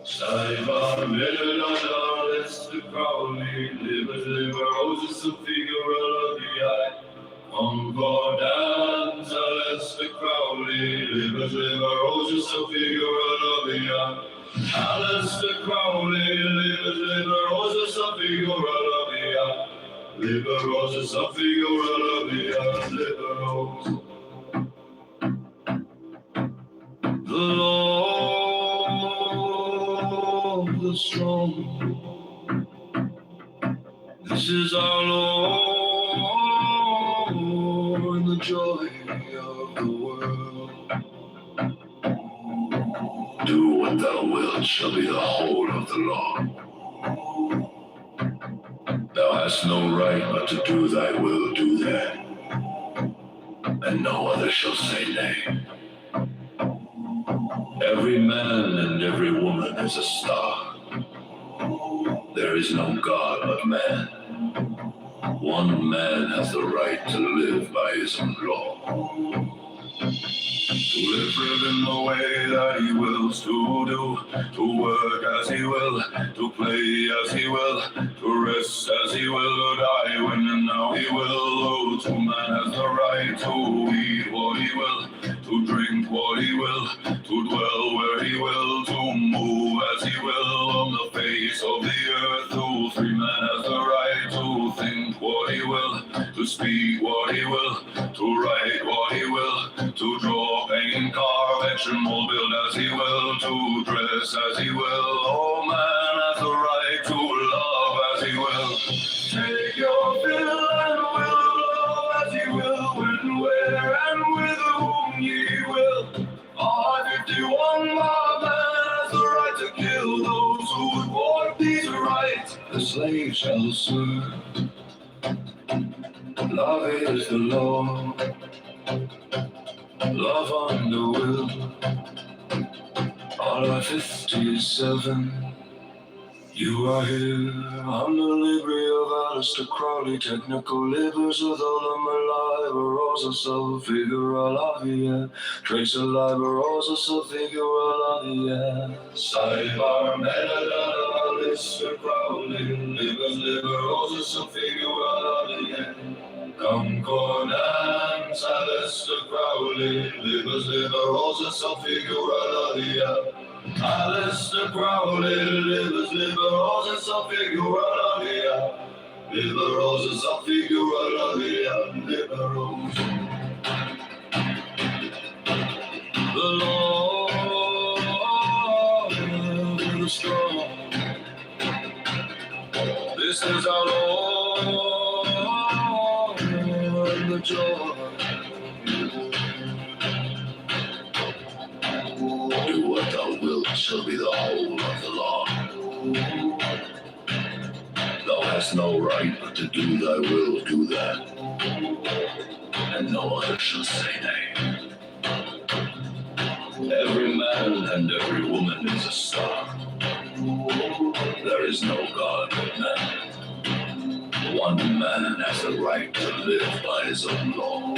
Cyber Mr. Crowley, Roses of Figure Concordance, Mr. Crowley, Roses of Figure Alistair Crowley, Roses of Figure Roses of Figure The Lord, the strong. This is our Lord, the joy of the world. Do what thou wilt shall be the whole of the law. Thou hast no right but to do thy will, do that, and no other shall say nay. Every man and every woman is a star. There is no God but man. One man has the right to live by his own law. To live in the way that he wills to do, to work as he will, to play as he will, to rest as he will, to die when and how he will. To man has the right to eat what he will, to drink what he will, to dwell where he will, to move as he will on the face of the earth. To free man has the right to think what he will, to speak what he will, to write what he will, to draw, paint, carve, etch and mold, build as he will, to dress as he will. Oh, man has the right to love as he will. Take your fill and will love as he will, when, where, and with whom ye will. R51, my man has the right to kill those who would want these rights. The slave shall serve. Love is the law. Love on the will. All our 57. You are here. I'm the library of Alistair Crowley, technical labors of the Rosa so figura la via, trace a Rosa so figura la via. Sidebar metadata, Alistair Crowley, Rosa so figura la via. Concordance, Alistair Crowley, Rosa so figura la via. Alistair Crowley, Roses of Figura la via. Roses of Figura la via. The Lord is strong. This is our Lord, the joy. Do what thou wilt shall be the whole of the law. Thou hast no right but to do thy will, do that, and no other shall say nay. Every man and every woman is a star. There is no God but man. One man has the right to live by his own law.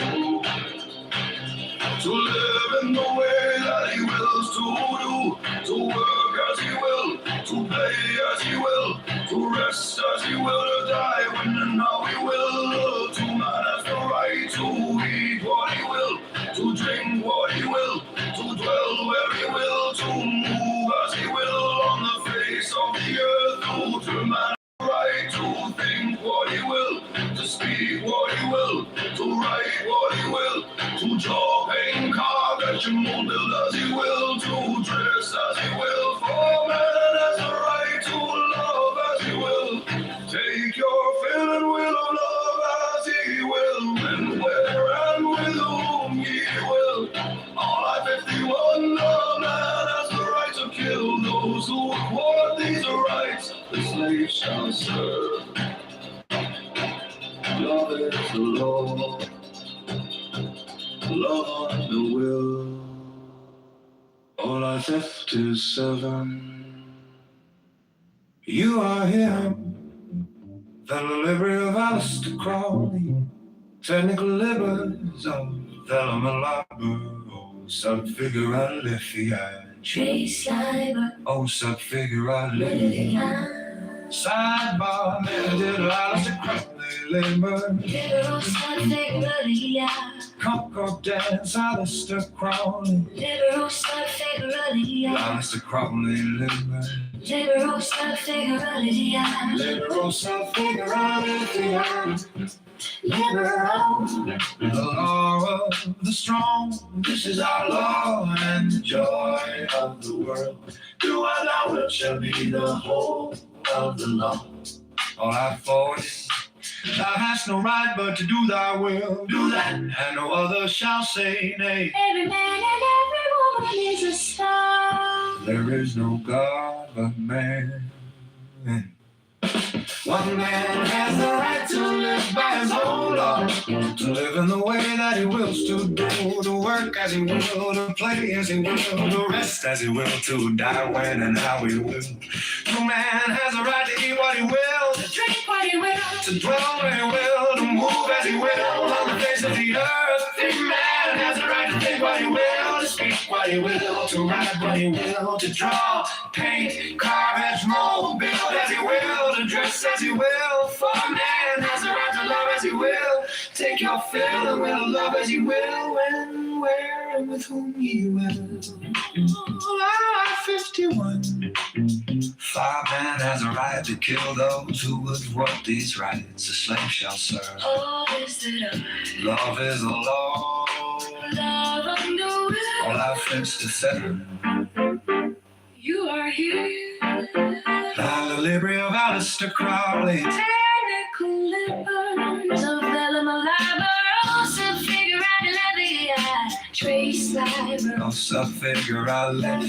To live in the way that he wills to do, to work as he will, to play as he will, to rest as he will, to die when and how he will. To man has the right to eat what he will, to drink what he will, to dwell where he will, to move as he will on the face of the earth. To man has the right to think what he will, to speak what he will, to write what he will, to draw, paint, carve, etch and mold, build as he will, to dress as he will. For man has the right to love as he will. Take your fill and will of love as he will, when, where, and with whom he will. All I 51, no man has the right to kill those who acquire these rights. The slave shall serve. Love is the law. Love on the will. All our 57. You are him, the library of Alistair Crowley, technical liberties of Velma Labor, sub figure and Trace cyber. Oh, sub-figure I live. Sidebar, little Alistair Crowley, labor. Liberal sub-figure. Concord dance, Alistair Crowley. Liberal sub-figure. Alistair Crowley, labor. Liberal sub-figure. Liberal sub-figure I live. Liberal. The law of the strong, this is our law, and the joy of the world. Do what thou wilt shall be the whole of the law. All I for it, thou hast no right but to do thy will. Do that, and no other shall say nay. Every man and every woman is a star. There is no God but man. One man has the right to live by his own law, to live in the way that he wills to do, to work as he will, to play as he will, to rest as he will, to die when and how he will. No man has a right to eat what he will, To drink what he will. to dwell where he will, to move as he will on the face of the earth. Every man has a right to think what he will, to speak what he will, to write what he will, to draw, paint, carve, edge, mold, build as he will, to dress as he will. For a man has a right to love as he will, take your fill and will love as he will, when, where, and with whom he will. Law 51. Five man has a right to kill those who would work these rights. A slave shall serve. Oh, is it I? Love is the law. Love of no will. All I 57. You are here. By the library of Alistair Crowley. Technical libers of Velma Liber. Sub-figure out Levy. Trace liber. No sub-figure I live.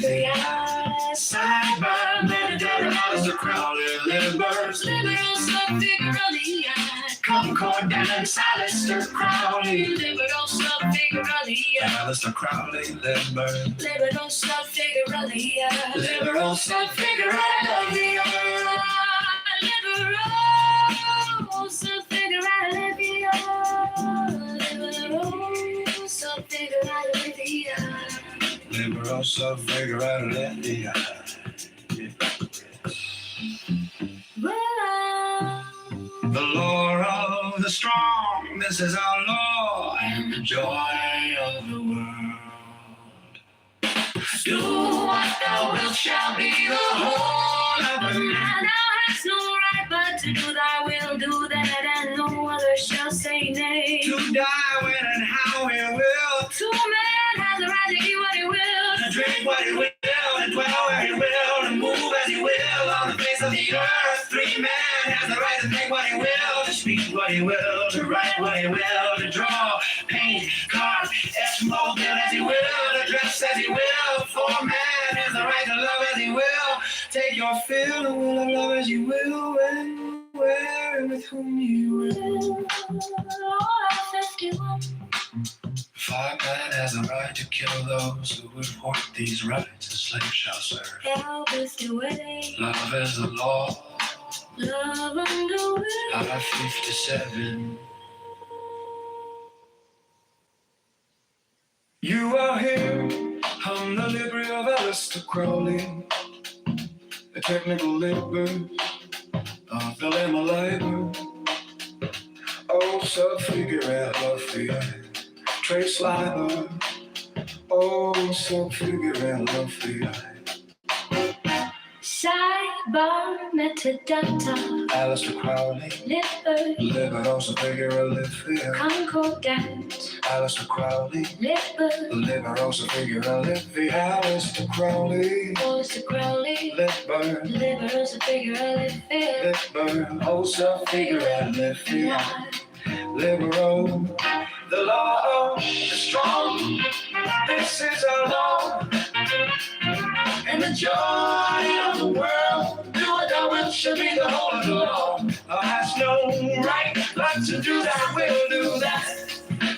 Cyber. Meditative Alistair Crowley. Libers. Liberal sub-figure. Concord dance Alistair Crowley. Liberal sub-figure. Alistair Crowley. Libers. Liberal sub-figure. Liberal sub-figure I love the earth. Liberal sub-figure. Liberal sub-figure. Liberal sub-figure I live the earth. The law of the strong, this is our law, and the joy of the world. Do what thou wilt shall be the whole of the Thou hast no right but to do thy will, do that, and no other shall say nay. to die when and how he will, To man has a right to eat what he will, to drink what he will, and dwell where he will, and move as he will on the face of the earth. Three man has the right to think what he will, to speak what he will, to write what he will, to draw, paint, carve, etch, mold, build as he will, to dress as he will. For man has the right to love as he will, take your fill and will of love as you will, when, where, and with whom you will. Law 51. Five man has the right to kill those who would work these rights, a slave shall serve. Help is the way, Love is the law. love and the will. I 57. You are here on the library of Alistair Crowley, the technical labor of the Lemma Liber. Oh, sub-figure at Lafayette, trace liber. Oh, sub-figure at Lafayette. Sidebar, metadata, Alistair Crowley, liver, liver, also figure Lafayette. concordant, Alistair Crowley, liver, liver, also figure Lafayette. Alistair Crowley, Alistair Crowley, liver, liver, is a figure of liver, liver, also figure Lafayette. Liberal, the law of the strong, this is our law, and the joy of the world. Do what thou wilt shall be the whole of the law. Thou hast no right but to do thy will, do that,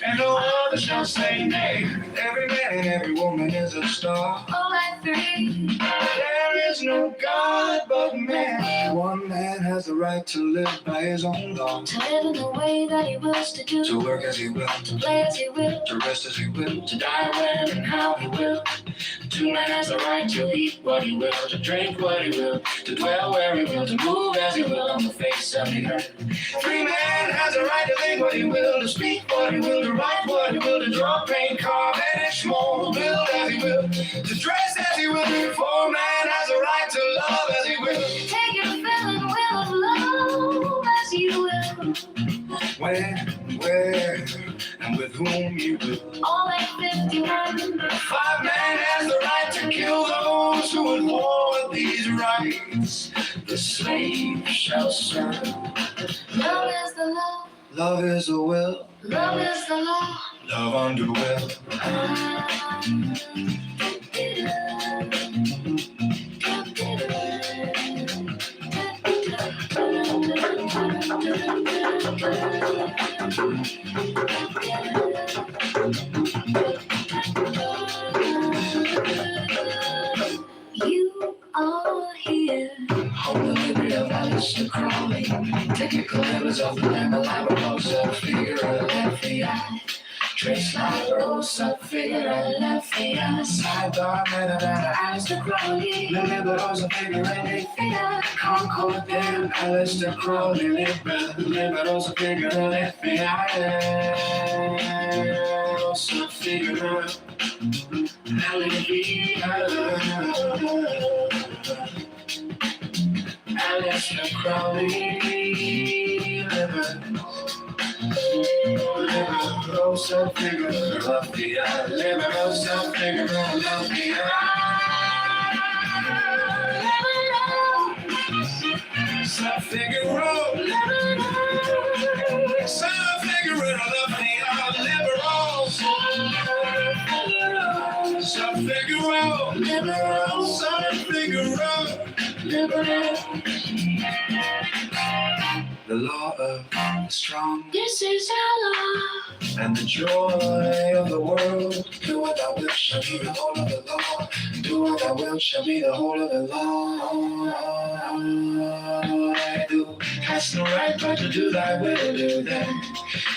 and no other shall say nay. Every man and every woman is a star. all at three. There is no God but man. One man has the right to live by his own law, To live in the way that he wills to do, to work as he will, to play as he will, to rest as he will, to die when and how he will. To man has the right to eat what he will, to drink what he will, to dwell where he will, to move as he will on the face of the earth. Free man has the right to think what he will, to speak what he will, to write what he will, to draw, paint, carve, etch, mold, build as he will, to dress as he will. For man has the right to love as he will. Take your fill and will of love as you will. Where, and with whom you will. All at 51. 5 man has the right to kill those who would want these rights. The slave shall serve. Love is the law. Love is the will. Love is the law. Love under will. You are here. Hold the liberty of Alistair Crowley. Technical limits of the land, the Labradosa, figure of FBI. Trace Labradosa, figure of FBI. Sidebar, metadata, Alistair Crowley. Liberosa, figure of FBI. Concord, damn, Alistair Crowley. Liberosa, figure of FBI. Liberosa, figure of Alistair Crowley, Liberosa, figure of the eye. Liberosa, figure of the eye. Some figure of some figure of the eye. Liberosa, some figure of liberal, some figure of liberal. The law of the strong. This is our law. And the joy of the world. Do what thou wilt shall be the whole of the law. Do what thou wilt shall be the whole of the law. I do hast no right but to do thy will, do that.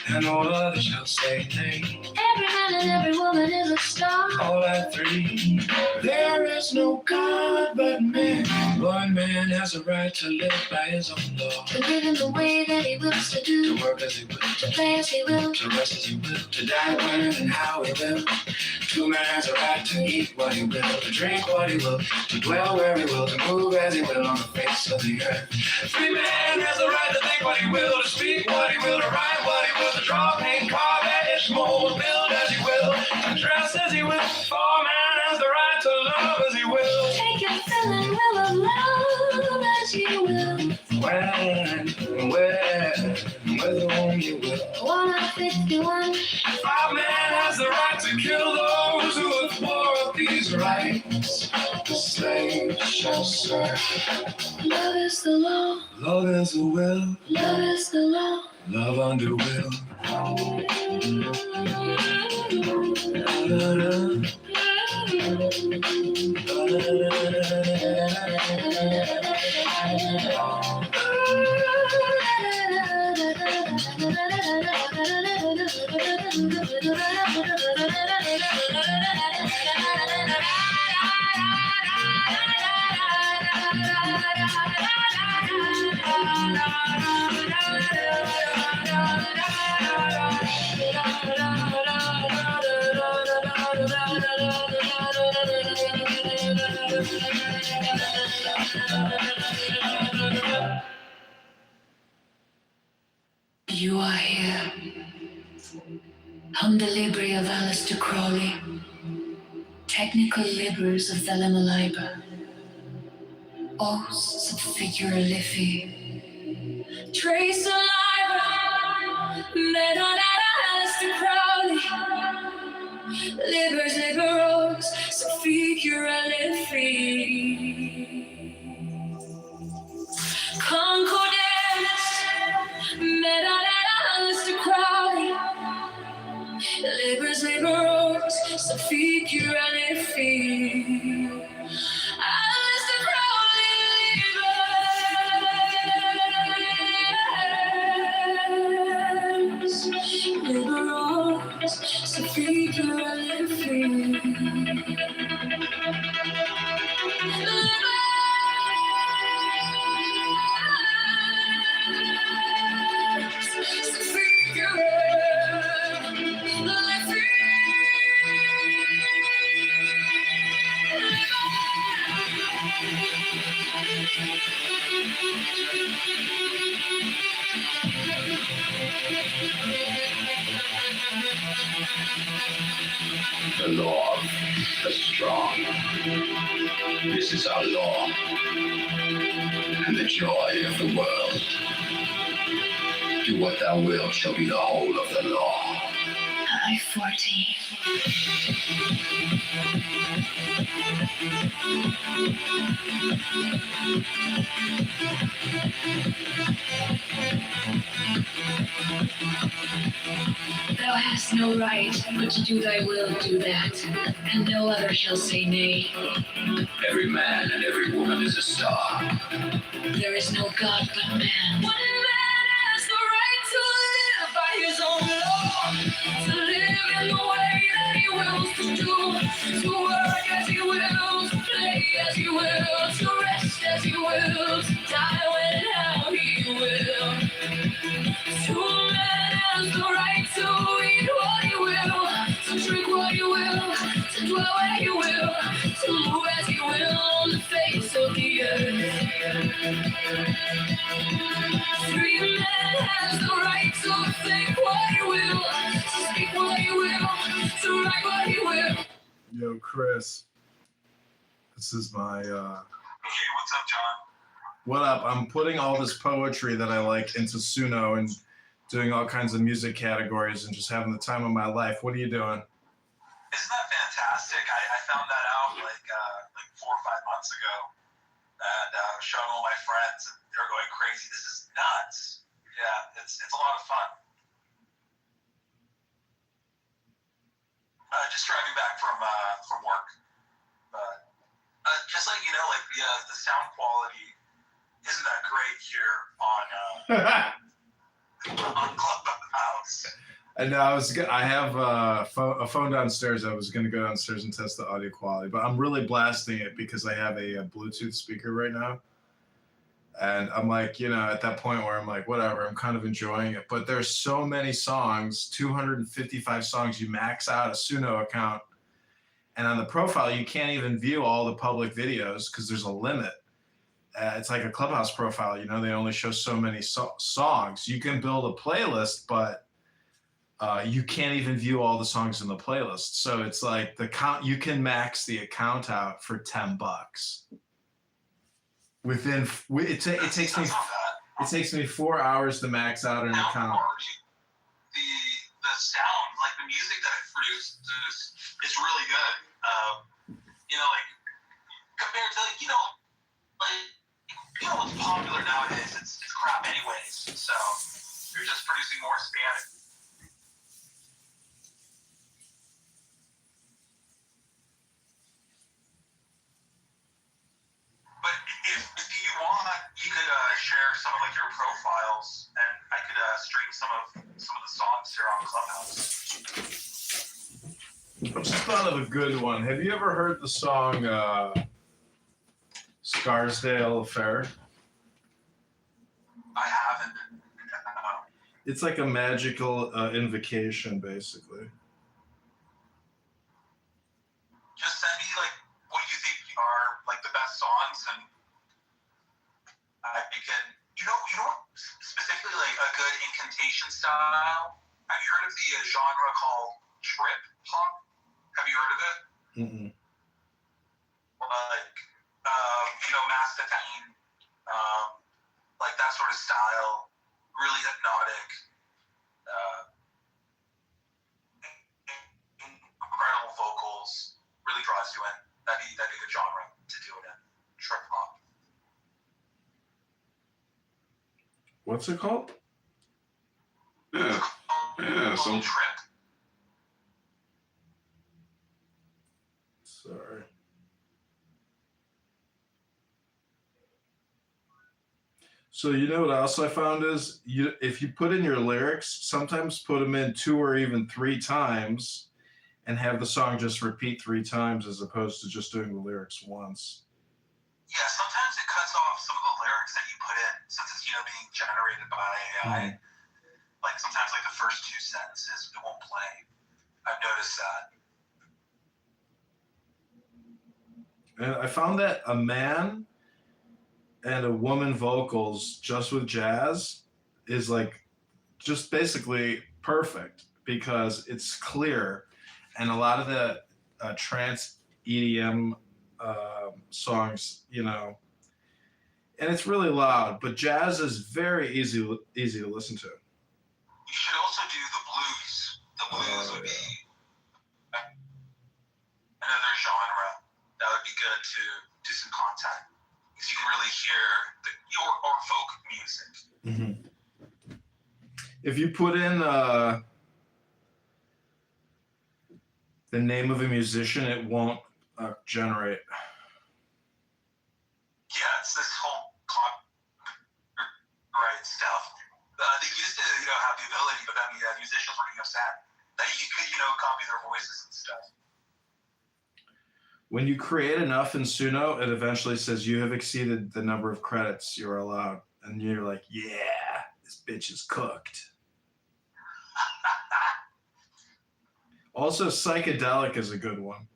And all others shall say nay. Every man and every woman is a star. All at 3. There is no God but man. One man has a right to live by his own law. To live in the way that he wills to do. To work as he will. To play as he will. To rest as he will. To die when and how he will. 2 man has a right to eat what he will. To drink what he will. To dwell where he will. To move as he will on the face of the earth. 3 man has a right to think what he will. To speak what he will. To write what he will. To draw, paint, carve, etch, mold, build as he will. To dress as he will. 4 man has the right to love as he will. Take your fill and will of love as you will. When, where, and with whom you will. 1 of 51. 5 man has the right to kill those who would thwart these rights. The slave shall serve. Love is the law. Love is the will. Love is the law. Love under will. You are here. Hum the Libri of Alistair Crowley. Technical Libers of Thalamalibra. Os of Figure Liffey. Trace Libra. Medonata Alistair Crowley. Libers, Liberos, of Figure Liffey. Concordance. Medonata Alistair Crowley. Libers, Liberos, of Figure Liffey. Alistair Crowley, Libers, Liberos, of Figure Liffey. The law of the strong. This is our law, and the joy of the world. Do what thou wilt shall be the whole of the law. I-14. Thou hast no right, but to do thy will, do that, and no other shall say nay. Every man and every woman is a star. There is no God but man. One man has the right to live by his own law, to live in the way that he wills to do, to work as he wills, to play as he wills, to rest as he wills, to die when and how he will. To man has the right to eat what he will, to drink what he will, to dwell where he will, to move as he will on the face of the earth. Free man has the right to think what he will, to speak what he will, to write what he will. Yo, Chris. This is my, Okay, what's up, John? what up? I'm putting all this poetry that I like into Suno and doing all kinds of music categories and just having the time of my life. What are you doing? Isn't that fantastic? I found that out like 4 or 5 months ago, and showing all my friends, and they're going crazy. This is nuts. Yeah, it's a lot of fun. Just driving back from work, but just like you know, like the sound quality isn't that great here on Clubhouse. I know I have a phone downstairs. I was going to go downstairs and test the audio quality, but I'm really blasting it because I have a Bluetooth speaker right now. And I'm like, you know, at that point where I'm like, whatever, I'm kind of enjoying it. But there's so many songs, 255 songs. You max out a Suno account. And on the profile, you can't even view all the public videos because there's a limit. It's like a Clubhouse profile, you know, they only show so many songs. You can build a playlist, but you can't even view all the songs in the playlist. So it's like you can max the account out for $10. It takes me 4 hours to max out an account. The sound, like the music that I produce, is really good. You know, like compared to like what's popular nowadays, it's crap anyways. So you're just producing more spam. But if you want, you could share some of like your profiles, and I could stream some of the songs here on Clubhouse. I just thought of a good one. Have you ever heard the song Scarsdale Affair? I haven't. It's like a magical invocation, basically. Just send me like what you think are like the best songs, and I can, you know specifically like a good incantation style. Have you heard of the genre called trip hop? Have you heard of it? Mm-mm. Like Mastatine, like that sort of style, really hypnotic, incredible vocals, really draws you in. That'd be a good genre to do it in. Trip hop. What's it called? Yeah, some trip. Sorry. So you know what else I found is if you put in your lyrics, sometimes put them in 2 or even 3 times and have the song just repeat 3 times as opposed to just doing the lyrics once. Yeah, sometimes it cuts off some of the lyrics that you put in since it's being generated by AI. Like sometimes like the first two sentences it won't play. I've noticed that. And I found that a man and a woman vocals just with jazz is like just basically perfect because it's clear, and a lot of the trance EDM songs, and it's really loud, but jazz is very easy to listen to. You should also do the blues. The blues would be another genre that would be good to do some content because you can really hear or folk music. Mm-hmm. If you put in the name of a musician, it won't generate. Yeah, it's this whole copyright stuff. They used to, have the ability, but then the musicians were getting upset that you could, copy their voices and stuff. When you create enough in Suno, it eventually says you have exceeded the number of credits you're allowed. And you're like, yeah, this bitch is cooked. Also, psychedelic is a good one.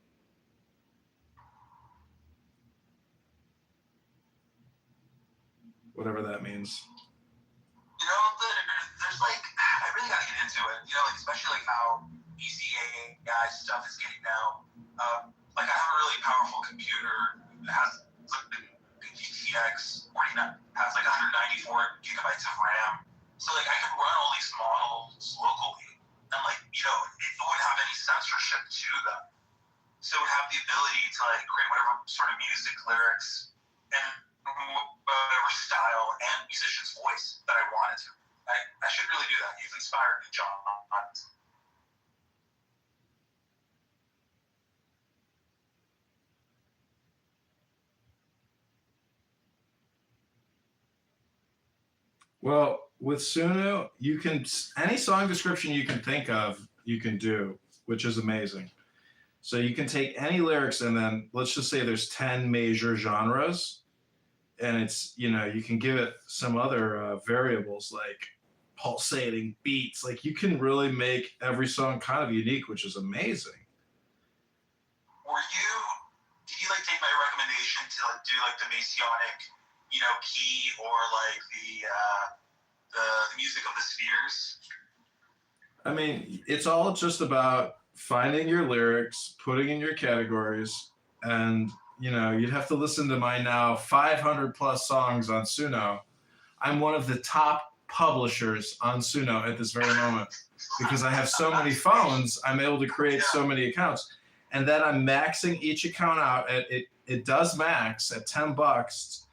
Whatever that means. There's like, I really gotta get into it. Especially like how easy AI stuff is getting now. Like I have a really powerful computer that has like the GTX 49, has like 194 gigabytes of RAM. So like I could run all these models locally, and like it wouldn't have any censorship to them. So it would have the ability to like create whatever sort of music, lyrics, and whatever style and musician's voice that I wanted to. I should really do that. You've inspired me, John. Well, with Suno, you can any song description you can think of, you can do, which is amazing. So you can take any lyrics and then let's just say there's 10 major genres, and it's you can give it some other variables like pulsating beats. Like you can really make every song kind of unique, which is amazing. Did you like take my recommendation to like do like the Messianic, key or like the music of the spheres? I mean, it's all just about finding your lyrics, putting in your categories, and you'd have to listen to my now 500 plus songs on Suno. I'm one of the top publishers on Suno at this very moment because I have so many phones. I'm able to create so many accounts, and then I'm maxing each account out at it does max at $10.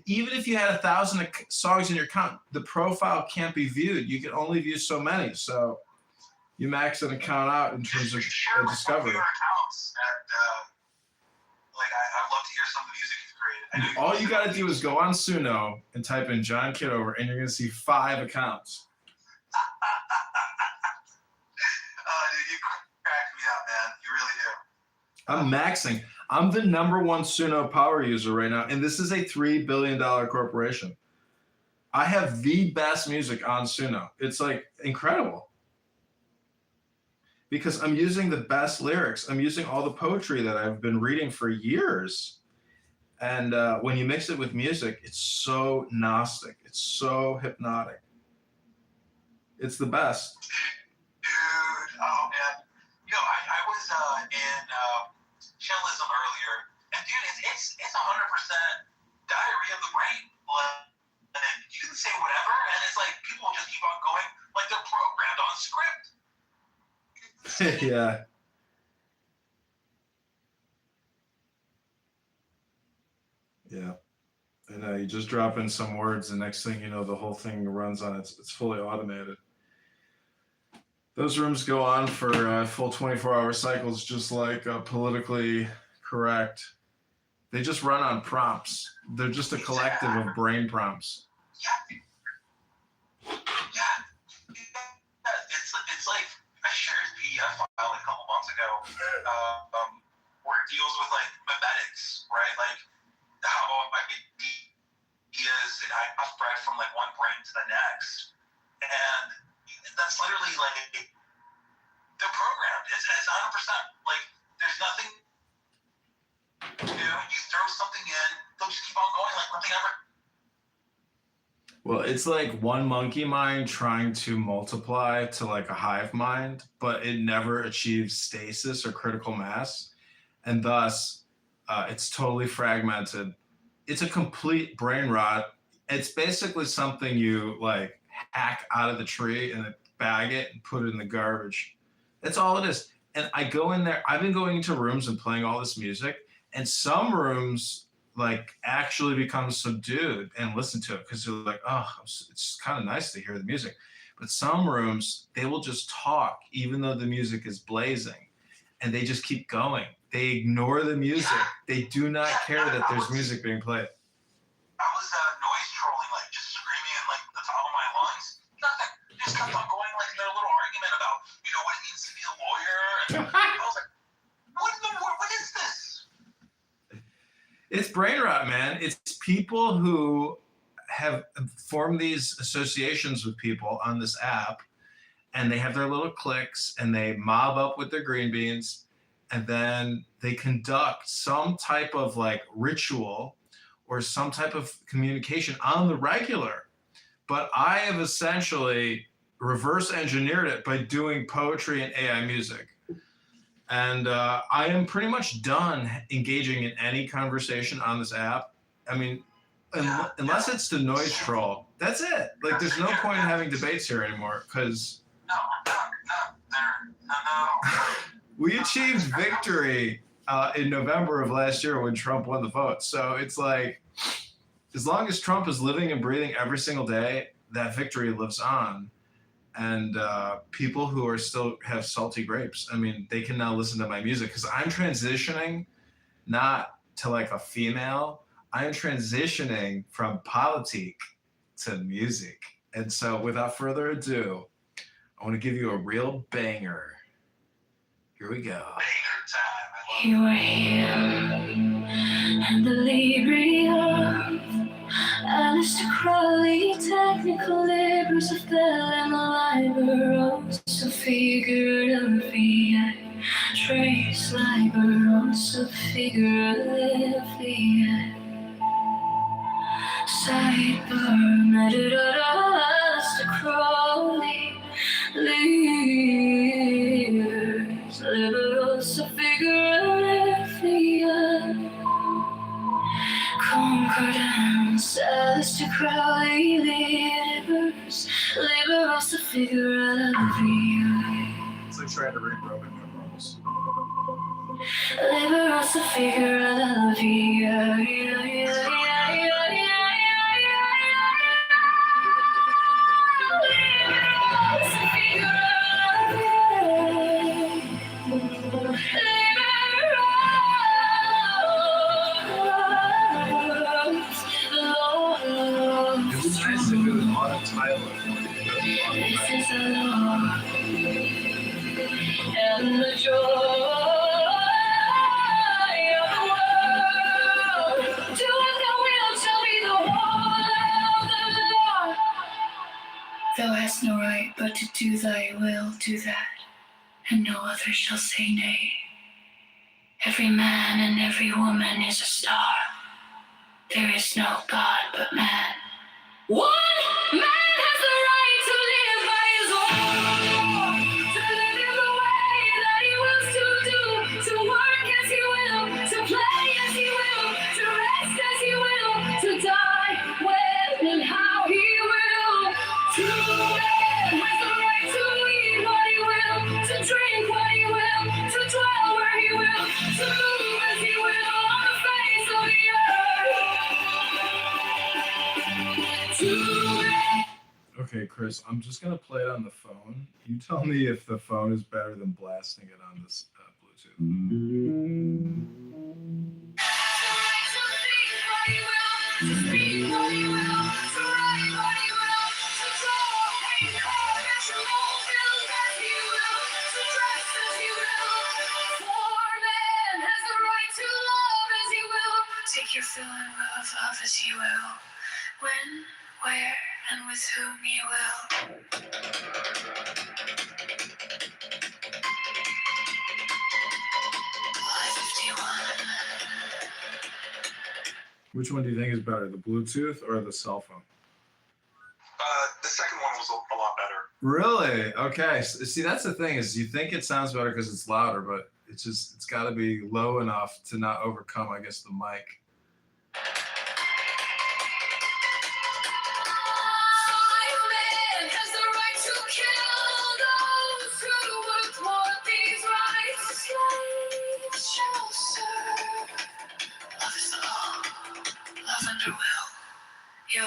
Even if you had 1,000 songs in your account, the profile can't be viewed. You can only view so many. So you max an account out in terms of discovery. Accounts and, I'd love to hear some of the music you've created. All you got to do is go on Suno and type in John Kitover, and you're going to see 5 accounts. Dude, you crack me up, man. You really do. I'm maxing. I'm the #1 Suno power user right now, and this is a $3 billion corporation. I have the best music on Suno. It's like incredible. Because I'm using the best lyrics. I'm using all the poetry that I've been reading for years. And when you mix it with music, it's so Gnostic. It's so hypnotic. It's the best. Dude, oh man. I was in chillism earlier, and dude, it's 100% diarrhea of the brain. Like, you can say whatever, and it's like people will just keep on going, like they're programmed on script. Yeah. Yeah. And you just drop in some words, and next thing you know, the whole thing runs on it's fully automated. Those rooms go on for full 24-hour cycles, just like politically correct. They just run on prompts. They're just a collective of brain prompts. Yeah. It's like I shared a PDF file a couple months ago where it deals with like memetics, right? Like how just keep on going like nothing ever. Well, it's like one monkey mind trying to multiply to like a hive mind, but it never achieves stasis or critical mass. And thus, it's totally fragmented. It's a complete brain rot. It's basically something you like hack out of the tree and then bag it and put it in the garbage. That's all it is. And I go in there, I've been going into rooms and playing all this music, and some rooms like actually become subdued and listen to it because they're like, oh, it's kind of nice to hear the music. But some rooms, they will just talk even though the music is blazing, and they just keep going. They ignore the music. They do not care that there's music being played. I was noise trolling, like just screaming in like the top of my lungs. Nothing. Just kept on going like their little argument about, you know, what it means to be a lawyer. And I was like, what is this? It's brain rot, man. It's people who have formed these associations with people on this app, and they have their little cliques, and they mob up with their green beans, and then they conduct some type of like ritual or some type of communication on the regular. But I have essentially reverse engineered it by doing poetry and AI music. And I am pretty much done engaging in any conversation on this app. I mean, unless it's the noise troll, that's it. Like, there's no point in having debates here anymore because we achieved victory in November of last year when Trump won the vote. So it's like, as long as Trump is living and breathing every single day, that victory lives on. And people who are still have salty grapes, I mean, they can now listen to my music because I'm transitioning not to like a female. I'm transitioning from politique to music. And so without further ado, I want to give you a real banger. Here we go. You are here, and the Libria, Alistair Crowley, technical labors of Bell and the Liberos, of figuratively, trace Liberos, of figuratively, sidebar, metadata, Alistair Crowley, leaders, liberals, of figuratively, concordance, Alistair Crowley, liberals, of figuratively, It's like trying to read Roman numerals. liberals, of figuratively, It was nice if it was Autumn Tyler. This is a law, and the joy of the world. Do as thou wilt, shall be the whole of the law. Thou hast no right but to do thy will, do that, and no other shall say nay. Every man and every woman is a star. There is no God but man. One man has the right to live by his own, to live in the way that he wills to do, to work as he will, to play as he will, to rest as he will, to die when and how he will. To man has the right to eat what he will, to drink what he will, to dwell where he will, to move as he will on the face of the earth. Okay, Chris, I'm just going to play it on the phone. You tell me if the phone is better than blasting it on this Bluetooth. Take your fill and love as you will. When, where, and with whom you will. 5:51. Which one do you think is better, the Bluetooth or the cell phone? The second one was a lot better. Really? Okay. See, that's the thing is you think it sounds better because it's louder, but it's got to be low enough to not overcome, I guess, the mic. IL17.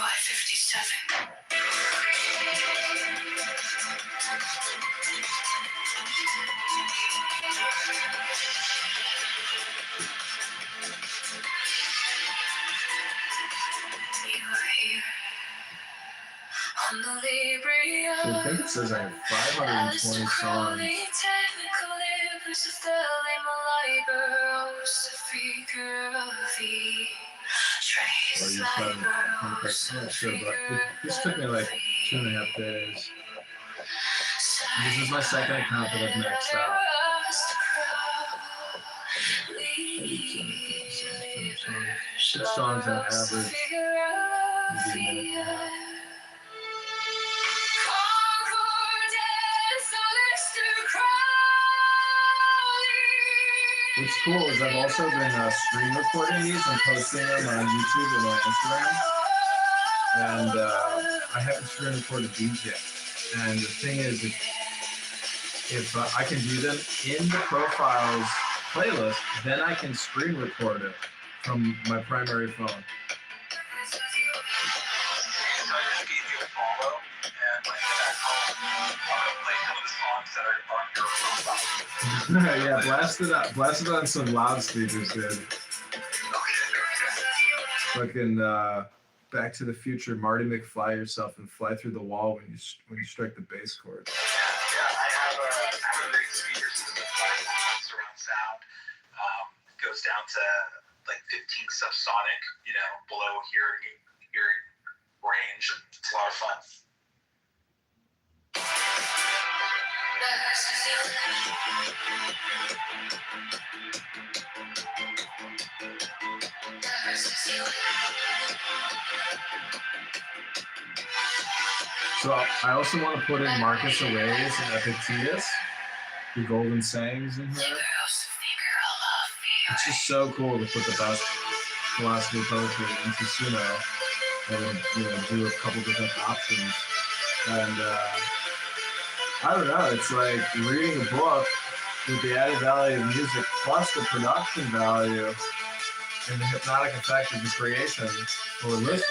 On the Libria, So I think it says I have 520 songs. Or you said, I'm not sure, but this took me like 2.5 days. This is my second account that I've maxed out. Six songs on average. Maybe a minute. What's cool is I've also been screen recording these and posting them on YouTube and on Instagram. And I haven't screen recorded these yet. And the thing is, if I can do them in the profiles playlist, then I can screen record it from my primary phone. So I just gave you a follow, and like back home, I'll play some of the songs that are on your profile. Yeah, blast it on some loudspeakers, dude. Fucking Back to the Future, Marty McFly yourself and fly through the wall when you strike the bass chord. Yeah, I have a great speaker system, surround sound. Goes down to like 15 subsonic, below hearing range, and it's a lot of fun. So I also want to put in Marcus Arrays and Epictetus, the golden sayings in here. It's just so cool to put the best philosophy of poetry into Suno and then, do a couple different options. And I don't know, it's like reading a book with the added value of music plus the production value and the hypnotic effect of the creation for listeners.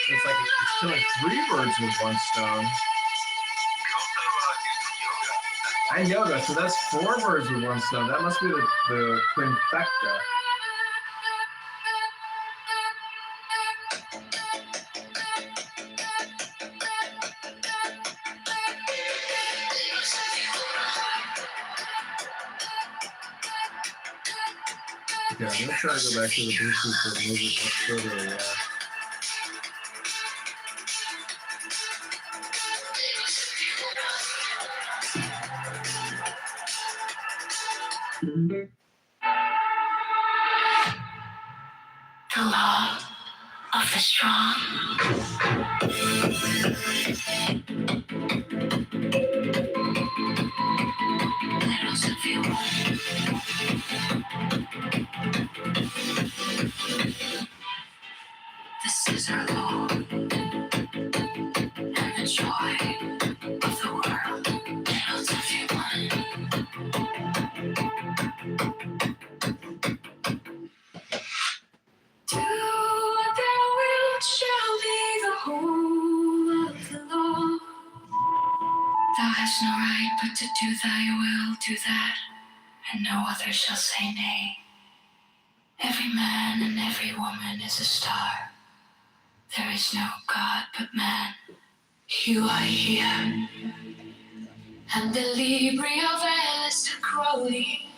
It's like it's killing 3 birds with one stone. And yoga, so that's 4 birds with one stone. That must be the quinfecta. Okay, I'm gonna try to go back to the Bluetooth and move it much further away. The law of the strong. This is our law and the joy of the world. It'll tell you do what thou wilt shall be the whole of the law. Thou hast no right but to do thy will, do that, and no other shall say nay. Every man and every woman is a star. There is no God but man. You are here. And the Libri of Alistair Crowley,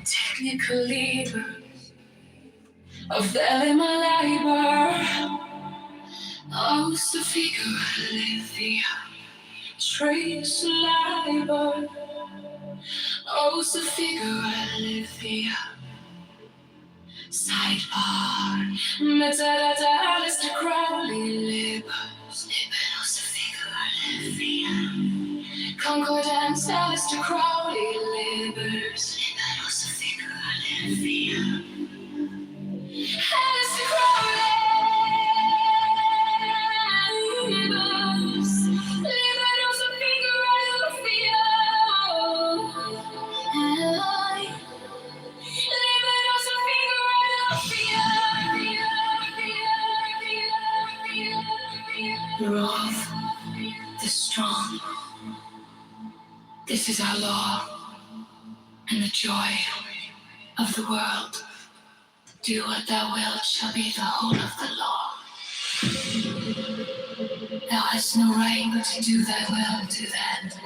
technical Liber of the Liber. Oh, the figure Alethea, trace Liber. Oh, the figure Alethea, Sidebar. Metadata, Mr. Crowley, libers, liberos, figura, levia. Concordance, Mr. Crowley, libers, liberos, figura, levia. Mr. Crowley, libers, liberos, figura, levia. We're of the strong. This is our law and the joy of the world. Do what thou wilt shall be the whole of the law. Thou hast no right but to do thy will, do that,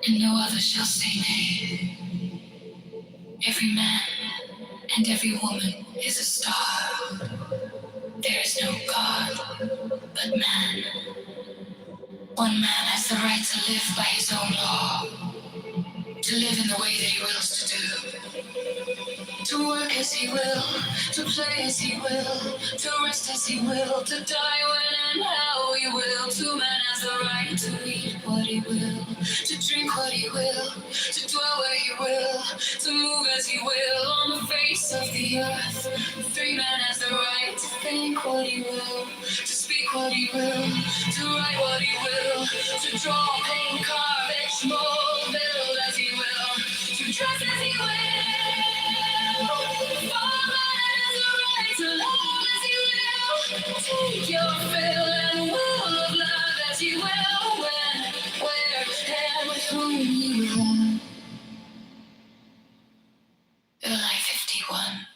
and no other shall say nay. Every man and every woman is a star. There is no God but man. One man has the right to live by his own law, to live in the way that he wills to do, to work as he will, to play as he will, to rest as he will, to die when and how he will. To man has the right to eat what he will, to drink what he will, to dwell where he will, to move as he will on the face of the earth. Free man has the right to think what he will, to speak what he will, to write what he will, to draw, paint, carve, etch, mold, build as he will, to dress as he will. All man has the right to love as he will. Take your fill and will of love as you will. When, where, and with whom you will. July 51.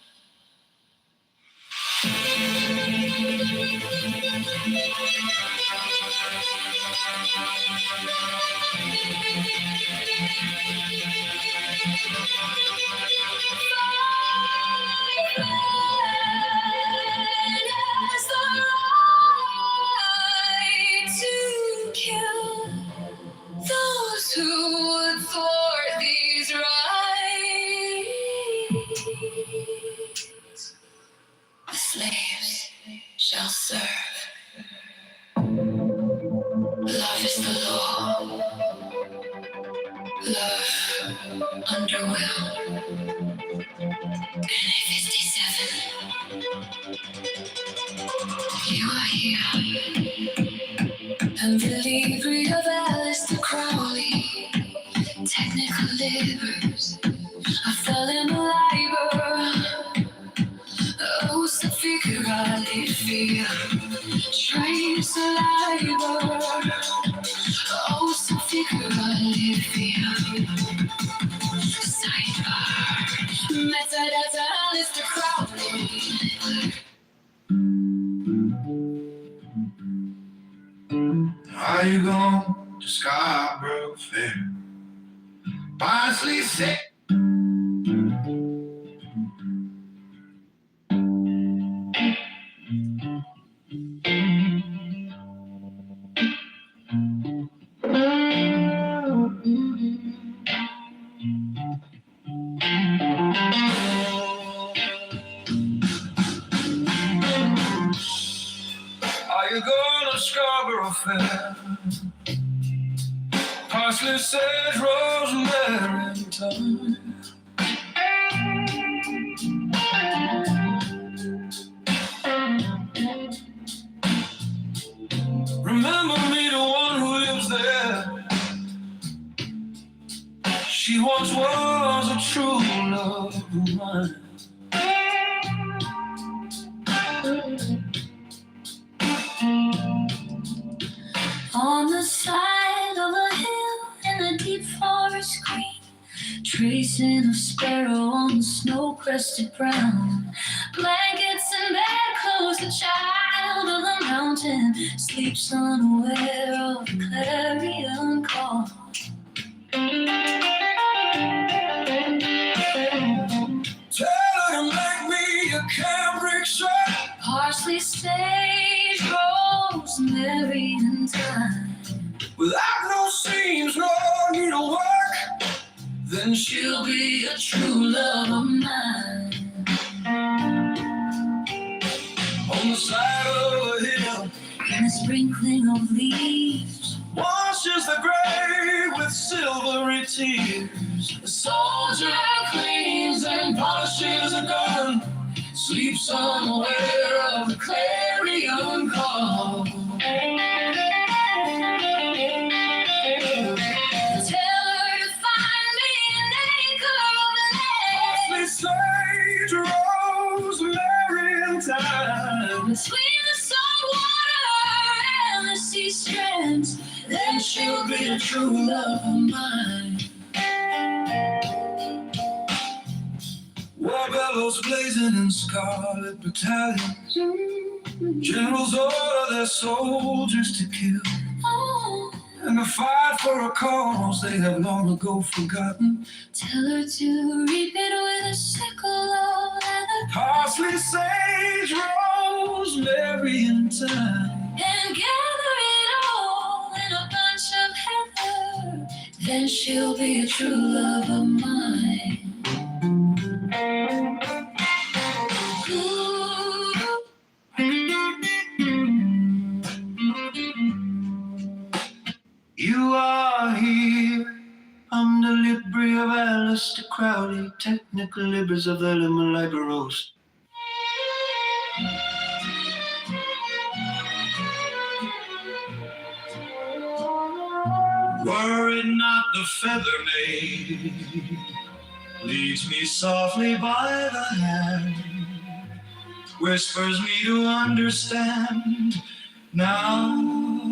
Those who would thwart these rights, the slaves shall serve. Love is the law. Love under will. NA57. You are here. And the livery of Alistair Crowley. Technical labors. A felon liber. Oh, some figure I fear. Train saliva. Oh, some figure I fear. Sidebar. Metadata, Alistair Crowley. Are you going to Scarborough Fair? Parsley said. Are you going to Scarborough Fair? Parsley, sage, rosemary, and thyme. Remember me, the one who lives there. She once was a true love of mine. On the side of a hill in a deep forest green, tracing a sparrow on the snow-crested ground. Blankets and bedclothes, the child of the mountain sleeps unaware of the clarion call. Tell her to make me a cambric shirt. Parsley, sage, rosemary, and thyme. Without no seams, no needlework, then she'll be a true love of mine. on the side of a hill. And a sprinkling of leaves Washes the grave with silvery tears. A soldier cleans and polishes a gun, sleeps unaware of the clarion call. tell her to find me an acre of land Sage, rosemary, and thyme. between the salt water and the sea strands. Then she'll be a true love of mine. War bellows blazing in scarlet battalions. Generals order their soldiers to kill, Oh, and to fight for a cause they have long ago forgotten. tell her to reap it with a sickle of leather Parsley, sage, rosemary, and thyme. and gather it all in a bunch of heather. Then she'll be a true love of mine. You are here under Libri of Alistair Crowley, technical libers of the Liberos. Were it not the feather maid leads me softly by the hand, whispers me to understand now.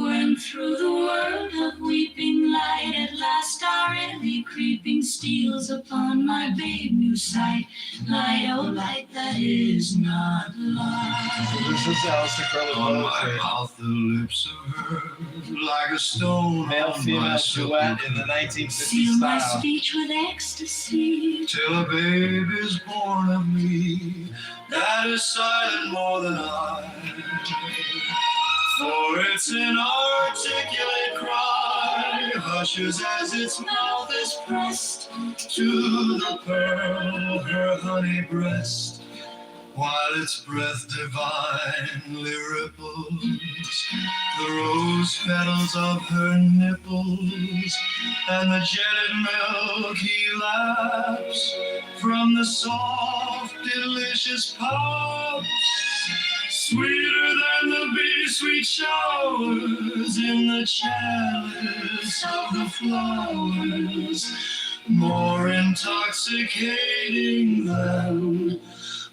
And through the world of weeping light, at last our early creeping steals upon my babe new sight. Light, oh light that is not light. This is Alistair Crowley On my poetry. mouth the lips of her, like a stone Male on female my duet in the 1950s Seal my style. speech with ecstasy. till a babe is born of me, that is silent more than I. For it's an articulate cry, hushes as its mouth is pressed to the pearl of her honey breast, while its breath divinely ripples the rose petals of her nipples, and the jetted milk he laps from the soft, delicious pouch. Sweeter than the bittersweet showers in the chalice of the flowers, more intoxicating than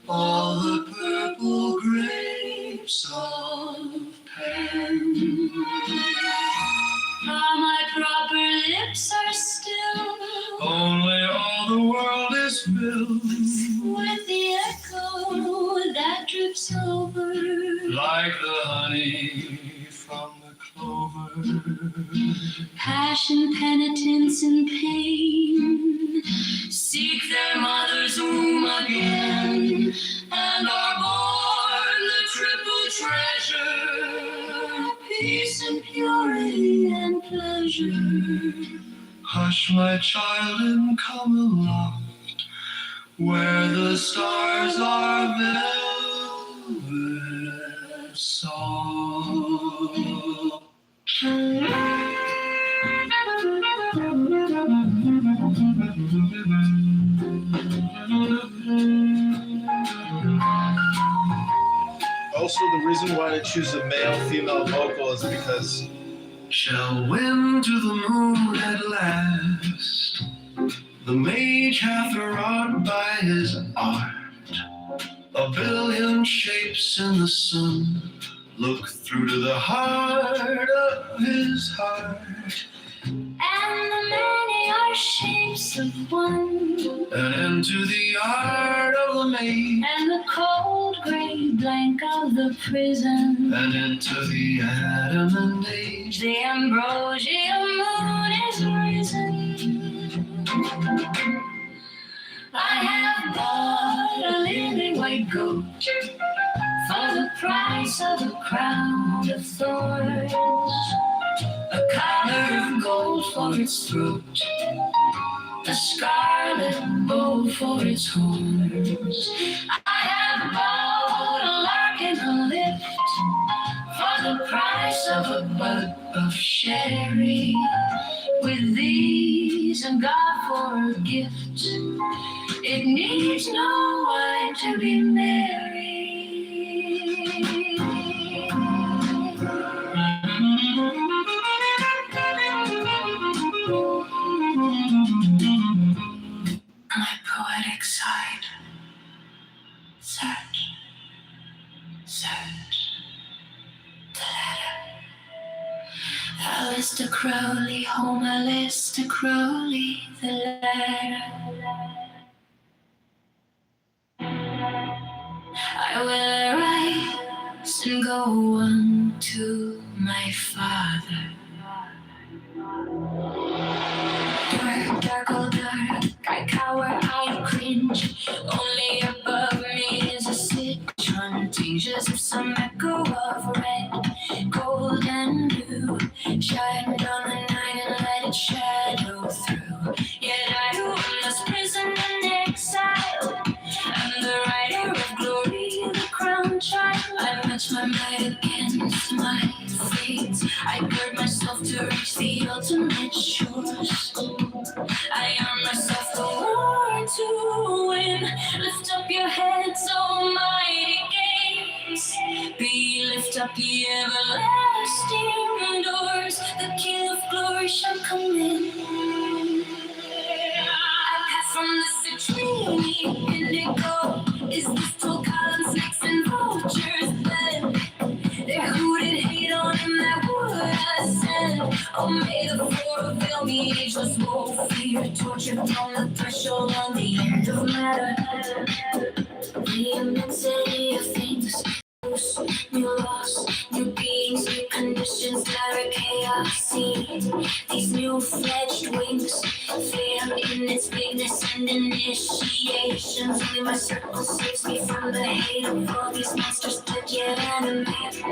all the purple grapes of Pan. My proper lips are still Only all the world is filled with the echo that drips over. like the honey from the clover. Passion, penitence, and pain seek their mother's womb again, and are born the triple treasure, peace and purity and pleasure. Hush, my child, and come aloft, where the stars are velvet soft. Also, the reason why I choose a male-female vocal is because Shall win to the moon at last. The mage hath wrought by his art 1,000,000,000 shapes in the sun. Look through to the heart of his heart. And the many are shapes of one, And into the heart of the maid. and the cold gray blank of the prison. And into the adamant age. The ambrosial moon is risen. I have bought a lily white goat for the price of a crown of thorns, a collar of gold for its throat, a scarlet bow for its horns. I have bought a of sharing with these and God for a gift. It needs no wine to be merry. My poetic side. Search, search. Alistair Crowley, home Alistair Crowley, the letter. I will arise and go on to my father. Dark, dark, oh dark, I cower, I cringe. Only above me is a citron, tinges of some echo of red, gold and blue. Shined on the night and let it shadow through. Yet I who am this prison and exile, I'm the rider of glory, the crown child. I match my might against my fate. I gird myself to reach the ultimate shores. I arm myself for war to win. Lift up your heads, O mighty gates. Be lift up ye everlasting doors. The King of glory shall come in. I pass from the citrine indigo. Is this tall column snakes and vultures bled? Their hooted hate on him that would ascend. Oh, may the floor veil me, ageless woe, fear, tortured on the threshold on the end of matter. The immensity of things, new laws, new beings, new conditions, direct chaos seen. These new-fledged wings fail in its bigness and initiations. Only my circle saves me from the hate of all these monsters that yet animate.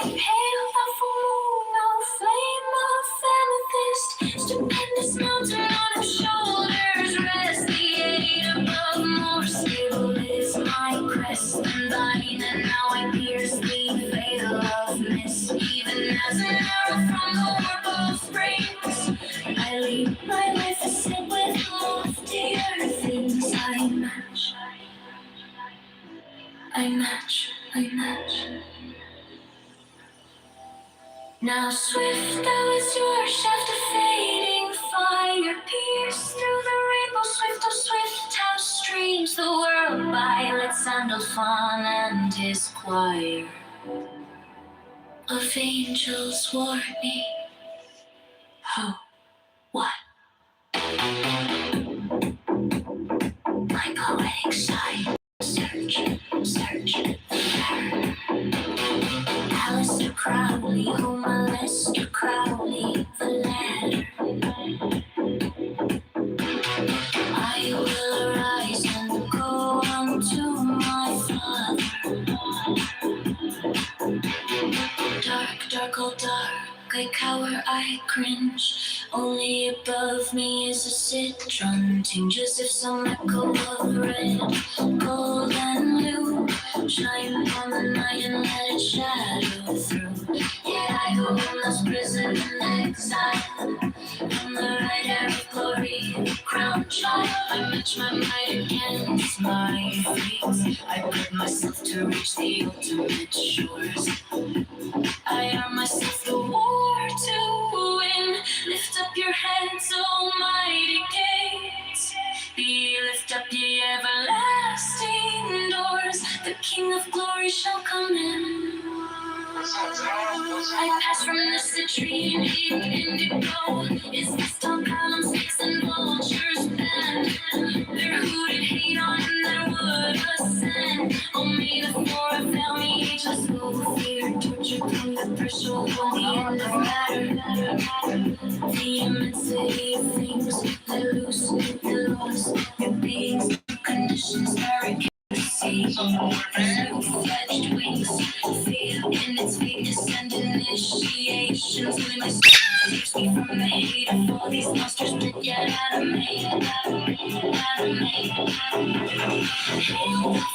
Hail the full moon, no flame of amethyst. Stupendous mountain on whose shoulders rest. The eight above, more stable is my crest than thine. And now I pierce the veil of mist. Even as an arrow from the warp of springs, I lead my life ascend with loftier things. I match, I match, I match. Now swift thou is your shaft of fading fire, pierce through the rainbow, swift, oh swift, how streams the world by. Let sandaled fawn and his choir of angels ward me. Oh, what? My poetic side, search, search, Alistair Crowley, home Alistair Crowley, the ladder. I will arise and go unto my father. Dark, dark, oh dark, I cower, I cringe. Only above me is a citron, tinges if some echo of red, gold and blue. Shine on the night and let it shadow through. Yet I who am this prison in exile, I'm the rider of glory, the crown child. I match my might against my fate. I put myself to reach the ultimate shores. I arm myself the war to win. Lift up your heads, O mighty gates. Be lift up ye everlasting doors. The King of glory shall come in. I pass from the citrine deep indigo. Is this tall column snakes and vultures bend? Their hooted hate on him that would ascend. Oh, may the floor fail me, ageless woe, fear, torture from the threshold on the end of matter. The immensity of things, the loose, the lost, the beings, the conditions, barricades. New-fledged wings fail in its weakness and initiations. Only my soul saves me from the hate of all these monsters that yet animate.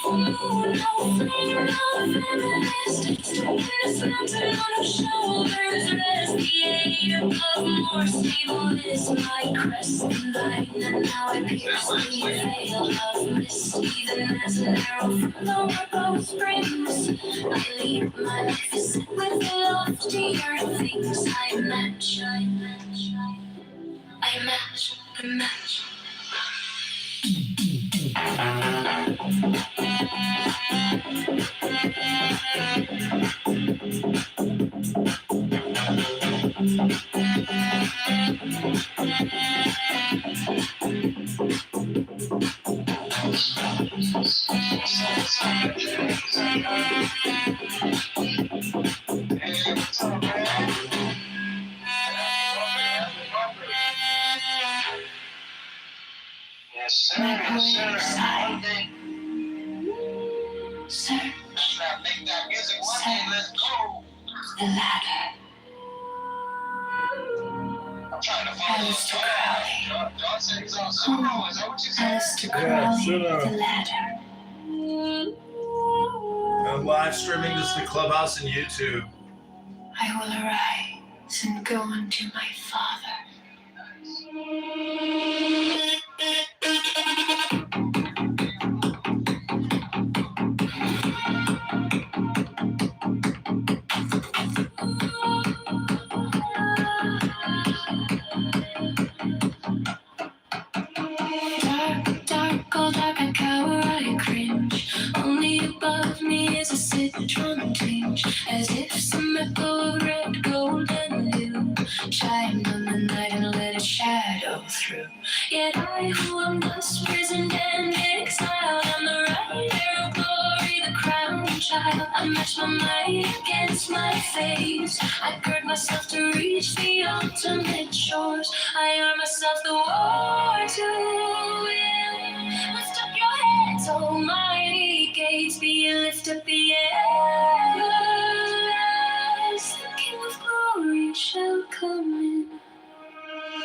full moon, no flame, no feminist. Stepping this mountain on her shoulders rest. The eight of more stable is my crest and line, and now I pierce the veil of mist. Even as an arrow from the bow springs, I lead my life is set with loftier things. I match, I match, I match, I match. My poetic side. Search. The ladder. Alistair Crowley. Alistair Crowley, the ladder. I'm live streaming this to Clubhouse and YouTube. I will arise and go unto my Father. Dark, I cower, I cringe. Only above me is a citron tinge, as if some echo of red, gold, and blue chimed on the night and let it shadow through. Yet I, who am once prisoned and exiled, am the rider of glory, the crown child. I match my might against my face. I gird myself to reach the ultimate shores. I arm myself the war to win. Lift up your heads, almighty gates, be lift up the air. The King of glory shall come in.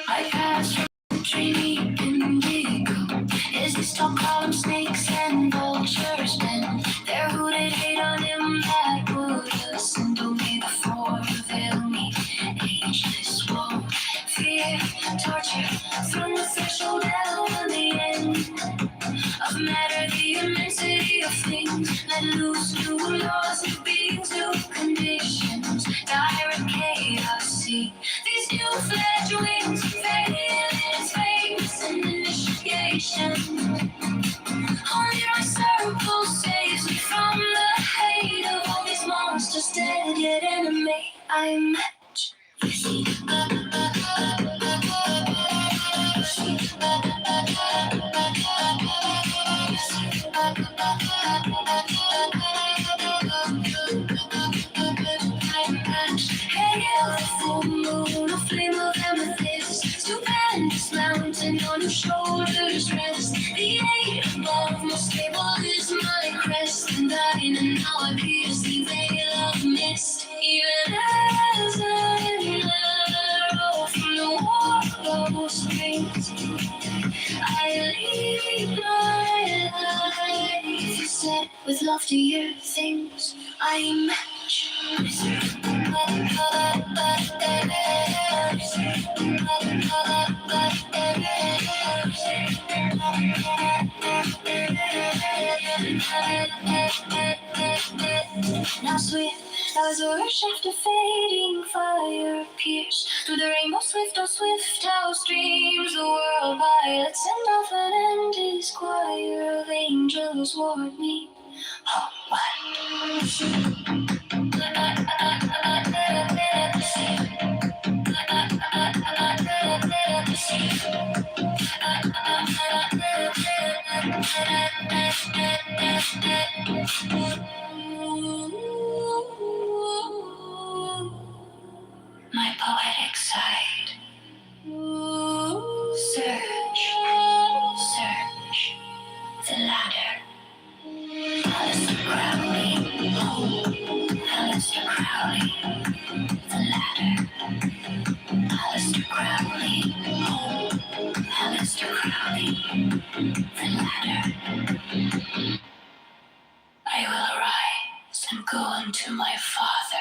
I pass from tree indigo. Is this tall column snakes and vultures bend their hooded hate on him that would assemble me before veil me ageless woe? Fear, torture, from the threshold down the end of matter, the immensity of things. Let loose new laws of beings, new conditions, direct chaos. See these new fledged wings fade in its face and initiation. Only my circle saves me from the hate of all these monsters, dead yet enemy. I match. Hail, full moon, a flame of amethyst, stupendous mountain on your shoulders rest. The eight above, most stable is my crest, and thine, and now I pierce the veil of mist. Even as an arrow from the warbow springs, I leave my life set with loftier things. I match. Now swift as a rush after fading fire pierce through the rainbow, swift, oh swift, how streams the world by. Let's send off an endless choir of angels ward me. Oh, what? My poetic side. Search, search the ladder. Alistair Crowley, oh, Alistair Crowley, the ladder. Alistair Crowley, oh, Alistair Crowley. the ladder. I will arise and go unto my Father.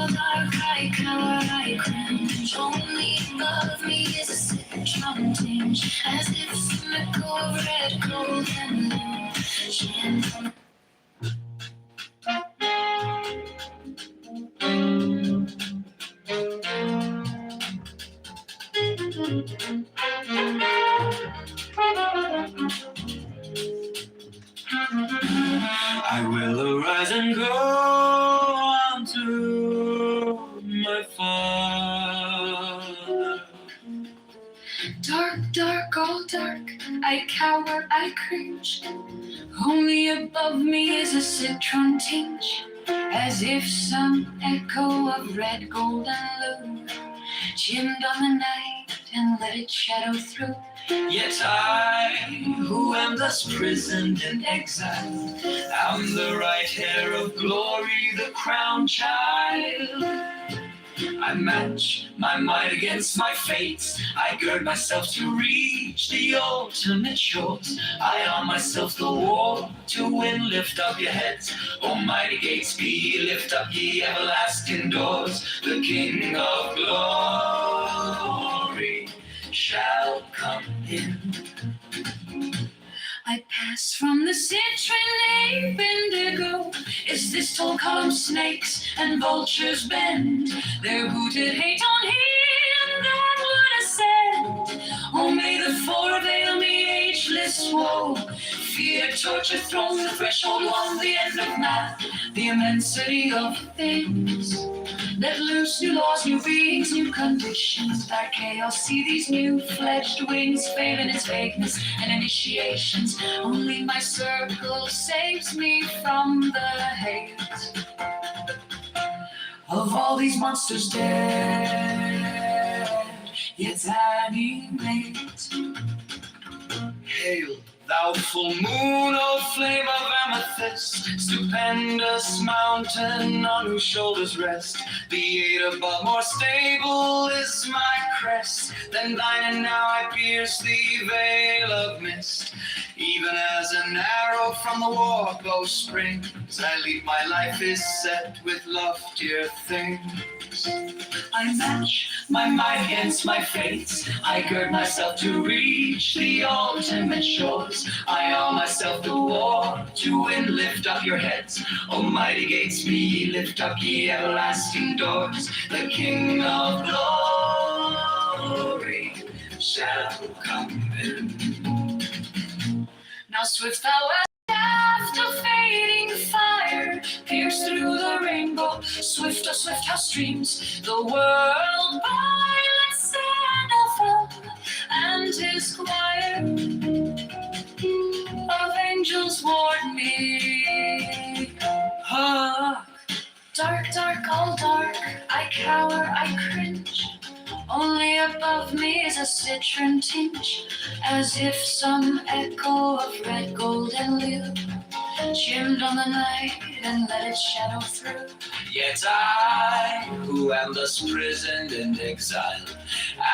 Dark, I cower, I cringe. Only above me is a citron tinge, as if some echo of red gold and blue shine from. I will arise and go unto my Father. Dark, all dark, I cower, I cringe. Only above me is a citron tinge, as if some echo of red, gold, and blue shimmed on the night and let it shadow through. Yet I, who am thus prisoned in exile, am the right heir of glory, the crown child. I match my might against my fates. I gird myself to reach the ultimate shores. I arm myself the war to win. Lift up your heads, almighty gates be. Lift up ye everlasting doors. The King of glory shall come in. I pass from the citron indigo. Is this tall column snakes and vultures bend? Their hooted hate on him that would ascend. Oh, may the four veil me ageless woe. Fear, torture, throne, the threshold one, the end of math, the immensity of things. Let loose new laws, new beings, new conditions. Dark chaos, see these new-fledged wings fail in its vagueness and initiations. Only my circle saves me from the hate of all these monsters dead, yet animate. Hail, thou full moon, O flame of amethyst, stupendous mountain on whose shoulders rest. The eight above more stable is my crest than thine, and now I pierce the veil of mist. Even as an arrow from the war bow springs, I leave my life is set with loftier things. I match my might against my fates. I gird myself to reach the ultimate shores. I arm myself the war to win. Lift up your heads, almighty gates be ye. Lift up ye everlasting doors. The King of glory shall come in. Now swift thou as shaft of fading fire, pierce through the rainbow. Swift, oh swift, how streams the world by. Let Sandalphon and his choir of angels ward me. Hark, dark, all dark, I cower, I cringe. Only above me is a citron tinge, as if some echo of red, gold, and blue shimmed on the night and let its shadow through. Yet I, who am thus prisoned in exile,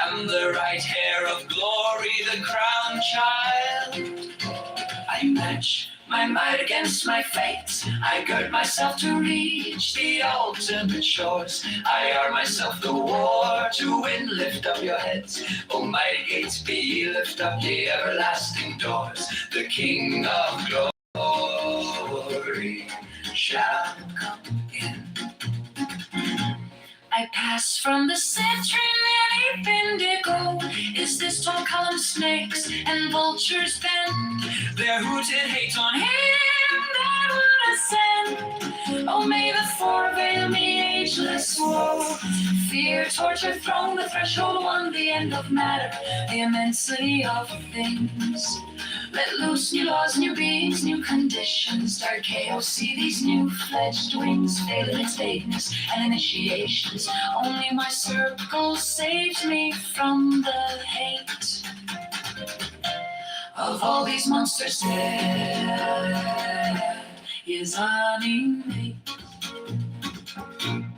am the right heir of glory, the crown child. I match my might against my fate. I gird myself to reach the ultimate shores. I arm myself the war to win. Lift up your heads, almighty gates be. Lift up the everlasting doors. The King of glory shall come in. I pass from the citron indigo. Is this tall column snakes and vultures bend? Their hooted hate on him. Him that would ascend. Oh, may the four veil me ageless woe. fear, torture, thrown the threshold, won the end of matter, the immensity of things. Let loose new laws, new beings, new conditions. Dark chaos, see these new fledged wings, fail in its vagueness and initiations. Only my circle saves me from the hate of all these monsters. Dead is animate.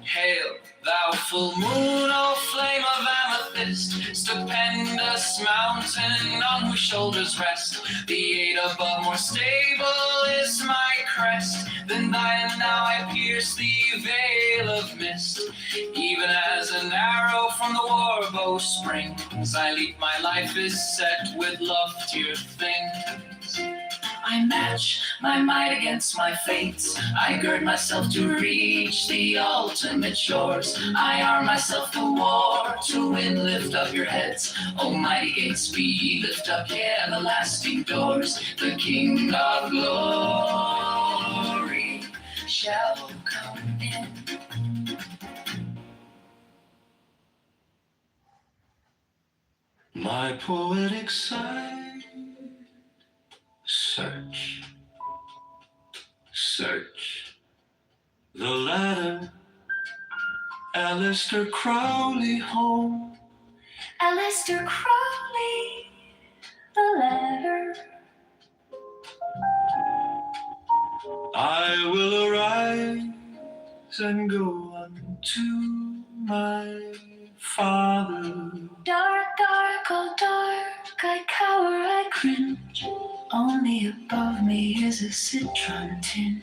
Hail, thou full moon, O flame of amethyst, stupendous mountain on whose shoulders rest. The eight above, more stable is my crest than thine, and now I pierce the veil of mist. Even as an arrow from the war bow springs, I leap, my life is set with loftier things. I match my might against my fates. I gird myself to reach the ultimate shores. I arm myself for war to win. Lift up your heads, almighty gates, be lift up your everlasting doors. The King of glory shall come in. My poetic side. Search, search the ladder, Aleister Crowley home. Aleister Crowley, the ladder. I will arise and go unto my Father. Dark, dark, oh dark, I cower, I cringe. Only above me is a citron tinge,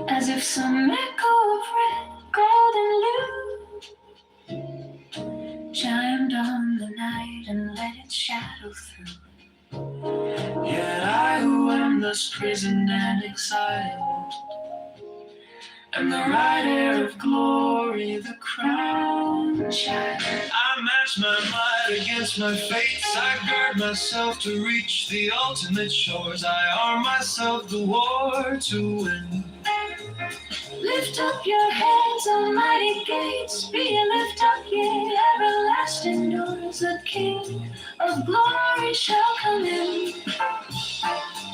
as if some echo of red, golden lute chimed on the night and let its shadow through. Yet I, who am thus prisoned and exiled, am the right heir of glory, the crown child. I match my might against my fates. I gird myself to reach the ultimate shores. I arm myself the war to win. Lift up your heads, almighty gates, be lift up ye everlasting doors. The King of glory shall come in.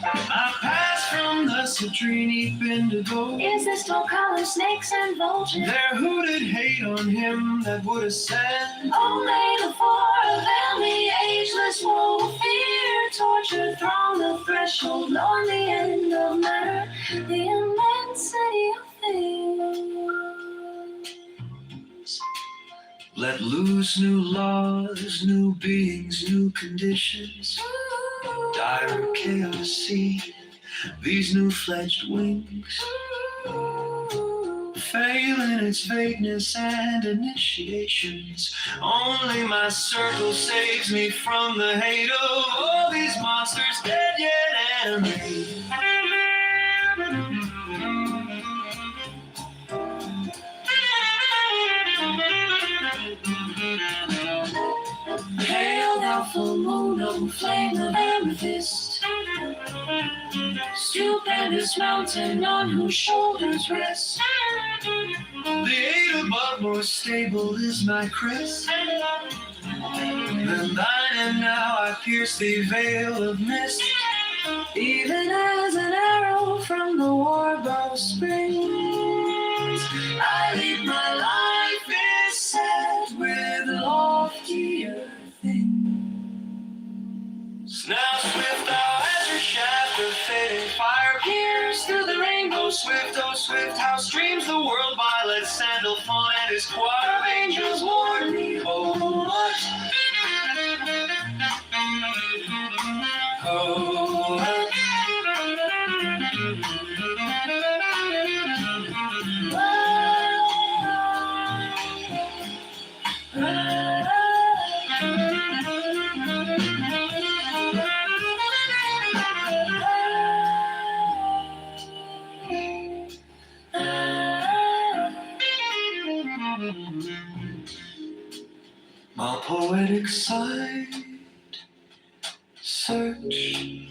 I pass from the citrine indigo. Is this no color, snakes and vultures? Their hooted hate on him that would ascend. Only the four of them, the ageless woe, fear, torture, throng the threshold, on the end of matter, the immensity of things. Let loose new laws, new beings, new conditions. Dire chaos, see these new fledged wings. Fail in its vagueness and initiations. Only my circle saves me from the hate of all these monsters, dead yet animate. Hail, thou full moon, O flame of amethyst, stupendous mountain on whose shoulders rest. The eight above, more stable is my crest than thine, and now I pierce the veil of mist. Even as an arrow from the war bow springs, I lead, my life is set with loftier things. Now swift thou as your shaft of fading fire pierce through the rainbow. Swift, oh swift, how streams the world by. Let sandal fawn and his choir of angels warn me. Oh, what? Oh, what? My poetic side, search,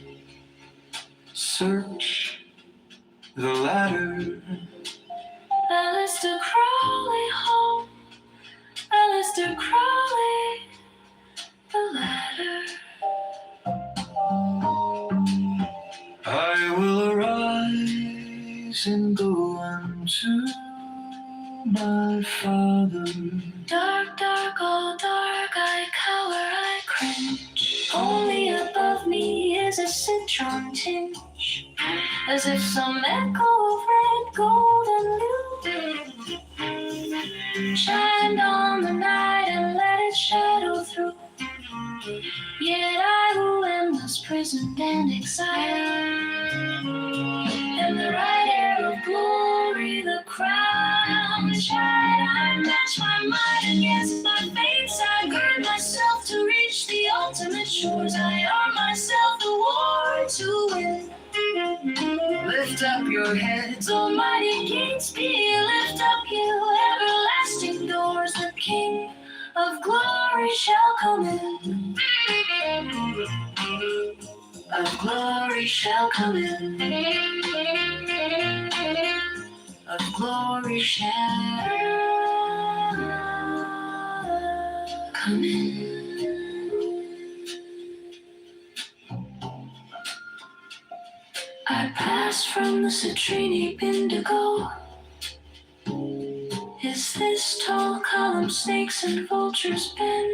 search the ladder, Aleister Crowley home, crawling the ladder. I will arise and go unto my Father. Dark, dark, all dark, I cower, I cringe. Only above me is a citron tinge, as if some echo of red, gold, and blue shined on the night and let its shadow through. Yet I who am thus prisoned and exiled, am the right heir of glory, the crown, the shine. I match my mind against my fates. I gird myself to reach the ultimate shores. I arm myself the war to win. Lift up your heads, almighty gates, be lift up you everlasting doors. The King of glory shall come in. Of glory shall come in. Of glory shall come in. I pass from the citrine indigo. Is this tall column snakes and vultures been?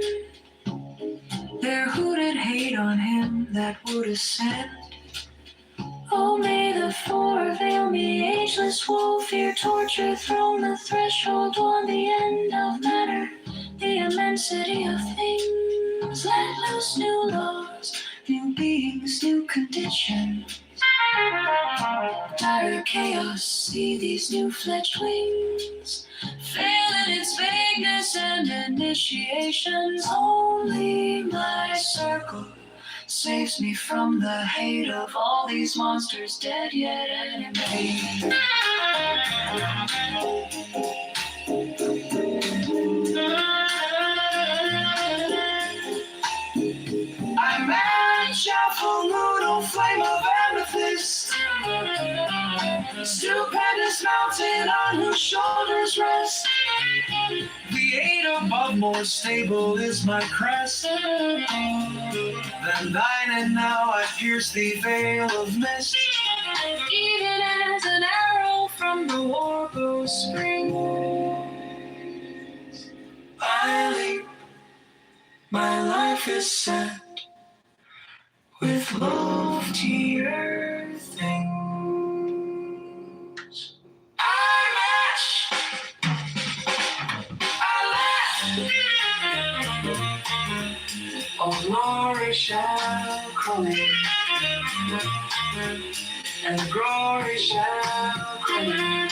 Their hooted hate on him that would ascend. Oh, may the four veil me, ageless woe, fear, torture, throne, the threshold, on the end of matter, the immensity of things. Let loose new laws, new beings, new conditions. Dire chaos, see these new fledged wings, fail in its vagueness and initiations. Only my circle saves me from the hate of all these monsters, dead yet animated. I match a full noodle flame of amethyst, stupendous mountain on whose shoulders rest. The eight above, more stable is my crest than thine, and now I pierce the veil of mist. Even as an arrow from the war bow springs, I leap, my life is set with loftier things. I match, I laugh, oh glory shall come in, and glory shall come in.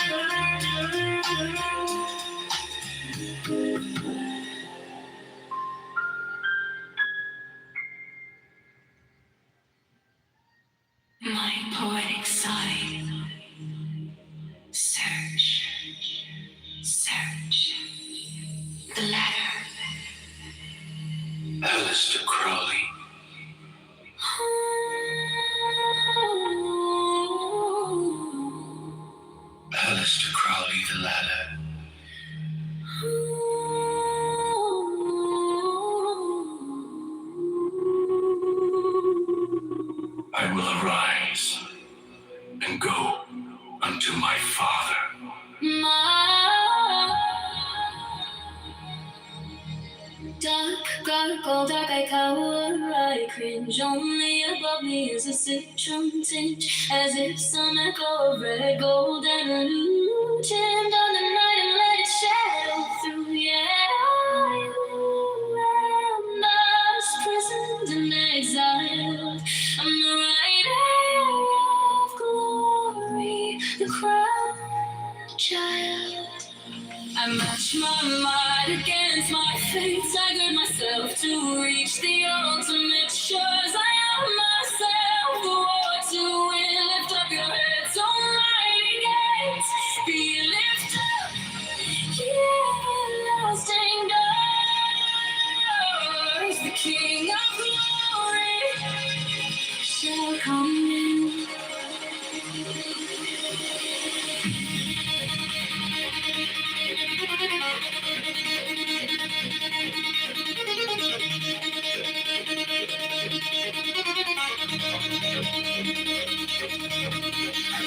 My poetic side. Search, search the ladder. Aleister Crowley. Aleister Crowley, the ladder. I will arise and go unto my Father. Dark, dark, dark, I cower, I cringe. Only above me is a citron tinge, as if some echo of red, gold, and a new gem on the night and let it shadow through. Yeah, I who am thus prisoned and exiled, I'm the right heir of glory, the crown child. I match my mind against my fates. I gird myself to reach the ultimate shores. I am myself the war to win. Lift up your heads, almighty gates. Be lift up, ye everlasting doors. The King of glory shall come in.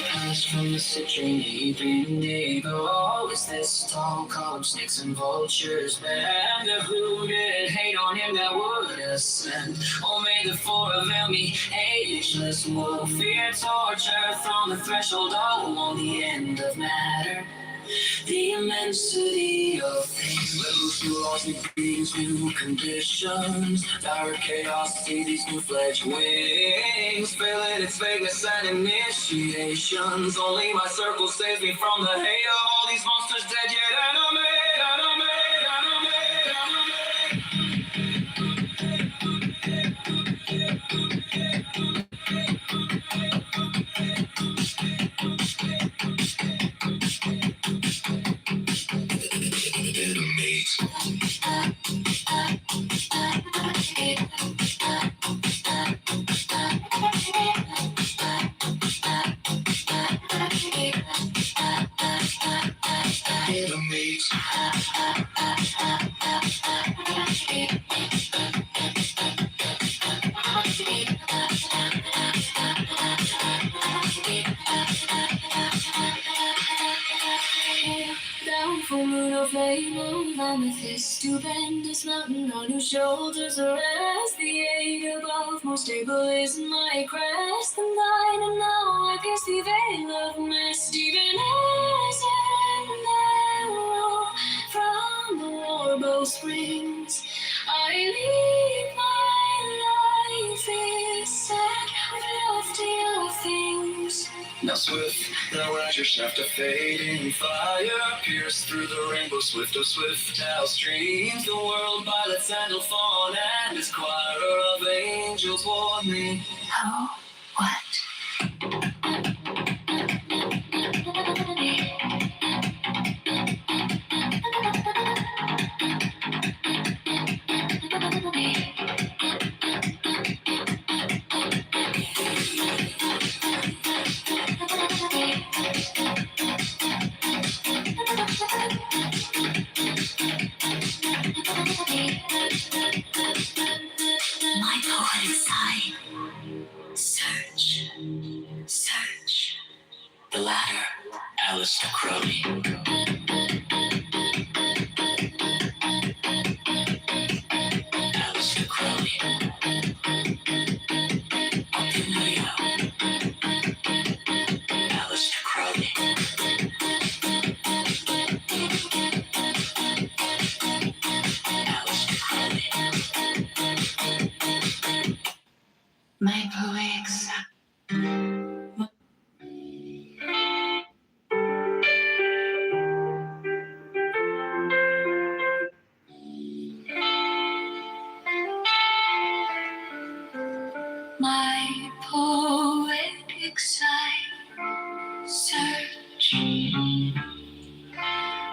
Palace from the citrine, evening eagle. Always this tall, column snakes and vultures bend. The hooted hate on him that would ascend. Oh, may the four avail me, ageless wolf. Fear, torture, from the threshold all on the end of matter. The immensity of things that move through laws, new beings, new conditions. Dire chaos, see these new fledged wings. Failing its vagueness and initiations. Only my circle saves me from the hate of all these monsters dead yet animate. Down full moon of flame, amethyst to bend this mountain on whose shoulders rest. The eight above, more stable is my crest than thine, and now I pierce the veil of mist, even as an arrow from the war bow springs. I leave my life is set with loftier things. Now swift, thou as your shaft of fading fire, pierce through the rainbow swift of swift out streams. The world by that sandal fawn and his choir of angels warn me. How? What? My poetic sigh. Search. Search. The latter, Alistair Crowley. Alistair Crowley. Opinio. Alistair Crowley. Alistair Crowley. My poetic sigh. My poetic sigh. Search.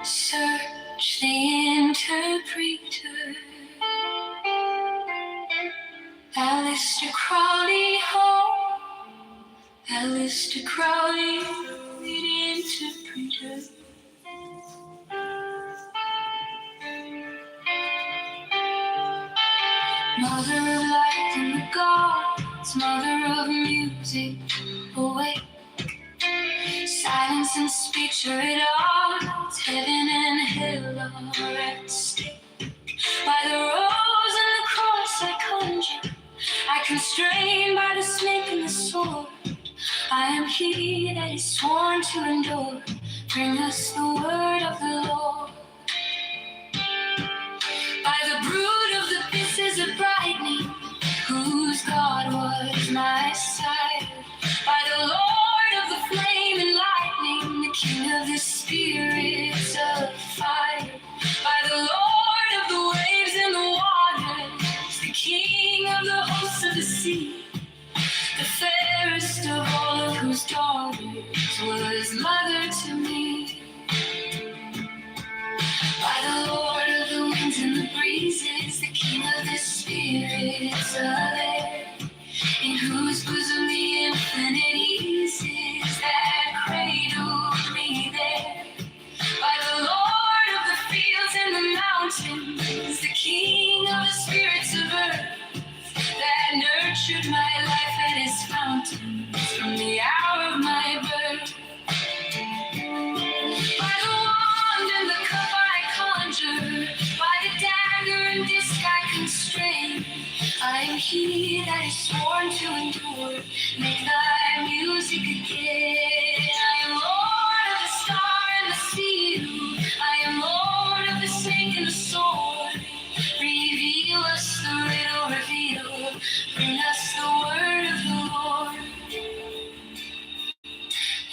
Search the interpreter. Alistair Crowley home. Alistair Crowley, the interpreter. Mother of light and the gods, mother of music, awake. Silence and speech are at odds, heaven and hell are at stake. By the rose and the cross I conjure, I constrain by the snake and the sword. I am he that is sworn to endure. Bring us the word of the Lord. By the brood of the pieces of brightening, whose God was my sire. By the Lord of the flame and lightning, the King of the spirits of fire. By the Lord of the waves and the waters, the King of the hosts of the sea. The fairest of all of whose daughters was mother to me. By the Lord of the winds and the breezes, the King of the spirits of air, in whose bosom the infinite eases that cradled me there. By the Lord of the fields and the mountains, the King of the spirits of earth, that nurtured my life at his fountains from the hour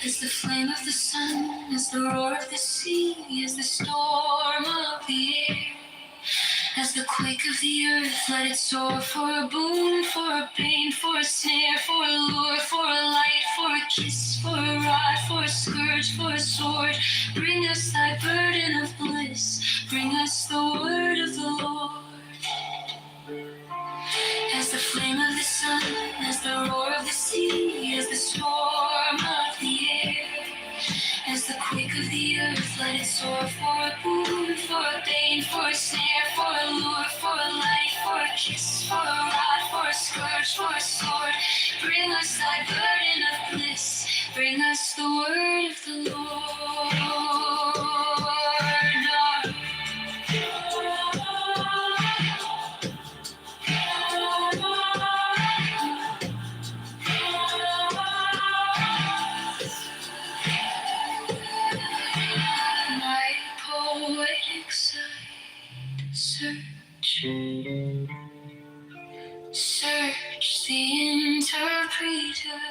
As the flame of the sun, as the roar of the sea, as the storm of the air, as the quake of the earth, let it soar for a boon, for a bane, for a snare, for a lure, for a light, for a kiss, for a rod, for a scourge, for a sword. Bring us thy burden of bliss, bring us the word of the Lord. As the flame of the sun, as the roar of the sea, as the storm of the air, as the quake of the earth, let it soar for a boon, for a bane, for a snare, for a lure, for a light, for a kiss, for a rod, for a scourge, for a sword. Bring us thy burden of bliss, bring us the word of the Lord. My poetic side, search the interpreter.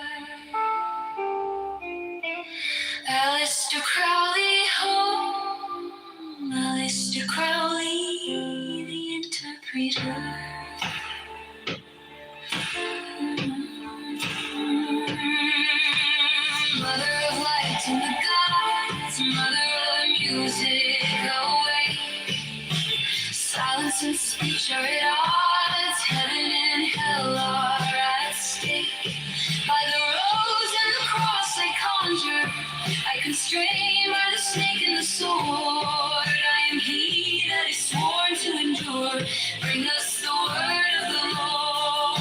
Aleister Crowley home, Aleister Crowley, the interpreter. Mother of light and the gods, mother of music, awake. Silence and speech are at odds, heaven and hell are at stake. By the rose and the cross I conjure, I constrain by the snake and the sword. I am he that is sworn to endure. Bring us the word of the Lord.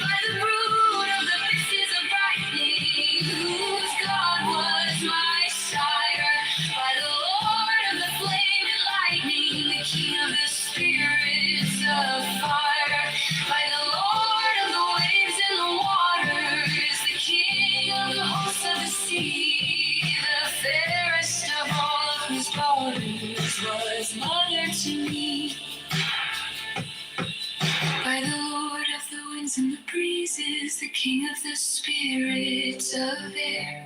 By the brood of the faces of brightening, whose God was my sire. By the Lord of the flame and lightning, the King of the spirits of fire. By the Lord of the waves and the waters, the King of the hosts of the sea, the fairest of all of whose daughters was mother to me. By the Lord of the winds and the breezes, the King of the spirits of air,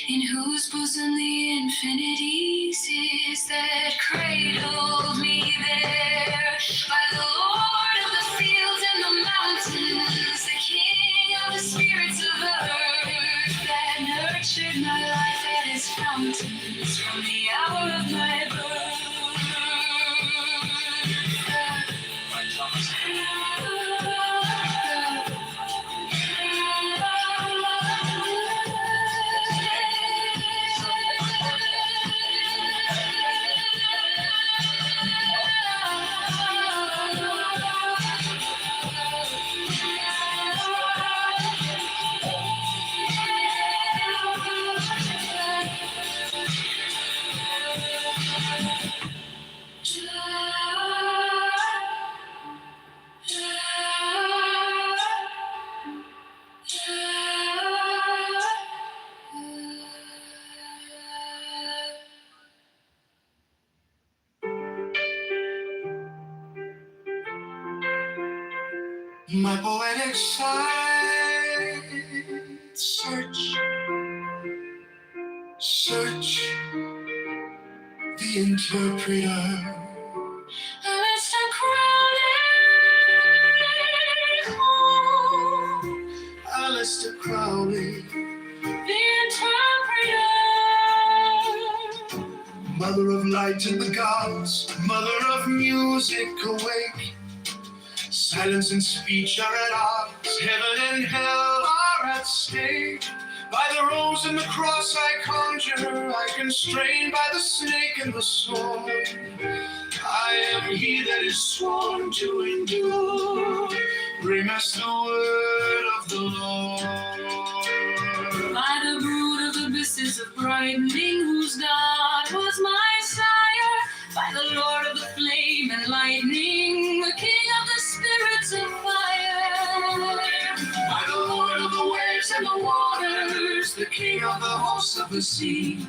in whose bosom the infinities is that cradled me there. By the Lord of the fields and the mountains, the King of the spirits of earth, that nurtured my life at his fountains from the hour of my birth. My poetic side, search the interpreter. Aleister Crowley home, Aleister Crowley, the interpreter. mother of light and the gods, mother of music, awake. Silence and speech are at odds, heaven and hell are at stake. By the rose and the cross I conjure, I constrain by the snake and the sword. I am he that is sworn to endure. Bring us the word of the Lord. By the brood of abysses of brightening, whose God was my sire. By the Lord of the flame and lightning, the King of the spirits of fire. By the Lord of the waves and the waters, the King of the hosts of the sea,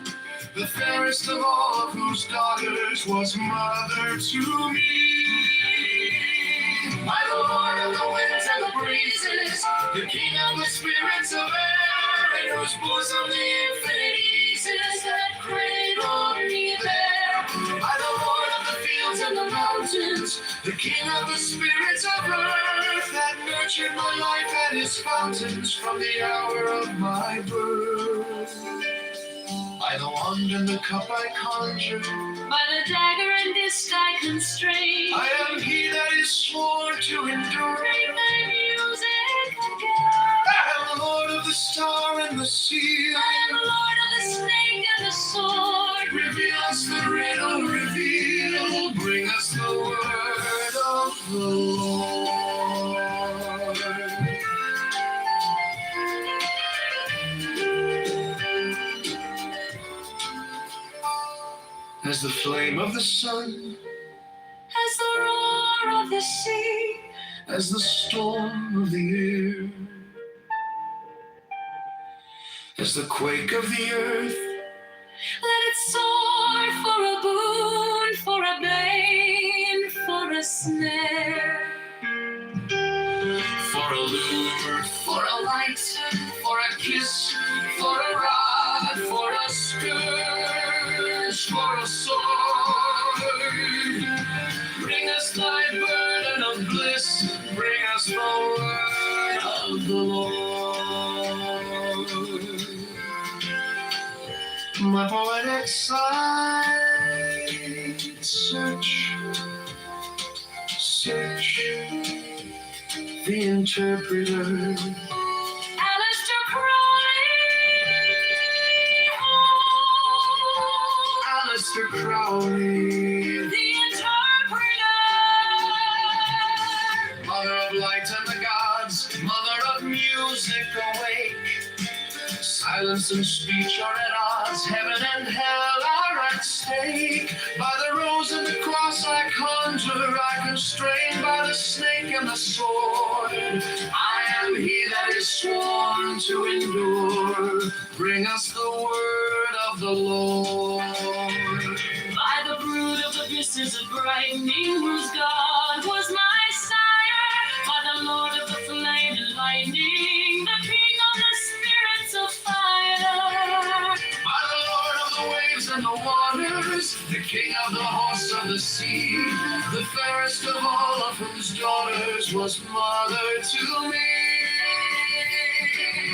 the fairest of all of whose daughters was mother to me. By the Lord of the winds and the breezes, the King of the spirits of air, in whose bosom the infinite eases that cradle me there. By the Lord of the fields and the mountains, the King of the spirits of earth, that nurtured my life at his fountains from the hour of my birth. By the wand and the cup I conjure, By the dagger and disc I constrain. I am he that is sworn to endure. Bring thy music again. I am the Lord of the star and the seal. I am the Lord of the snake and the sword. Reveal us the riddle, reveal. Bring us the word of the Lord. As the flame of the sun, As the roar of the sea, as the storm of the air, as the quake of the earth, let it soar for a boon, for a bane, for a snare. for a lure, for a light, for a kiss, for a rod, for a scourge, for a sword. Bring us thy burden of bliss, bring us the word of the Lord. My poetic sight, search, the interpreter. Aleister Crowley, Aleister Crowley, the interpreter. mother of light and the gods, mother of music, awake. Silence and speech are at odds, heaven and hell are at stake. By the rose and the cross I conjure, I constrain by the snake and the sword. I am he that is sworn to endure. Bring us the word of the Lord. By the brood of abysses of brightening, whose God was my sire. By the Lord of the flame and lightning, the King of the spirits of fire. By the Lord of the waves and the waters, the King of the hosts of the sea, the fairest of all of whose daughters was mother to me.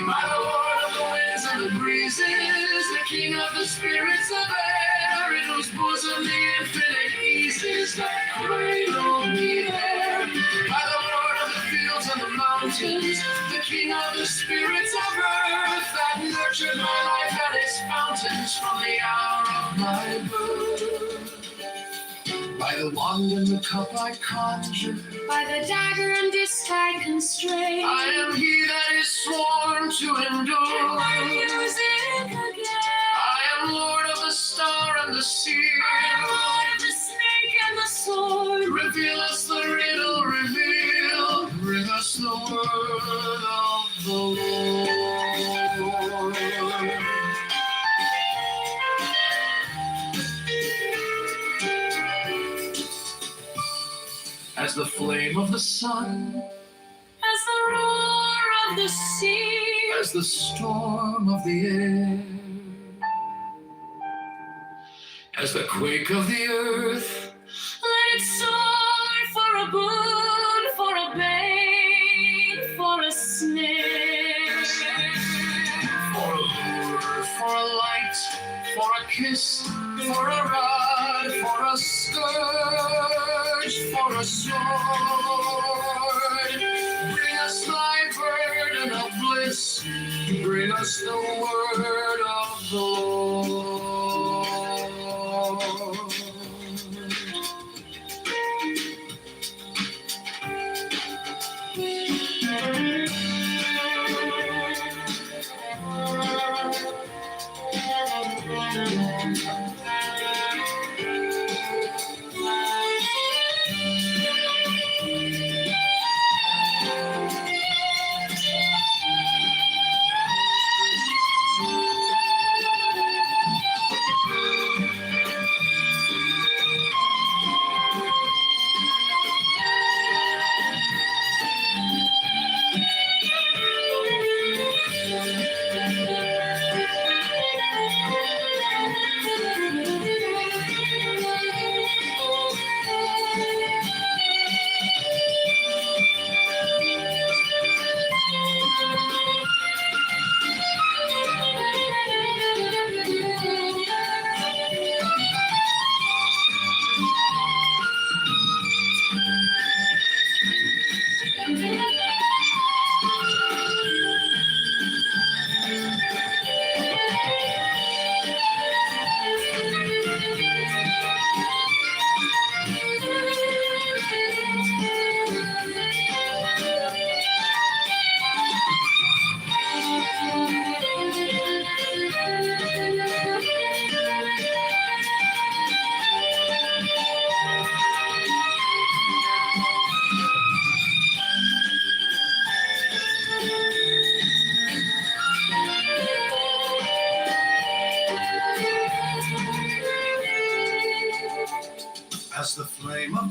By the Lord of the winds and the breezes, the King of the spirits of air, in whose bosom the infinite eases that cradle me there. By the Lord of the fields and the mountains, the King of the spirits of earth, that nurtured my life at his fountains from the hour of my birth. By the wand and the cup I conjure, By the dagger and disc I constrain. I am he that is sworn to endure. My music again. I am Lord of the star and the seal. I am Lord of the snake and the sword. Reveal us the riddle, reveal. Bring us the word of the Lord. As the flame of the sun, As the roar of the sea, as the storm of the air, as the quake of the earth, let it soar for a boon, for a bane, for a snare. for a lure, for a light, for a kiss, for a rod, for a scourge, for a sword. Bring us thy burden of bliss, bring us the word of the Lord.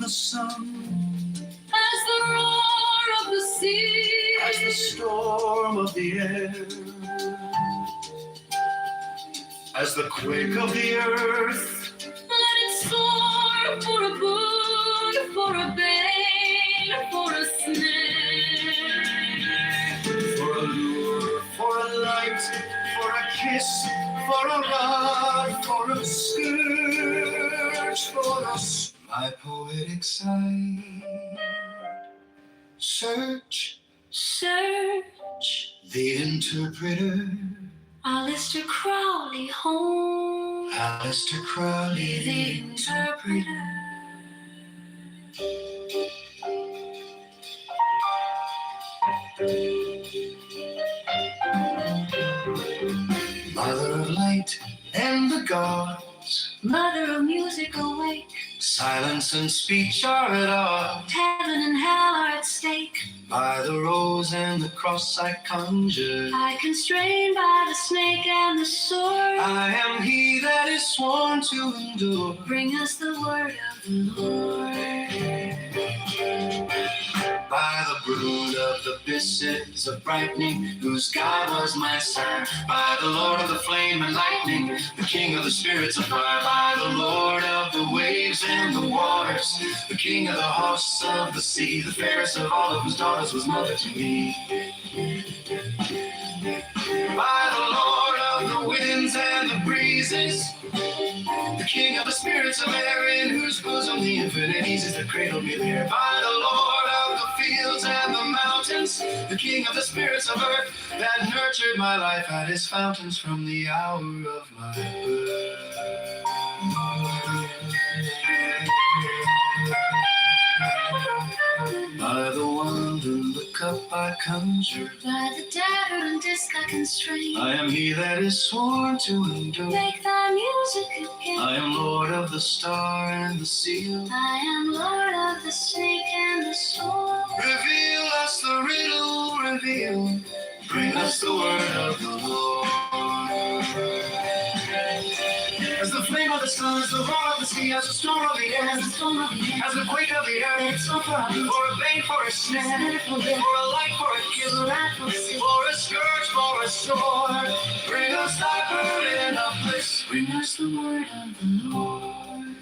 the sun, as the roar of the sea, as the storm of the air, as the quake of the earth. let it soar for a boon, for a bane, for a snare. For a lure, for a light, for a kiss, for a rod, for a scourge, for us. My poetic side. Search Search, the interpreter. Aleister Crowley home, Aleister Crowley, the interpreter. Mother of light and the gods. Mother of music awake, Silence and speech are at odds. heaven and hell are at stake. By the rose and the cross I conjure. I constrained by the snake and the sword. I am he that is sworn to endure. Bring us the word of the Lord. By the brood of the abysses of brightening, whose God was my sire. By the Lord of the flame and lightning, the King of the spirits of fire. By the Lord of the waves and the waters, the King of the hosts of the sea. The fairest of all of whose daughters was mother to me. By the Lord of the winds and the breezes, the King of the spirits of air, in whose bosom the infinite eases that cradled me there. By the Lord of the fields and the mountains, the King of the spirits of earth, that nurtured my life at his fountains from the hour of my birth. By the wand and the cup I conjure, By the dagger and disc I constrain. I am he that is sworn to endure. Make thy music again. I am Lord of the star and the seal. I am Lord of the snake and the sword. Reveal us the riddle, reveal. Bring us the word of the Lord. As the flame of the sun, as the roar of the sea, as the storm of the air, As the storm of the air, as the quake of the earth. let it soar for a beat, For a bane, for a snare, for a light, for a kiss, for a rat, for a seal. for a scourge, for a sword. Bring us thy burden of bliss. Bring us the word of the Lord.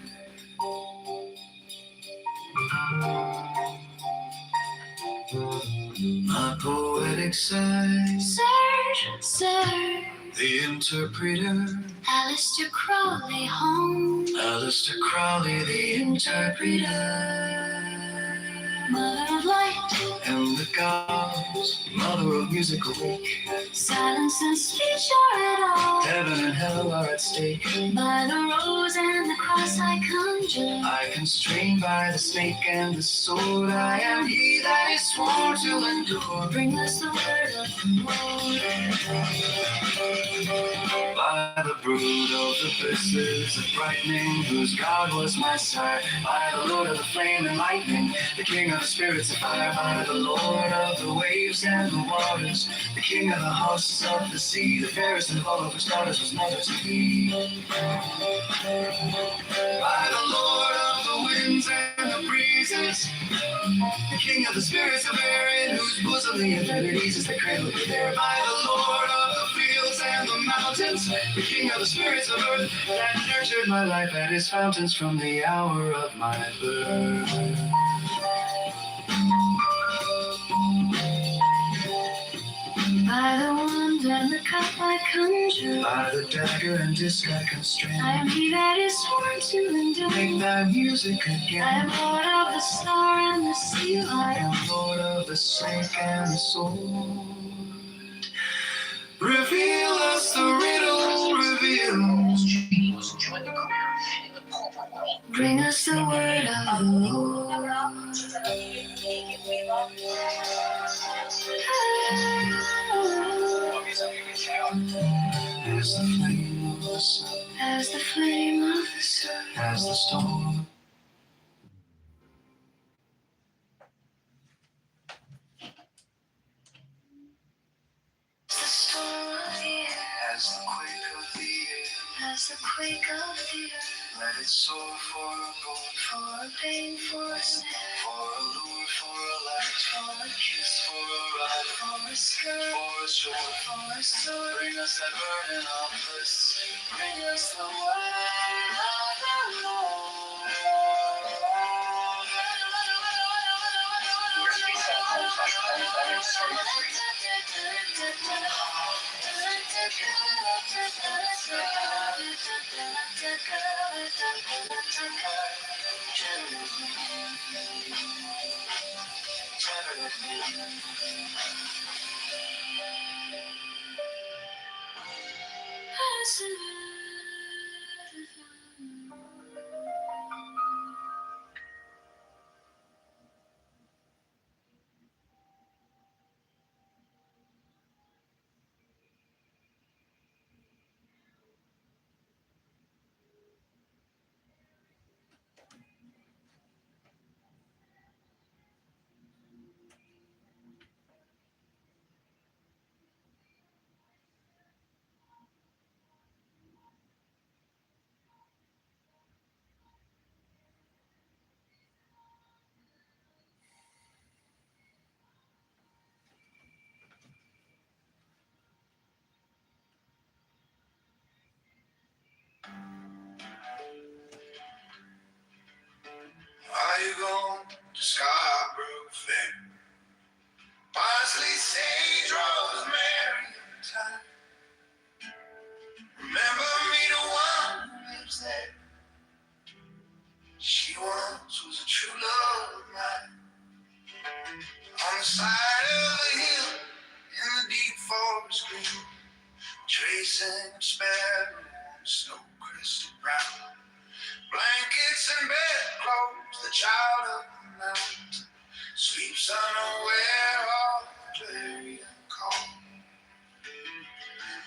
My poetic side, Search, search, the interpreter. Aleister Crowley home. Aleister Crowley, the interpreter. Mother of light, And the gods, mother of music awake. silence and speech are at all. Heaven and hell are at stake. By the rose and the cross I conjure. I constrained by the snake and the sword. I am he that is sworn to endure. Bring us the word of the Lord. By the brood of the abysses of brightening, whose God was my sire. By the Lord of the flame and lightning, the King of the spirits of fire. By the Lord of the waves and the waters, the King of the hosts of the sea. The fairest of all of his daughters was mother to me. By the Lord of the winds and the breezes, the King of the spirits of air, in whose bosom the infinite eases that cradle me there. By the Lord of the fields and the mountains, the King of the spirits of earth, that nurtured my life at his fountains from the hour of my birth. By the wand and the cup I conjure. By the dagger and disc I constrain. I am he that is sworn to endure. Make thy music I again. am Lord of the star and the seal. I am Lord of the snake and the sword. Reveal us the riddle, reveal. Bring us the word of the Lord. As the flame of the sun, As the flame of the sun, as the storm. as the storm of the air, As the quake of the air, as the quake of the earth. Let it soar for a goal, For a pain, for a snare, for a lure, for a light, for a kiss, for a ride, for a skirt, for a shore. for a sword. Bring us that burden of bliss. Bring us the word of the Lord. Are you going to Scarborough Fair? Parsley, sage, rosemary, and thyme. Remember me, the one who lives there. She once was a true love of mine. On the side of the hill, in the deep forest green, tracing a sparrow on snow-crested brown. Blankets and bedclothes, the child of the mountain, sleeps unaware of the clarion call.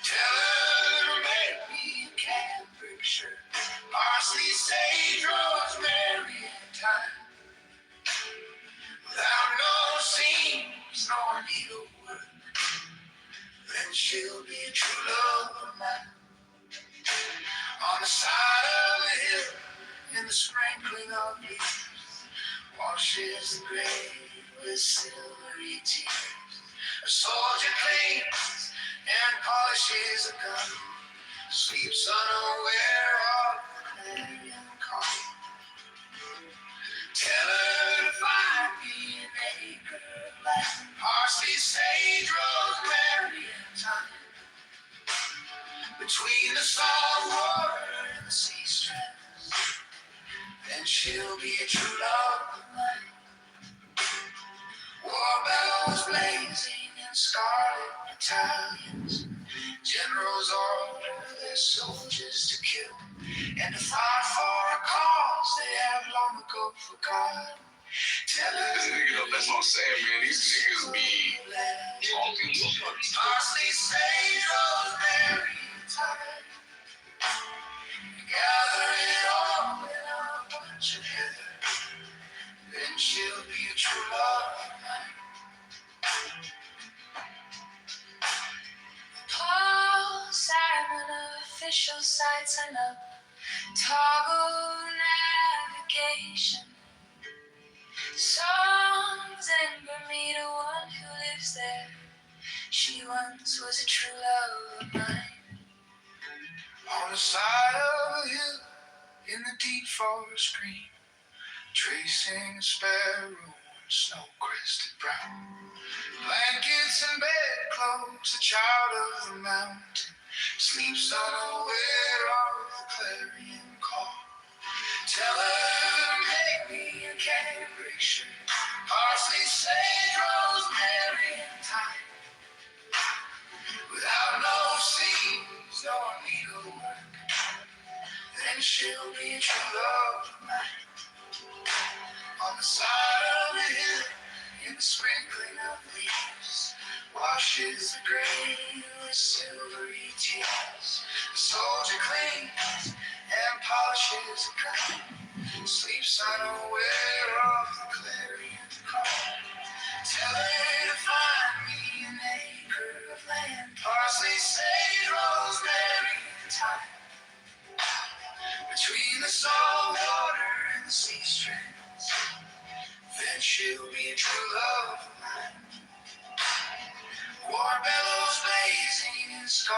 Tell her to make me a cambric shirt, parsley, sage, rosemary, and thyme. Without no seams nor needlework, then she'll be a true love of mine. On the side of the hill, in the sprinkling of leaves, washes the grave with silvery tears. A soldier cleans and polishes a gun, sleeps unaware of the clarion call. Tell her to find me an acre of land, parsley, sage, rosemary, and thyme. Between the salt water and the sea strands, then she'll be a true love of mine. War bells blazing in scarlet battalions, generals order their soldiers to kill and to fight for a cause they have long ago forgotten. Tell her, That's what I'm saying, man. These niggas be talking too much. parsley, sage, rosemary, and thyme. Gather it all in a bunch of heather, then she'll be a true love of mine. Paul Simon, official sites and up. Toggle navigation. Songs in Bermuda, one who lives there. She once was a true love of mine. On the side of a hill, in the deep forest green, tracing a sparrow on snow-crested brown. Blankets and bedclothes, the child of the mountain, sleeps unaware of the clarion call. Tell her to make me a cambric shirt, parsley, sage, rosemary, and thyme. Without no seams nor needlework, then she'll be a true love of mine. On the side of the hill, in the sprinkling of leaves, washes the grave with silvery tears. The soldier cleans and polishes a gun, sleeps unaware of the clarion call. Tell her to find me an acre of land, parsley, sage, rosemary, and thyme.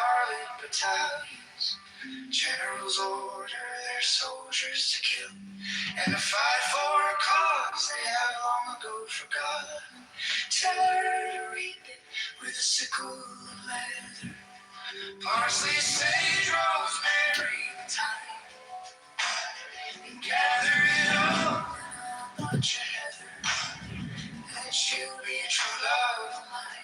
scarlet battalions. Generals order their soldiers to kill and to fight for a cause they have long ago forgotten. Tell her to reap it with a sickle of leather. Parsley, sage, rosemary, thyme. And gather it all in a bunch of heather. And she'll be a true love of mine.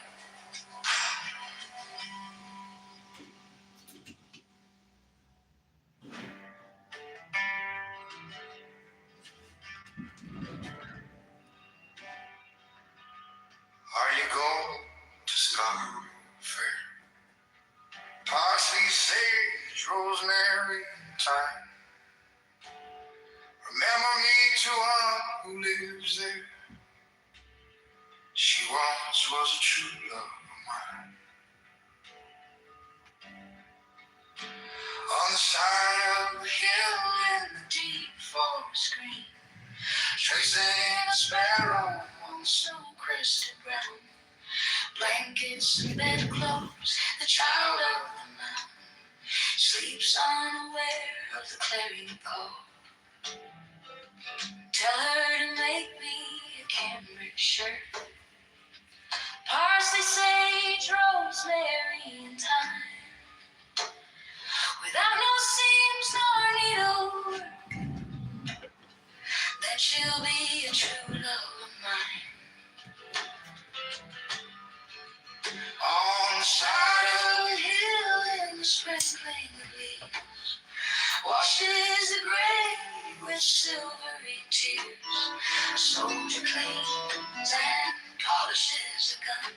Are you going to Scarborough Fair? Parsley, sage, rosemary, thyme. Remember me to one who lives there. She once was a true love of mine. On the side of the hill in the deep forest green, tracing a sparrow on the snow-crested ground. Blankets and bedclothes, the child of the mountain sleeps unaware of the clarion call. Tell her to make me a cambric shirt, parsley, sage, rosemary, and thyme, without no seams nor needlework. Then she'll be a true love of mine. On the side of the hill in the sprinkling of leaves, washes the grave with silvery tears. A soldier cleans and polishes a gun,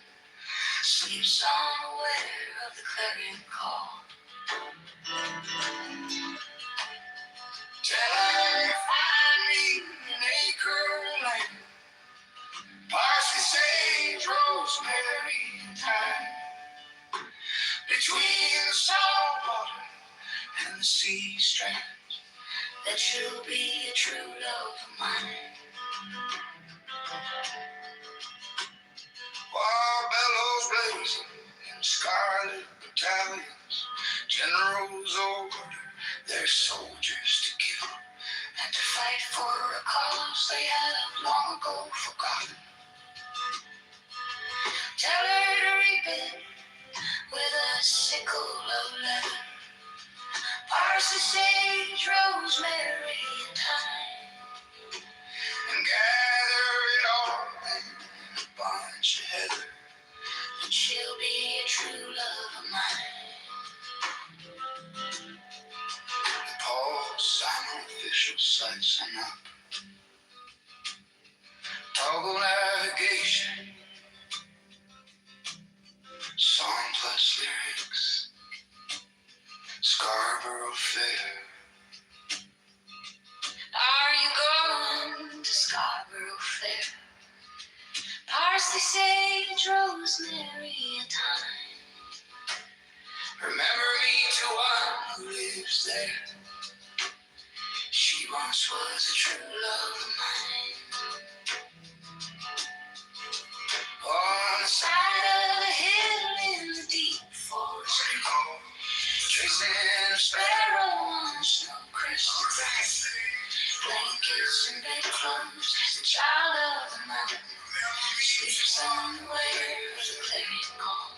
sleeps unaware of the clarion call. Tell her to find me an acre of land, parsley, sage, rosemary, and thyme, between the salt water and the sea strands. That she'll be a true love of mine. War bellows blazing in scarlet battalions. Generals order their soldiers to kill and to fight for a cause they have long ago forgotten. Tell her to reap it with a sickle of leather. Parsley, sage, rosemary, and thyme, and gather it all in a bunch of heather, and she'll be a true love of mine. The pulse on official sites and up, toggle navigation, song plus lyrics. Scarborough Fair. Are you going to Scarborough Fair? Parsley, sage, rosemary, and thyme. Remember me to one who lives there. She once was a true love of mine. On the side of the hill in the deep forest green, tracing a sparrow on the snow-crested ground. Blankets and bedclothes, the child of the mountain sleeps unaware of the clarion call.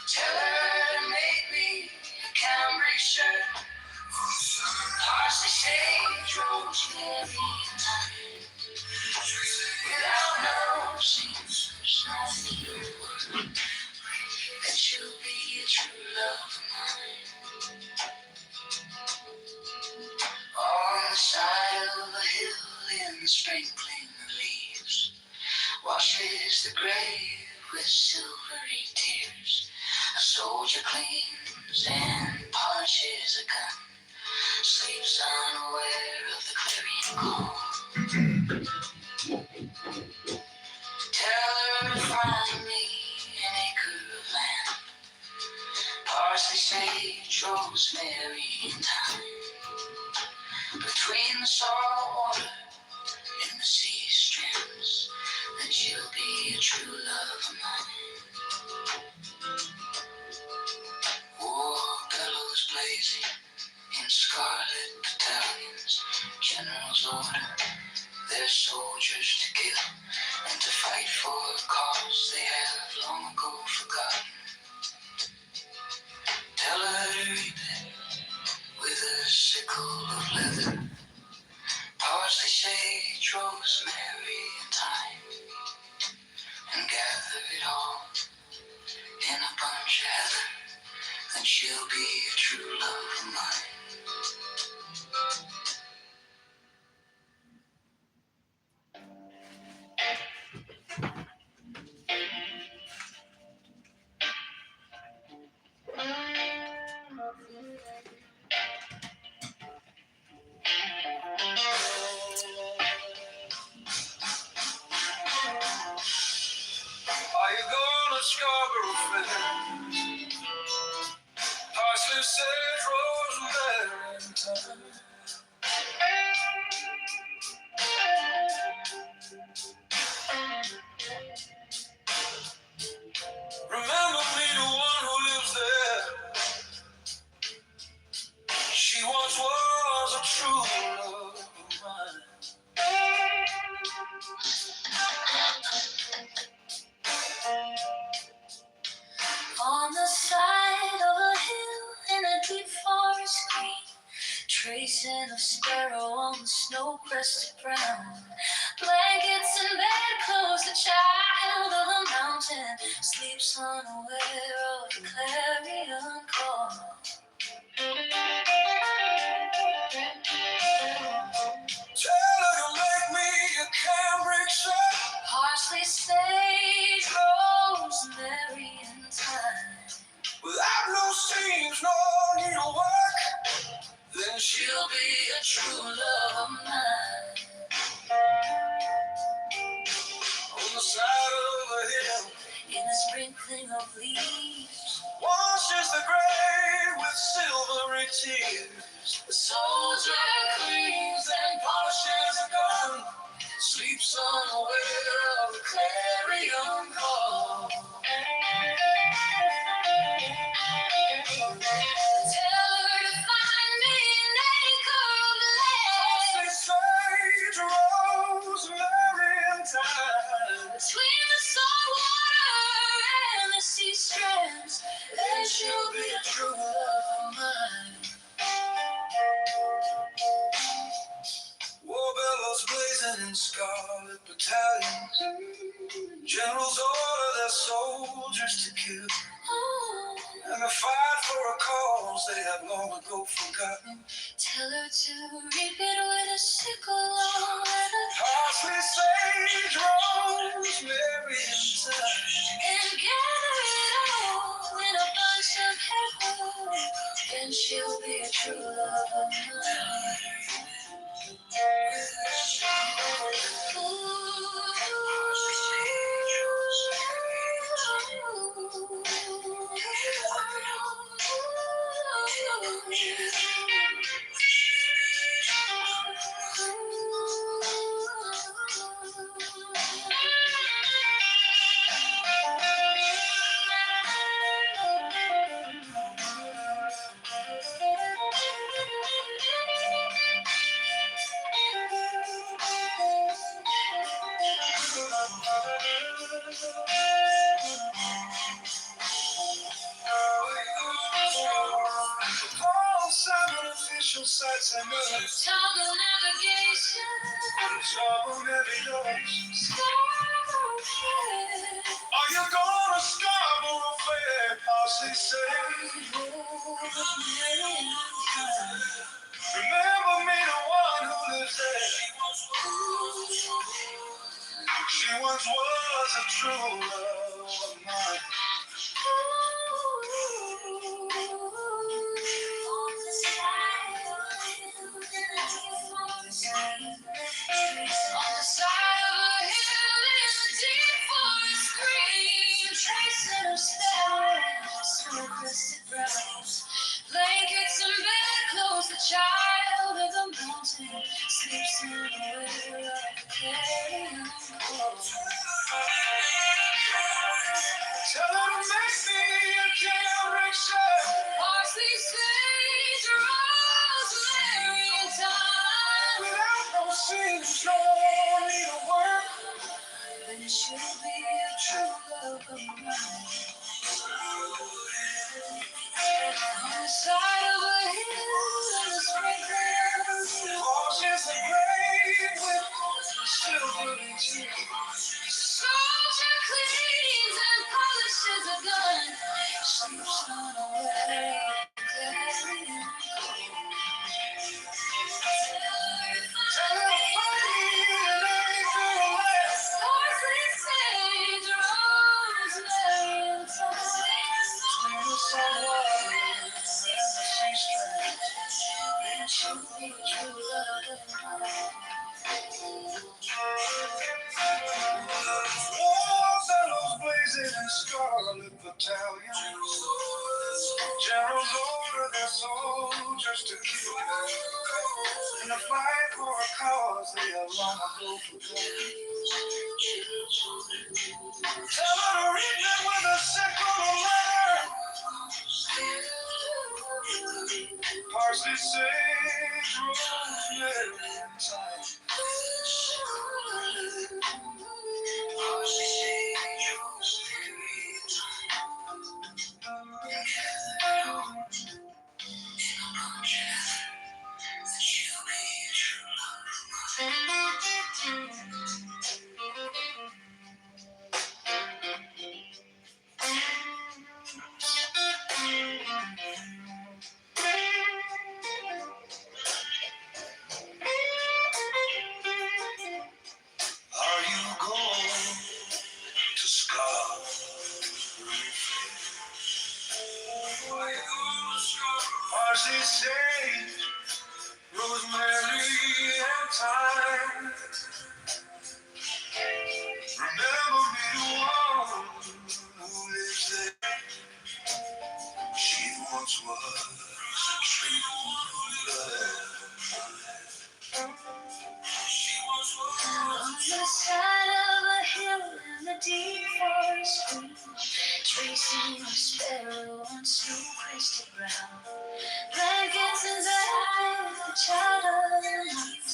Tell her to make me a cambric shirt, parsley, sage, rosemary, and thyme, without no seams, no needlework. That she'll be a true love of mine. On the side of a hill in the sprinkling of leaves, washes the grave with silvery tears. A soldier cleans and polishes a gun, sleeps unaware of the clarion call. Tell her to find me an acre of land, parsley, sage, rosemary, and thyme, between the salt water and the sea strands. That she'll be a true love of mine. and a bunch hasn't, then she'll be a true love of mine. Are you going to Scarborough Fair? Parsley, sage, rosemary, and thyme. Remember me, the one who lives there. She once was a true love of mine. On the side of a hill in a deep forest green, tracing a sparrow on the snow-crested ground. Blankets and bedclothes, the child of the mountain sleeps unaware of the clarion call. Tell her to make me a cambric shirt. Parsley, sage, rosemary, and thyme. Without no seams, no needlework. Then She'll be a true love of mine. on the side of a hill In the sprinkling of leaves, washes the grave with silvery tears. the soldier cleans and polishes a gun, sleeps unaware of the clarion call. Tell her to find me an acre of Parsley, land sage, rosemary, and thyme. between the salt water and the sea strands. Then she'll be a true love of mine. War bellows blazing in scarlet battalions. Generals order their soldiers to kill, and they fight for a cause they have long ago forgotten. Tell her to reap it with a sickle on and Parsley, sage, rosemary, and thyme. gather it all in a bunch of heaven. Then she'll be a true love of mine. All seven official sites and others. Toggle navigation. Trouble every dose. Starship. Are you going to Scarborough Fair? Parsley, sage. Remember me, the one who lives there. She once was a true love of mine. On the side of a hill in the deep forest green, tracing a sparrow, snow-crested brows. Blankets and bedclothes, the child of the mountain sleeps unaware of the clarion call. Tell her to make me a cambric shirt. Parsley, sage, rosemary, and thyme. Without no seams, no needlework. Then she'll be a true love of mine. On the side of a hill in the sprinkling Washes the grave with silvery tears. soldier cleans and polishes a gun, unaware of the clarion call. Tell her to find me in April west. Sparkling sage, rosemary, and thyme. Smell of salt water and the sea strand. Then she'll be true love of mine. Fellows blazing in scarlet battalions. Generals order their soldiers to kill. In a fight for a cause they have long ago forgotten. Tell her to read them with a sickle of leather. Parsley, sage, rosemary, and thyme. Parsley, sage, rosemary, and Are you going to Parsley, sage, rosemary, and thyme. Remember me to one who lives there. She once was a true love. On the side of a hill in the deep forest green, tracing a sparrow on snow-crested brown. Blankets and eyes, the child of the night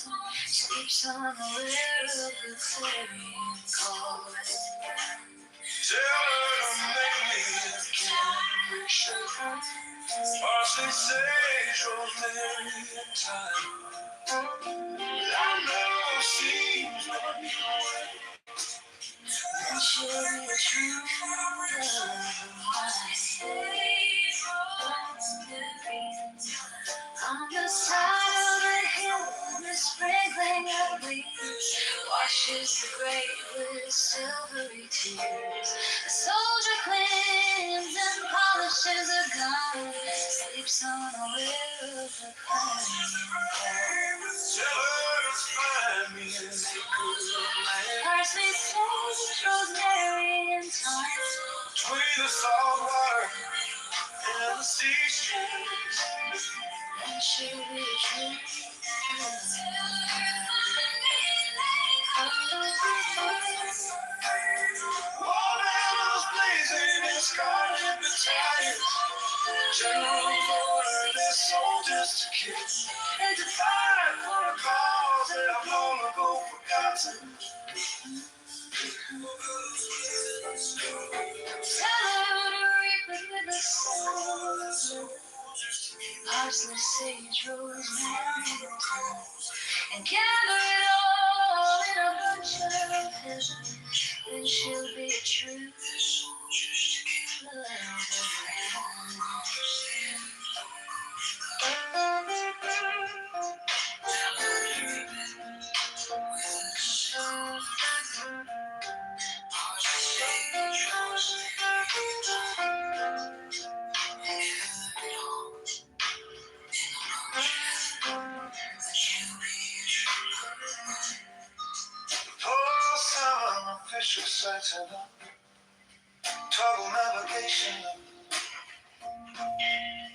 sleeps unaware of the clarion call. Tell her to make me a cambric shirt. Parsley, sage, rosemary, and thyme. I know she's not yours. And she'll be a true love of mine. On the side of the hill, the sprinkling of leaves washes the grave with silvery tears. A soldier cleans and polishes a gun, sleeps unaware of the clarion call. Tell her to find me in the good land. Parsley, sage, rosemary, and thyme. Between the salt water and the sea streams, and she'll be true. War bells blazing in scarlet battalions. Generals order their soldiers to kill and to fight for a cause that I've long ago forgotten. Tell her to reap it with the soul. Parsley, sage, rosemary, and gather it all in a bunch of heaven. Then she'll be a true love. Poor summer fisher sighting up, toggle navigation up.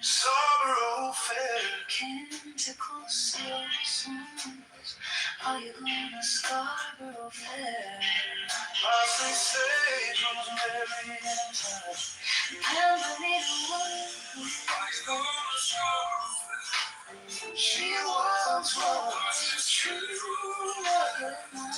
Sorrow fair, canticle silver songs. Are you going to Scarborough Fair? Parsley, sage, rosemary, and thyme. Remember me to one. Are you going to Scarborough Fair? She once was a true love of mine.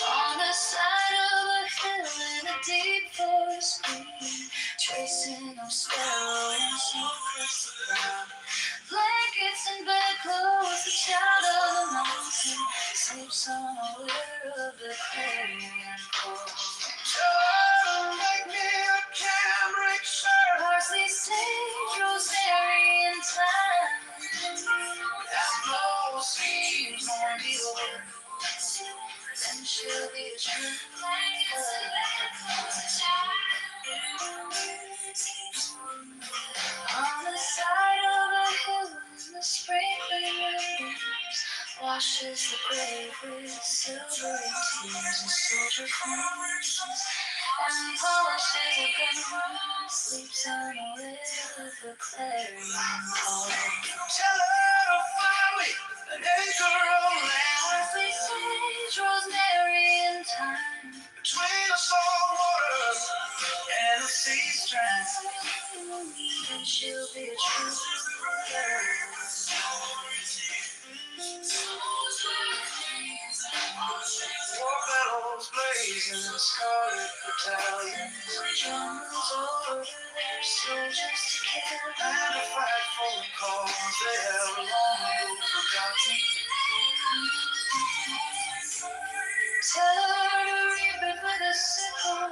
On the side of a hill in a deep forest green, tracing of sparrow and snow-crested ground. Blankets and bedclothes, the child of the mountain sleeps unaware of the clarion call. Tell her to make me Polishes the grave with silvery tears and soldier cleans. And polishes a gun, sleeps unaware of the clarion call. Tell her to find me an acre of land Parsley, sage, rosemary, and thyme. between the salt water and the sea strand. And she'll be a true love. War bellows blazing in scarlet battalions, Drums order their soldiers to kill. and to fight for the cause they have long ago forgotten. Tell her to reap it with a sickle.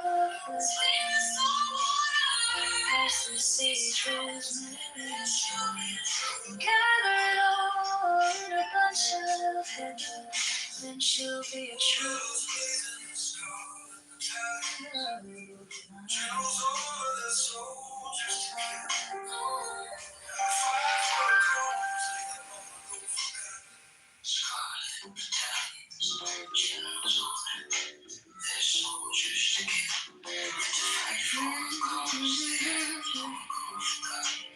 Parsley, sage, rosemary, and gather it all in a bunch of heather. Then she'll be a true love. Generals over the soldiers to kill, fight for the cause they have long ago forgotten. Scarlet battalions, generals order their soldiers to kill, and to fight for the cause they have long ago forgotten.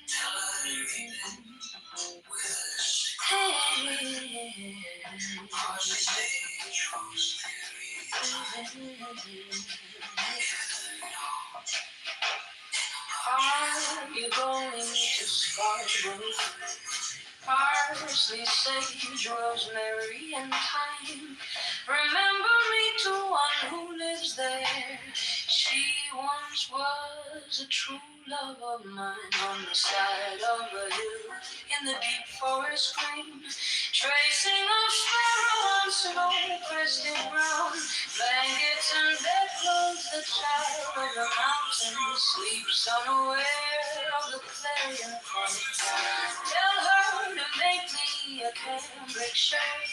Tell her to reap it with a sickle. Hey, Parsley, sage, rosemary, are you going to Scarborough? Parsley, sage, rosemary, and thyme. Remember me to one who lives there. She once was a true love of mine, on the side of a hill in the deep forest green. Tracing of sparrow on snow-crested ground, blankets and bedclothes, the child of the mountain sleeps unaware of the clarion call. Tell her to make me a cambric shirt,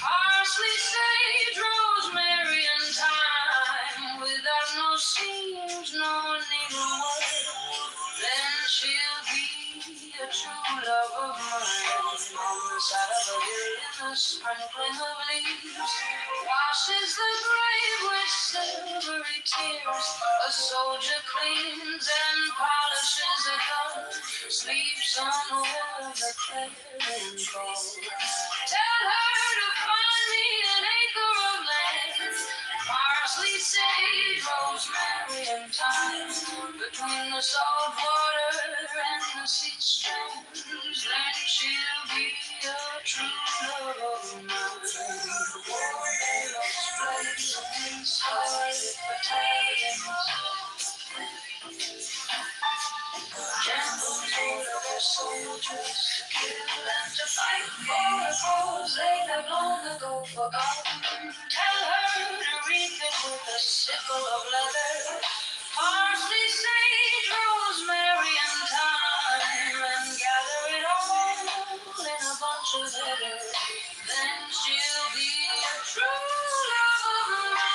parsley, sage, rosemary, and thyme, without no seams, no needlework. Then she'll be a true love of mine, on the side of a hill in the sprinkling of leaves. Washes the grave with silvery tears. A soldier cleans and polishes a gun, sleeps unaware of the clarion call. Tell her to find me an acre of land, parsley, sage, rosemary, and thyme, between the salt water and the sea strands. Then she'll be a true love of mine. Blazing scarlet battalions, generals order their soldiers to kill and to fight for a cause they have long ago forgotten. Tell her to reap it with a sickle of leather, parsley, sage, rosemary, and thyme, and gather it all in a bunch of heather. Then she'll be a true love of mine.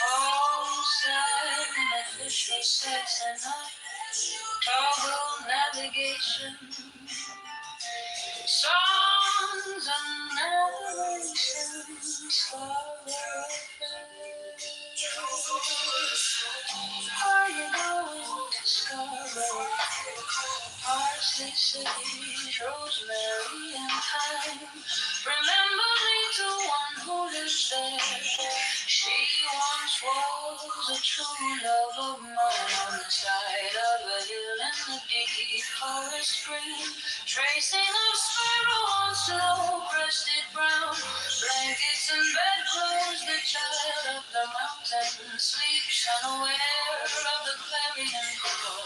All side and official sex and not toggle navigation. Songs and narrations, are you going to Scarborough? Parsley, sage, rosemary, and thyme. Remember me to one who lives there. She once was a true love of mine, on the side of a hill in the deep forest green. Tracing of sparrow on snow-crested ground, blankets and bedclothes, the child of the mountain sleeps unaware of the clarion call.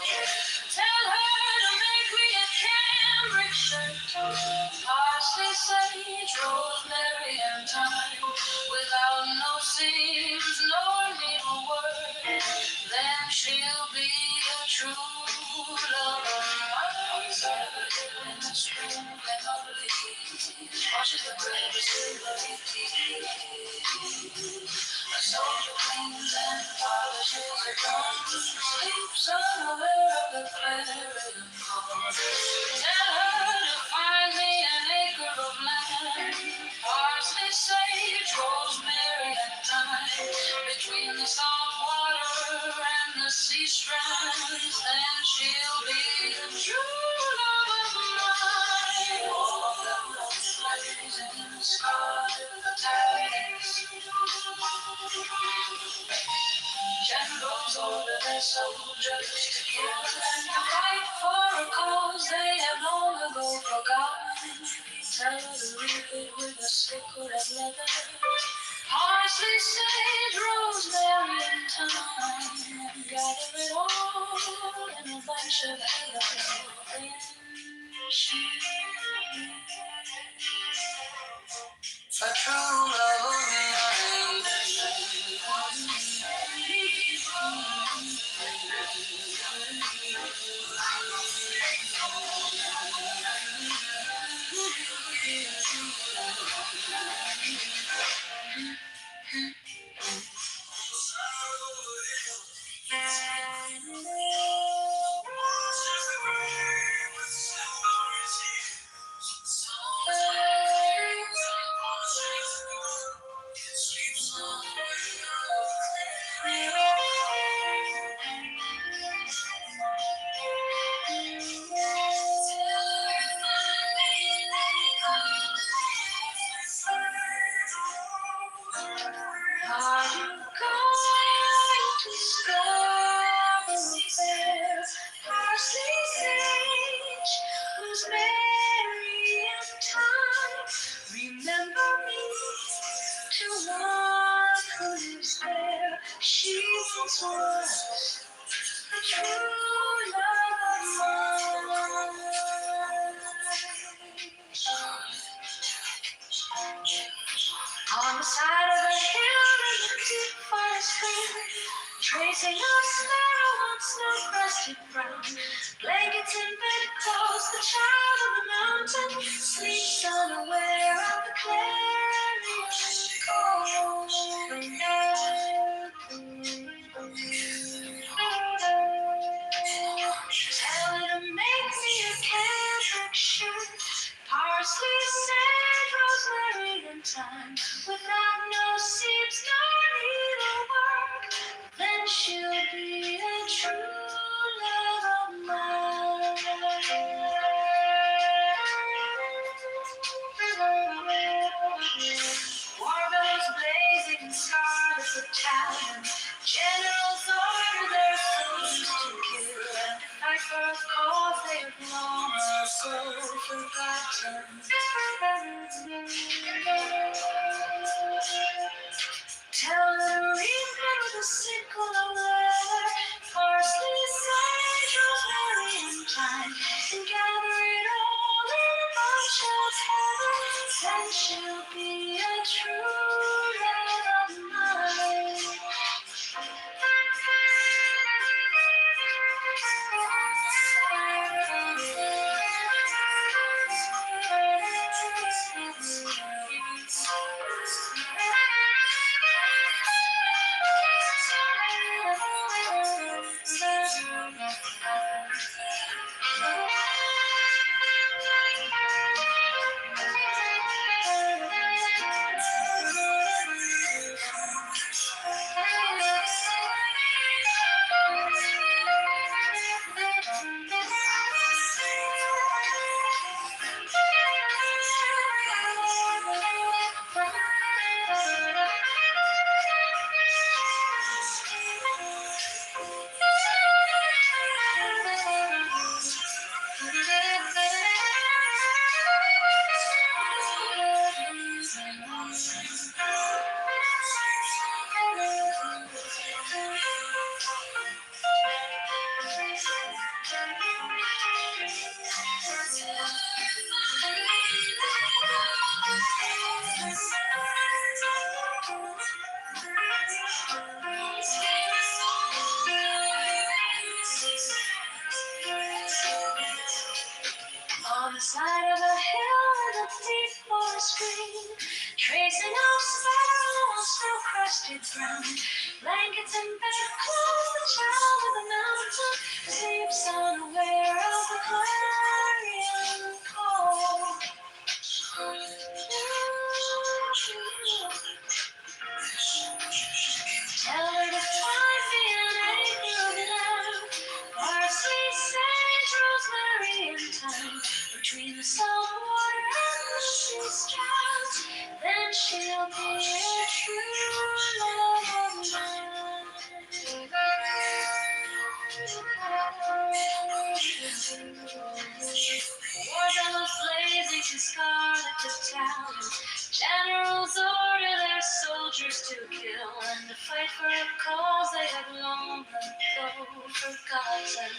Tell her to make me a cambric shirt, parsley, sage, rosemary, and thyme, without no seams nor needlework. Then she'll be a true love of mine. Outside of a hill in the spring, and of leaves, watches the breakfast in the tea. A soldier cleans and polishes a gun, sleeps unaware of the clarion call. Tell her to find me an acre of land, parsley, sage, rosemary, and thyme, between the salt water and the sea strands, then she'll be the true love of mine. All the most blazing scarlet battalions, generals order their soldiers to kill and to fight for a cause they have long ago forgotten. Tell her to reap it with a sickle of leather, parsley, sage, rosemary, and thyme, and gather it all in a bunch of heather. Then she a true love of mine. Are you going to Scarborough Fair? Parsley, sage, rosemary, and thyme. Remember me to one who lives there. She once was a true love of mine. On the side of a hill in the deep forest green, tracing a sparrow on snow-crusted ground. Blankets and bedclothes, the child of the mountain sleeps unaware of the clarion call. Tell her to make me a cambric shirt, parsley, sage, rosemary, and thyme, without no seams nor needlework. Then she'll be a true love of mine. War bells blazing in scarlet battalion, generals order their soldiers to kill and to fight for a cause they have long ago forgotten. Tell her to reap it with a sickle of leather, parsley, sage, rosemary, and thyme, and gather it all in a bunch of heather. Then she'll be a true love of mine. sparrows through crusted ground. Blankets and bedclothes, the child of the mountain sleeps unaware of the clarion call. Tell her to find me an acre of land, parsley, sage, rosemary, and thyme, between the salt water and the sea strands. Then she'll be a true love of mine. War bellows blazing to scarlet battalions. Generals order their soldiers to kill and to fight for a cause they have long ago forgotten.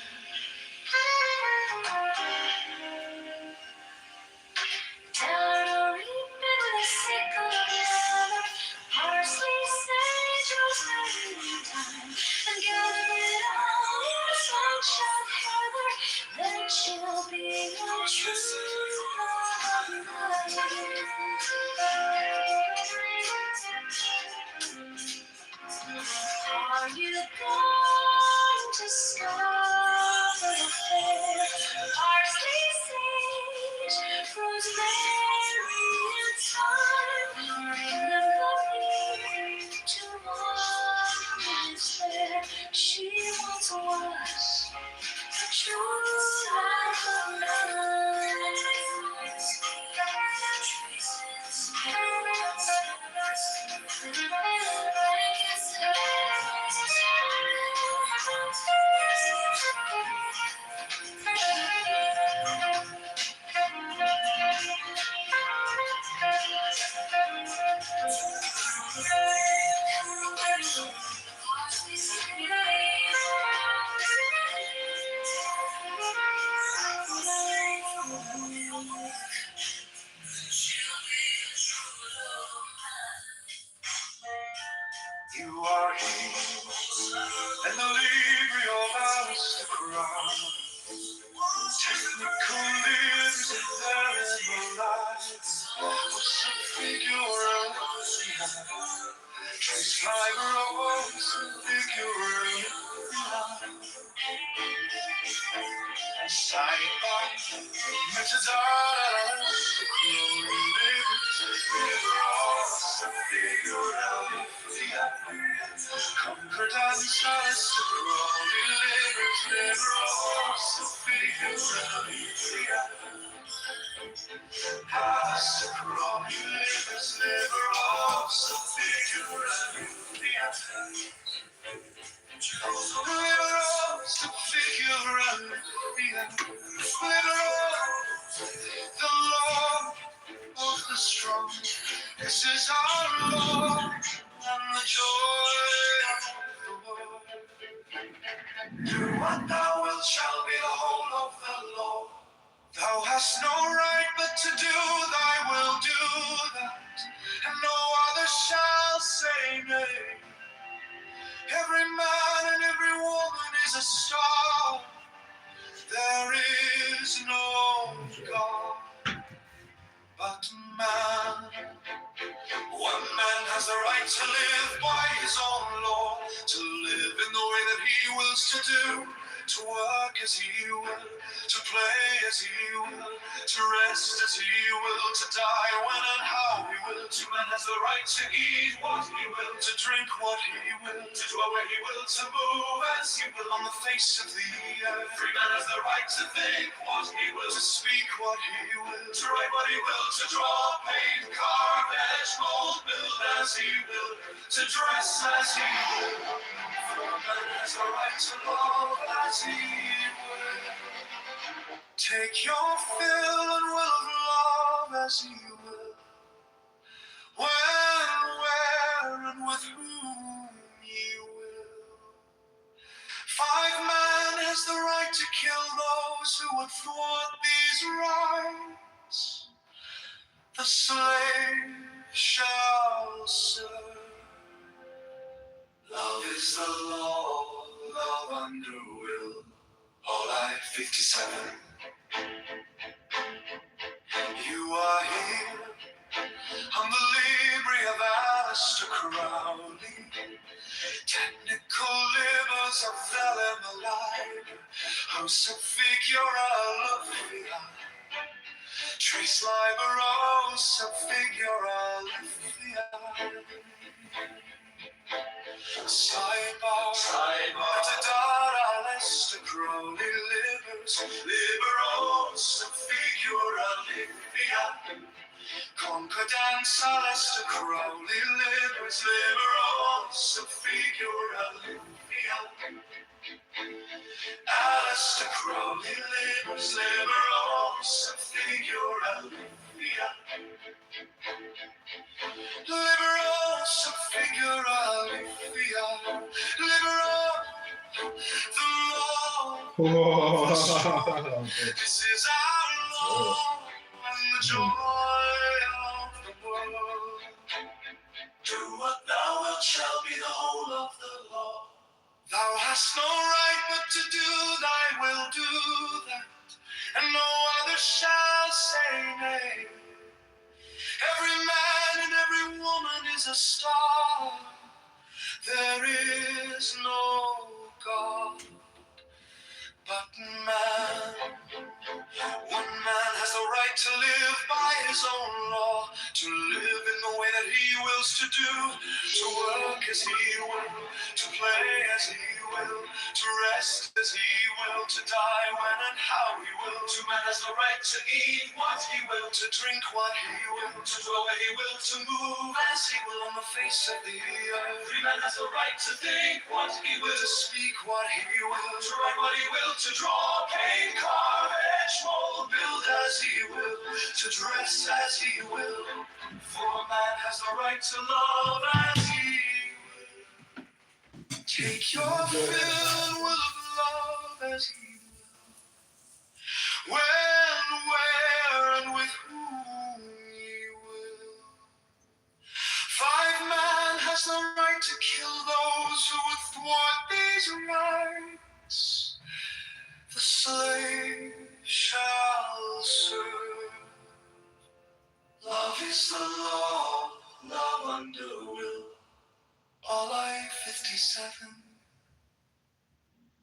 Tell her to reap it with a sickle of leather, parsley, sage, rosemary, and thyme, and gather it all in a sunshine heather. Then she'll be a true love of mine. Are you going to stop at a fair? Parsley, sage, rosemary, and thyme. Bring them here to one who is there. She once was a true life of mine. You are he, and the Librio vows to crown. Technical lives in their lives. What's a figure of behind? Trace fiber of what's a figure of sight by metadata, the glory lives. Across the figure of conquered and silenced the glory lives. Never off the figure of past the glory lives. Never off the figure of liberals, the figure of liberals, the law of the strong. This is our law and the joy of the world. Do what thou wilt shall be the whole of the law. Thou hast no right but to do thy will, do that, and no other shall say nay. Every man and every woman is a star. There is no God but man. One man has the right to live by his own law, to live in the way that he wills to do, to work as he will, to play as he will, to rest as he will, to die when and how he will. Each man has the right to eat what he will, to drink what he will, to dwell where he will, to move as he will on the face of the earth. Every man has the right to think what he will, to speak what he will, to write what he will, to draw, paint, carve, etch, mold, build as he will, to dress as he will. For man has the right to love as he will. Take your fill and will of love as you will. When, where, and with whom you will. Man has the right to kill those who would thwart these rights. The slave shall serve. Love is the law, love under will. All Life 57. You are here on the Libria Aleister Crowley. Technical livers of Vellum alive. House of Figural. Trace Liberos of Figural. Sidebar. Metadata Aleister Crowley livers. Liberos of Figural. Concordance Aleister Crowley livers. Liberos of Figural. Aleister Crowley livers. Liberos of Figural. Liberos of Figural. Liberos, the law. Whoa. This is our law and the joy of the world. Do what thou wilt shall be the whole of the law. Thou hast no right but to do thy will, do that, and no other shall say nay. Every man and every woman is a star. There is no God but man. One man has the right to live by his own law, to live in the way that he wills to do, to work as he will, to play as he will, to rest as he will, to die when and how he will. Two man has the right to eat what he will, to drink what he will, to go where he will, to move as he will on the face of the earth. Three man has the right to think what he will, to speak what he will, to write what he will, to draw, paint, carve, etch, mold, build as he will, to dress as he will. For man has the right to love as he will. Take your fill and will of love as he will. When, where, and with whom he will. Five man has the right to kill those who would thwart these rights. The slave shall serve. Love is the law, love under will. All I 57.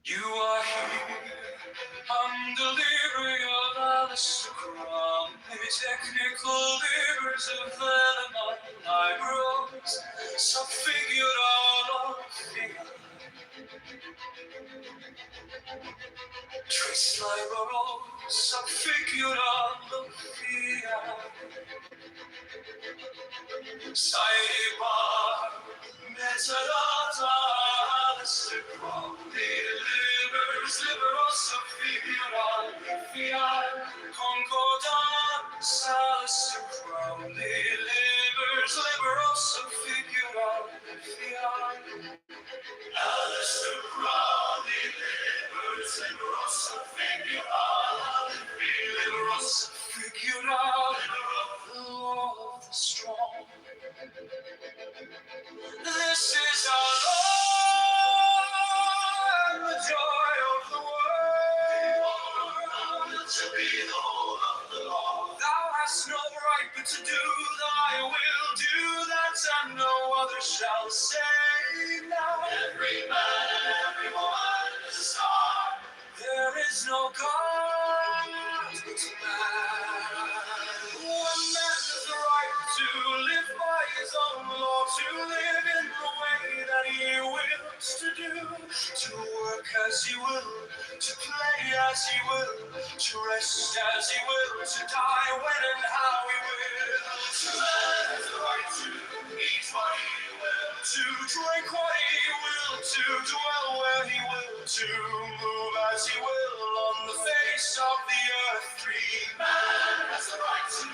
You are here. I'm delivering of Aleister Crowley. Technical livers of Venom, eyebrows, subfigured all of fear. Trace Liberos, subfigured all of fear. Sidebar, metadata, Aleister Crowley livers, liberos of figural, fiat, concordance, Aleister Crowley livers, liberos of figural, fiat. Aleister Crowley livers, liberos of figural, liberos of figural, the law of the strong. This is our Lord, the joy of the world, to be the whole of the law. Thou hast no right but to do thy will, do that, and no other shall say now. Every man and every woman is a star. There is no God but man. One man has the right to live by his own law, to live in the way that he wills to do, to work as he will, to play as he will, to rest as he will, to die when and how he will. To man has the right to eat what he will, to drink what he will, to dwell where he will, to move as he will on the face of the earth. Free man has the right to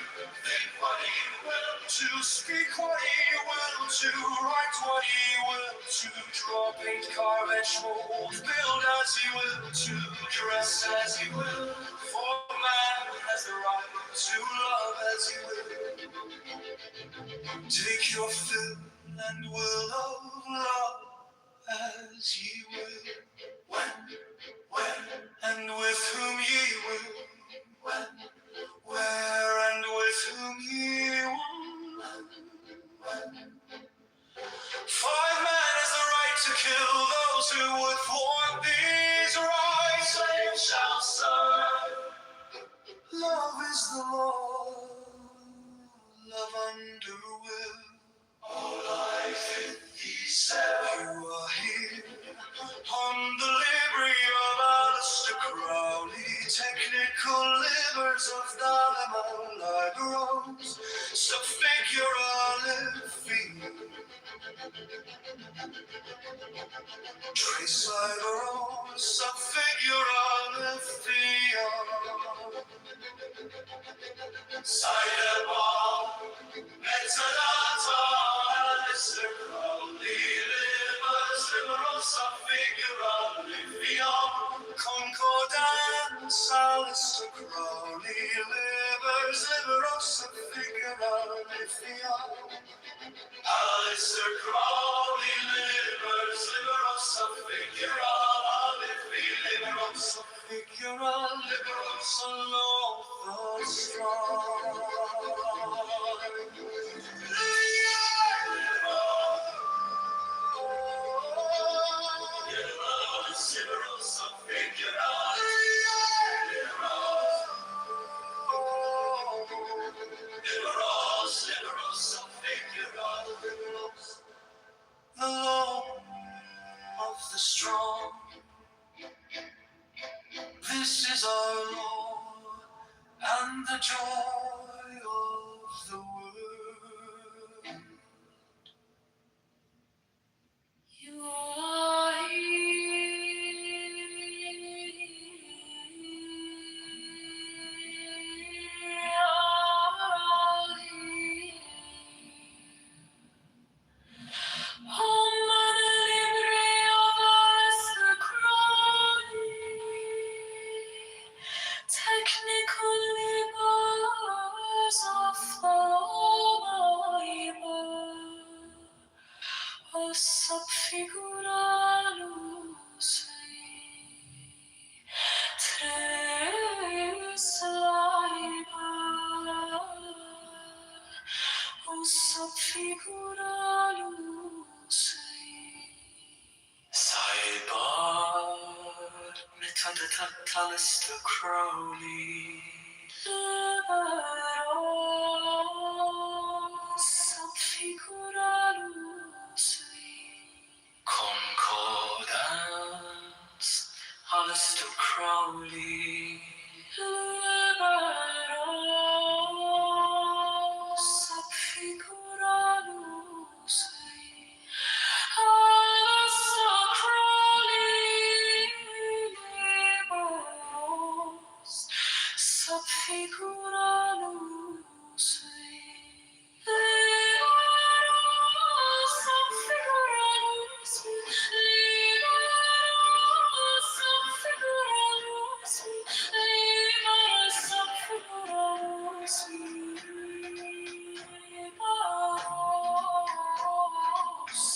think what he will, to speak what he will, to write what he will, to draw, paint, carve, etch, mold, build as he will, to dress as he will. For man has the right to love as he will. Take your fill and will of love as ye will. When, where, and with whom ye will. When, where, and with whom ye will. to kill those who would thwart these rights. Slave shall serve. Love is the law. Love under will. All life in peace. You are here on the library of Alistair Crowley. Technical livers of Dalima liberals. Subfigurative field. Trace liberals. Subfigurative field. Sideball. Metadata. Alistair Crowley. Livers, liberals, subfigurative field. Concordance. Alistair Crowley. Livers, liberals, subfigurative field. Alistair Crowley, livers, liberals, subfigurative field. Liberals, subfigurative, liberals, alone the strong. The law of the strong. This is our law and the joy of the world. You are Technical labors of the Bible. O subfigurarus tres laiba. O subfigurarus Sidebar, Metadata Crowley. liberos subfigurarus Concordance, Alistair Crowley. liberos subfigurarus Alistair Crowley liberos subfigurarus liberos subfigurarus liberos subfigurarus liberos subfigurarus liberos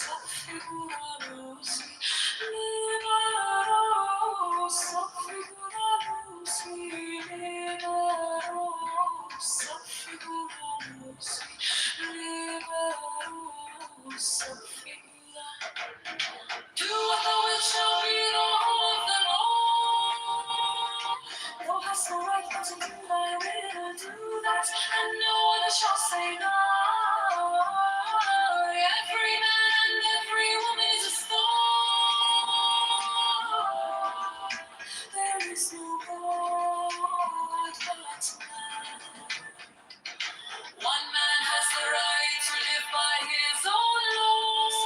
subfigurarus liberos subfigurarus liberos subfigurarus liberos subfigurarus. Do what thou wilt shall be the whole of them all. Thou hast no right but to do thy will, do that, and no other shall say no. Every man and every woman is a thorn. There is no God but man. One man has the right to live by his own laws,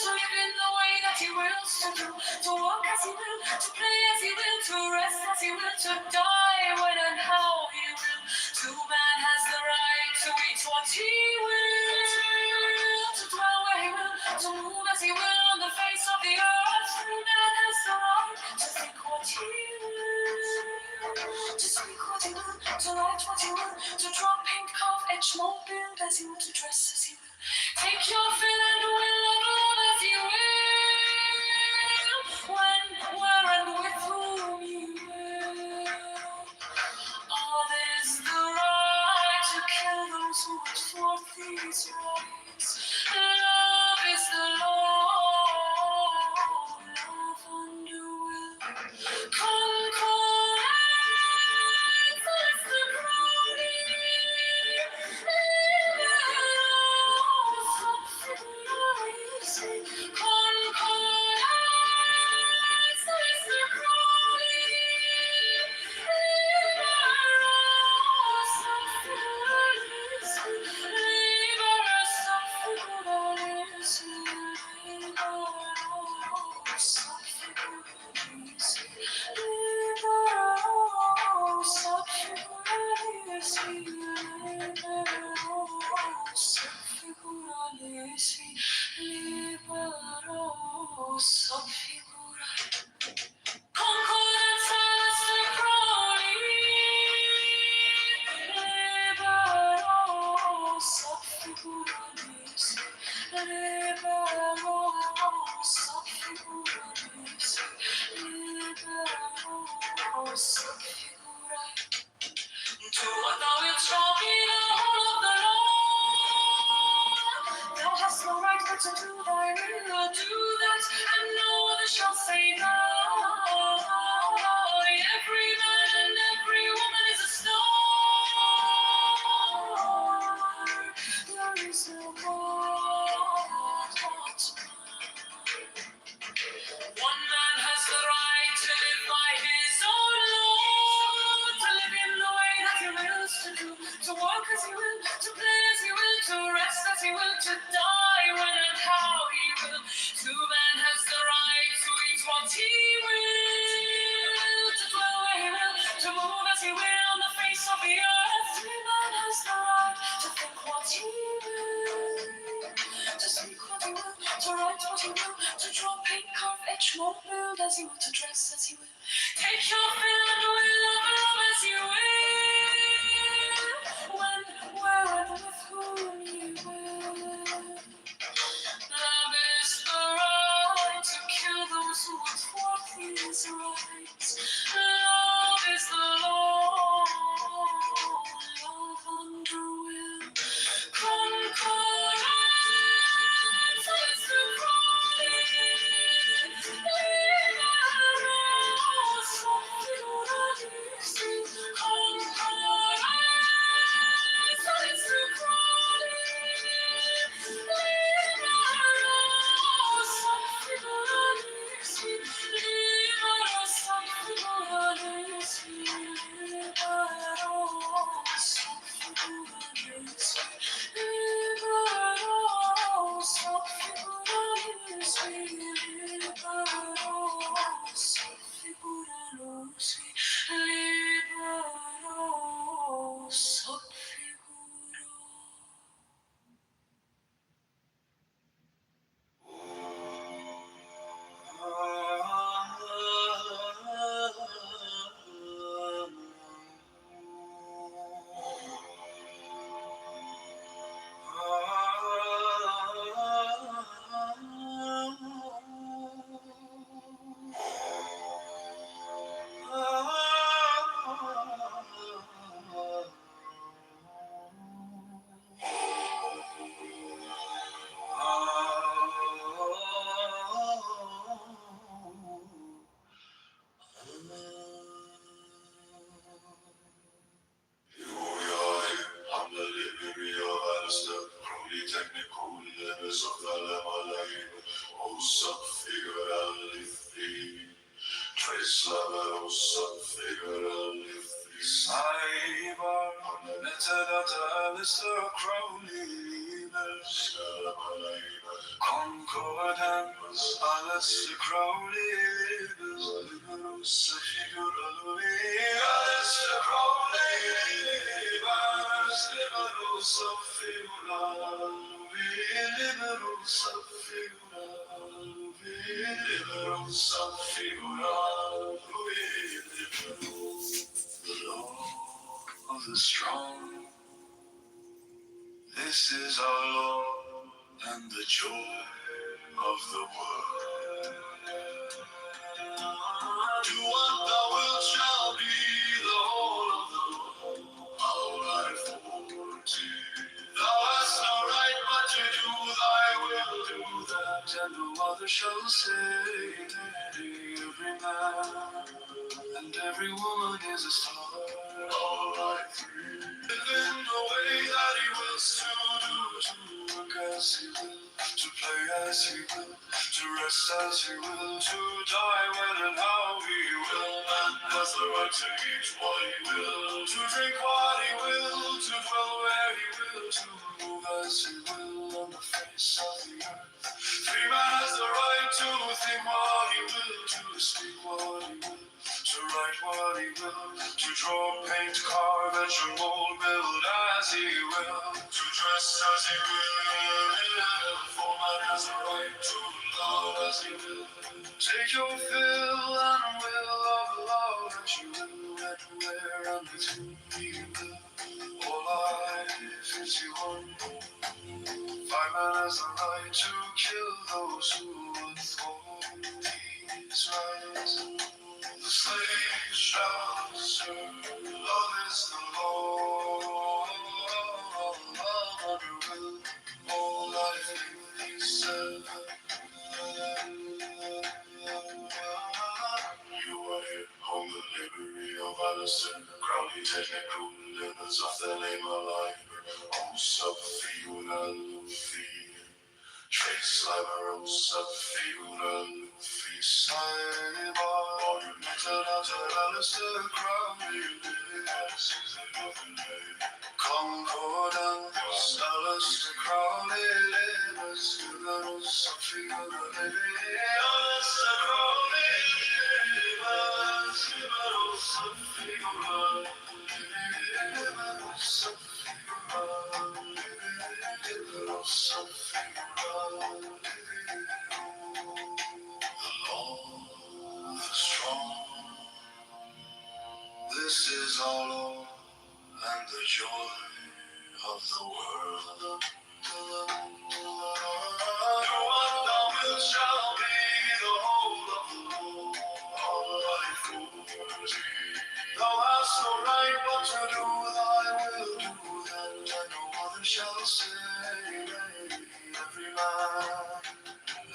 to live in the way that he wills to do, to walk as he will, to play as he will, to rest as he will, to die when and how he will. To man has the right to eat what he will, to dwell where he will, to move as he will on the face of the earth. Man has the right to think what he will, to speak what he will, to write what he will, to draw, paint, carve, etch, mold, build as he will, to dress as he will. Take your fill and will of love as he will, when, where, and with whom you will. Others the right to kill those who would thwart these rights. Love is the law. will do that, and no other shall say no. Every man and every woman is a star. There is no God but one man has the right to live by his own law, to live in the way that he wills to do, to walk as he will, to play as he will, to rest as he will, to die when and how he will. To man has the right to eat what he will, to dwell where he will, to move as he will on the face of the earth. To man has the right to think what he will, to speak what he will, to write what he will, to draw, paint, carve, etch, mold, build as he will, to dress as he will. Take your fill and will of love as you will, when, where, and with whom you will. Love is the right to kill those who would thwart these rights. Love is the law. Love under will. Concord, it's the crawling. Liberos, figurati. Concord, it's the crawling. Liberos, Mr. Crowley, Concordance, Alistair Crowley, Alistair Crowley, the law of the strong. This is our law and the joy of the world. Do what thou wilt shall be the whole of the law. Our life ordained. Thou hast no right but to do thy will, do that, and no other shall say. Every man and every woman is a star. All right, free. Live in the way that he wills to do, to work as he will, to play as he will, to rest as he will, to die when and how he will. Man has the right to eat what he will, to drink what he will, to dwell where he will, to move as he will on the face of the earth. Free man has the right to think what he will, to speak what he will, to write what he will, to draw, paint, carve, and to mold, build as he will, to dress as he will. For man has the right to love as he will. Take your fill and will of love as you will, and where and with whom you will. All life is your. Five man has the right to kill those who would thwart these rights. The slave shall serve. Love is the law. Love under will. All life is seven. Alistair, Crowley, technical limits of the name alive. Oh, subfigura Luffy. Trace Liberos, subfigura Luffy. Cyber, ornamented after Alistair, Crowley, Concordance, Alistair, Crowley, Liberos, subfigura Luffy. Alistair, Crowley, Liberos, subfigura This is our Lord and the joy of the world. Your one thou wilt shall be the whole of the Lord. All life for thee. Thou hast no right but to do thy will, do that, and no other shall say. Every man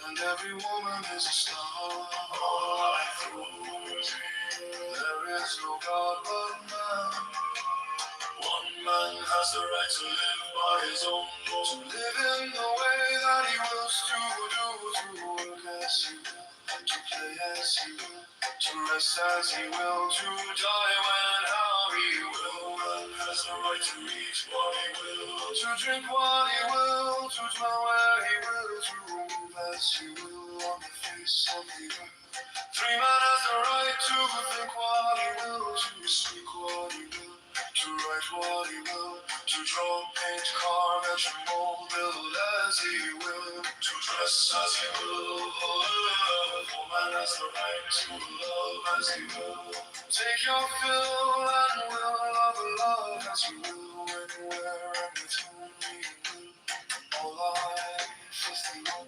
and every woman is a star. All life for thee. There is no God but man. One man has the right to live by his own law, to live in the way that he wills to do, to work as he will, to play as he will, to rest as he will, to die when and how he will. Man has the right to eat what he will, to drink what he will, to dwell where he will, to move as he will on the face of the earth. Free man has the right to think what he will, to speak what he will, to write what he will, to draw, paint, carve, and mold, build as he will, to dress as he will. For man has the right to love as he will. Take your fill and will of love as he will, when, where, and with whom he will. All life is the one.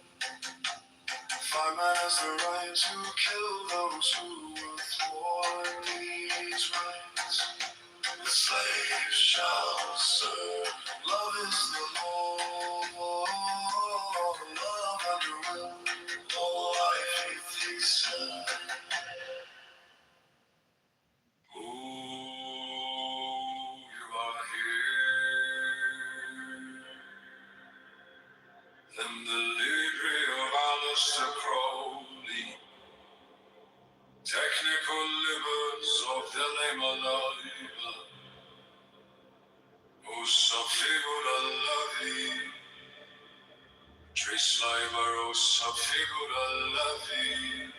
Five man has the right to kill those who will thwart these rights. The slave shall serve. Love is the law. Love and the will. All life faith is said. Oh, you are here. Then the lyric of Alistair Crowley, technical libers of the name alive. Oh, subfigura lavi, trace liber, oh, subfigura lavi.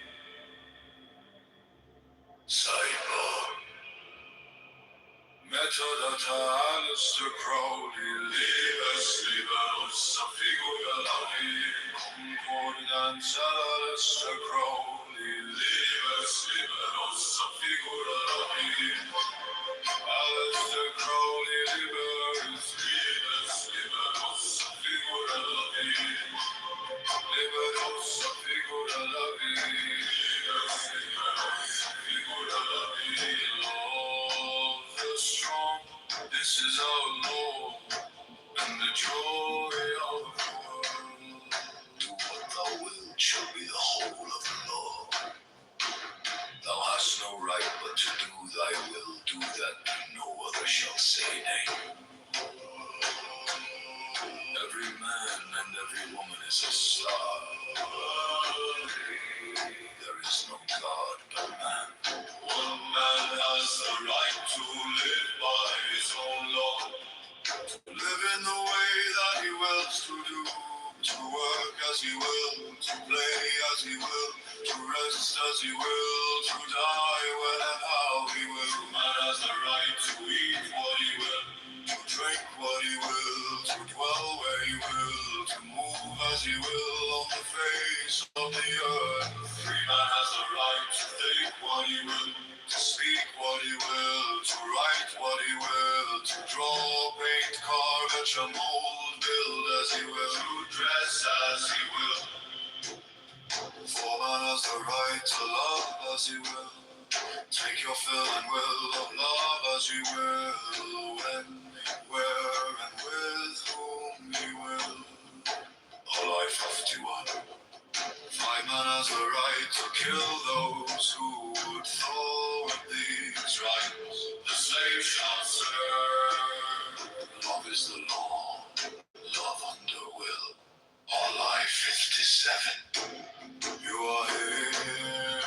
Cyber, metadata Alistair Crowley, libers, oh, subfigura lavi. Concordance Alistair Crowley, libers, oh, subfigura lavi. Alistair Crowley, libers, oh, subfigura lavi. Libers, subfigura lavi. Subfigura lavi. Love the strong, this is our law, and the joy of the world. Do what thou wilt shall be the whole of the law. Thou hast no right but to do thy will, do that, and no other shall say nay. Every man and every woman is a star. There is no God but man. One man has the right to live by his own law, to live in the way that he wills to do, to work as he will, to play as he will, to rest as he will, to die when and how he will. Man has the right to eat what he will, to drink what he will, to dwell where he will, to move as he will on the face of the earth. Free man has the right to think what he will, to speak what he will, to write what he will, to draw, paint, carve, etch, and mold, build as he will, to dress as he will. For man has the right to love as he will. Take your fill and will of love as you will, when, where, and with whom you will. All life 51. Five man has the right to kill those who would thwart these is right, the slave shall serve. Love is the law, love under will. All life 57. You are here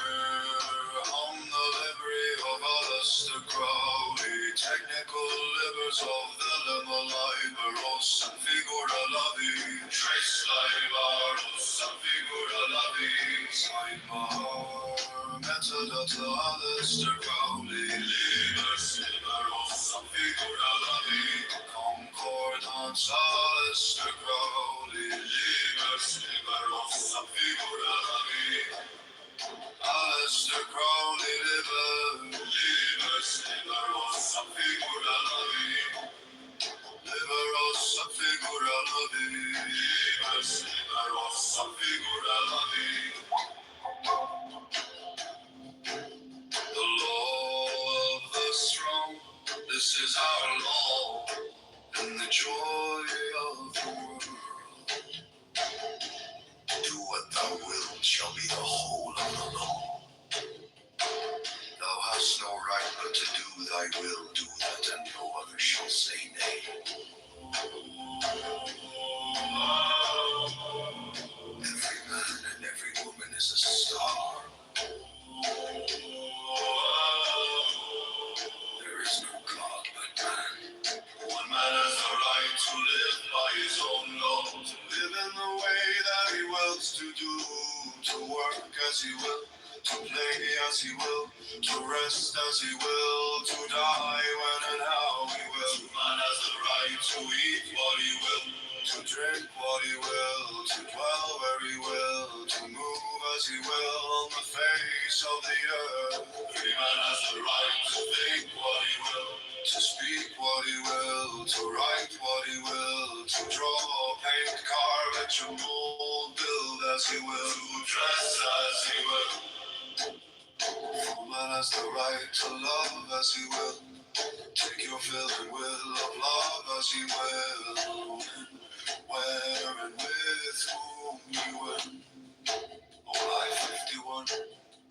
on the livery of Alistair Crowley, technical livers of the lima liberos and figura lavi, trace liberos and figura lavi, sign bar, metadata Alistair Crowley, libers liberos and figura lavi, concordance Alistair Crowley, libers liberos and figura lavi. Alistair Crowley liberos figura lavi, liberos figura lavi, liberos figura lavi. The law of the strong, this is our law, and the joy of the world. Do what thou wilt shall be the whole of the law. Thou hast no right but to do thy will, do that, and no other shall say nay. Every man and every woman is a star. There is no God but man. One man has the right to live by his own law, to live in the way that he wills to do, to work as he will, to play as he will, to rest as he will, to die when and how he will. Man has the right to eat what he will, to drink what he will, to dwell where he will, to move as he will on the face of the earth. Every man has the right to think what he will, to speak what he will, to write what he will, to draw, paint, carve, etch, mold, build as he will, to dress as he will. For man has the right to love as he will, take your fill and will of love as he will, where and with whom he will. Oh, life 51.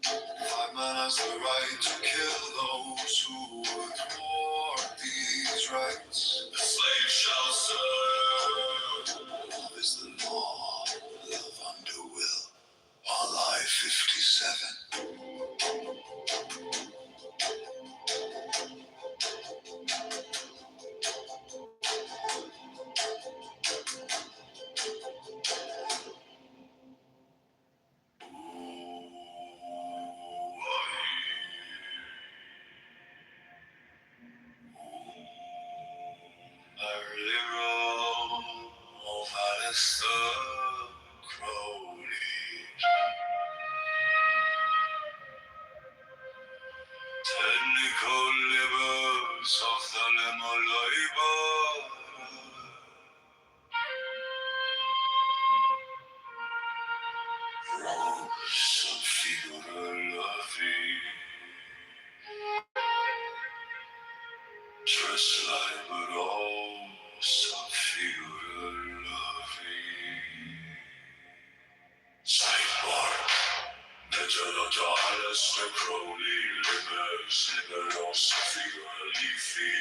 Five man has the right to kill those who would thwart these rights. The slave shall serve. Love is the law, love under will. All life 57. Technical livers of the lima Rose of figura lavi, dress liberos of figura lavi. Sidebar. Metadata Alistair Crowley, libers, liberos, figura lifi.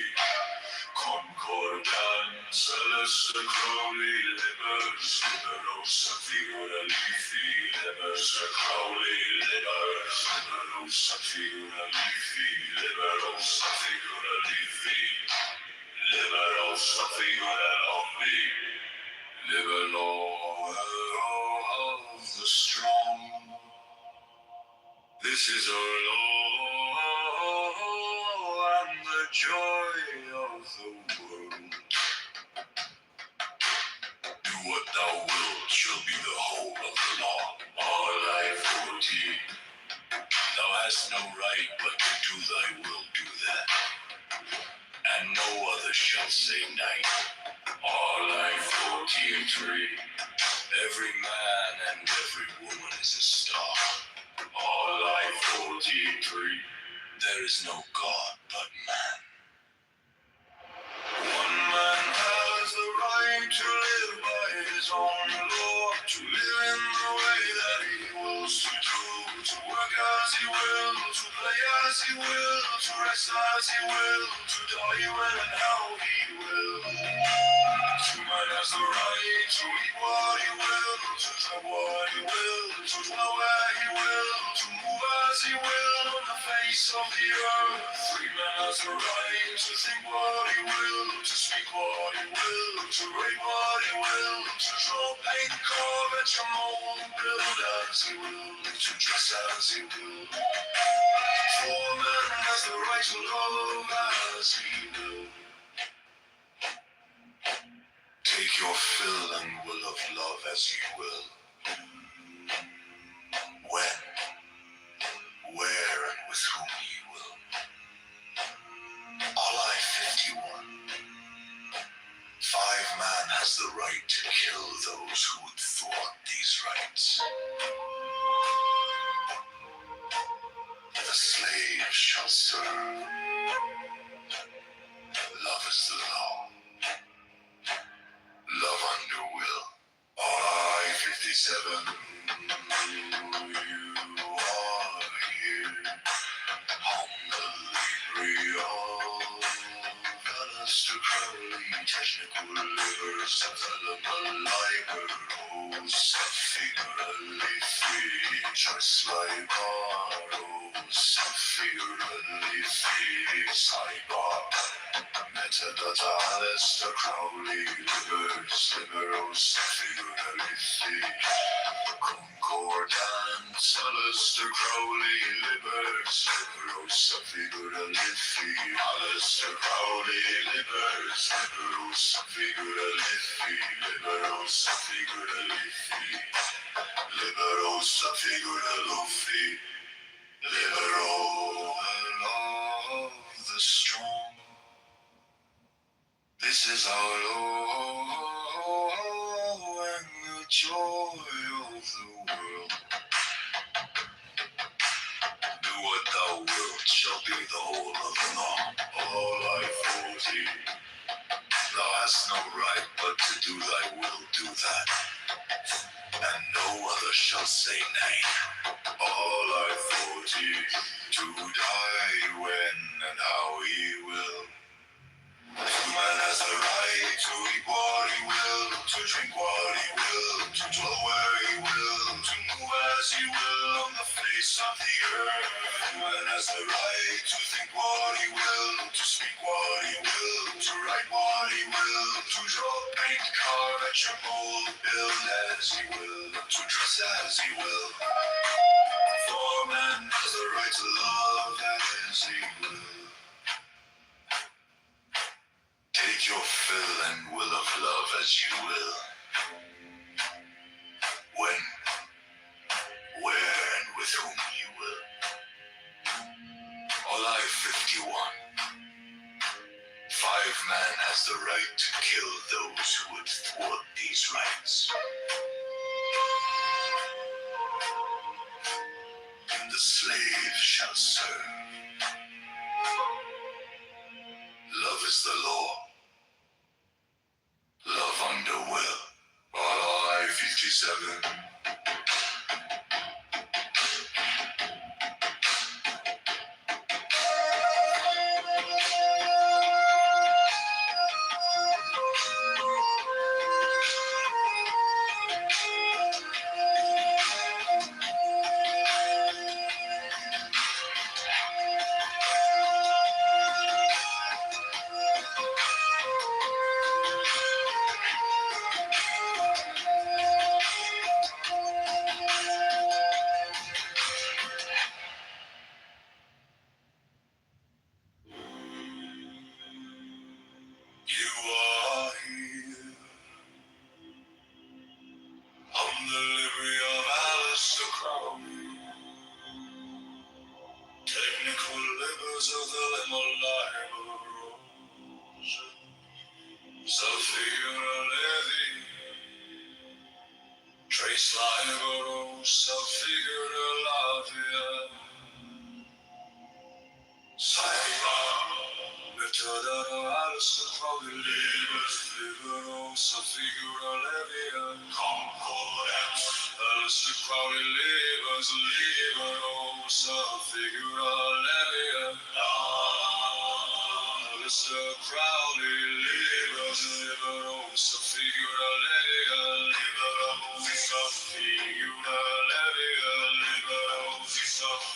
Concordance Alistair Crowley, libers, liberos, figura lifi. Alistair Crowley, libers, liberos, figura lifi. Liberos, figura lifi. Liberos, figura lifi. Liber of the strong. This is our law and the joy of the world. Do what thou wilt shall be the whole of the law. All life 14. Thou hast no right but to do thy will, do that, and no other shall say nay. All life 14:3. Every man and every woman is a star. All life 14:3. There is no God but man. One man has the right to live by his own law, to live in the way that he wills to do, to work as he will, to play as he will, to rest as he will, to die when and how he will. Man has the right to eat what he will, to drink what he will, to dwell where he will, to move as he will on the face of the earth. Free man has the right to think what he will, to speak what he will, to write what he will, to draw, paint, carve, and to mold, build as he will, to dress as he will. For man has the right to love as he will. Take your fill and will of love as you will. When, where, and with whom you will. All I-51. 5-man has the right to kill those who would thwart these rights. The slave shall serve. Love is the law. Love under will. I-57. You are here. Humbly real. Alistair Crowley, technical livers, development liberals, figurally free, choice liberals, figurally free, sidebar. Metadata, Alistair Crowley, liberals, figurally free. Concordance, Alistair Crowley, liberals, figurally free. Alistair Crowley, liberals, figurally free. Liberals, figurally free. Liberals, figurally free. Liberal of the strong. This is our law and the joy of the world. Do what thou wilt shall be the whole of the law. All I-40. Thou hast no right but to do thy will, do that. And no other shall say nay. All I-40. To die when and how he will. Man has the right to eat what he will, to drink what he will, to dwell where he will, to move as he will on the face of the earth. Man has the right to think what he will, to speak what he will, to write what he will, to draw, paint, carve, etch, and mold, build as he will, to dress as he will. For man has the right to love as he will. Take your fill and will of love as you will. When, where, and with whom you will. All I-51. 5-man has the right to kill those who would thwart these rights. And the slave shall serve. Love is the law. Love under will. All I-57. Alistair Crowley, liberos, liberos, figura levia. Mr. Crowley, liberos, liberos, figura levia. Liberos, figura levia. Liberos,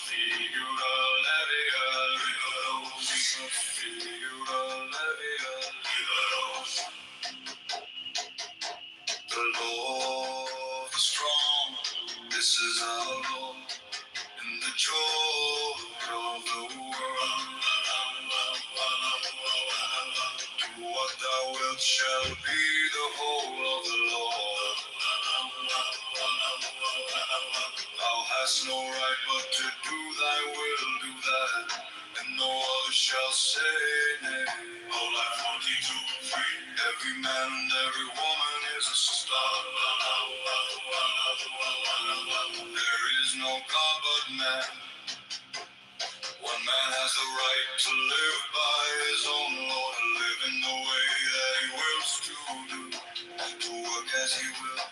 figura levia. Liberos, figura levia. Liberos. The law of the strong, this is our law, in the joy of the world. Do what thou wilt shall be the whole of the law. Thou hast no right but to do thy will, do that, and no other shall say nay. All life 42, 3. Every man and every woman is a star. There is no God but man. One man has the right to live by his own law, to live in the way that he wills to work as he will,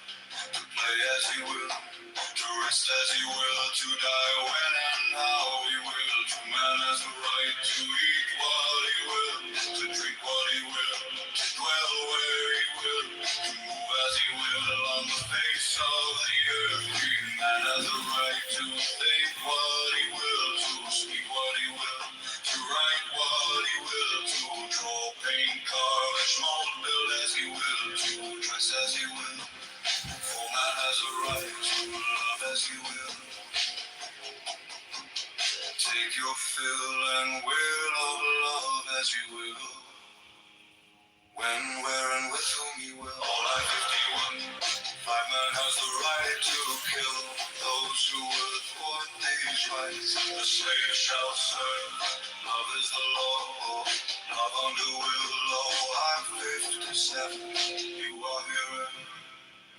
to play as he will, to rest as he will, to die when and how he will. To man has the right to eat what he will, to drink what he will, to dwell where he will, to move as he will on the face of the earth. Every man has the right to think what he will, to speak what he will, to write what he will, to draw, paint, carve, mold, build as he will, to dress as he will. For man has a right to love as he will. Take your fill and will of love as you will. When, where, and with whom you will. All I 51. Five man has the right to kill those who would thwart these rights. The slave shall serve. Love is the law. Love unto will. I 57. You are here.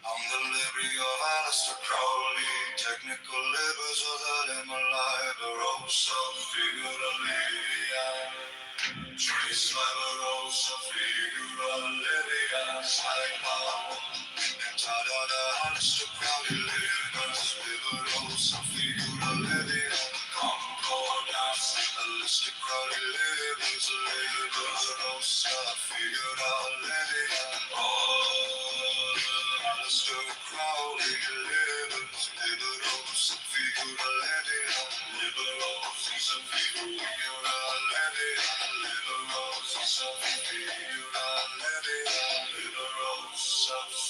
I'm the Libby of Alistair Crowley. Technical libers of the Liberosa figura livia. Trace Liberosa figura livia. Side power. Entada Alistair Crowley libers. Liberosa figura livia. Concordance. Alistair Crowley libers. Liberosa figura livia. Alistair Crowley libers, liberos, figura levia, liberos, figura levia, liberos, figura levia, liberos,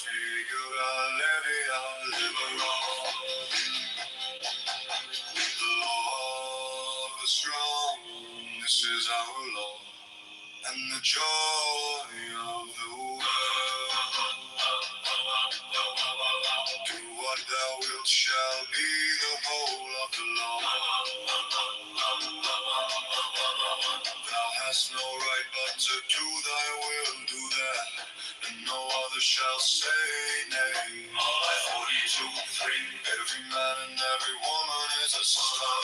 figura levia, liberos. The law of the strong, this is our law, and the joy of the world. Do what thou wilt shall be the whole of the law. Thou hast no right but to do thy will, do that, and no other shall say nay. All I 42, 3. Every man and every woman is a star.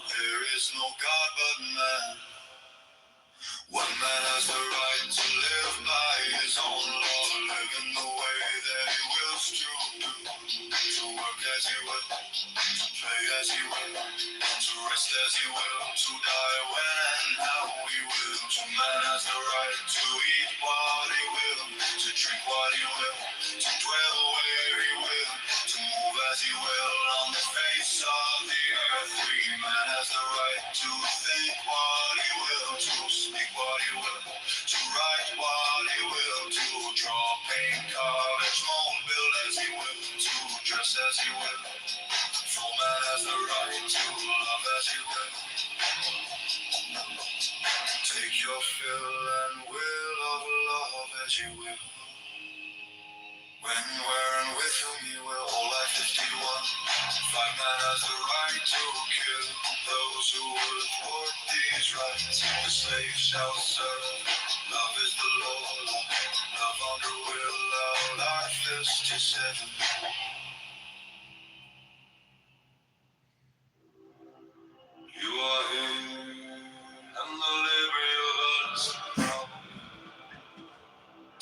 There is no God but man. One man has the right to live by his own law, to live in the way that he wills to work as he will, to play as he will, to rest as he will, to die when and how he will. To man has the right to eat what he will, to drink what he will, to dwell where he will, to move as he will on the face of the earth. Every man has the right to think what he will, to speak what he will, to write what he will, to draw, paint, carve, mold, build as he will, to dress as he will. For man has the right to love as he will. Take your fill and will of love as you will. When, where, and with whom you will. All I 51. Five man has the right to kill those who would thwart these rights. The slave shall serve. Love is the law. Love under will. All I 57. You are here, and the liberty of us.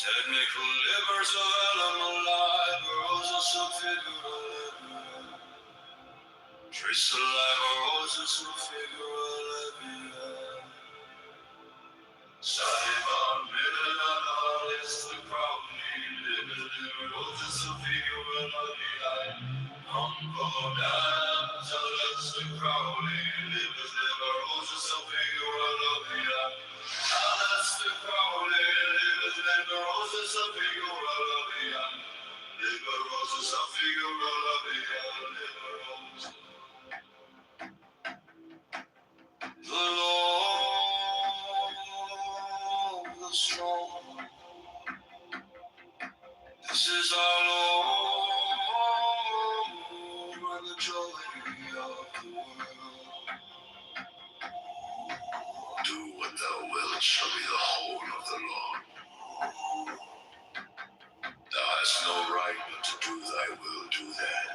Technical libers of animal life, roses of figure I'll ever trace the line of roses to figure I'll ever Simon Middle is the crowdly little roses to figure I'll Uncle that's the crowdly little roses to figure I'll that's the crowdly little roses to figure I'll Liver roses a figure of the liver rose. The Lord the strong. This is our Lord and the joy of the world. Do what thou wilt shall be the whole of the Lord. Thou hast no right but to do thy will, do that.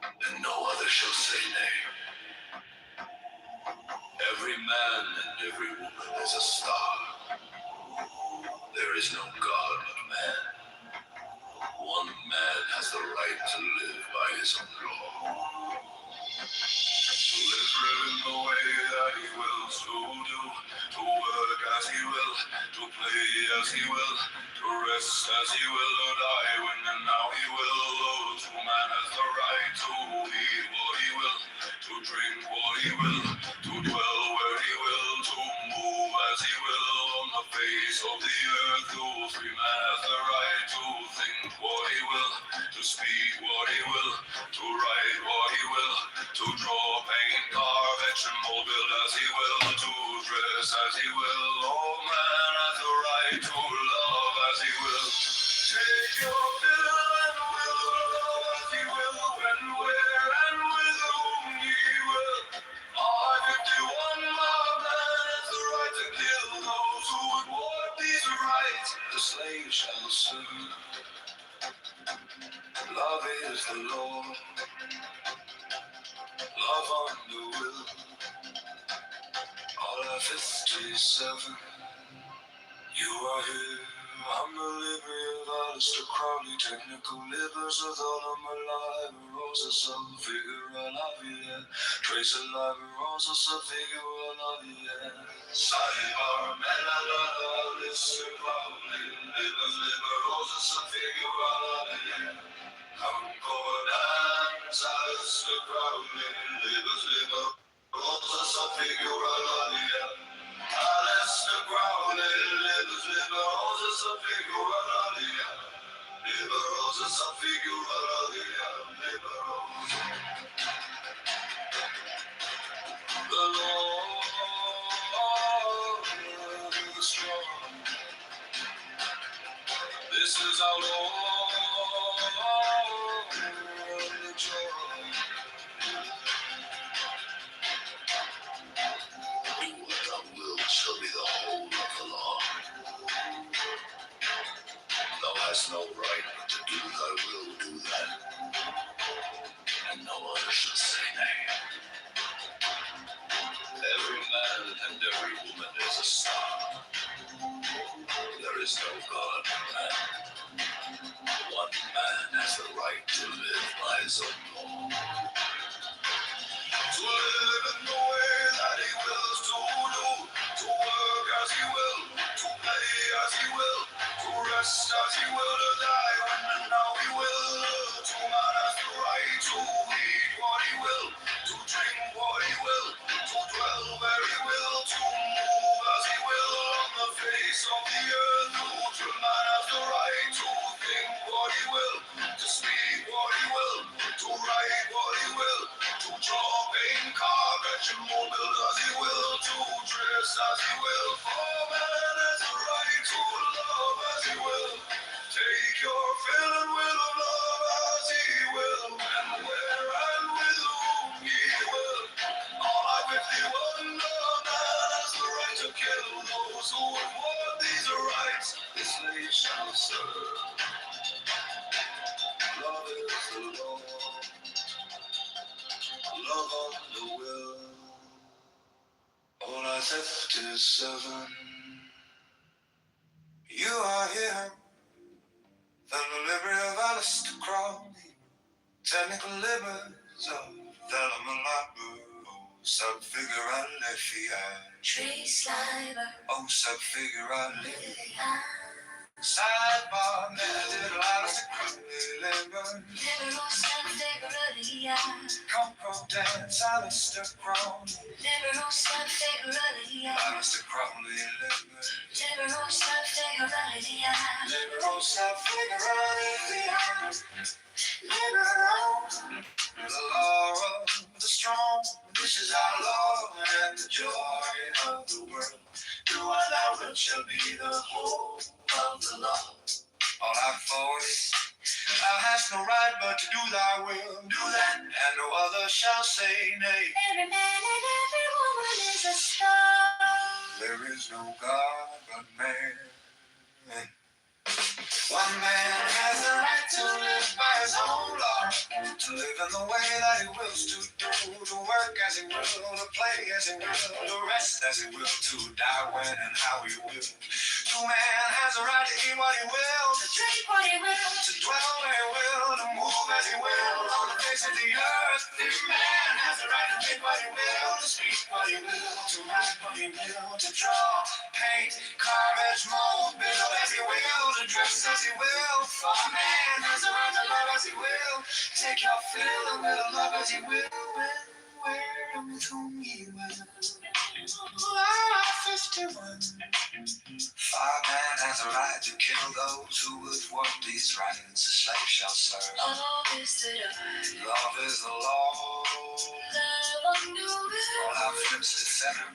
And no other shall say nay. Every man and every woman is a star. There is no God but man. One man has the right to live by his own law. To live in the way that he wills to do, to work as he will, to play as he will, to rest as he will, to die when and now he will. To man has the right to eat what he will, to drink what he will, to dwell where he will, to move as he will on the face of the earth. Free man has the right to think what he will, to speak what he will, to write what he will, to draw, paint, carve, etch, and mold, build as he will, to dress as he will. Oh, man has the right to love as he will. Take your fill and will love as he will, when, where, and with whom he will. I-51, my man has the right to kill those who would warp these rights. The slave shall serve. Love is the Lord. Love on the will. All our 57. You are here. I'm the livery of Alistair Crowley. Technical livers with all of my life. Roses of figure I love you, yeah. Trace a live roses of figure I love you, yeah. Sidebar, Melala, Alistair Crowley. Livers, liver, roses of figure I love you, yeah. Concordance, Alistair Crowley. Livers, liver, roses of figure I love you, yeah. Alistair Crowley, livers, liver, roses of figure I love you, yeah. Liver, roses of figure I love you, yeah. Liver, roses. The Lord is strong. This is our Lord and the joy. Do what thou wilt shall be the whole of the law. Thou hast no right but to do thy will, do that. And no other shall say nay. Every man and every woman is a star. There is no God but man. One man has the right to live by his own law. To live in the way that he wills to do, to work as he will, to play as he will, to rest as he will, to die when and now he will. To man has the right to eat what he will, to drink what he will, to dwell where he will, to move as he will on the face of the earth. To man has the right to think what he will, to speak what he will, to write what he will, to draw, paint, carve, etch, and mold, build as he will, to dress as he will. For man has the right to love as he will. Take your fill and will of love as he will, and where and with whom he will. All I 51 love man has the right to kill those who would want these rights. This slave shall serve. Love is the Lord. Love on the will. All I 57. You are here. The liberty of Alistair Crowley, technical liberties of Thelma Labor, sub figurale, Trace Sliver, oh sub figurale. Lily Sidebar, little Alistair Crowley, liber, Liberal Subfiguralia, Concord dance, Alistair Crowley, Liberal Subfiguralia, Alistair Crowley, liber, Liberal Subfiguralia, liberal sub figurale. Liberal. The law of the strong, this is our law and the joy of the world. Do what thou wilt shall be the whole of the law. All our voice, thou hast no right but to do thy will. Do that, and no other shall say nay. Every man and every woman is a star. There is no God but man. One man has the right to live by his own law, to live in the way that he wills to do, to work as he will, to play as he will, to rest as he will, to die when and how he will. No man has a right to eat what he will, To drink what he will, to dwell where he will, to move as he will on the face of the earth. This man has the right to think what he will, to speak what he will, to write what he will, to draw, paint, carve, edge, mold, build as he will, to dress as he will. For man has a right to love as he will, take your fill and will love as he will, when, where, and with whom he will. 51. Man has a right to kill those who would work these rights. A slave shall serve. love is the die. Love is the law. Love undo All our flips to fetter.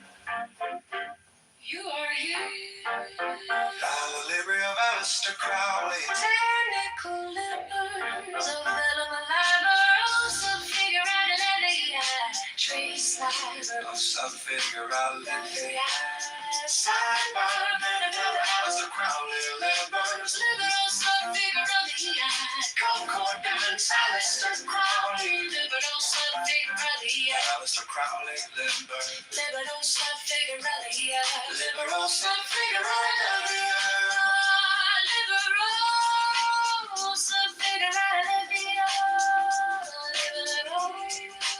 You are here. The liberty of Alistair Crowley. Technical livers of Thelma Labor, subfigurate trace Sliver, Of some figure I'll Lily live. Sidebar, Alistair Crowley livers. Liberal Subfiguralia, Concord dance. Alistair Crowley, Liberal Subfiguralia, Alistair Crowley livers. Liberal Subfiguralia, Liberal subfiguralia. Liberal Subfiguralia, Liberal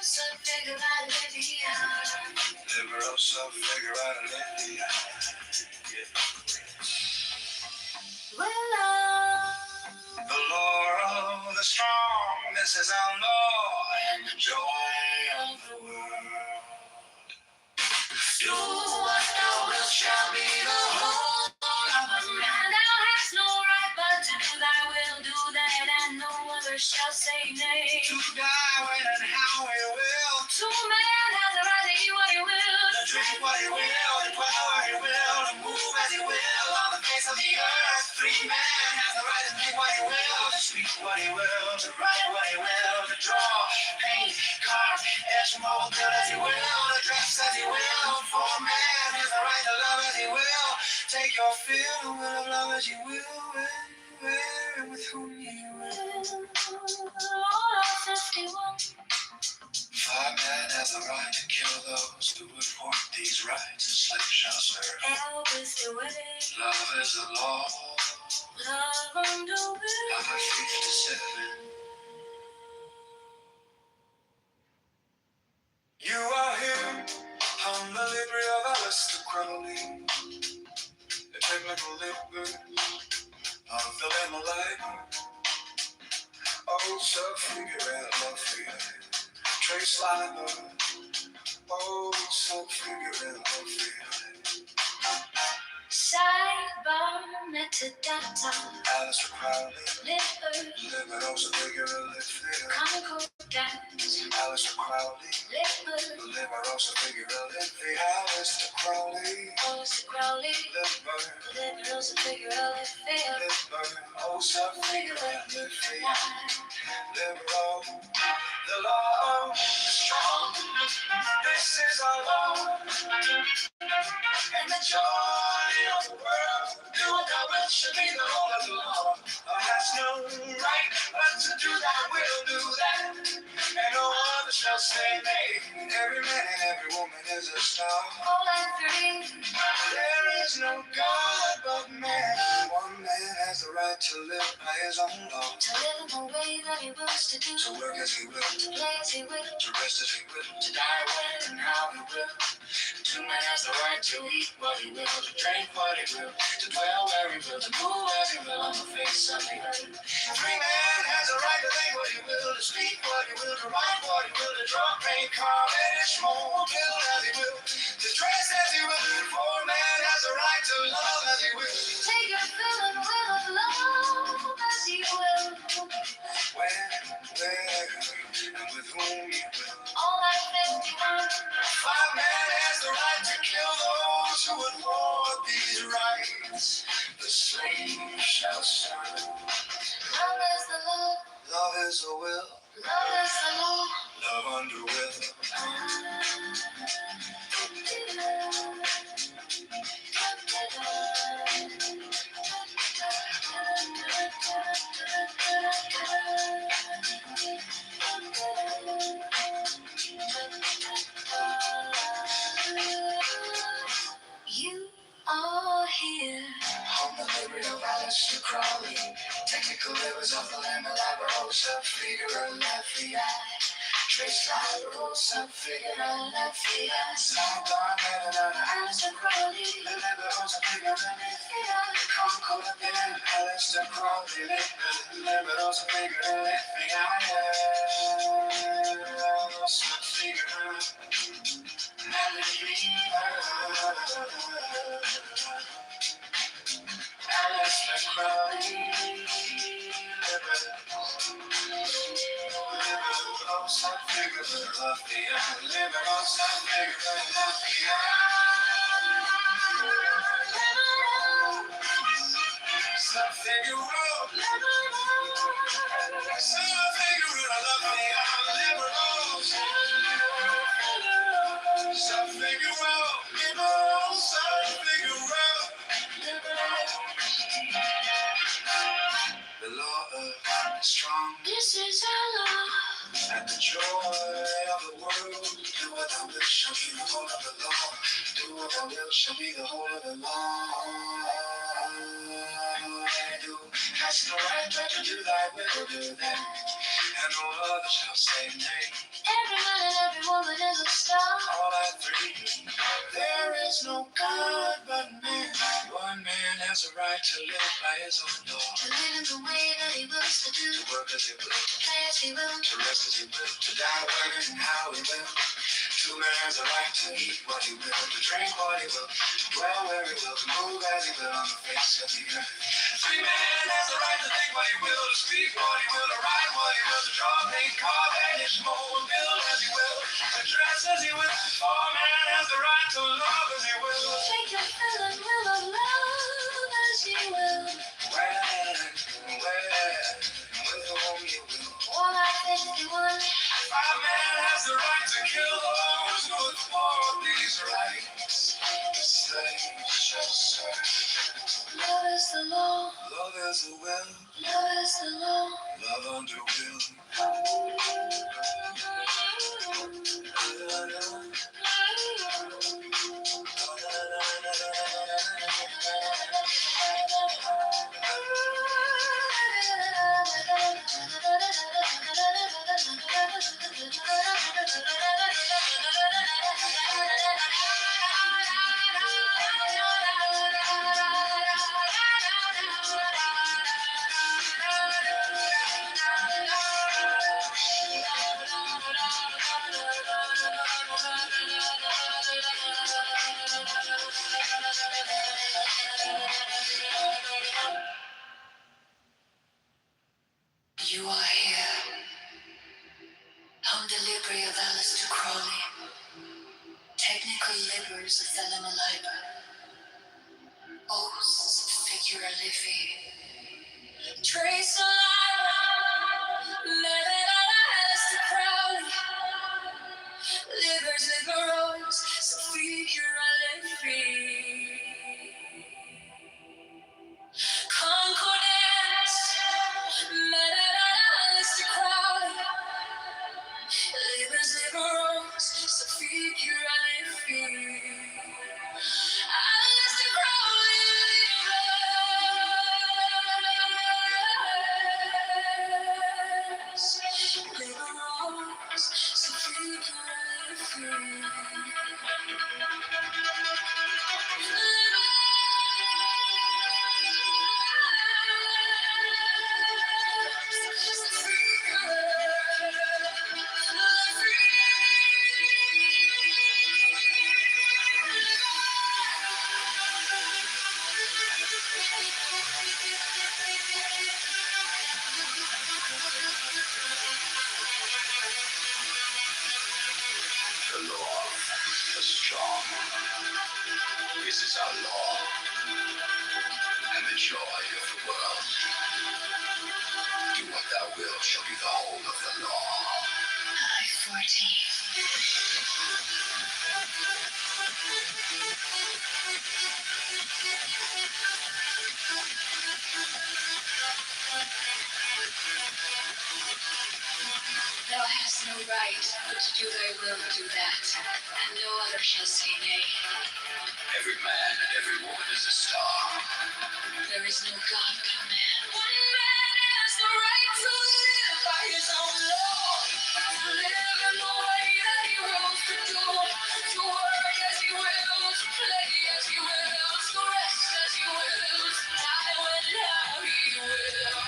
Subfiguralia. Liberal subfiguralia. The law of the strong, this is our law and the joy of the world. Do what thou wilt shall be the whole of the man. Thou hast no right but to do thy will, do that, and no other shall say nay. To die when and how he will, To man has a right to eat what he will, to drink what he will, to dwell where he will, to move as he will on the face of the earth. Free man has the right to think what he will, to speak what he will, to write what he will, to draw, paint, carve, etch, mold, build as he will, to dress as he will. For man has the right to love as he will, take your fill and will of love as you will, when, where, and with whom you will. all of 51. For man has the right to kill those who would work these rights. A slave shall serve. Love is the way, Love is the law. love undo will. Number 57. You are here on the liberty of Alistair Crowley, the technical liberty of the Lemon Light. Oh, subfigurate, love figure, trace line, oh, subfigurate, love figure. Sidebar, metadata, Alistair Crowley, liver, liver, subfigurate, left figure. concordance, Alistair Crowley, liver, liver, subfigurate, left figure. Alistair Crowley, Alistair Crowley, liver. liberal subfigurate fail, Oh, subfigurate, liberal, the law of the strong. This is our law, and the joy of the world. Do what thou wilt shall be the whole of the law. Thou hast no right but to do thy will, do that, and no other shall say nay. Every man and every woman is a star. All I dream. There is no God but man. One man has the right to live by his own law. To live in the way that he wills to do. To work as he will. To play as he will. To rest as he will. To die when and how he will. Two man has the right to eat what he will. To drink what he will. To dwell where he will. To move as he will on the face of the earth. Every man has a right to think what he will. To speak what he will. To write what he will. To draw, paint, carve, edit, mold, build as he will. To dress as he will. For man has a right to love as he will. Take your fill and will of love as he will. When, where, and with whom he will. All I 51. Five man has the right to kill those who would thwart these rights. The slave shall serve. Love is the law. Love is the will. Love is the law. Love under will. You are here. On the liberty of Alistair Crowley. Technical levels of the Lamelabarosa. Figure Lafayette. Trace Labarosa. Figure Lafayette. Side-bar, Alistair Crowley. Lamelabarosa. Figure Lafayette. Concord again. Alistair Crowley. Lamelabarosa. Figure Lafayette. Alistair Crowley. Liberosa. Figure Lafayette. Liberosa. Figure the law of strong This is our law. and the joy of the world. Do what thou wilt shall be the whole of the law. Do what thou wilt shall be the whole of the law. Do hast no right but to do thy will, do that, and no other shall say nay. Every man and every woman is a star. All I three, there is no God but man. One man has a right to live by his own law. To live in the way that he wills to do. To work as he will, To play as he will. to rest as he will, to die when and how he will. Two men has a right to eat what he will, to drink what he will, to dwell where he will, to move as he will on the face of the earth. Three men has a right to think what he will, to speak what he will, to write what he will, to draw, paint, carve, edit, mold, build as he will, to dress as he will. Four man has the right to love as he will. Take your fill and will of love as he will. When, with whom he will. All I 51. Five man has the right to kill those who would thwart these rights. The slave shall serve. Love is the law. Love is the will. Love is the law. Love under will. You are here. Home delivery of Alistair Crowley. Technical labors of Thelema Oaths of Figure Liffey. Trace alive. Living on Alistair Crowley. Livers, liberals, so Figure Liffey. Concordance. Living on Alistair Crowley. Livers, The law, the strong. This is our law, and the joy of the world. Do what thou wilt shall be the whole of the law. Thou hast no right, but to do thy will do that, and no other shall say nay. Every man and every woman is a star. There is no God but man. One man has the right to live by his own law, to live in the way that he wills to do, to work as he wills, to play as he wills, to rest as he wills, to die when and how he will.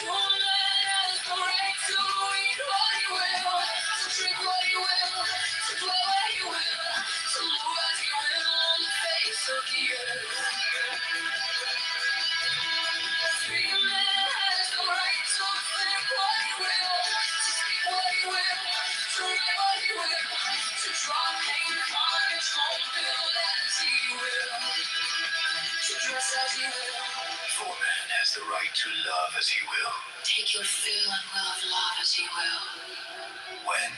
One man has the right to eat what he will, to drink what he will, to dwell where he will, to move as he will on the face of the earth. Free man has the right to think what he will, to speak what he will, to write what he will, to draw pain, carnage, home, build as he will, to dress as he will. For man has the right to love as he will. Take your fill and will of love as you will. When,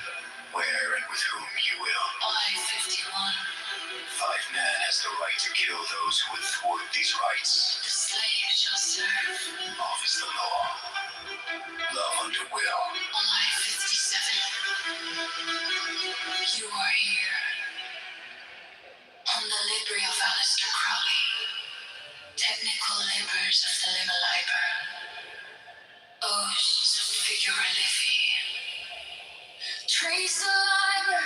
where, and with whom you will. I-51. Man has the right to kill those who would thwart these rights. The slave shall serve. Love is the law. Love under will. I-57. You are here. On the library of Aleister Crowley. Technical labors of the Lima Liber. Oaths of Figure Liffey. Trace the Liber.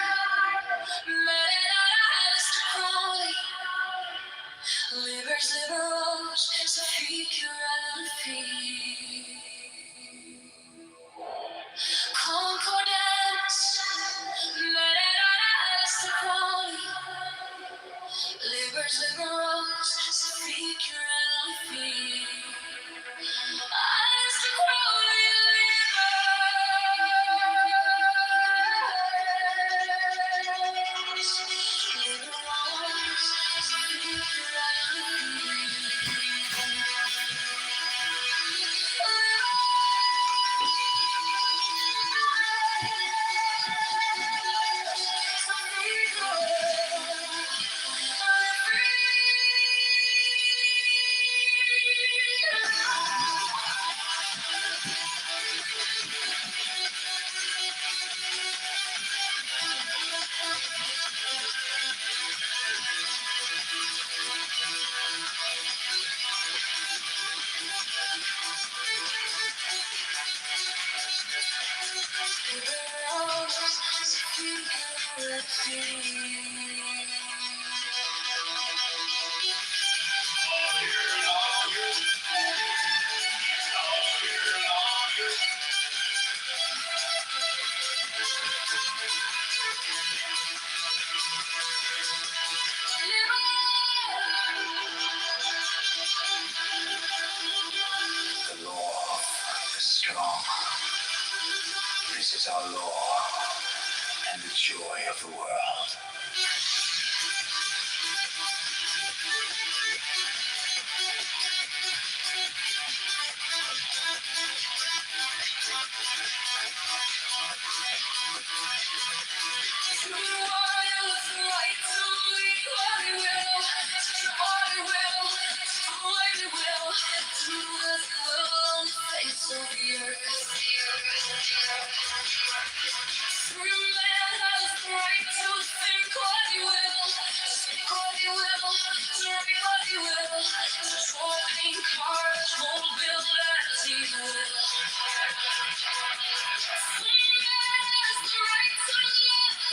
Met at Aleister Crowley. Livers, liberals, so Figure Liffey. Concordance. Met at Aleister Crowley. Livers, liberals, so Figure Liffey. Aleister Crowley, The law, the strong. This is our law and the joy of the world.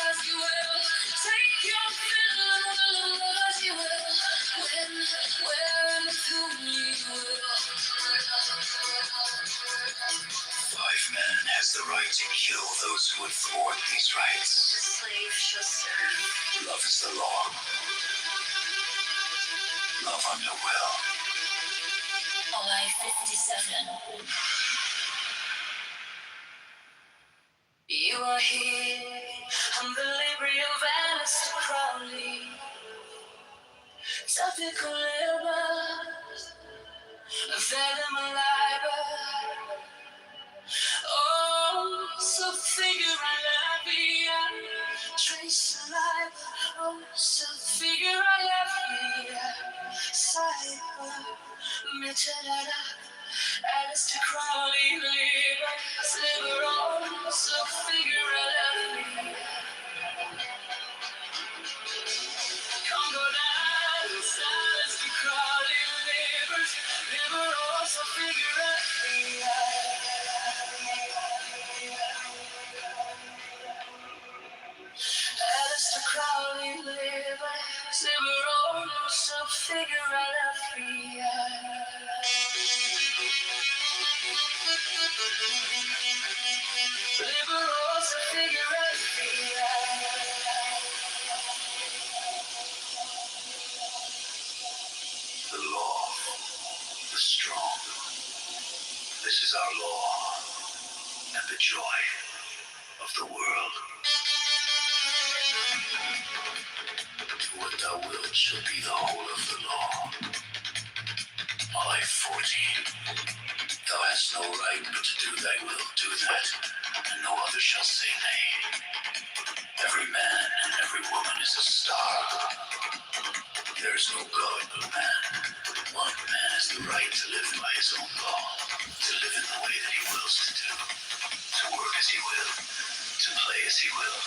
As right to kill those who would thwart these rights. The slave shall serve. Love is the law. Love under will. IL57. You are here on the library of Alistair Crowley. Topical labors, fathom alive. Oh, so figure I love you. Trace alive. Oh, so figure I love you. Cyber, metadata. Alistair Crowley, liver on. So figure I love you. Congo dance, Alistair Crowley, liver on. So figure I love you. Alistair Crowley, liver on. So figure I love you. Liberals a figure of The law, the strong. This is our law and the joy of the world. What thou wilt shall be the whole of the law. I-14. Thou hast no right but to do thy will, do that, and no other shall say nay. Every man and every woman is a star. There is no God but man. One man has the right to live by his own law, to live in the way that he wills to do, to work as he will, to play as he will,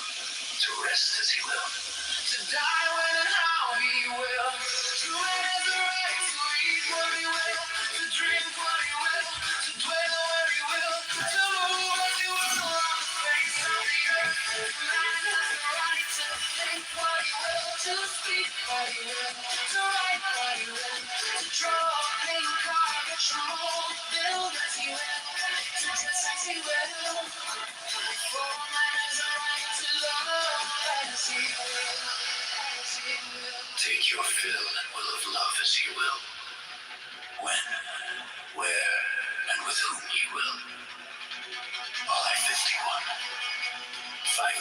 to rest as he will. to die when and how he will, to have the right to eat what he will, to drink what he will, to dwell where he will, to move as he will on the face of the earth. Man has the right to think what he will, to speak what he will, to write what he will, to draw, paint, carve, control, build as he will, to dress as he will. For man has a right to love as he will. Take your fill and will of love as he will, when, where, and with whom he will. I-51.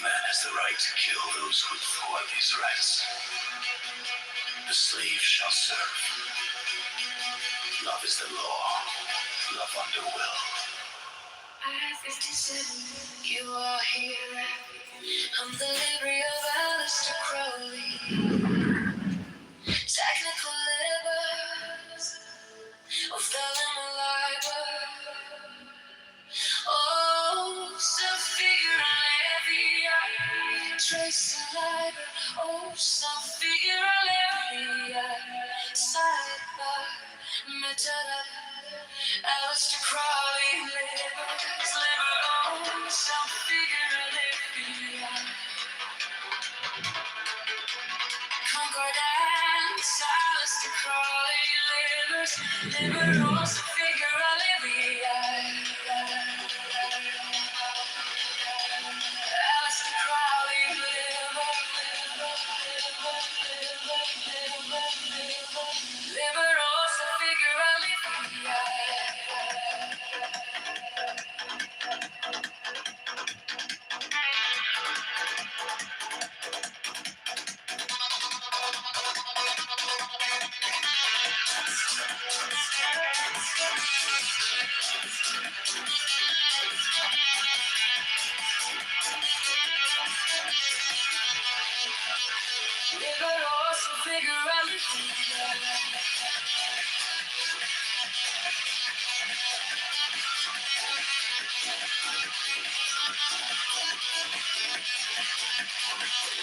Man has the right to kill those who thwart these rights. The slave shall serve. Love is the law. Love under will. I-57, you are here. I'm the library of Alistair Crowley. Technical labors of the library. Oh, some figure on every trace alive. Oh, some figure on every sidebar. Metadata. Alistair Crowley livers, liver on some figure on every concordance. Alistair Crowley livers, liver on some figure on every Alistair Crowley liver, liver on some figure on every liver on some figure on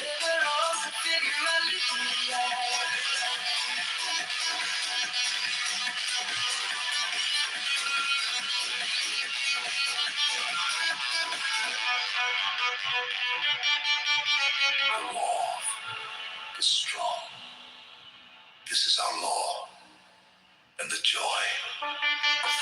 liver on some figure The law, the strong. This is our law and the joy of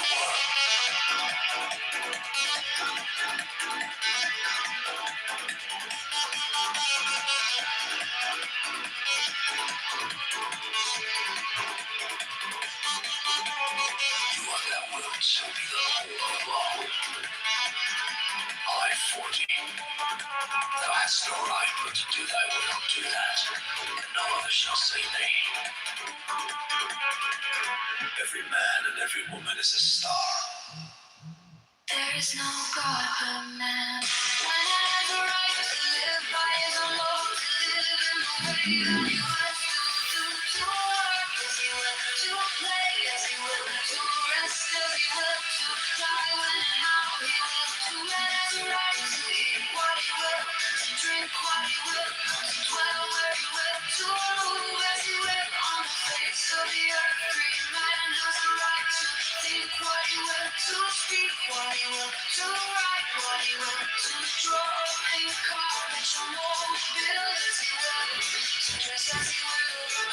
want that will to show me the whole of law. I-40. Thou hast no right but to do thy will, do that, and no other shall say nay. Every man and every woman is a star. There is no God but man. When I have the right to live by his own law, to live in the way that he wants to work as he will, to play as he will, to rest as he will, to die when and how he will, to man has the right to eat what he will, to drink what he will, to dwell where he will, to move as he will on the face of the earth. Free man has the right to think what he will, to speak what he will, to write what he will, to draw and carve and show more, build as he will, to dress as he will.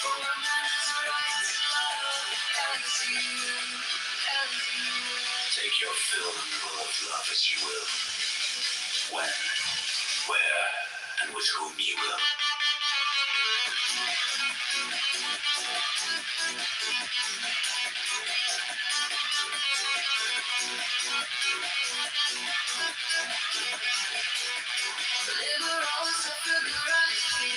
For a man has a right to love as he will, as he will. Take your fill and roll of love as you will. When, where, and with whom you will. Liberals of figurity.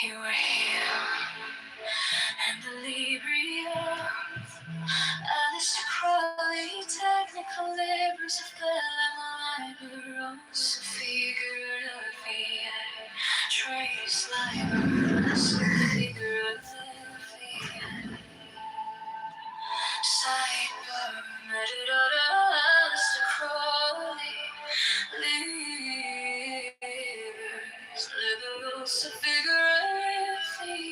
You were here, and the Libria, Alice Crowley, technical labors of liberals, figuratively, trace libers, figuratively, sidebar, metadata, Alice Crowley, liberals, figuratively,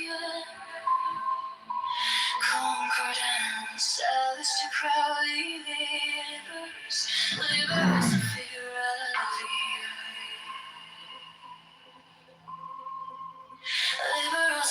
concordance, Alistair Crowley, livers, figuratively, liberals,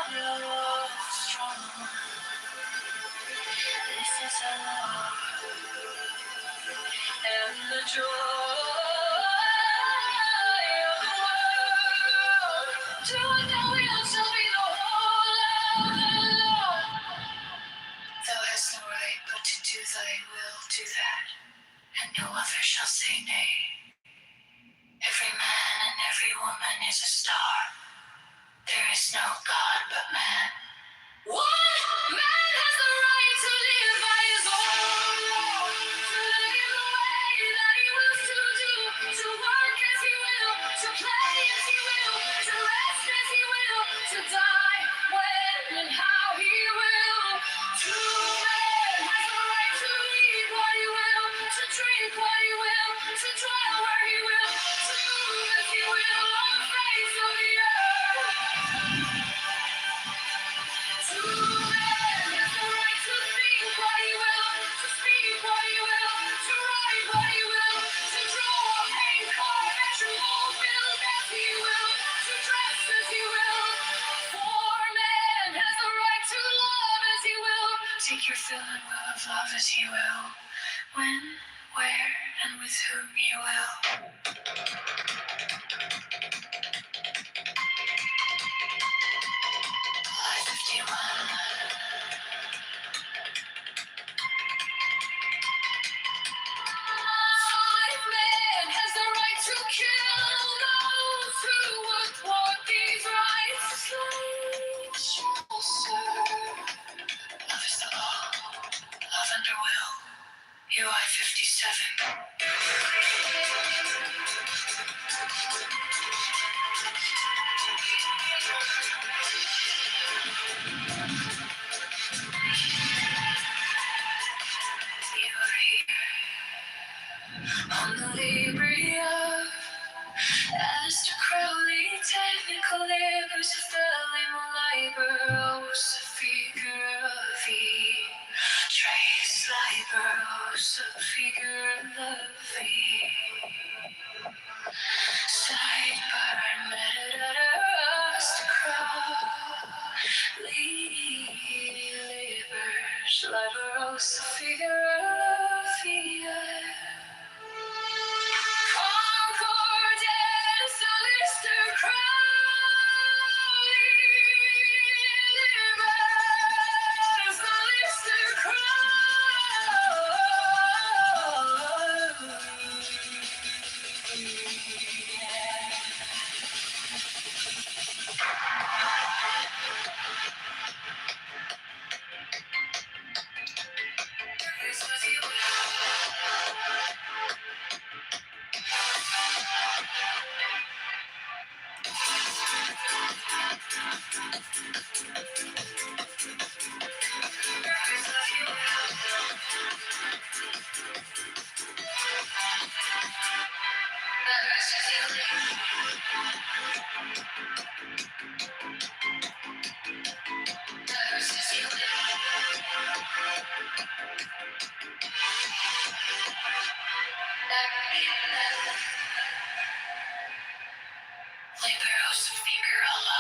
the Lord strong. This is a law, and the joy of the world. Do what thou wilt shall be the whole of the Lord. Thou hast no right but to do thy will, do that, and no other shall say nay. Every man and every woman is a star. There is no God but man. What? Man has the right to live by his own law, to live in the way that he wills to do, to work as he will, to play as he will, to rest as he will, to die when and how he will. To man has the right to eat what he will, to drink what he will, to dwell where he will, to move as he will on the face of the earth. To man has the right to think what he will, to speak what he will, to write what he will, to draw, paint, carve, measure, mold, build as he will, to dress as he will. For man has the right to love as he will. Take your fill and will of love as he will. When, where, and with whom you will. I-51. Man has the right to kill those who would thwart these rights. Slaves shall serve. Love is the law. Love under will. UI-57. Liberos figure la vie. Side parameters to libers. Liberos figure la vie. Concordance, Lister Crowley. Liberos, Lister Liberos figure la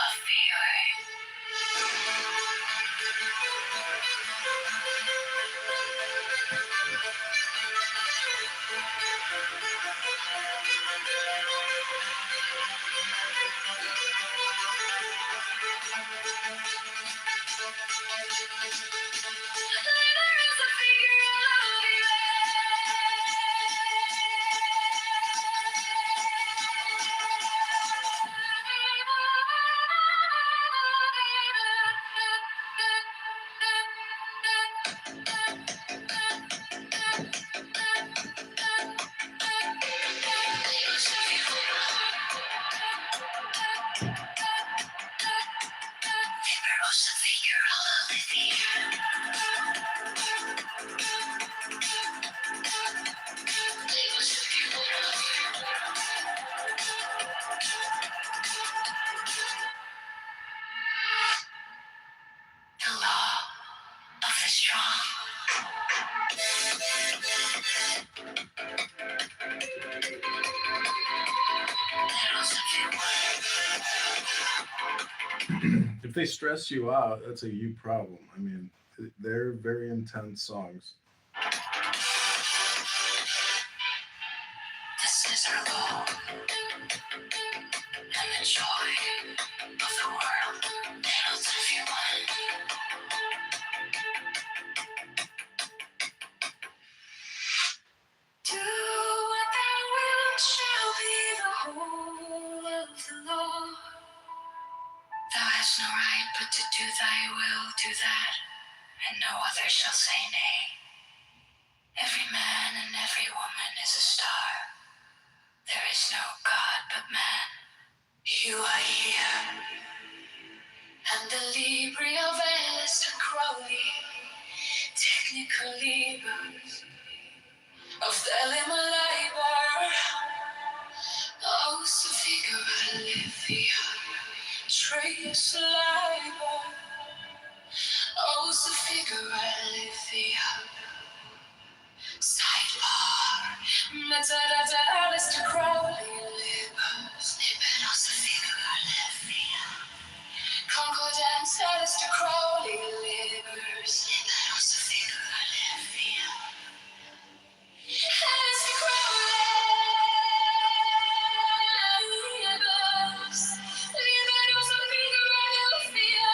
the law of the strong. If they stress you out, that's a you problem. I mean, they're very intense songs. This is our law, and the joy of the world hails everyone. Do what thou wilt shall be the whole of the law. Thou hast no right but to do thy will, do that, and no other shall say nay. Every man and every woman is a star. There is no God but man. You are here, and the Libri of Esther Crowley, technical Libers of the Liber, Os Figura Livia, Trace Liber, Os Figura Livia, Sidebar, Metadata Esther Crowley, Libers, Liberos Figura Livia. Concordance, Alistair Crowley, Libers, Liberos Figura Livia. Alistair Crowley, Libers, Liberos Figura Livia.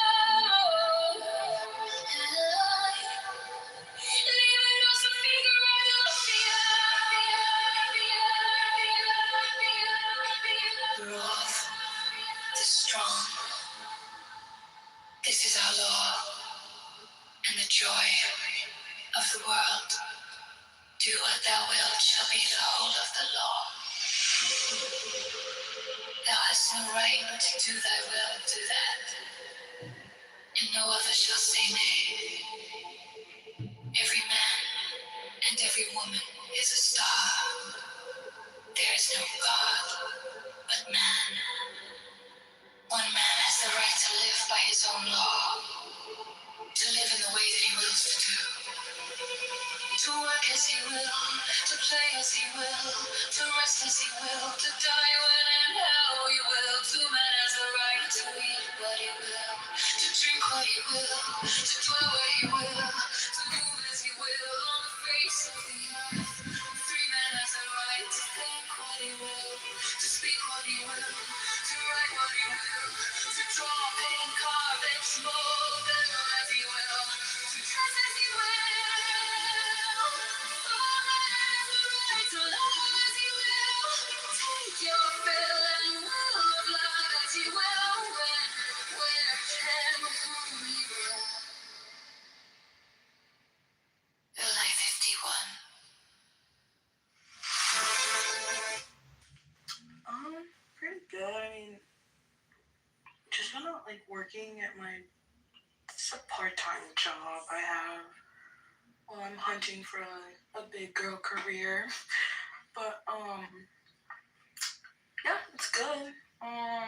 Liberos Figura Livia. Wrath, the strong. This is our law, and the joy of the world. Do what thou wilt shall be the whole of the law. Thou hast no right but to do thy will, do that, and no other shall say nay. Every man and every woman is a star. There is no God but man. One man has the right to live by his own law, to live in the way that he wills to do, To work as he will, to play as he will, to rest as he will, to die when and how he will. To man has the right to eat what he will, to drink what he will, to dwell where he will, to move as he will on the face of the earth. Free man has the right to think what he will, to speak what he will, to write what he will, to draw, paint, carve, and mold as he will, to dress as he will. To love as he will, take your fill and will of love as he will, when, where, and with whom he will. LA 51. Pretty good. I mean, just been like working at it's a part-time job I have while I'm hunting for a big girl career. But yeah, it's good.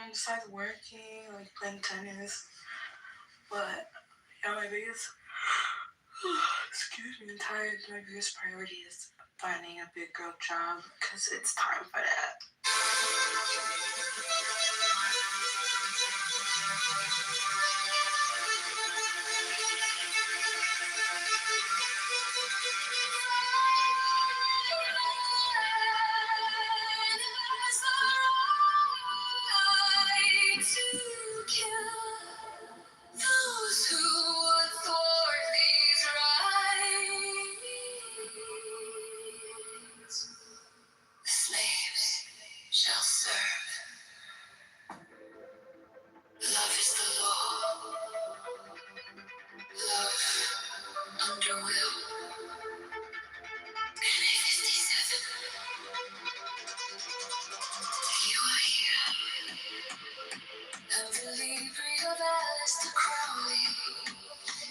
Besides working, like playing tennis. But yeah, my biggest excuse me, I'm tired. My biggest priority is finding a big girl job because it's time for that. Those who would thwart these rights, the slaves shall serve. Love is the law. Love under will. NA 57. You are here. The delivery of Alistair Crowley.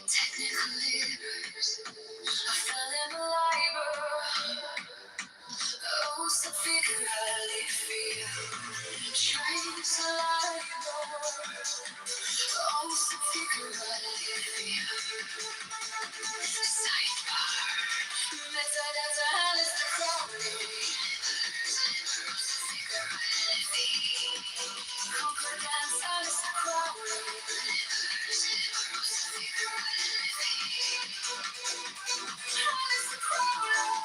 Technical labors. A felon libel. Oh, so figuratively feel. Trains libel. Oh, so figuratively feel. Sidebar. Method as Alistair Crowley. Concordance Alistair Crowley. Alistair Crowley.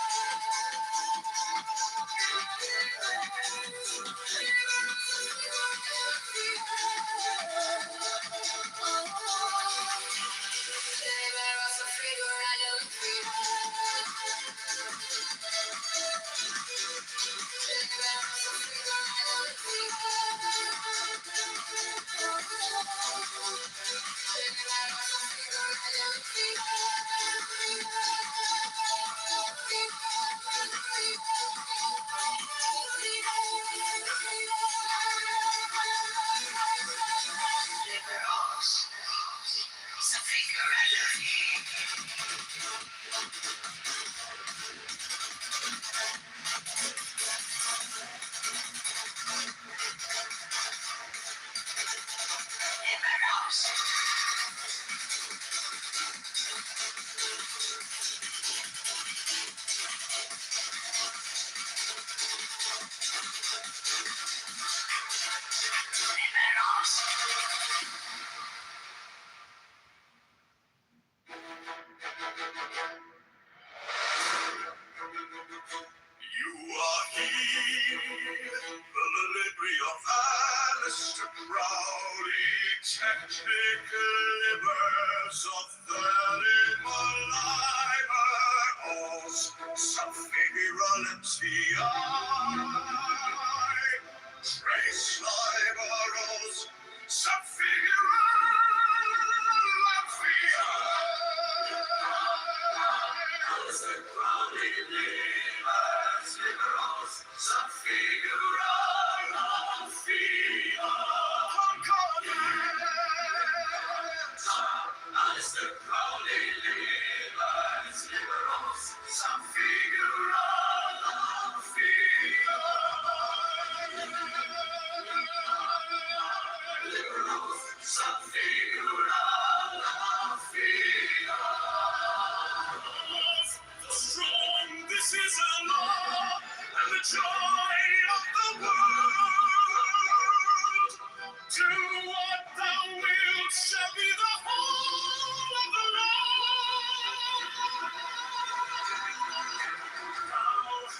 You are here, the delivery of Alistair Crowley, technicalibers of the libers, subfigurality, trace libers, Alistair Crowley, libers, liberals, subfigurality, concordance. Alistair Crowley, libers, liberals, subfigurality, liberals, subfigurality. The strong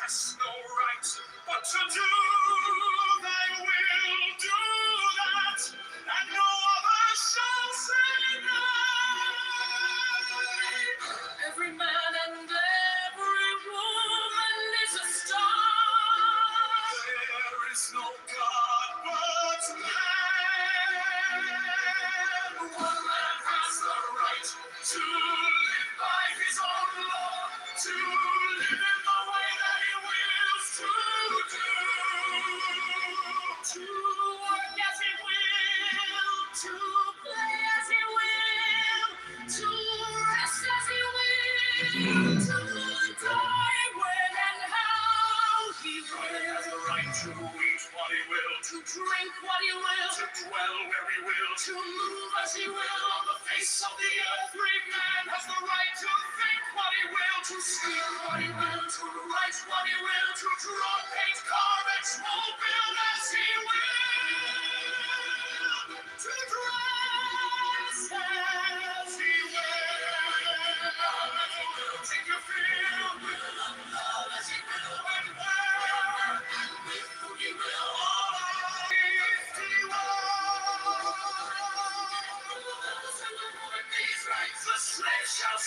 hast no right but to do thy will, do that, and no other shall say nay. Every man and every woman is a star. There is no God but man. One man has the right to live by his own law, to live in the way that he wills to do, To work as he will, to play as he will, to rest as he will, to die when and how he he has the will, right to eat what he will, to drink what he will, to dwell where he will, to move as he will on the face of the earth. every man has the right to think what he will, To speak what he will, to write what he will, to draw, paint, carve, and small build as he will, to dress as he will, take your fill, will, as he will, and where, and with whom he will. these rights the slave shall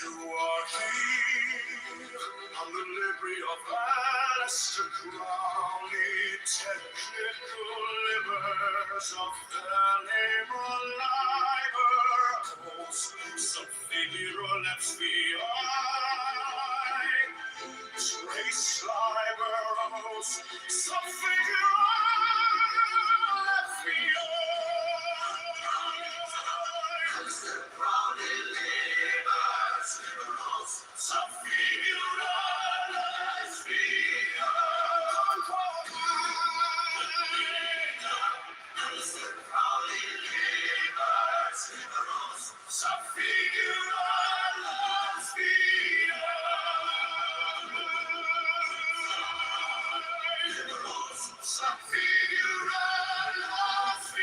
You are here on the livery of Alistair Crowley, technical livers of the labor liber, some figure let's be trace libers, some figure let's be some figure let's be some figure let's be some figure let's be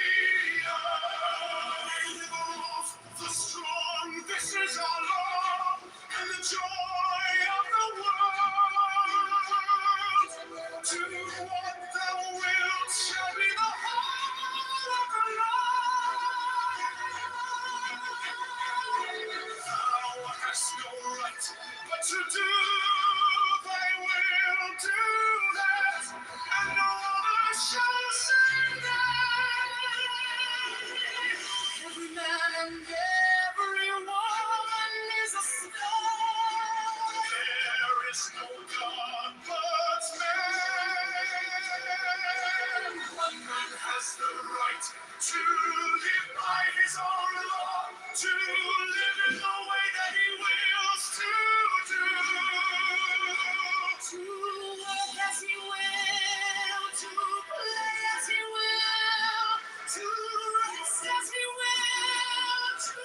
the strong, this is our law, and the joy of the world. To what thou wilt shall be the whole of the Lord. Thou hast no right but to do thy will, do that, and no other shall say nay. Every man and every woman is a star. There is no God but man. One man has the right to live by his own law, to live in the way that he wills to do. To work as he will, to play as he will, to rest as he will, to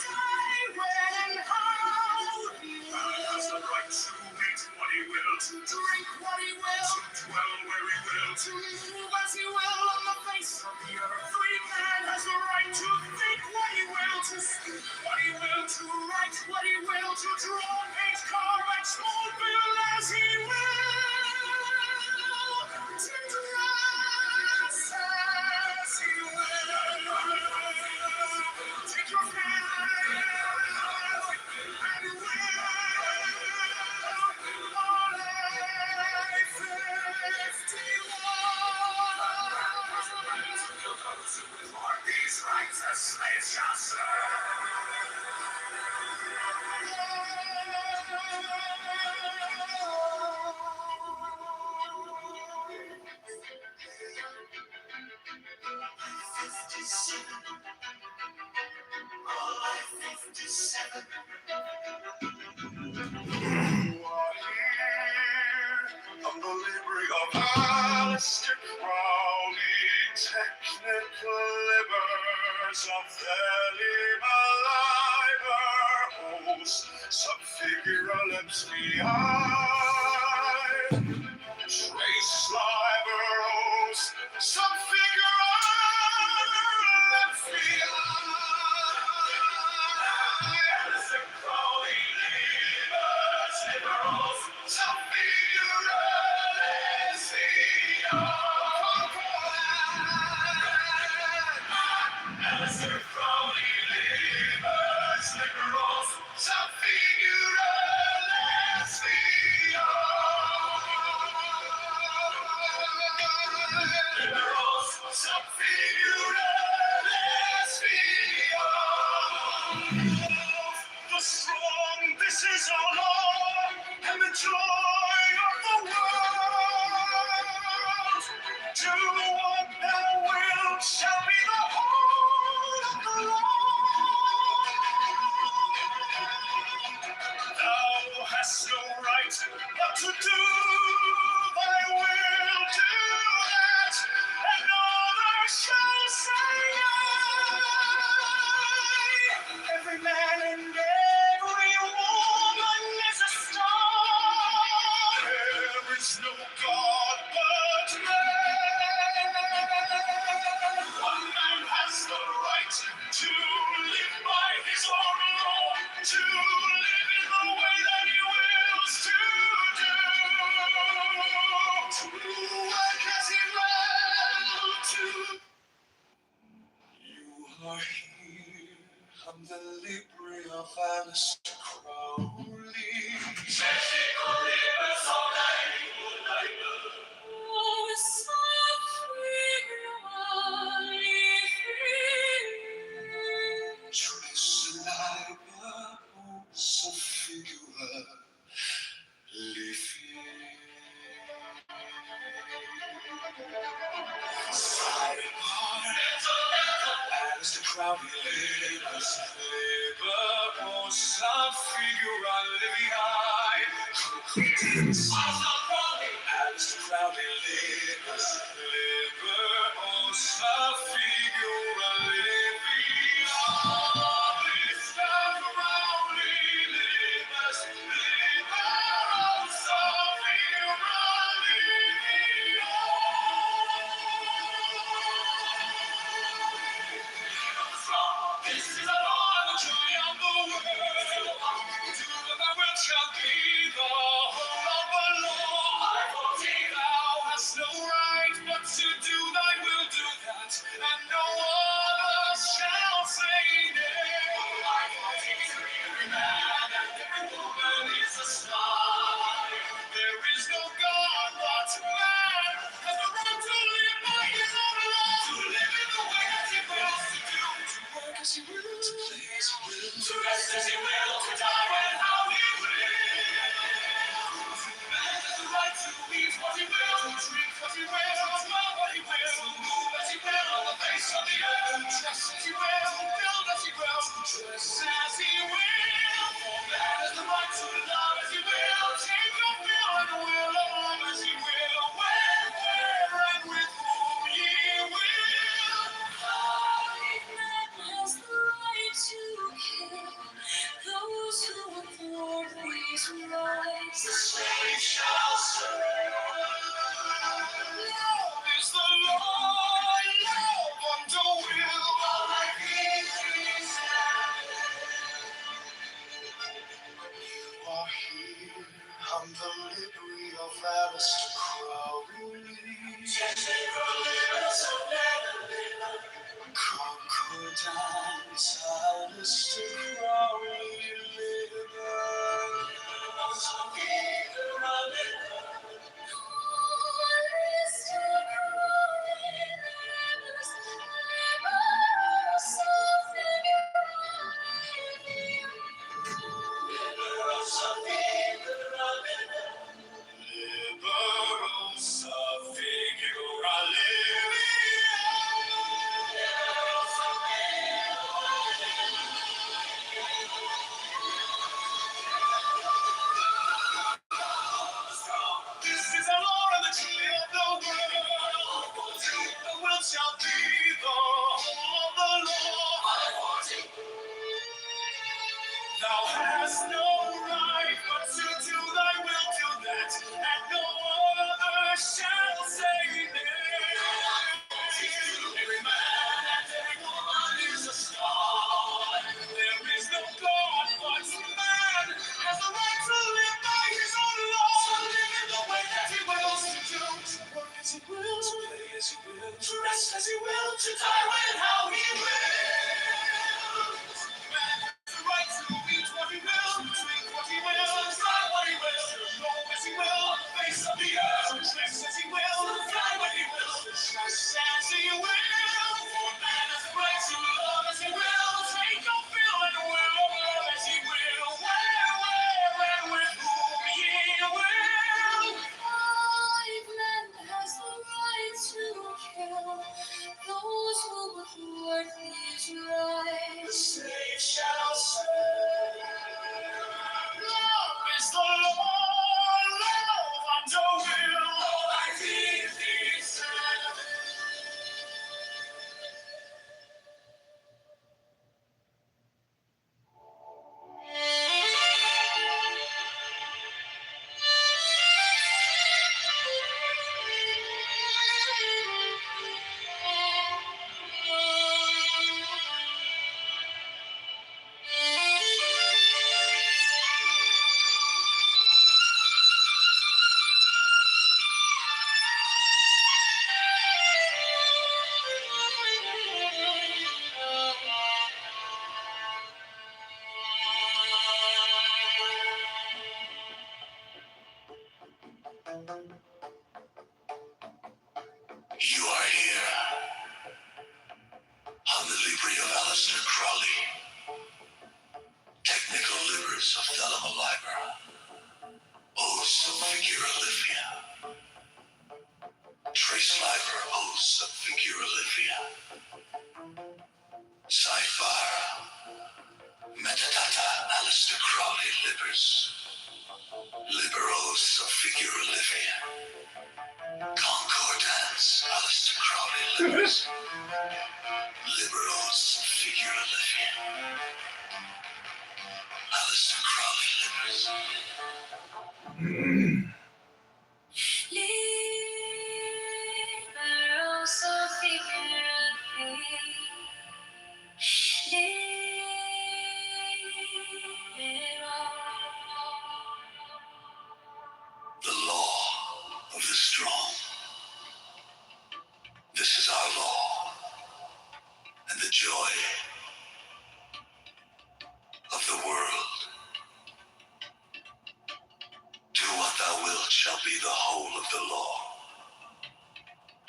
die when and how he Man has the will, right to eat what he will, to drink what he will, to dwell where he will, to move as he will on the face of the earth. Every man has the right to think what he will, to speak what he will, To write what he will, to draw, paint, carve, and small build as he will, to dress as he will. take your hand and will all life 51. For these rights the slaves shall on the livery of Alistair Crowley, technical livers of the Liber, lips behind. Trace liberals, some figure lips behind. Liberals, some figure lips behind. Alistair Crowley, livers, liberals, some figure lips behind. Liberals, some figure lips behind. The strong, this is our law, and the joy of the world. Do what thou wilt shall be the whole of the law. Thou hast no right but to do thy will, do that, and others shall say aye. Every man and every woman is a star. There is no God but man. One man has the right to live by his own law, to live in the way that he wills to do, to work as he will to. You are here, I'm the Libre of Alistair Crowley. Trace liberals, figura Alistair Crowley, liberals, figura Alistair Crowley, liberals, figura This is a law of the joy of the world. Do what thou wilt shall be the whole of the law. Thou hast no right but to do thy will, do that, and no other shall say nay. Every man and every woman is a star. There is no God but man has the right to live by his own law, to live in the way that he wills to do, to work as he will, to play as he will, to rest as he will, to die when how he will. Man has the right to eat what he will, to drink what he will, to love what he will, to move as he will on the face of the earth, to trust as he will, to build as he will, to trust as he will. For man has the right to love as he will, take your fill and will love as he will, when, where, and with whom ye will. Man has the right to kill those who abhor these rights. The slave shall serve. Love is the law, love under will. All my feelings You are here, I'm the Libre of Alistair Crowley. Crocodiles, Alistair Crowley, liberals of figura This is a law of the tree of the world. The will shall be the whole of the law. Thou hast no right but to I shall say this. Every man and every woman is a star. There is no God, but man has the right to live by his own law. To live in the way that he wills to do, to work as he will, to play as he will, to rest as he will, to die when and how he will. Man has the right to eat what he will, to drink what he will, to drive what he will, to go as he will, face of the earth, to dress as he will, to fly when he will, to trust as he will. For man has the right to love as he will, take no feel and will love as he will, where and with whom he will. Five men has the right to kill those who would thwart his right. The slave shall serve. Love is the law, love under will. All I need is You are here on the Libri of Aleister Crowley, technical livers of Thelema Liber, O's of Figura Livia, Trace Liber, O's of Figura Livia, Cyphara, Metadata Aleister Crowley Libers, Liberos of Figura Livia, Concordance Aleister Crowley Libers, Liberos of Figura Livia, Aleister Crowley Libers. Liberoso figurati. The law of the strong. This is our law, and the joy of the world. Do what thou wilt shall be the whole of the law.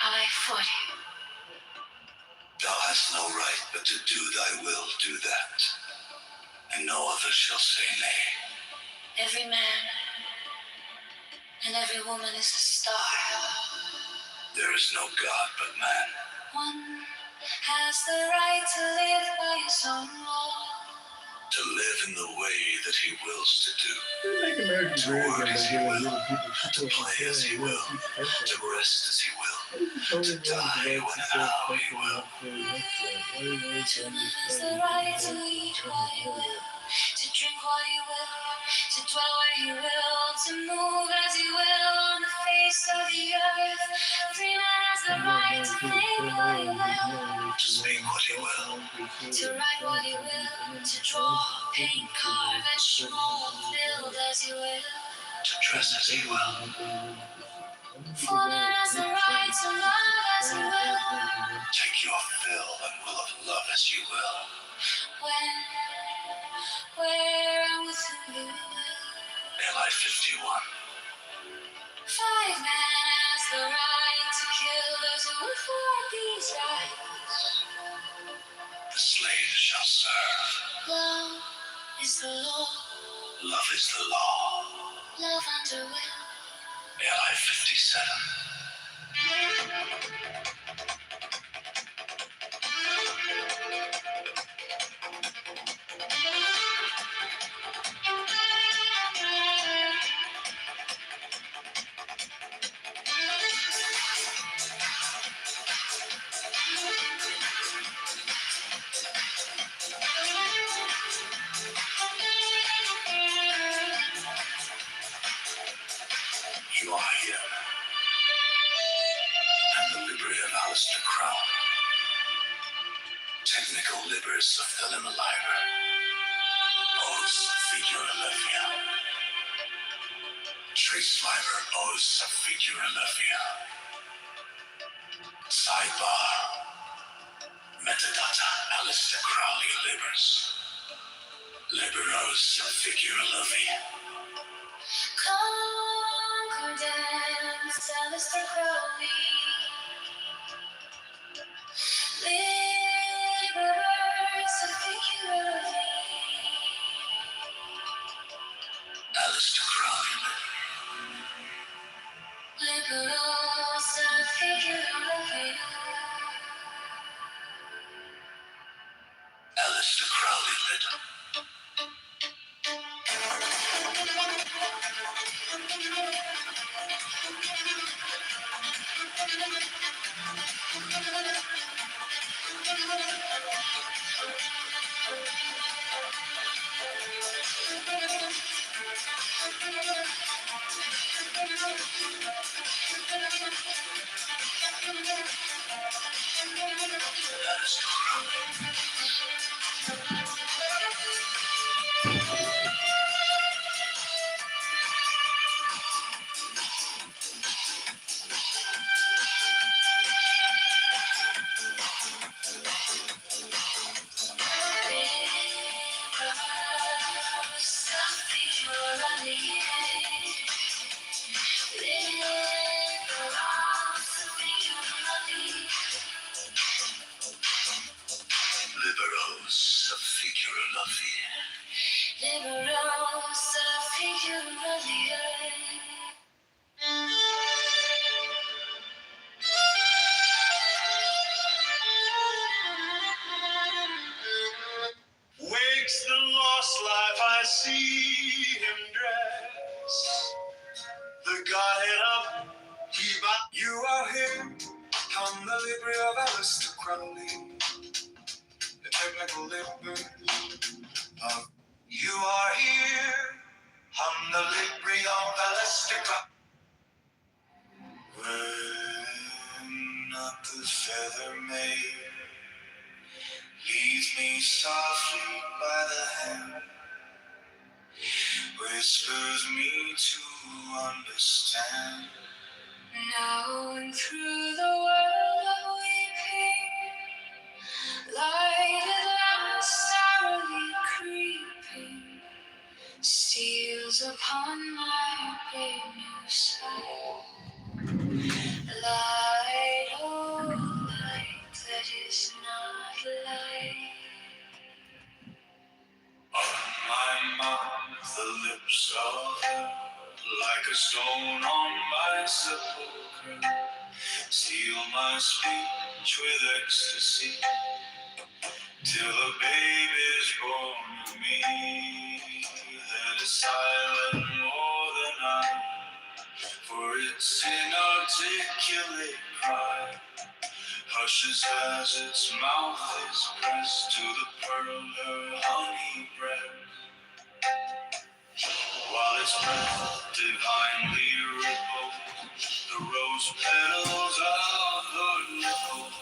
I-40. Thou hast no right but to do thy will, do that, and no other shall say nay. Every man and every woman is a star. There is no God but man. One has the right to live by his own law. To live in the way that he wills to do. Make America To great work again as by he giving will. little people To play as he will. To rest as he will. Only To die when and how he will. One has the right to eat what he will, to drink what he will, to dwell where he will, to move as he will on the face of the earth. Every man has the right to think what he will, To speak what he will. to write what he will, to draw, paint, carve, vegetable, build as he will. To dress as he will. For man has the right to love as he will, Take your fill and will of love as you will. when, where, and with whom he will. LI-51. Five men has the right to kill those who would thwart these rights. The slave shall serve. Love is the law, Love is the law. love under will. LI-57. You are here Alistair Crown. Technical libers of the Limaliver. Os Figuralevia. Trace fiber Os Figuralevia. Sidebar. Metadata Alistair Crowley libers. Liberos Figuralevia. Concordance, Alistair Crowley. Liberals of figuratively. Alistair Crowley. Liberals of figuratively. Alistair Crowley lit. Alistair Liberos of Figuralevia. Liberals of figuratively. Wakes the lost life, I see him dress. The Godhead of Heba. You are here, I'm the Libri of Alistair Crowley. The technical Libri of. You are here, I'm the Libri of Alistair Crowley. When not the feather maid leads me softly by the hand, whispers me to understand. Now and through the world of weeping, light at last sourly creeping, steals upon my brave new sight. Light, oh light that is not light. On my mouth, the lips of hell, like a stone on my sepulchre, seal my speech with ecstasy, till a babe is born of me, that is silent more than I, for its inarticulate cry hushes as its mouth is pressed to the pearl her honey breath, while its breath divinely ripples the rose petals of her nipples,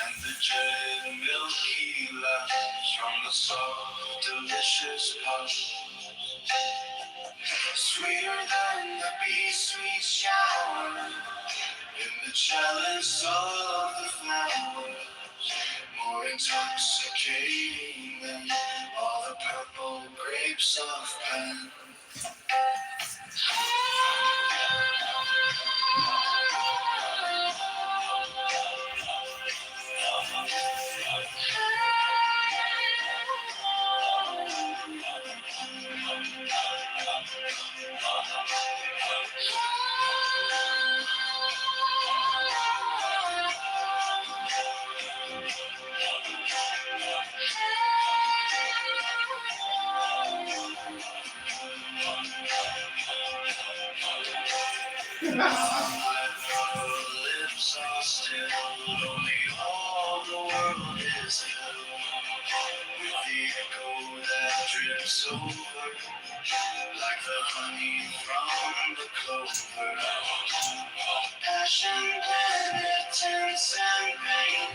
and the jet milky laughs from the soft delicious hush, sweeter than the bee-sweet shower in the chalice of the flowers, more intoxicating than all the purple grapes of Pan. Lips are still lonely, all the world is filled with the echo that drills it's over, like the honey from the clover. Passion, penitence, and pain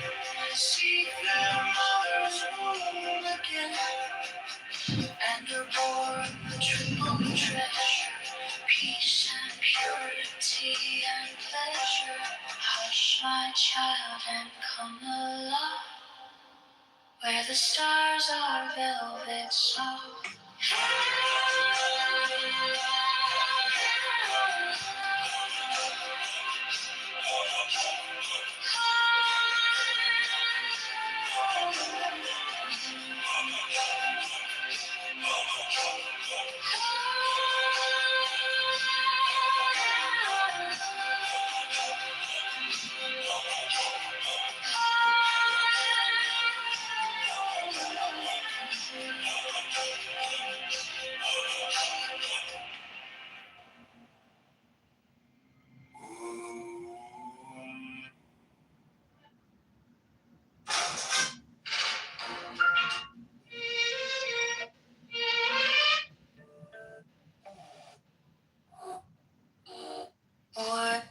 seek their mother's womb again, and are born the triple treasure, peace and purity and pleasure. Hush, my child, and come alive, where the stars are velvet soft. What?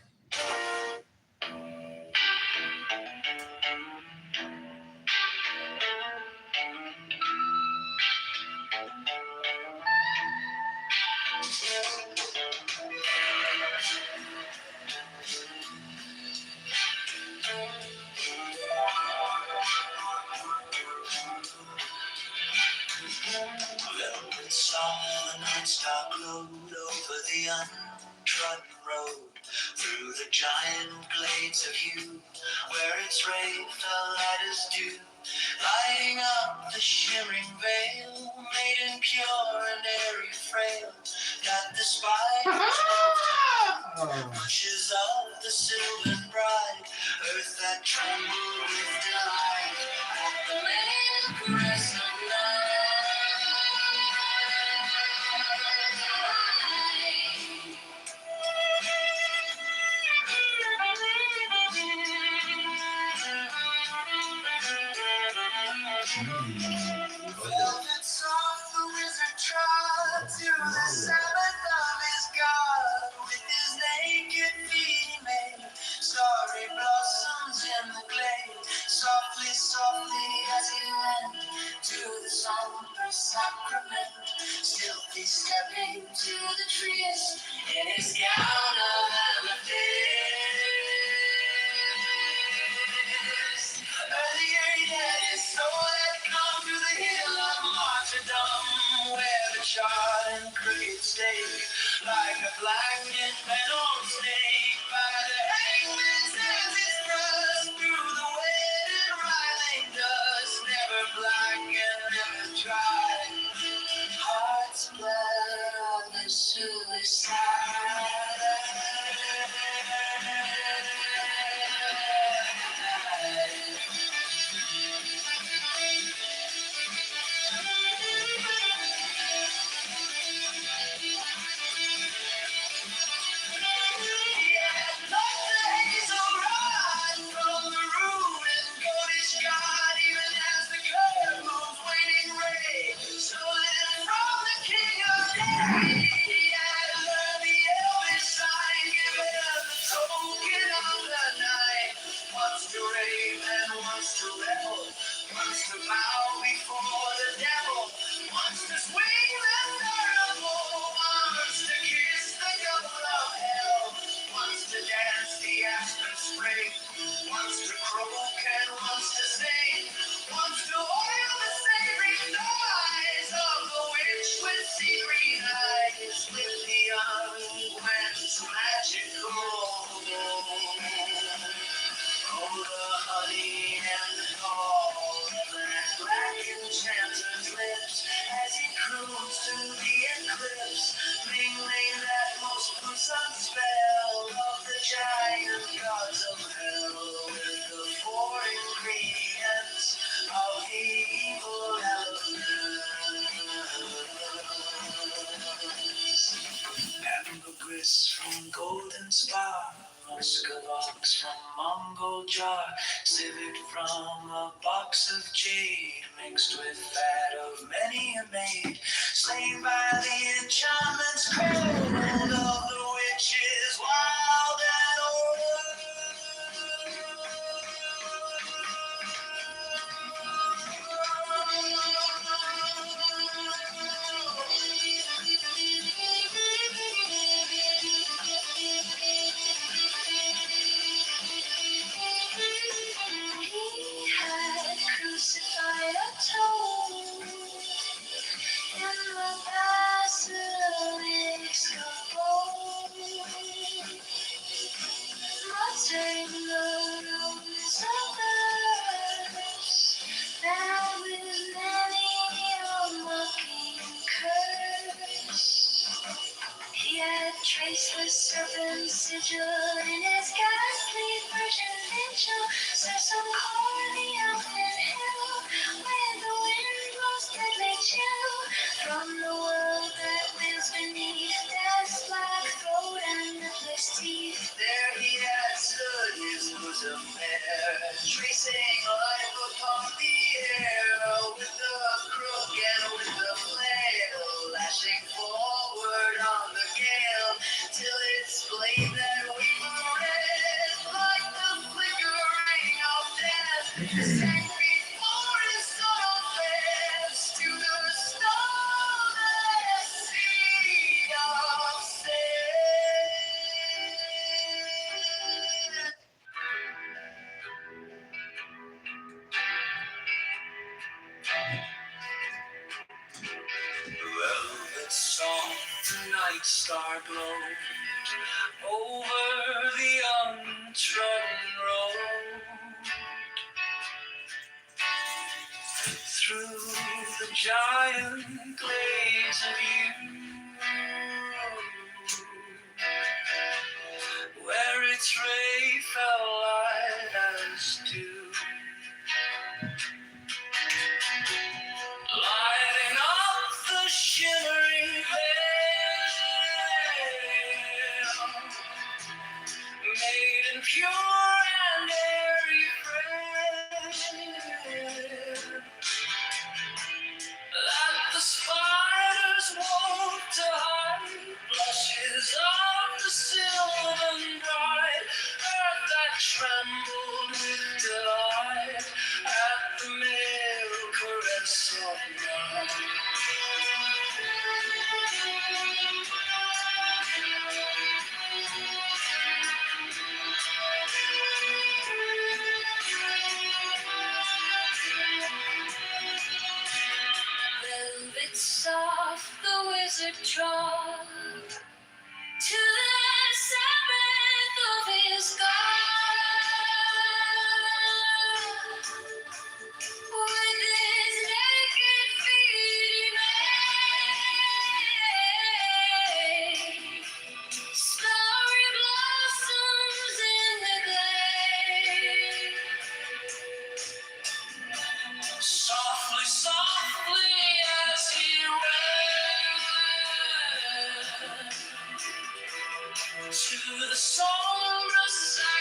Velvet song, the night star glowed over the untrodden road, through the giant glades of yew, where its ray fell light as dew, lighting up the shimmering veil, maiden pure and airy frail, that the spires bushes of the sylvan bride, earth that trembled with delight at the male caress of night. Velvet soft, the wizard trod through the Sabbath of his God, with his naked feet he made starry blossoms in the glade. Softly, softly as he went to the somber sacrament, stealthy stepping to the trees in his gown of amethyst. Earlier he had his soul had come to the hill of martyrdom, where the charred and crooked stake, like a blackened venom snake, by the hangman's hands is thrust through the wet and writhing dust, never black and never dry. Heart's blood of the suicide. Wants to bow before the devil, wants to swing the thunderbolt, wants to kiss the devil of hell, wants to dance the aspen spring, wants to croak and wants to sing, wants to oil the savory thighs of the witch with sea green eyes, with the unquenched magical. Oh, the honey and the gold that black enchanter's lips as he croons to the eclipse, mingling that most gruesome spell of the giant gods of hell with the four ingredients of the evil elements. Ambergris from golden spar, musk, a box from Mongol jar, civet from a box of jade, mixed with fat of many a maid, slain by the enchantment's cradled of the witches wild and old. He had crucified a toad in the basilisk of gold, muttering the runes of verse, and with many a mocking curse. He had traced the serpent's sigil in his ghastly virgin vigil, served some corny elfin hill, where the wind blows deadly chill from the world that wails beneath death's black throat and lipless teeth. There he had stood, his bosom bare, tracing life upon the air, with the crook and with the flail, lashing forward on the gale, till its blade that wavered red, like the flickering of death, sank before his subtle face to the starless sea of sand. Velvet soft, the night star glowed over the untrodden road. Through the giant glades of yew, where its ray fell light as dew, lighting up the shimmering vale, maiden pure and airy frail, that the spiders wont to hide, blushes of the sylvan bride, earth that trembled with delight at the male caress of night. Velvet soft, the wizard trod to the Sabbath of his God. With his naked feet he made starry blossoms in the glade. Softly, softly as he ran to the sonorous sound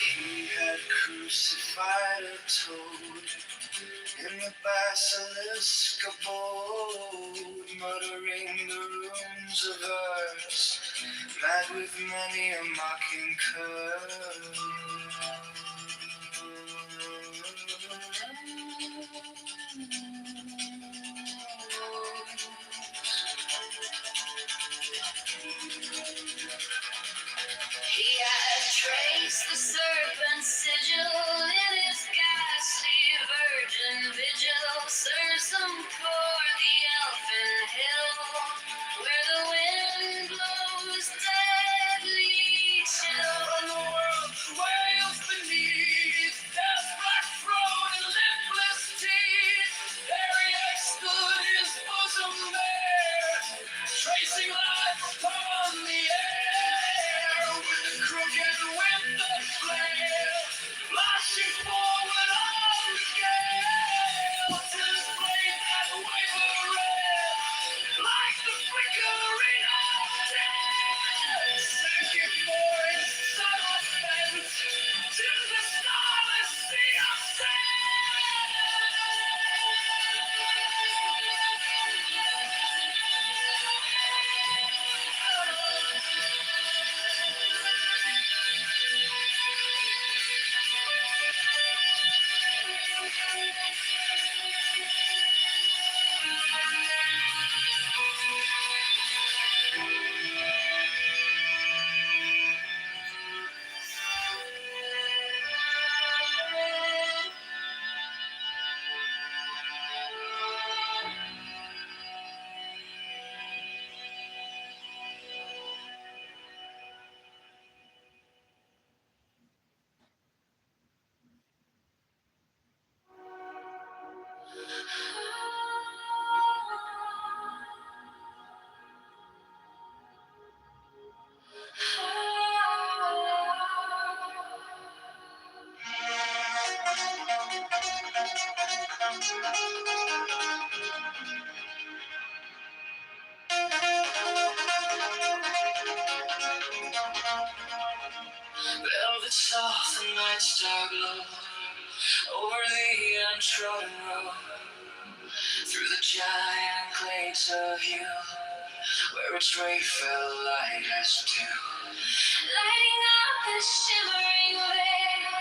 He had crucified a toad in the basilisk abode, muttering the runes of earth, mad with many a mocking curse. He had traced the serpent's sigil in his ghastly virgin vigil. Serves them for the elfin hill, where the wind blows deadly chill. From the world wails beneath, death's black throat and lipless teeth. There he stood, his bosom bare, tracing life upon the air, with the crooked with the flare, flashing forward on the gale, till his blade that waver red, like the flickering of death, sank it for his subtle bent, to the starless sea of velvet soft, the night star glow over the untrodden road, through the giant glades of you, where its ray fell light as dew, Lighting up the shimmering veil,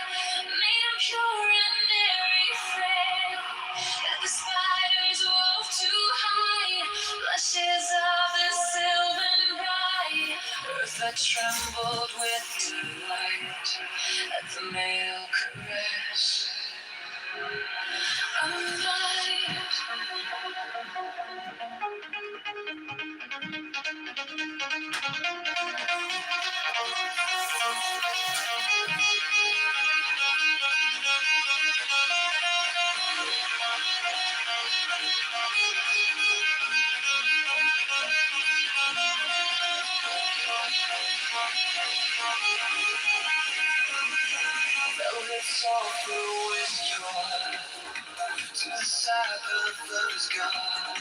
made of pure and airy frail, that the spiders wove too high, blushes of the sylvan bride, earth that trembled with delight at the male caress. Velvet soft with joy, to the Sabbath of his God.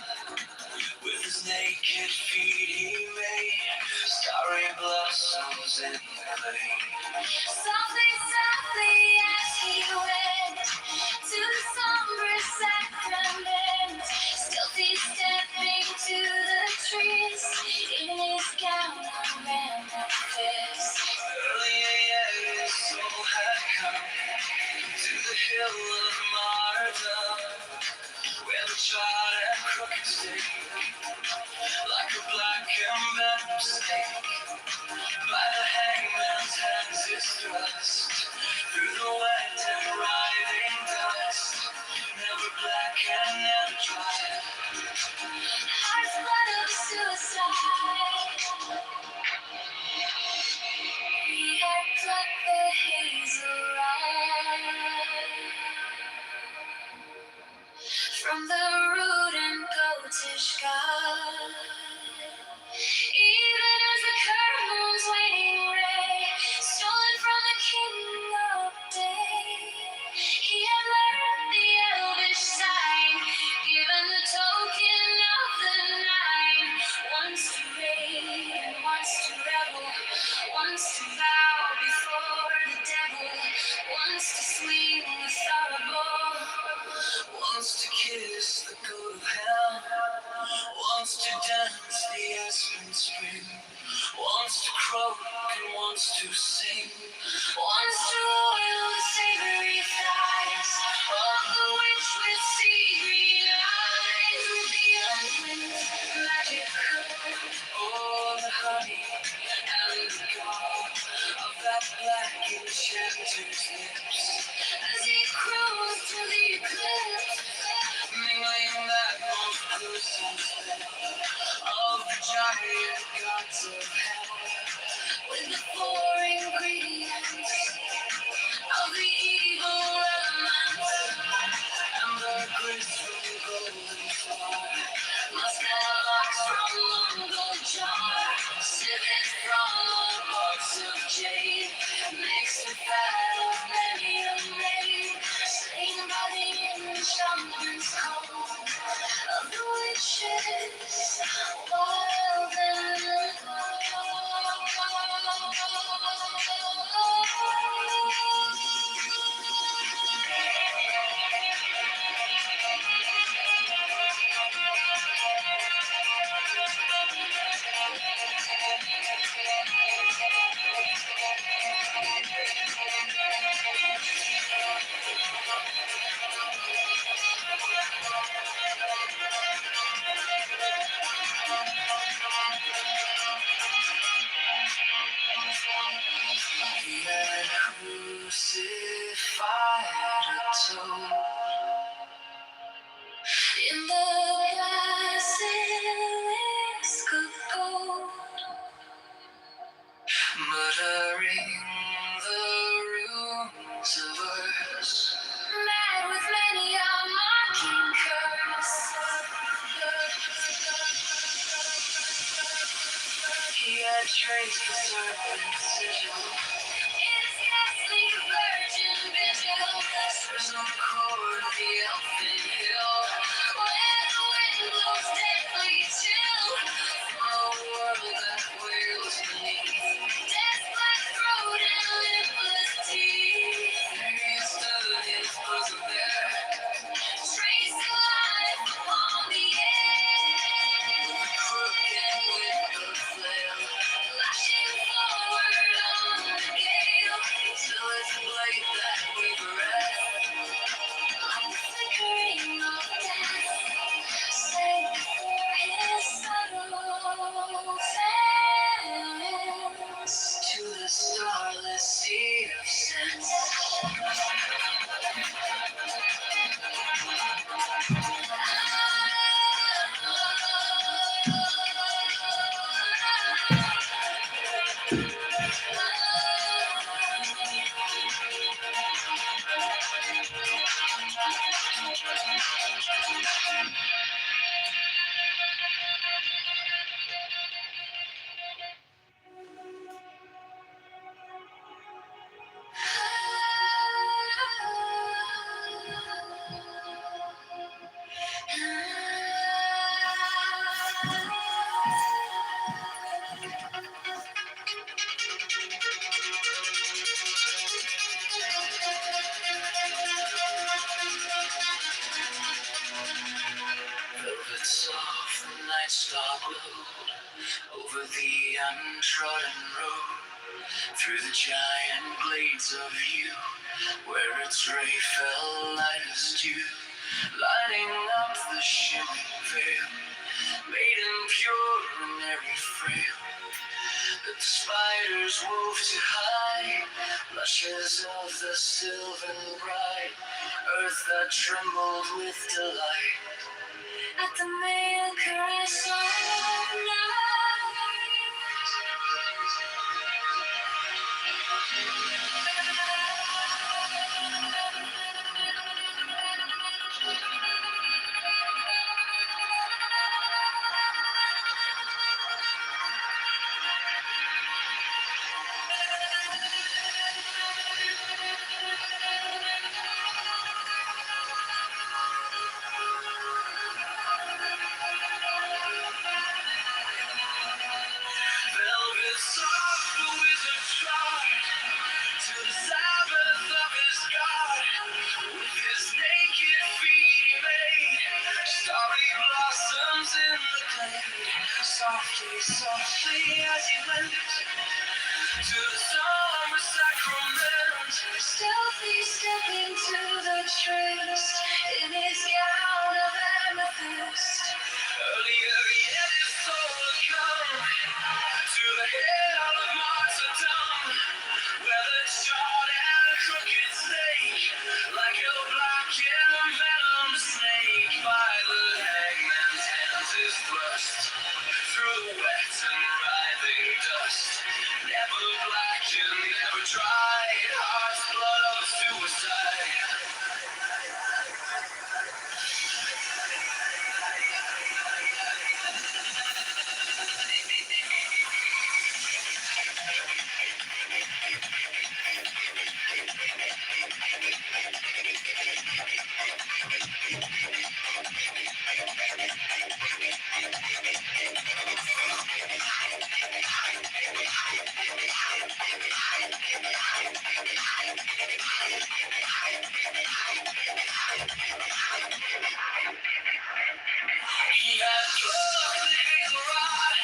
With his naked feet he made starry blossoms in the lane. Softly, softly as he went to the somber sacrament, stealthy stepping to the trees in his gown of amethyst. Earlier yet his soul had come to the hill of martyrdom, where the trod and crooked stick, like a black embedded snake, by the hangman's hands is thrust, through the wet and writhing dust, never black and never dry. Heart's blood of suicide. He had plucked the hazel rod from the rude and goatish god. Even as the curtain's waning ray, stolen from the king of day, he had learned the elvish sign, given the toad to sing. Once to oil the savory thighs of the witch with sea green eyes, with the unwind's magic curve. Oh, the honey and the gall of that black enchanter's lips, As he cruised to the eclipse, mingling that most gruesome spell of the giant gods of hell. with the four ingredients of the evil element, And the graceful golden star must have ox from Mongol jar, civet from all parts of jade, mixed with fat of many a maid, slain by the enchantment's call of the witches, wild and he had crucified a toad. in the basilisk of gold, Muttering the runes of verse, mad with many a mocking curse. he had traced the serpent's sigil, Its ghastly virgin vigil, prison cord the elfin hill, where the wind blows deathly chill, from a world that wails beneath. death's black throat and lipless teeth, He stood his bosom there, traced life upon the air, crook and with the flail, lashing forward on the gale, till its blade that we breath like the flickering of death, sank before his subtle sense. to the starless sea of sense. Velvet soft, the night star glowed over the untrodden road, through the giant glades of yew, where its ray fell light as dew, lighting up the shimmering veil, maiden pure and airy frail, that the spiders wove to hide, blushes of the sylvan bride, earth that trembled with delight. At the male caress of Velvet soft, the wizard trod to the Sabbath of his God. With his naked feet he made starry blossoms in the glade. Softly, softly as he wended to the summer sacrament. Stealthy stepping to the tryst in his gown of amethyst. Earlier yet his soul had come to the head of martyrdom, where the charred and crooked snake, like a black and venom snake, by the hangman's hands is thrust through the wet and writhing dust. Never black and never dry, heart's blood of suicide. He has plucked the hazel rod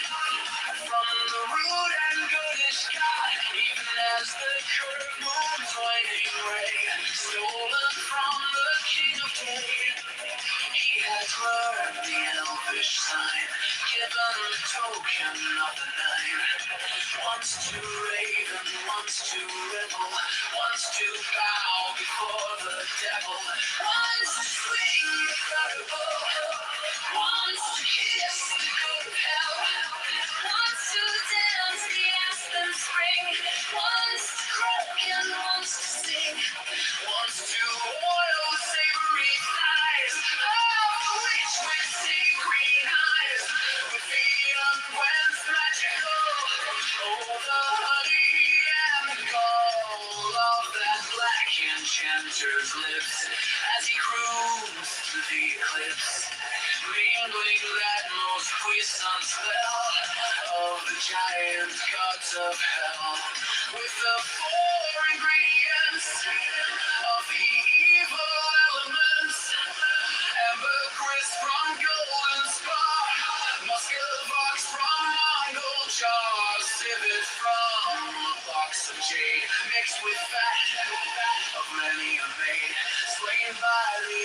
from the root and goodness God, even as the curved moon's waning ray, stolen from the king of day. He has learned the elvish sign, given the token of the nine. Once to rave and once to revel, once to bow before the devil, once to swing the thunderbolt, once to kiss the goat of hell, Once to dance the aspen spring, once to croak and once to sing. once to oil the savory thighs of the witch with sea green eyes, with the unquenched magical, oh, the honey and the gall of that black enchanter's lips, as he croons to the eclipse, mingling that most puissant spell of the giant gods of hell, with the four ingredients of the evil elements: ambergris from golden spar, muscovix from Mongol jar, civet from a box of jade, mixed with fat of many a maid, slain by the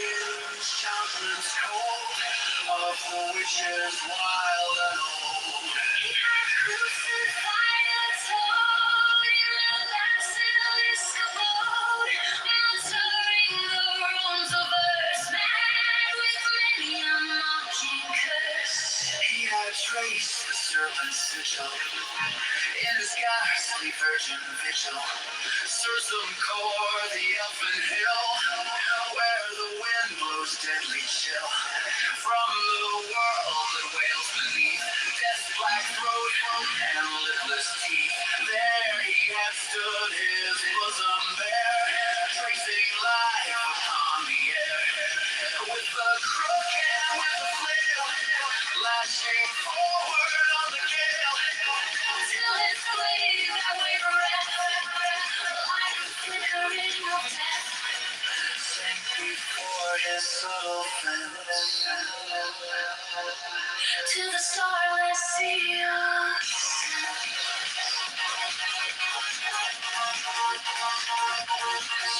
enchantments cold of the witches wild and old. He had crucified a toad in the basilisk abode, muttering the runes of earth, mad with many a mocking curse. He had traced the serpent's sigil in his ghastly virgin vigil. Sursum core, the elfin hill, where the wind blows deadly chill from the world that wails beneath death's black throat and lipless teeth. There he had stood, his bosom bare, tracing life upon the air, with the crook and with the flail, lashing forward on the gale, Till his blade that wavereth, like the flickering of death, sank before his subtle fence. to the starless sea of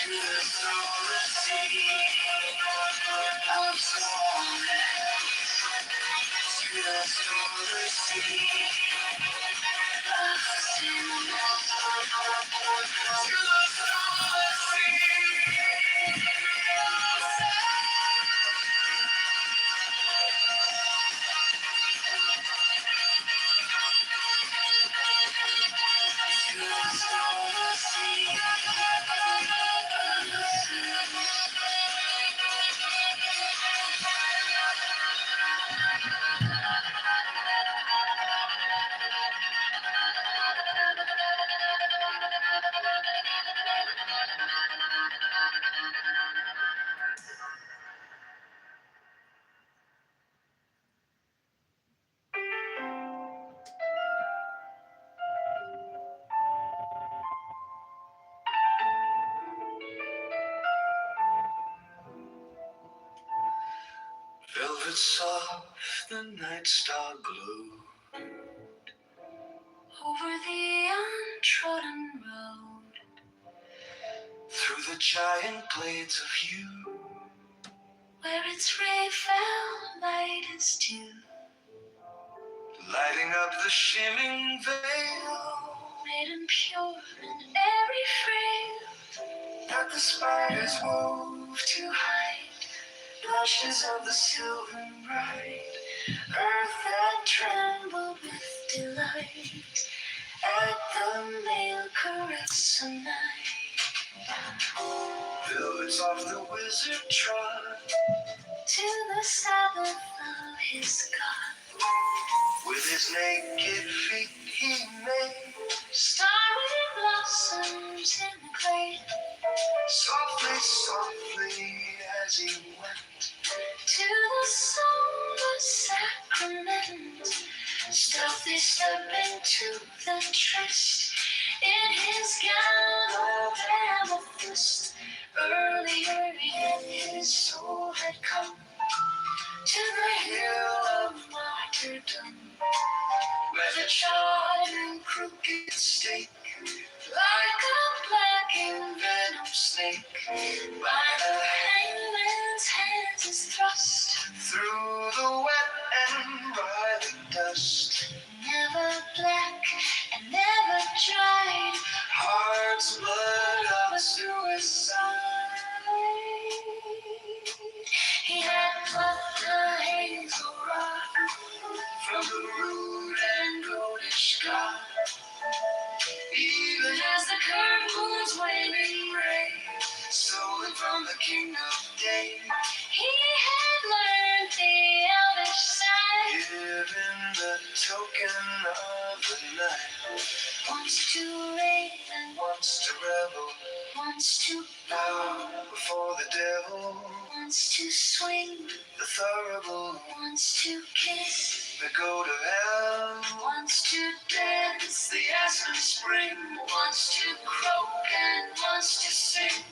To the starless sea of soulmate. To the starless sea of sin. To the starless sea of to the starless sea velvet soft, the night star glowed over the untrodden road, through the giant glades of you, where its ray fell light as dew, lighting up the shimmering veil made and pure and airy frail, that the spiders wove to hide blushes of the silver bright. earth that trembled with delight at the male caress of night. Velvets off the wizard trod, To the Sabbath of his God, with his naked feet he made starry blossoms in the glade, softly, softly as he went. to the solemn sacrament, stealthy step into the tryst, in his gown of amethyst. Earlier in his soul had come to the hill of martyrdom, Where the charred and crooked stake, like a black and venom snake, by the hangman's hands is thrust, through the wet and writhing dust, never black and never dried, heart's blood of a suicide. He had plucked the hazel rod from the rude and goldish god. even as the curved moon's waning ray, Stolen from the king of day, he had learned the elvish sign, given the token of the night. once to reign and Once to revel, once to bow before the devil, once to swing, the thurible, once to kiss, the goat of hell, once to dance, the aspen spring, once to croak and once to sing,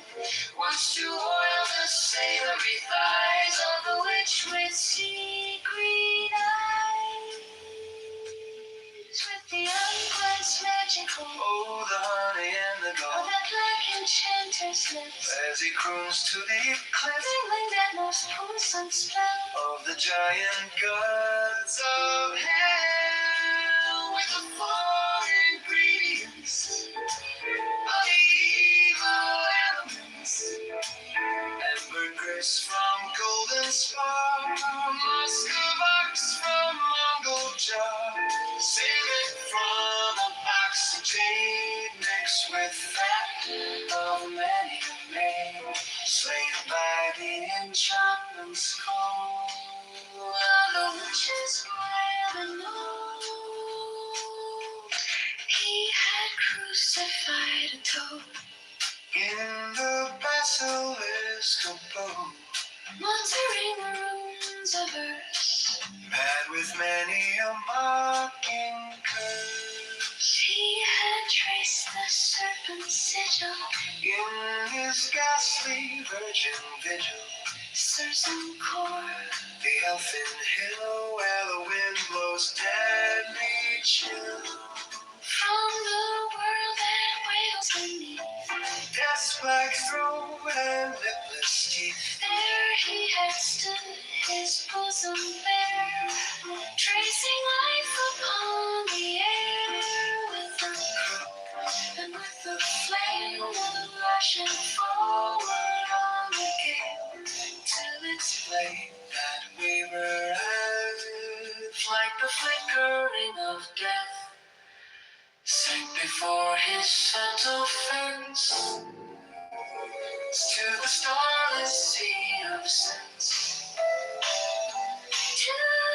once to oil the savory thighs of the witch with secret eyes, with the uncleansed magical oh, the honey and the of gold, that black enchanter's lips, as he croons to the eclipse mingling that most puissant spell of the giant gods of hell, with the four ingredients of the evil elements, ambergris from golden spar, musk of ox from Mongol jar, civet from oxygen mixed with fat of many a maid, slain by the enchantment's call of the witch's wild and old. He had crucified a toad, in the basilisk abode, muttering the runes of earth. mad with many a mocking curse. He had traced the serpent's sigil, In his ghastly virgin vigil, Sursum core, the elfin hill where the wind blows deadly chill, from the world that wails beneath. death's black throat and lipless teeth, There he had stood, his bosom bare, tracing life upon the air, with the crook and with the flame, rushing forward on the gale, till its flame that wavered like the flickering of death, sank before his settled fence, to the starless sea of sense, to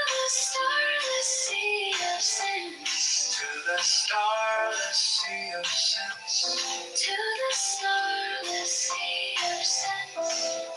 the starless sea of sense, to the starless sea of sense. to the starless sea of sense.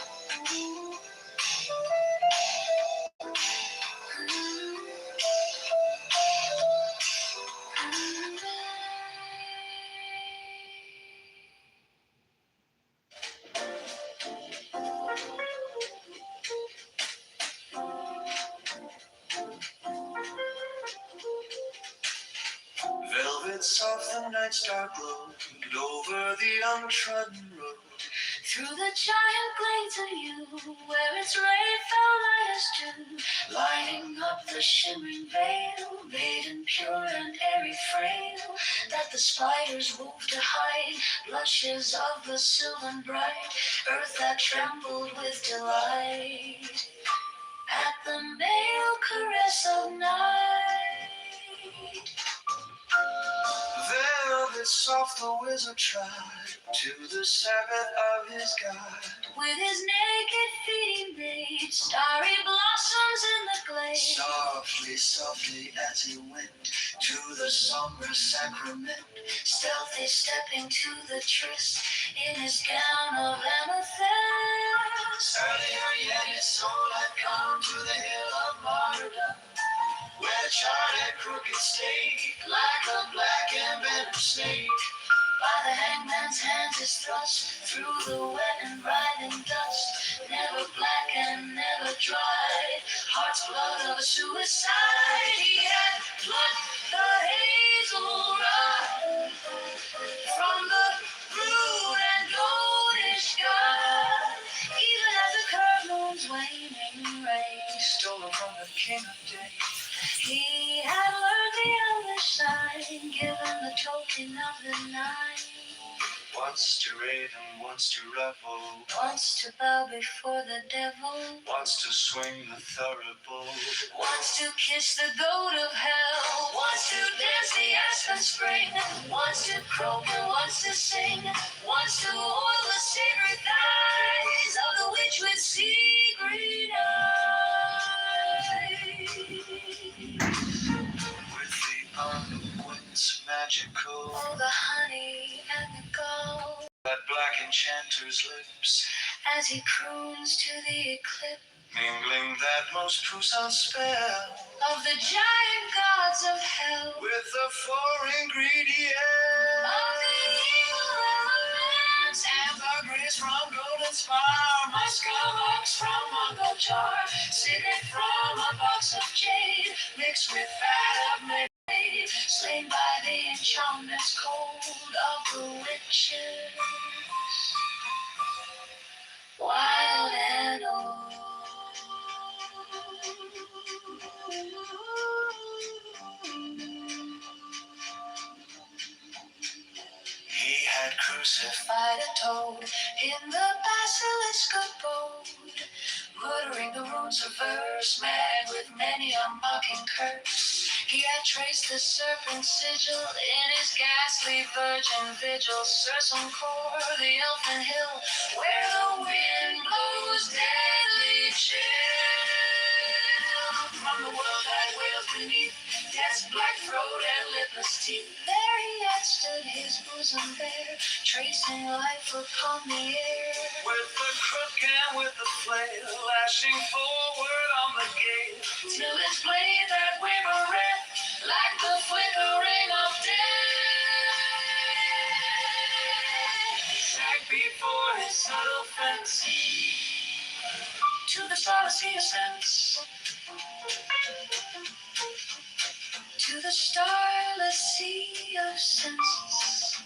Velvet velvets of the night's dark road, over the untrodden road. Through the giant glades of you, where its ray fell light as dew, lighting up the shimmering veil, maiden pure and airy frail, that the spiders wove to hide blushes of the sylvan bright, earth that trembled with delight at the male caress of night. Velvet soft the wizard trod to the Sabbath of his God. With his naked feet he made starry blossoms in the glade. Softly, softly as he went to the somber sacrament, Stealthy stepping to the tryst in his gown of amethyst. earlier yet his soul had come to the hill of martyrdom, where the charred and crooked stake, like a black and venom snake, By the hangman's hands is thrust through the wet and writhing dust, never black and never dry, heart's blood of a suicide. He had plucked the hazel rod from the rude and goldish god, even as the curved moon's waning ray. stolen from the king of day. He had learned the elvish sign, given the token of the night. Once to rave and once to revel, Wants to bow before the devil, once to swing the thurible, wants to kiss the goat of hell, wants to dance the aspen spring, wants to croak and wants to sing, wants to oil the sacred thighs of the witch with sea green eyes. with the unquenched magical, Oh, the honey and the gold, that black enchanter's lips, as he croons to the eclipse mingling that most puissant spell of the giant gods of hell, with the four ingredients. of the evil elements, Ambergris from golden spar, muscovox from Mongol jar, civet from a box of jade, mixed with fat of maid, slain by the enchantments cold of the witches, wild and old. he had crucified. Fight a toad in the basilisk abode, muttering the runes of verse, mad with many a mocking curse. He had traced the serpent sigil in his ghastly virgin vigil, Sursum core, the elfin hill, where the wind blows deadly chill. From the world that wails beneath death's black throat and lipless teeth, there he had stood, his bosom bare, tracing life upon the air. With the crook and with the flail, lashing forward on the gale, Till his blade that wavereth like the flickering of day, back before his subtle fence, to the stars he ascends, to the starless sea of senses.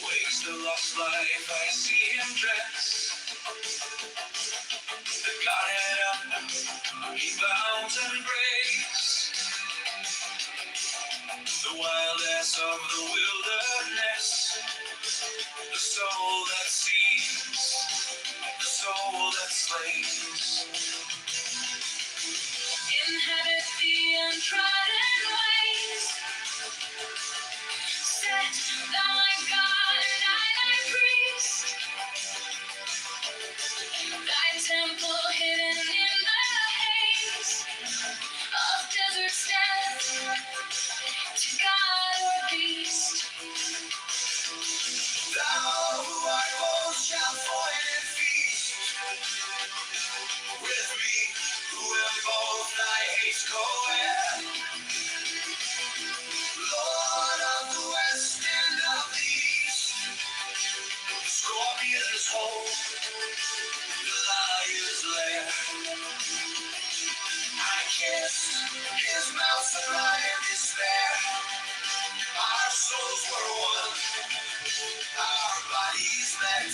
waits the lost life, I see him dress. The Godhead up, he bounds and breaks. The wild ass wilderness of the wilderness, the soul that sees, the soul that slays. Inhabit the untrodden ways. Set thou my God and I thy priest. Thy temple hidden in the haze of desert steppe, to God or beast. Thou who art bold shalt find and feast with me, who will both thy hates co-heir. Lord of the west and of the east, the scorpion's hole, the lion's lair. I kissed his mouth sublime despair. Our souls were one, our bodies met.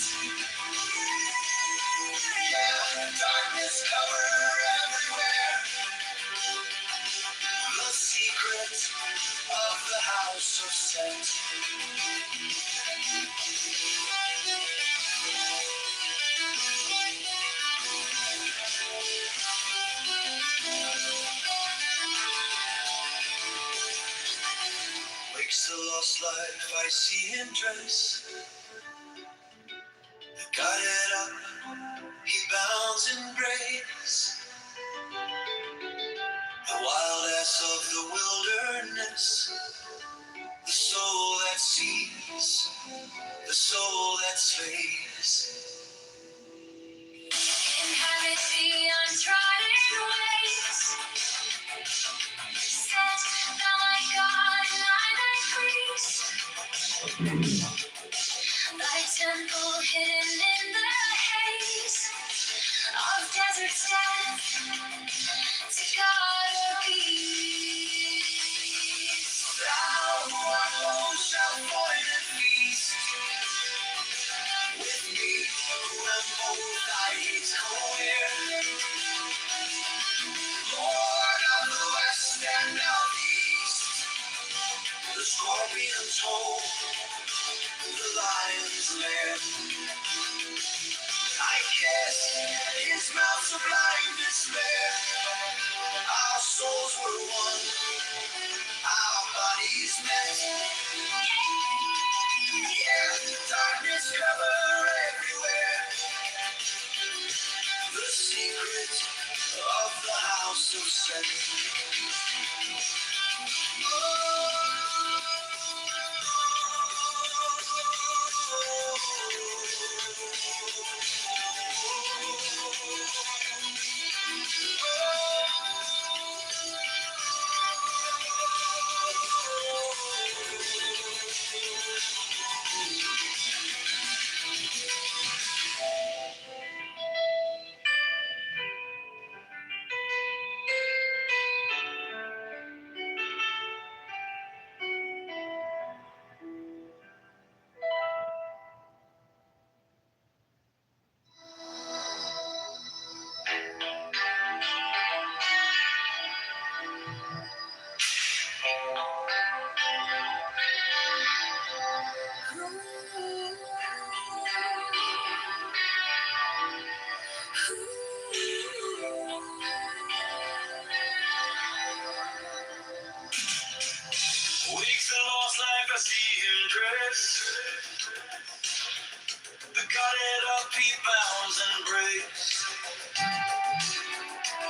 Yeah, darkness covered everywhere. The secret of the house of Set. Wakes the lost life, I see him dress. Guided up, he bounds in grace. The wild ass of the wilderness, the soul that sees, the soul that slays. Inhabit the untrodden ways. Set thou my God and I thy priest. Thy temple hidden in the haze of desert steppe, to God or peace. Thou who art alone shalt find and feast with me, who am both thy hates co-heir. Lord of the west and of the east, the scorpion's hole, the lion's lair. I kissed his mouth sublime despair. Our souls were one, our bodies met. Yeah, darkness covered everywhere. The secret of the house of Set. Wakes the lost life, I see him dress. The guarded up, he bounds and breaks.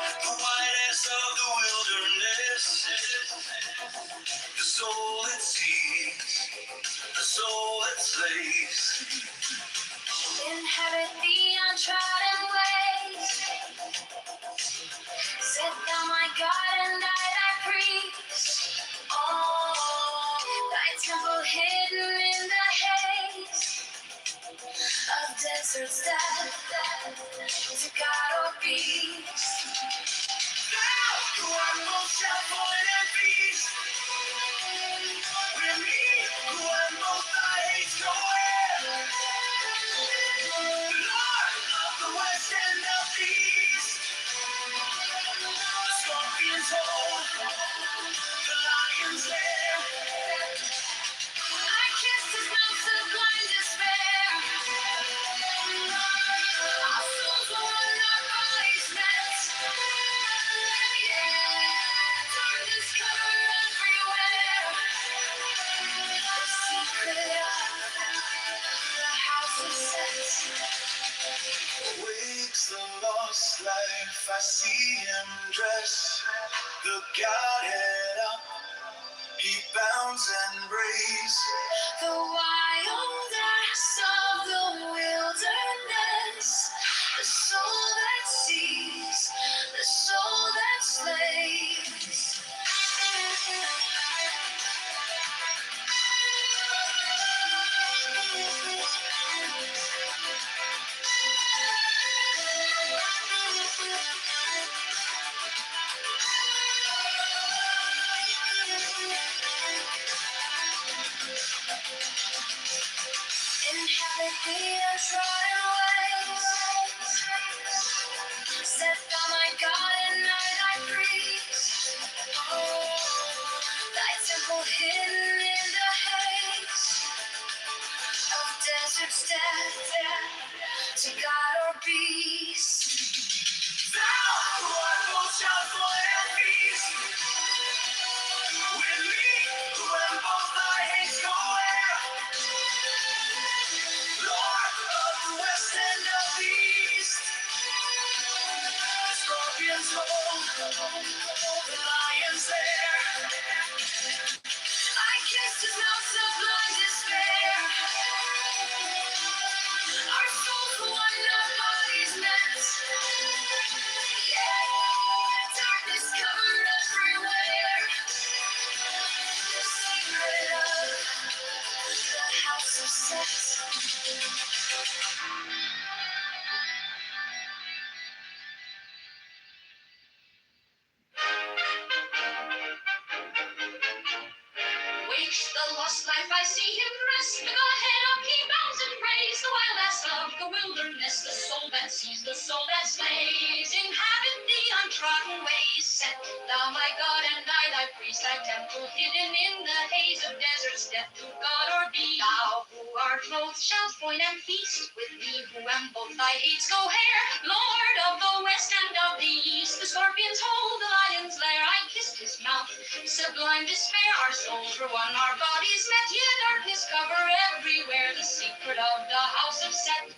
The whiteness of the wilderness, the soul that sees, the soul that slays. Inhabit the untrodden ways. Set thou my God and I thy priest. Thy temple hidden in the haze of desert steppe, to God or peace. Thou who art most shalt find and feast with me, who am both thy hates co-heir. Lord of the west dressed, the Godhead up, he bounds and breaks. The wild ass of the wilderness, the soul that sees, the soul that slays. Inhabit the untrodden ways, set by my God and I thy priest. Thy temple hidden in the haze of desert steppe, to God or beast. Thou, who art most shoutful and peace, with me, who am both thy hates go where? Lord of the west and of the east, the scorpions hold, the lions there. I kissed his mouth sublime despair. Our souls were one, our bodies met. Yeah, darkness covered everywhere. The secret of the house of Set. Wakes the lost life, I see him rest. The Godhead up, he bounds and prays. The wild ass of the wilderness, the soul that sees, the soul that slays. Inhabit the untrodden ways, set thou my God and I thy priest. Thy temple hidden in the haze of desert steppe, to God or thee. Thou who art clothed shalt join and feast with me, who am both thy hates go hair. Lord of the west and of the east, the scorpions hold the lion's lair. I kissed his mouth, sublime despair. Our souls were one, our bodies met, yet darkness cover everywhere. The secret of the house of Set.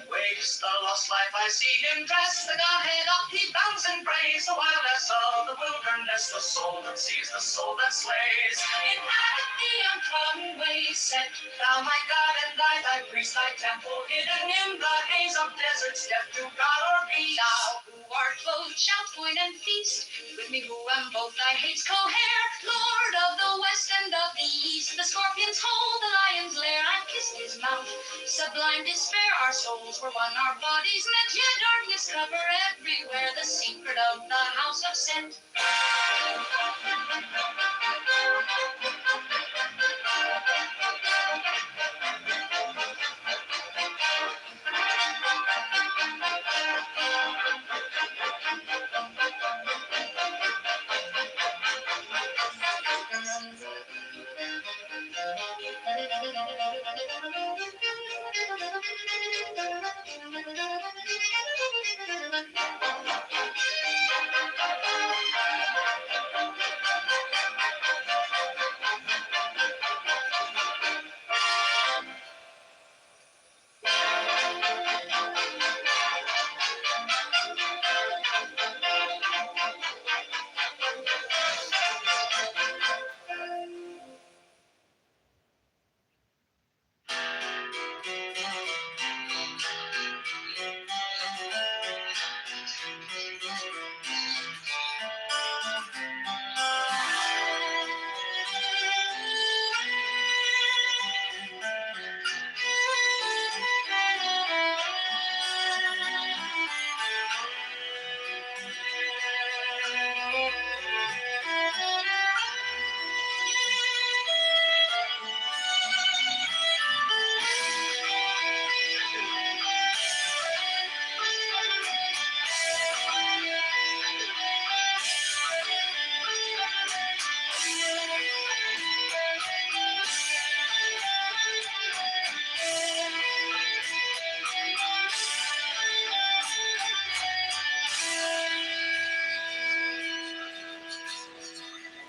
Wakes the lost life, I see him dressed, the Godhead up, he bounds and prays. The wildness of the wilderness, the soul that sees, the soul that slays. Inhabit the untrodden ways, set Thou my God and I thy priest, thy temple hidden in the haze of desert steppe, to God or beast. thou who art clothed shalt join and feast with me, who am both thy hates co-heir. Lord of the west and of the east, the scorpions hold the lion's lair. I kissed his mouth, sublime despair. Our souls were one, our bodies met, yet darkness cover everywhere. The secret of the house of Set.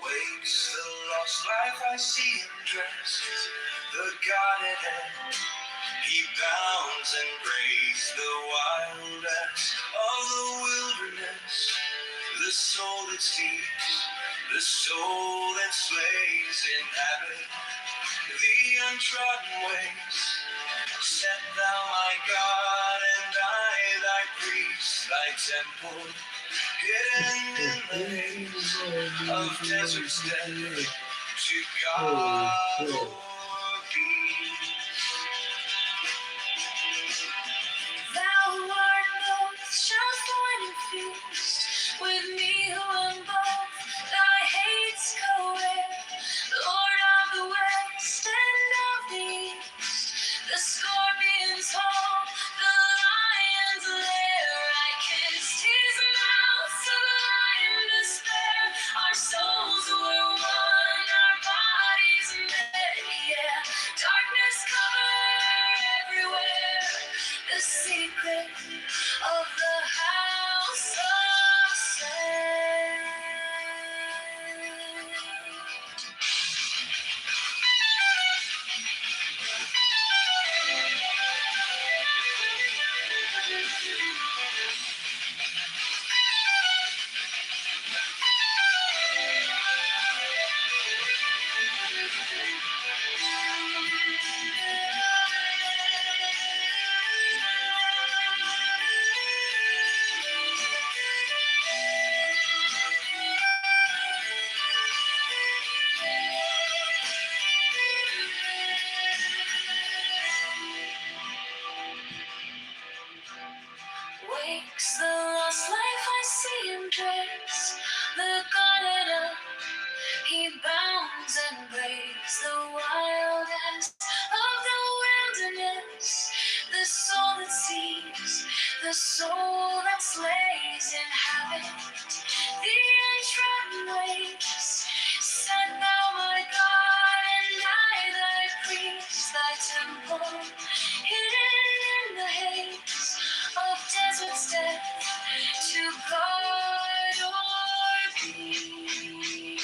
Wakes the lost life, I see him dressed, the Godhead, He bounds and breaks the wild acts of the wilderness. The soul that seeks, the soul that slays, inhabit the untrodden ways. Set thou my God, and I thy priest, thy temple, hidden in the haze of desert's death, to God or peace. Thou art both, shall find and feast with me who am both. Thy hates co-heir, Lord of the west and of the east. The scorpion's home, the lion's lair. I kissed his mouth, sublime despair. Our souls were one, our bodies met. Yeah, darkness covered everywhere. The secret of the house of sand. Wakes the lost life I see him dress, the garnet up, he bounds and breaks the wild acts of the wilderness. The soul that sees, the soul that slays, inhabit the untrodden ways. Set thou my God, and I thy priest, thy temple, hidden in the haze of desert's death, to guard or be.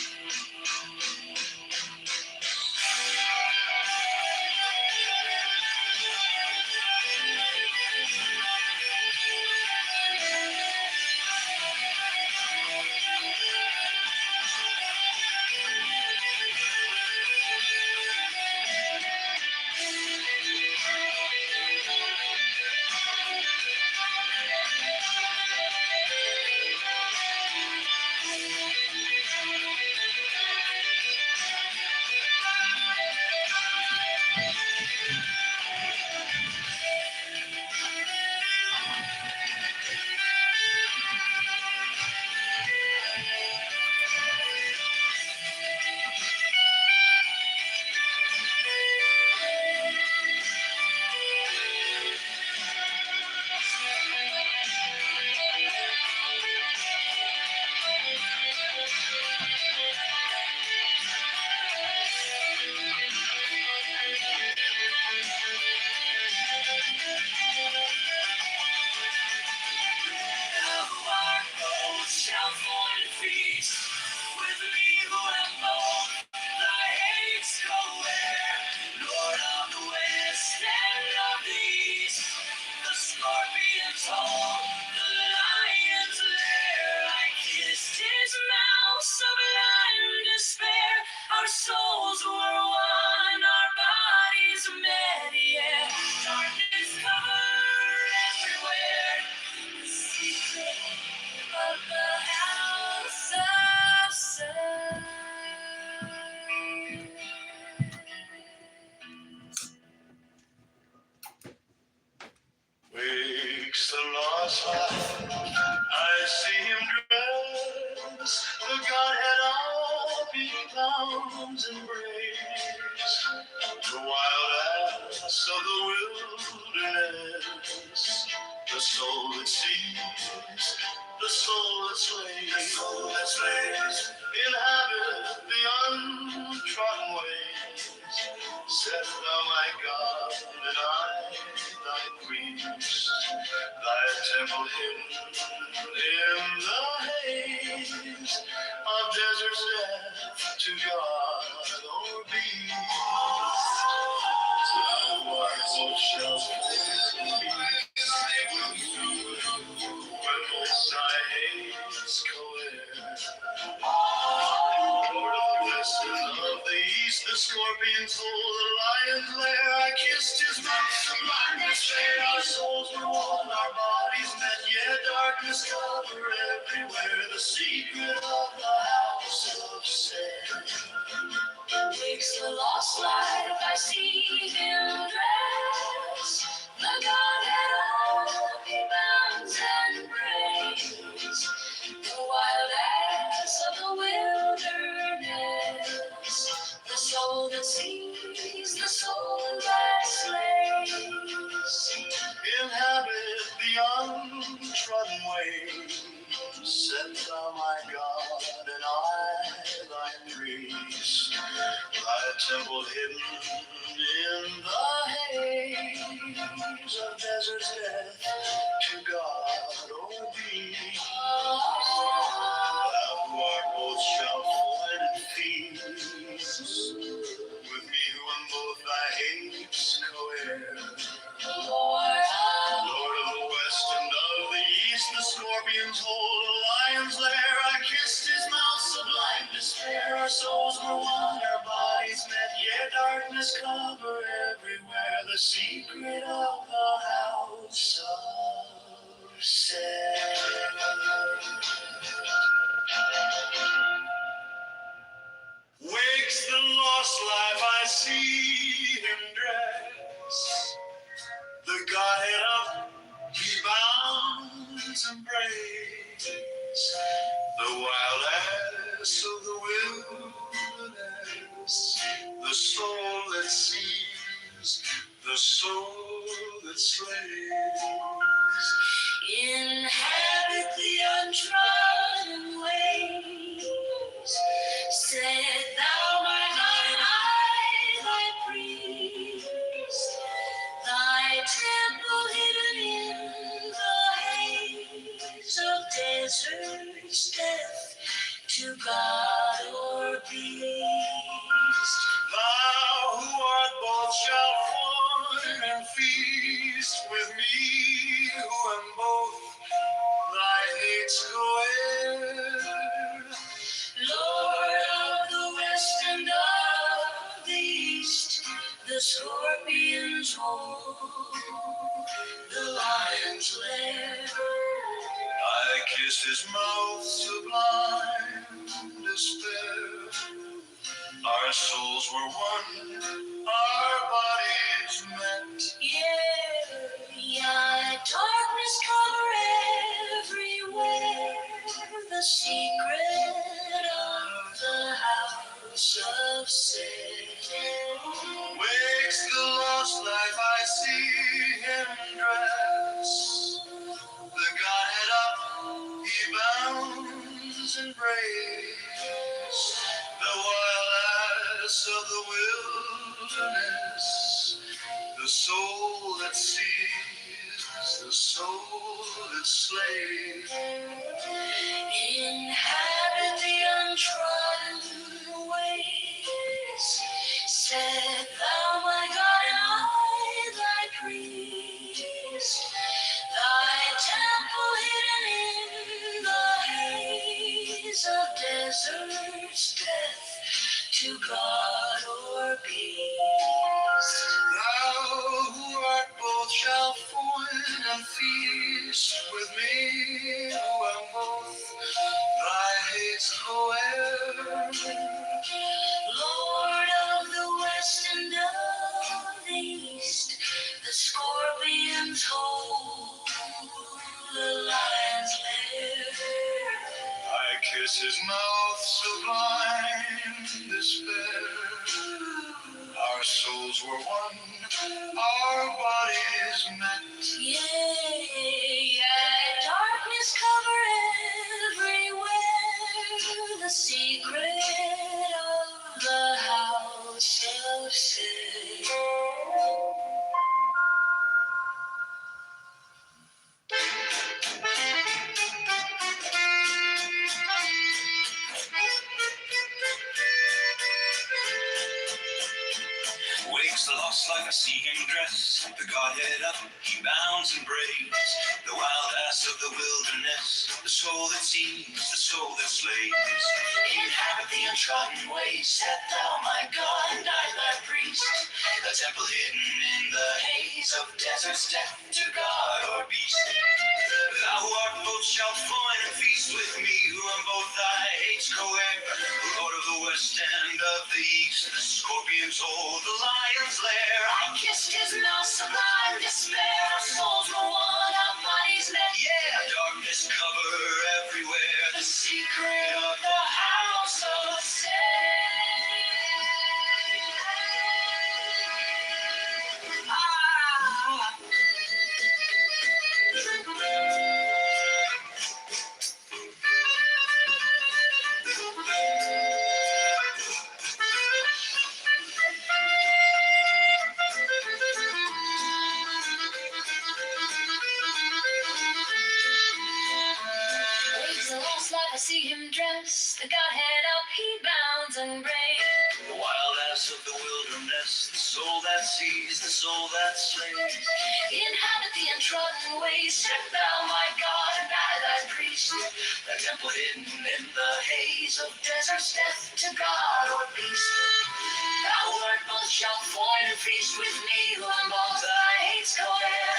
Shall find a feast with me who am both. Thy hates co-heir, Lord of the west and of the east. The scorpion's home, the lion's lair. I kissed his mouth, sublime despair. Our souls were one, our bodies met. Yeah, darkness covered everywhere. The secret of the house of sun. Wakes the lost life, I see him dress, the Godhead all becomes and breaks the wild ass of the wilderness, the soul that sees, the soul that slays, inhabit the untrodden ways. Set thou my God, and I thy priest, thy temple hidden in the haze of desert's death, to God or be. Thou art both shall scorpions hold the lion's lair. I kissed his mouth, sublime despair. Our souls were one, our bodies met. Yeah, darkness covered everywhere. The secret of the house of sin. Wakes the lost life, I see him dress. The Godhead of he bounds and prays. The wild ass of the wilderness. The soul that sees, the soul that slays. Inhabit the untrodden way. Set thou my God, and I thy priest. Thy temple hidden in the haze of desert's death, to God or thee. Thou who art both shalt find and feast with me, who am both thy hates co-heir. Lord of the west and of the east, the scorpions hold a lion's lair. I kissed his mouth, sublime despair. Our souls were one, our bodies met. Yeah, darkness cover everywhere. The secret of the house of sin. Wakes the lost life, I see him dress. The Godhead up, he bounds and prays. The wild ass of the wilderness. The soul that sees, the soul that slays. Inhabit the untrodden ways. Set thou my God and I thy priest. Thy temple hidden in the haze of desert's death, to God or beast. Thou who art both shalt find and feast with me, who am both thy hates co-heir. Lord of the west and of the east, the scorpions hold the lion's lair. I kissed his mouth, sublime despair. Our souls were one, our bodies met. Yeah, darkness cover everywhere. The secret of the house of sin. Wakes the lost life, I see him dress. The Godhead up, he bounds and prays. The wild ass of the wilderness. The soul that sees, the soul that slays. Inhabit the untrodden ways. Set thou my God and I thy priest. Thy temple hidden in the haze of desert's death, to God or beast. Thou who art both shalt find and feast with me, who am both thy hates co-heir. Lord of the west and of the east, the scorpions hold the lion's lair. I kiss his mouth, sublime despair. Our souls were one, our bodies met. Yeah, darkness cover everywhere. The secret of the house of sin. Wakes the lost like I see him dress. The Godhead up, he bounds and prays. The wild ass of the wilderness. The soul that sees, the soul that slays. Inhabit Inhabit the untrodden ways, set thou my God, and I thy priest. The temple hidden in the haze of desert step, to God or beast. Thou who art both shalt join and feast with me, who am both thy hates co-heir. Lord of the west and of the east, the scorpions hold the lion's lair. I kissed his mouth, sublime despair. Our souls were one, our bodies met. Yeah, darkness cover everywhere. The secret of the house of sin. Waves the lost life, I see him dressed. The Godhead up, he bounds and breaks. The wild ass of the wilderness, the soul that sees, the soul that slays. Inhabit the untrodden ways, set thou my God, and I thy priest. The temple hidden in the haze of Desert's death to God or beast. Thou word both shalt foin and feast with me, who am both thy hates co-heir.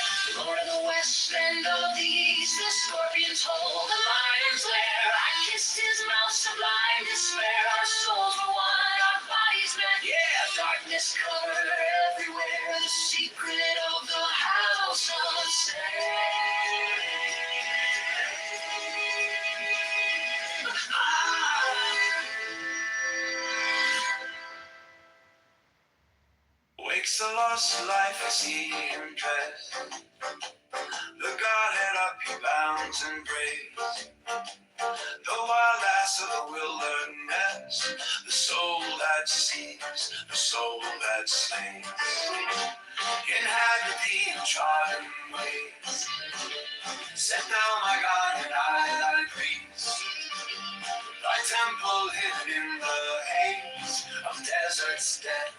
Lord of the west and of the east, the scorpions hold the lion's lair. I kissed his mouth, sublime despair. Our souls were one, our bodies met. yeah, Darkness covered everywhere, the secret of the house of wakes the lost life as he him dressed. The Godhead up he bounds and braves. The wild ass of the wilderness, the soul that sees, the soul that slays. Inhabit the untrodden ways. Set thou my God and I thy priest. Thy temple hidden in the haze of desert's death,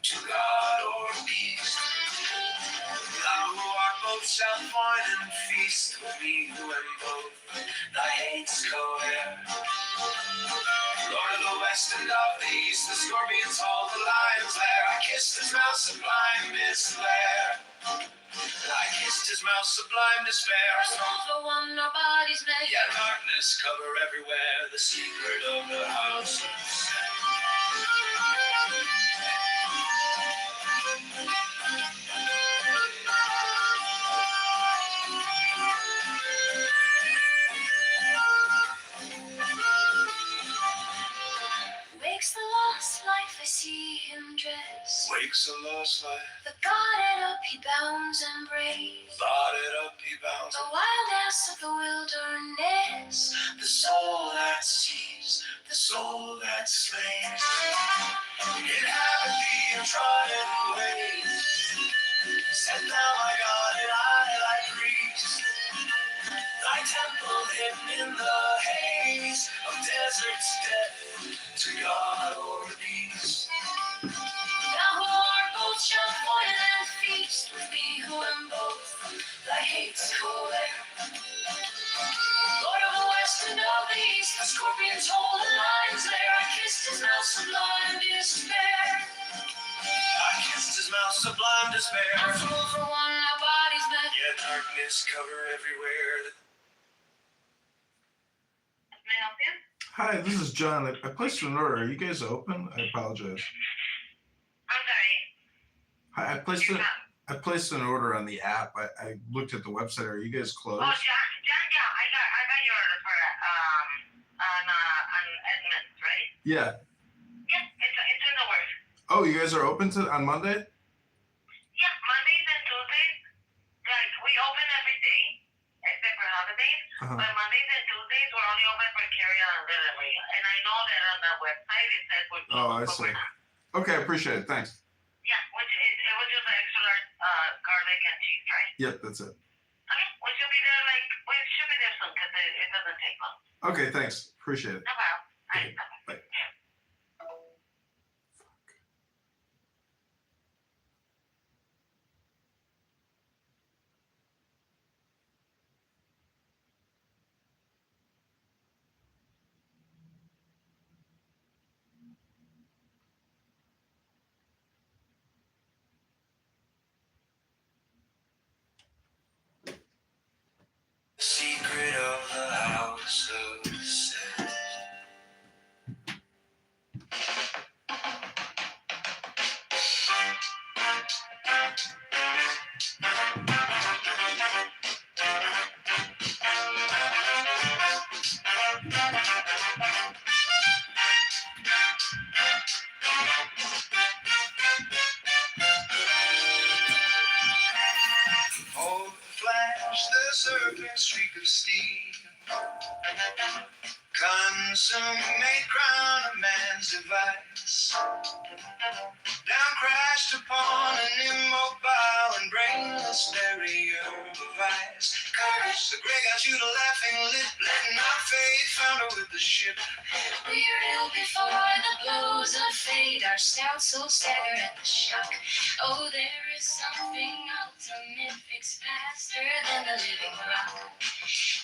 to God or beast. Thou who art both shalt find and feast with me, who am both thy hates co-heir. Lord of the west and of the east, the scorpions hold the lion's lair. I kissed his mouth, sublime despair. I kissed his mouth, sublime despair. Our souls were one, our bodies met. Yet darkness cover everywhere, the secret of the house of sin. Wakes the lost life, I see him dressed. Wakes a lost life, The Godhead up, he bounds and braves. blotted up he bounds. The wild ass of the wilderness. The soul that sees, the soul that slays. Inhabit the untrodden ways. Set thou my God and I thy priest. Thy temple hidden in the haze of desert's death, to God or beast. Thou who art both shalt foin and feast with me, who am both thy hates co-heir. Lord of the west and of the east, the scorpions hold the lion's lair. I kissed his mouth, sublime despair. I kissed his mouth, sublime despair. Our souls were one, our bodies met. Yet darkness cover everywhere. May I help you? Hi, this is John. I placed an order. Are you guys open? I apologize. I'm sorry. Hi, I placed an order on the app. I looked at the website. Are you guys closed? Oh, John, yeah, I got your order for on Edmonds, right? Yeah. Yeah, it's in the works. Oh, you guys are open on Monday? Yeah, Mondays and Tuesdays, guys, we open every day except for holidays. Uh-huh. But Mondays and Tuesdays we're only open for carry-on and delivery. And I know that on the website it says we're Oh, I closed, but see. we're not. Okay, I appreciate it. Thanks. Yeah, it was just an extra large garlic and cheese, right? Yep, that's it. Okay, we should be there soon because it doesn't take long. Okay, thanks. Appreciate it. No problem. All right, bye-bye. Bye. ultimate crown of man's device. Down crashed upon an immobile and brainless barrier of ice. Courage, the gray got you to laughing lip, letting our fate founder with the ship. We're ill before the blows of fate, our scouts so stagger at the shock. Oh, there is something ultimate, fixed faster than the living rock.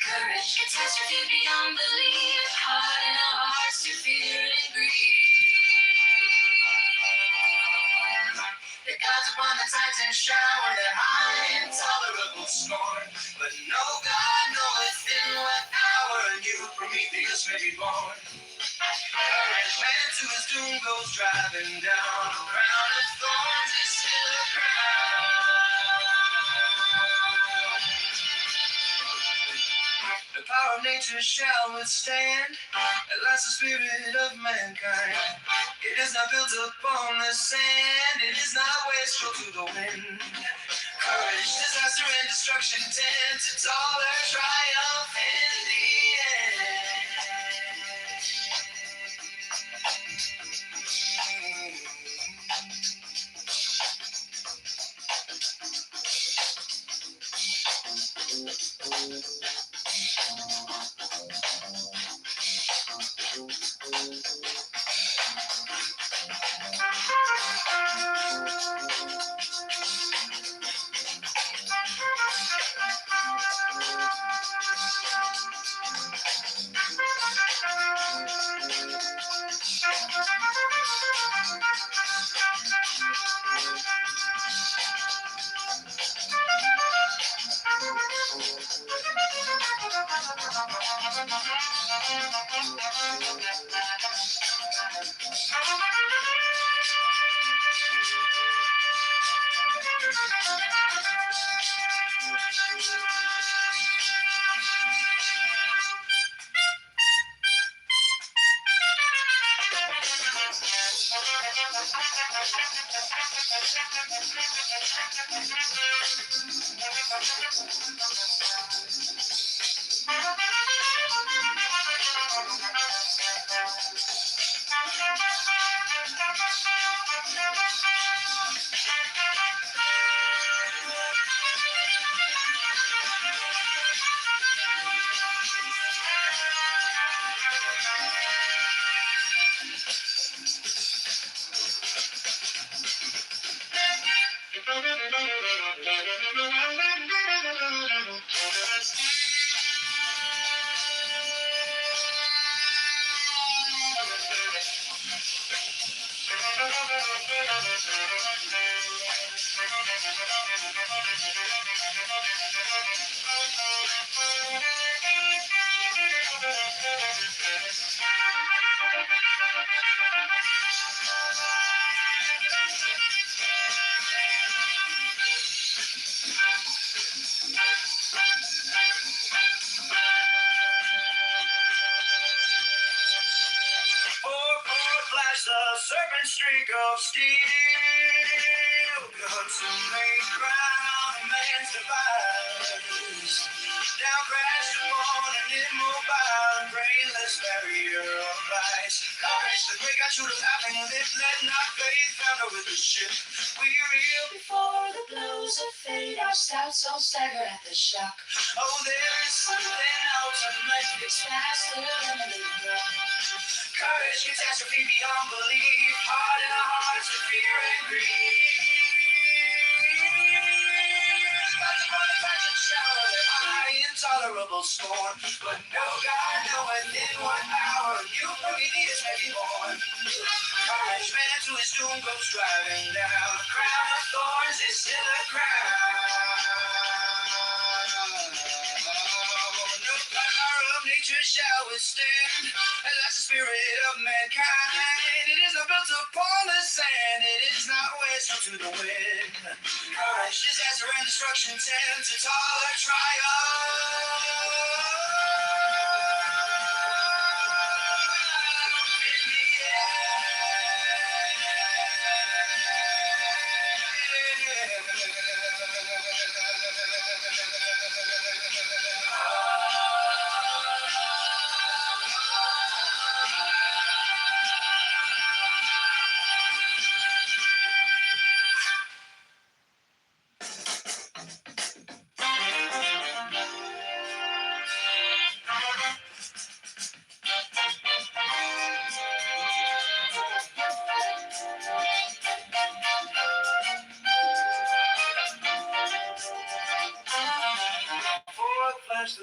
Courage, catastrophe beyond belief, heart in our hearts to fear and grief. The gods upon the Titan shower their high intolerable scorn. But no God knoweth in what hour a new Prometheus may be born. Courage, man to his doom goes driving down. A crown of thorns is still a crown. The power of nature shall withstand. At last the spirit of mankind. It is not built upon the sand. It is not wasteful to the wind. Courage, disaster, and destruction tend to taller triumph in the flash the serpent streak of steel. Ultimate crown of man's device. Down crashed upon an immobile and brainless barrier of ice. Courage, the great got you to laughing lips, let not faith founder with the ship. We reel Before the blows of fate, our scouts so stagger at the shock. oh, there is something ultimate. Fixed faster than the living rock. Courage, catastrophe beyond belief. Heart in our hearts to fear and grief. Gods upon the Titan shower their high intolerable scorn. But no God knoweth in what hour new Prometheus may be born. Courage, man to his doom goes driving down. A crown of thorns is still a crown. No power of nature shall withstand. And that's the spirit of mankind. It is not built upon the sand. It is not wasteful to the wind. Courage, disaster, and destruction tend to taller triumph.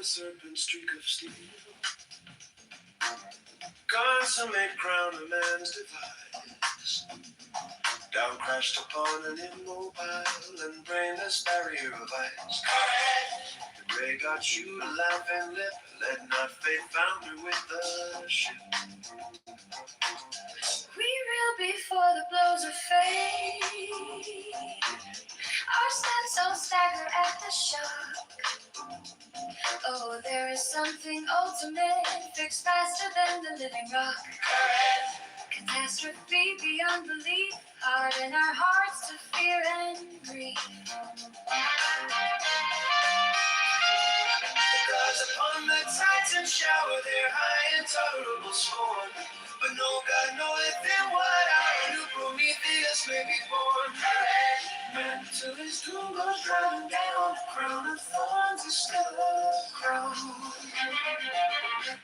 serpent streak of steel. Consummate crown a man's device. Down crashed upon an immobile and brainless barrier of ice. The gray got you a laughing lip. Let not fate founder with the ship. We reel before the blows of fate. Our steps so stagger at the shock. Oh, there is something ultimate, fixed faster than the living rock. Catastrophe beyond belief, harden our hearts to fear and grief. Because upon the Titan shower their high intolerable scorn. But no God knoweth in what hour new Prometheus may be born. Man to his doom goes driving down. The crown of thorns is still a crown.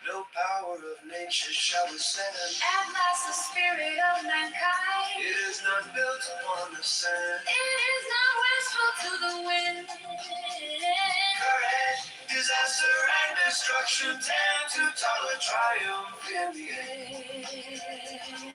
No power of nature shall withstand. At last the spirit of mankind. It is not built upon the sand. It is not wasteful to the wind. Courage, disaster and destruction tend to tolerate triumph in the end.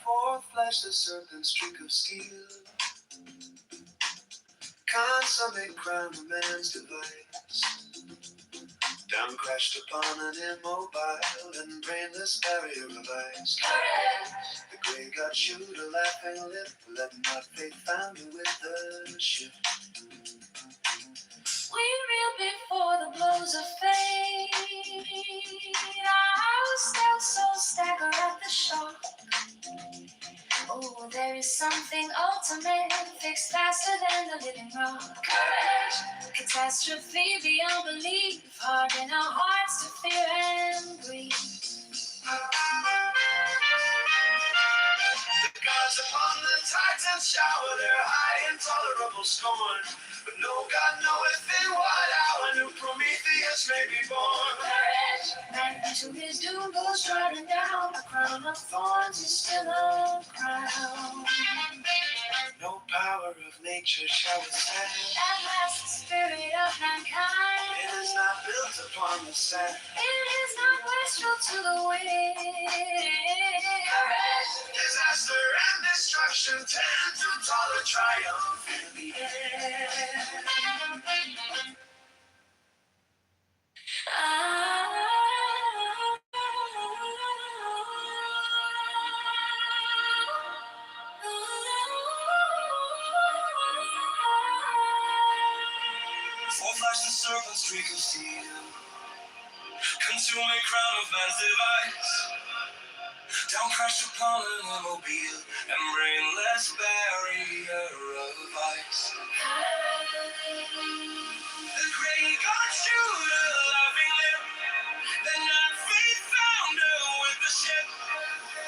Forth flashed the serpent streak of steel. Consummate crown a man's device. Down crashed upon an immobile and brainless barrier of ice. The gray got you a laughing lip. Let not fate found you with the ship. We reel before the blows of fate. Our steps so stagger at the shock. Oh, there is something ultimate, fixed faster than the living rock. Courage, catastrophe beyond belief, harden our hearts to fear and grief. The gods upon the Titan shower their high intolerable scorn. But no God knoweth in what hour new Prometheus may be born. Courage, man to his doom goes striding down. A crown of thorns is still a crown. No power of nature shall withstand. At last the spirit of mankind. It is not built upon the sand. It is not wasteful to the wind. Disaster and destruction tend to tolerate triumph in the end. Forth flashed the serpent streak of steel, consuming crown of man's device. Down crashed upon an immobile and brainless barrier of ice. The gray god shoot a laughing lip, then not fate found her with the ship.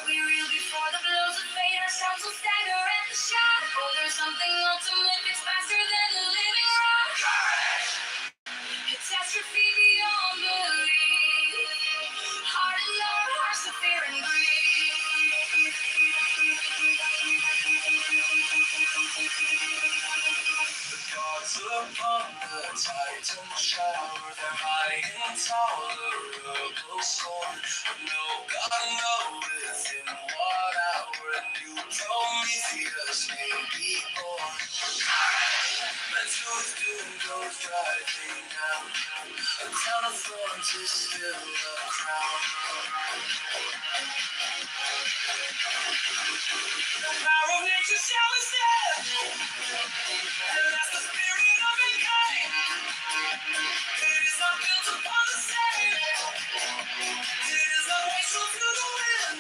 We reel before the blows of fate, our steps will stagger at the shock. Oh, there's something ultimate, it's faster than the living rock. Catastrophe beyond belief, harden our hearts to fear and grief. The gods upon the Titan shower, they're high and tolerable scorn. But no God knoweth in what hour a new Prometheus may be born. Man to his doom goes driving down. A crown of thorns is still a crown. The power of nature shall withstand, and that's the spirit of mankind. It is not built upon the same. It is not wasteful to the wind.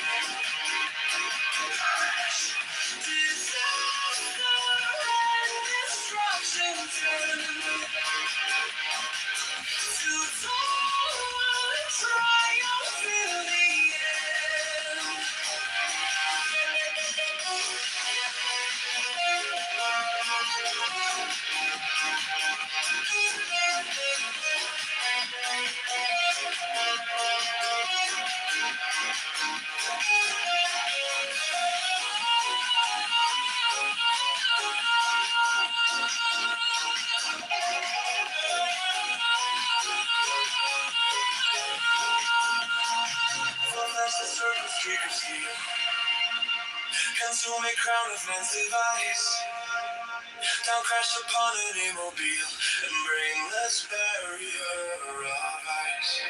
Disaster and destruction turn to total triumph in the end. That's the serpent streak of steel, consuming crown of man's device. Down crashed upon an immobile and brainless barrier of ice.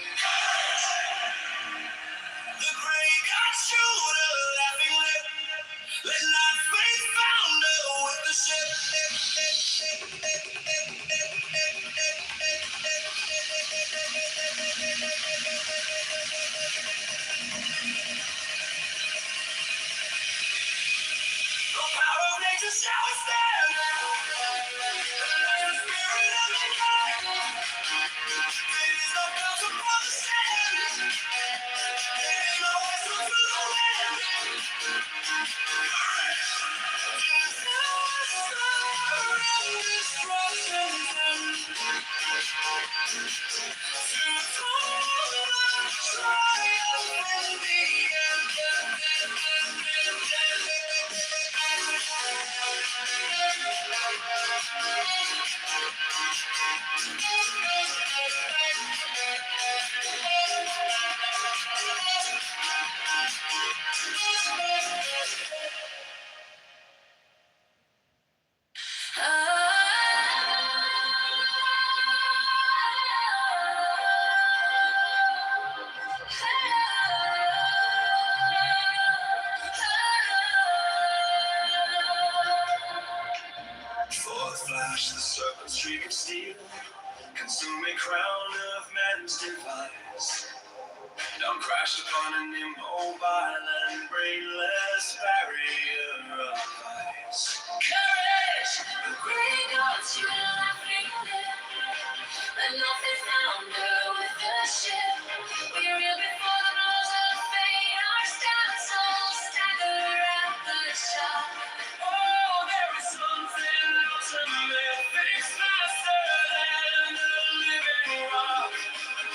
The great God shoot a laughing lip. Let not faith founder with the ship. The power of nature shall withstand. The spirit of mankind. It is not built upon the sand. It is not wasteful to the wind. Forth flash the serpent streak of steel, consuming crown of man's device. Down crashed upon an immobile and brainless barrier of ice. Courage, the great gods, you laughing lip. Let nothing founder with the ship. We reel before the blows of fate. Our stance all stagger at the shot. Oh, there is something ultimate, fixed faster than the living rock.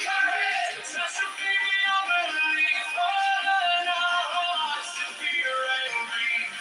Courage, catastrophe beyond belief, fallen our hearts to fear and grief.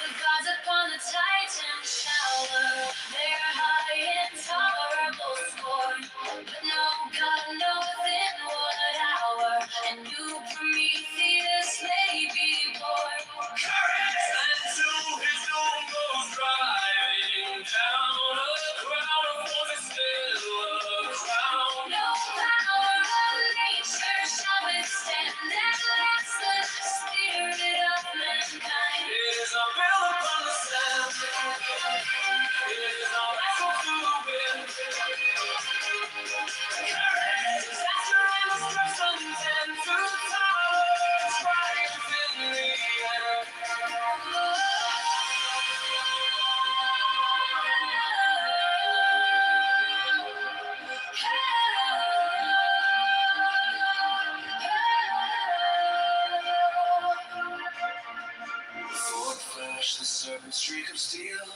The gods upon the Titan shower their high intolerable scorn. But no God knoweth in what hour a new Prometheus may be born. Courage, and to his doom goes driving down. A crown of thorns is still a crown. No power of nature shall withstand and last the spirit of mankind. It is not built upon the sand. It is not wrestled to the wind. Courage, disaster and destruction tend to tower, triumph in the end. Forth flash the serpent streak of steel,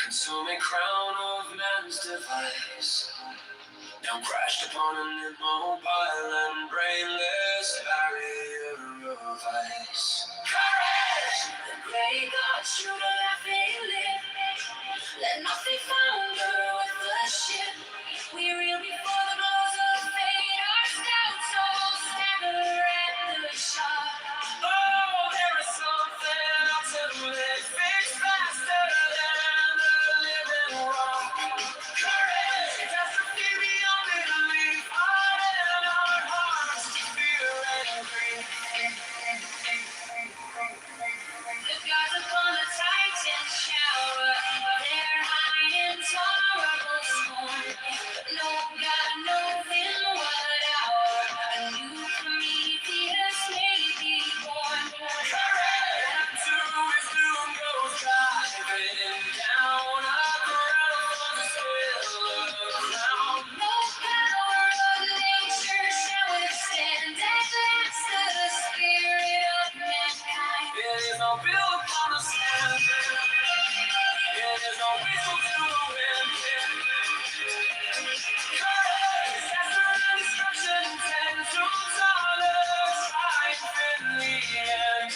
consuming crown of man's device. Down crashed upon an immobile and brainless barrier of ice. Courage! The great God shoot a laughing lip. Let nothing founder with the ship. We reel before the blows of fate. Our stout souls stagger at the shock. Oh, there is something ultimate, fixed faster than the living rock. Courage, catastrophe beyond belief, harden our hearts to fear and grief. The gods upon the Titan shower their high intolerable scorn. But no God knows in what hour a new Prometheus may be born. And to his doom goes driving down a crown upon the still crown. No power of nature shall withstand at last the spirit of mankind. It is no bill upon the sand. It is no whistle to the wind. Courage, disaster and destruction tend to silence triumph in the end.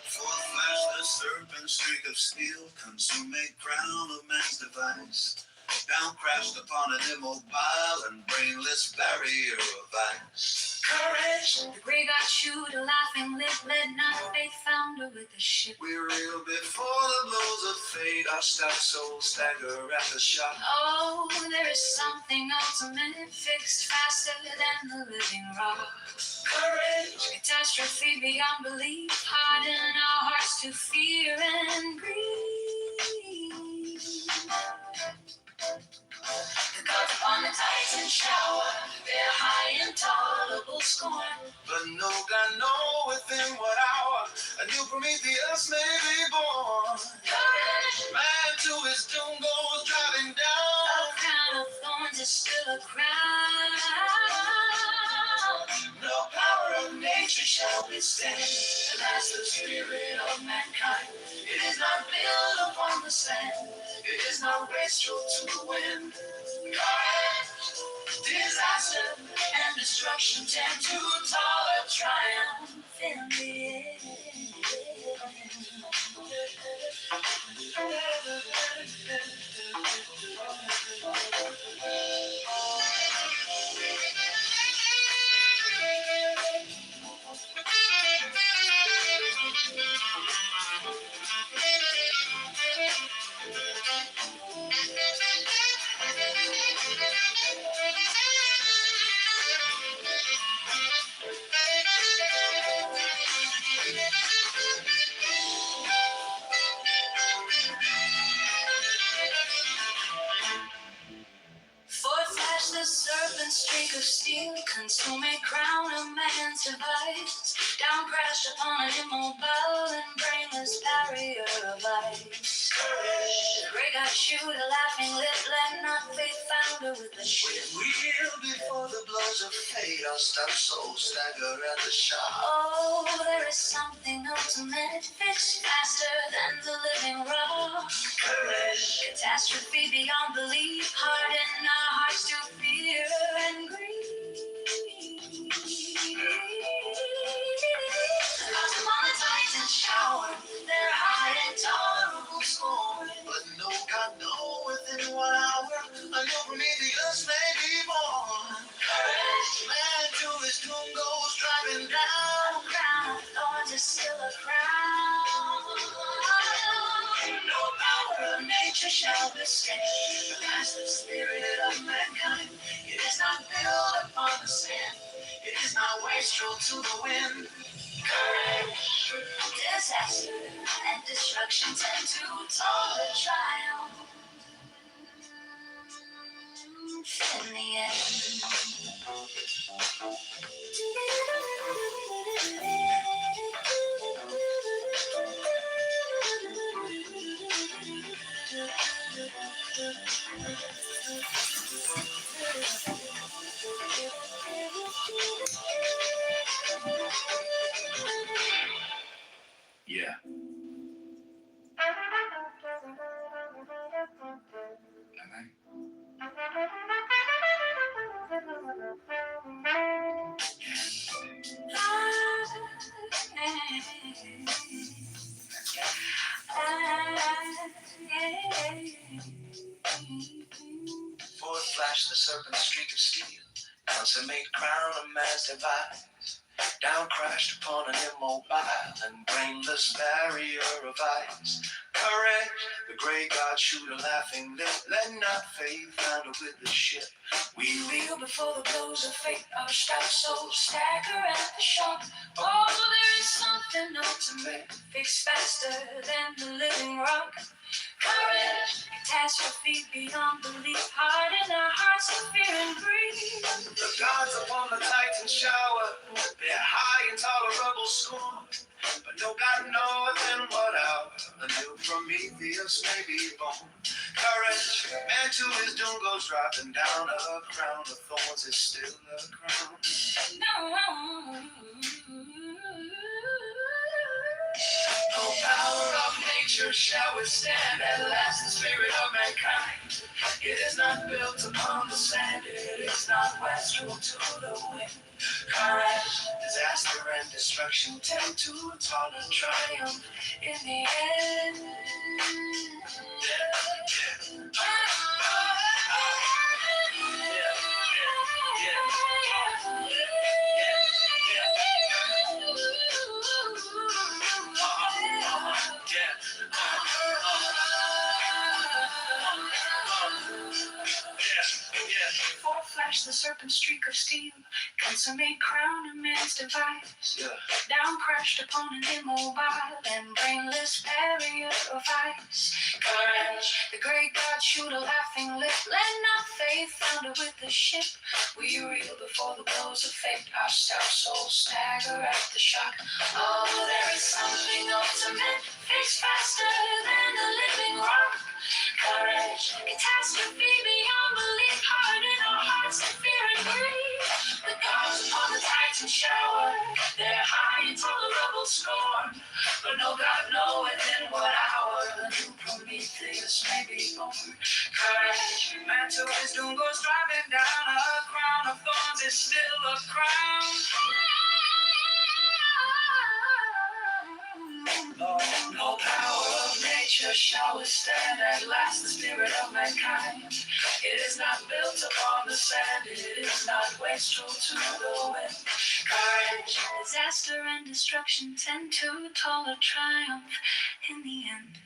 Forth flash the serpent streak of steel, consummate crown of man's device. Down crashed upon an immobile and brainless barrier of ice. Courage, the gray god shoot a laughing lip, let not faith founder with the ship. We reel before the blows of fate, our stout souls stagger at the shock. Oh, there is something ultimate, fixed faster than the living rock. Courage, Catastrophe beyond belief, harden our hearts to fear and grief. The gods upon the Titan shower their high intolerable scorn. But no God know within what hour a new Prometheus may be born. Courage, Man to his doom goes driving down. a crown of thorns is still a crown. No power of nature Shall withstand the last the spirit of mankind. It is not built upon the sand. It is not wastrel to the wind. Courage, disaster and destruction tend to toil triumph in the Forth flash the serpent streak of steel, consuming crown of man's device. Down crashed upon an immobile and brainless barrier of ice. The gray god shoot a laughing lip, let not faith founder with the ship. We reel before the blows of fate, our stout souls stagger at the shock. Oh, there is something ultimate, fixed faster than the living rock. Courage, Catastrophe beyond belief, harden our hearts to fear and grief. The gods upon the Titan shower their high intolerable scorn. but no God know within what hour a new Prometheus may be born. Courage, Man to his doom goes driving down. a crown of thorns is still a crown. No power of nature shall withstand the master spirit of mankind. It is not built upon the sand. It is not wastrel to the wind. Courage, disaster and destruction tend to toil triumph in the end. Yeah. Forward flash the serpent streak of steel, consummate crown of man's device. Down crashed upon an immobile and brainless barrier of ice. Courage, the grey god shoot a laughing lip. Let not faith founder with the ship. We reel before the blows of fate. Our stout souls stagger at the shock. Oh, there is something ultimate, fixed faster than the living rock. Courage, catastrophe beyond belief. Harden our hearts to fear and breathe. The gods upon the Titan shower. They're high and tall of rubble scorn. But no God knoweth in what hour the new Prometheus may be born. Courage, man to his doom goes dropping down. A crown of thorns is still a crown. No power of nature shall withstand at last the spirit of mankind. It is not built upon the sand, it is not westward to the wind. Courage, disaster and destruction tend to taller triumph in the end. Flash the serpent streak of steel, consummate crown of man's device. Down crashed upon an immobile and brainless barrier of ice. Courage, the great god shoot a laughing lip. Let not faith founder with the ship. We reel before the blows of fate. Our stout souls stagger at the shock. Oh, there is something ultimate, fixed faster than the living rock. Courage, catastrophe beyond belief. Harden our hearts to fear and grief. The gods upon the Titan shower. They're high and tall of rubble scorn. But no God knoweth in what hour the new Prometheus may be born. Courage, man to his doom goes driving down. A crown of thorns is still a crown. No power of nature shall withstand at last the spirit of mankind. It is not built upon the sand, it is not wasteful to the wind. Courage, disaster and destruction tend to taller triumph in the end.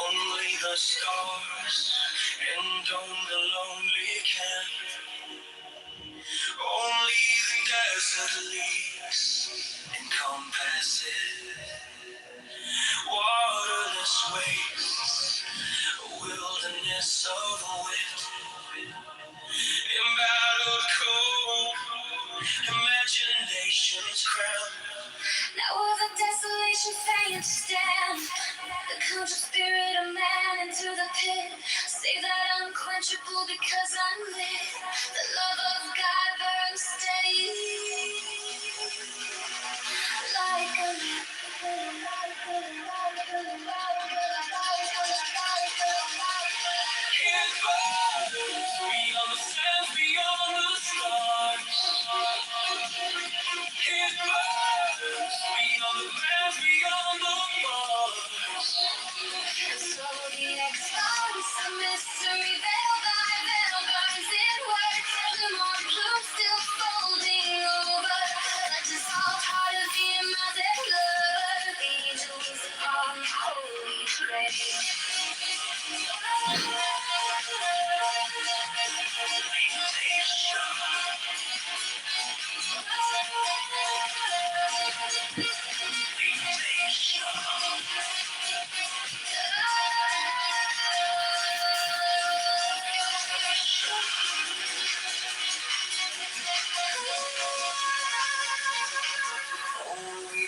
Only the stars endone the lonely camp. Only the desert leaves encompass it. Waterless wastes, a wilderness of wit. Embattled cold, imagination's crown. Now will the desolation faint to stand? The conjured spirit of man into the pit. Save that unquenchable because I'm lit. The love of God burns steady. Like a It burns beyond the sands, beyond the stars. It burns beyond the lands, beyond the bars. Only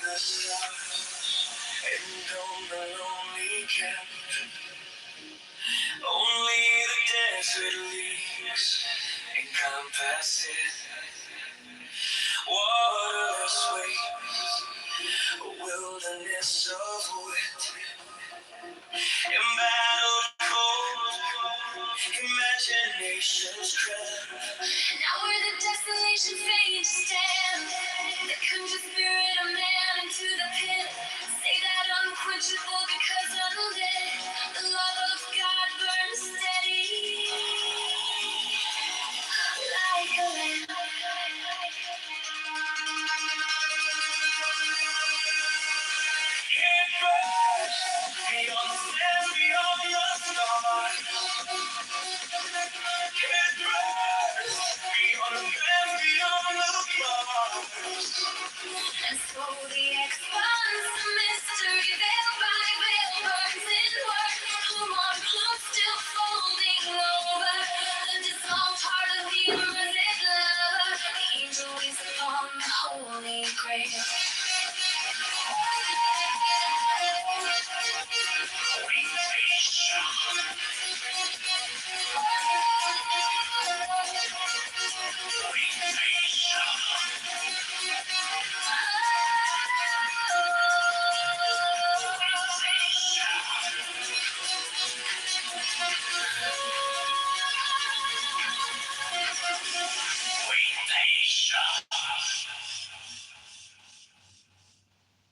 the stars and on the lonely camp. Only the desert leaves encompass it. Waterless waves, a wilderness of wit. Embattled cold, imagination's trap. Now we're the desolation fade to stand. The conjure spirit of man into the pit. Say that unquenchable because unlit. The love of God burns steady. Like a lamp. It burns beyond the sands, beyond the stars. It burns beyond the sands, beyond the stars. And so the expanse of mystery, veil by veil, burns inward. Plume on plume, still folding over. The dissolved heart of the immersed lover. The angel is upon the holy grail.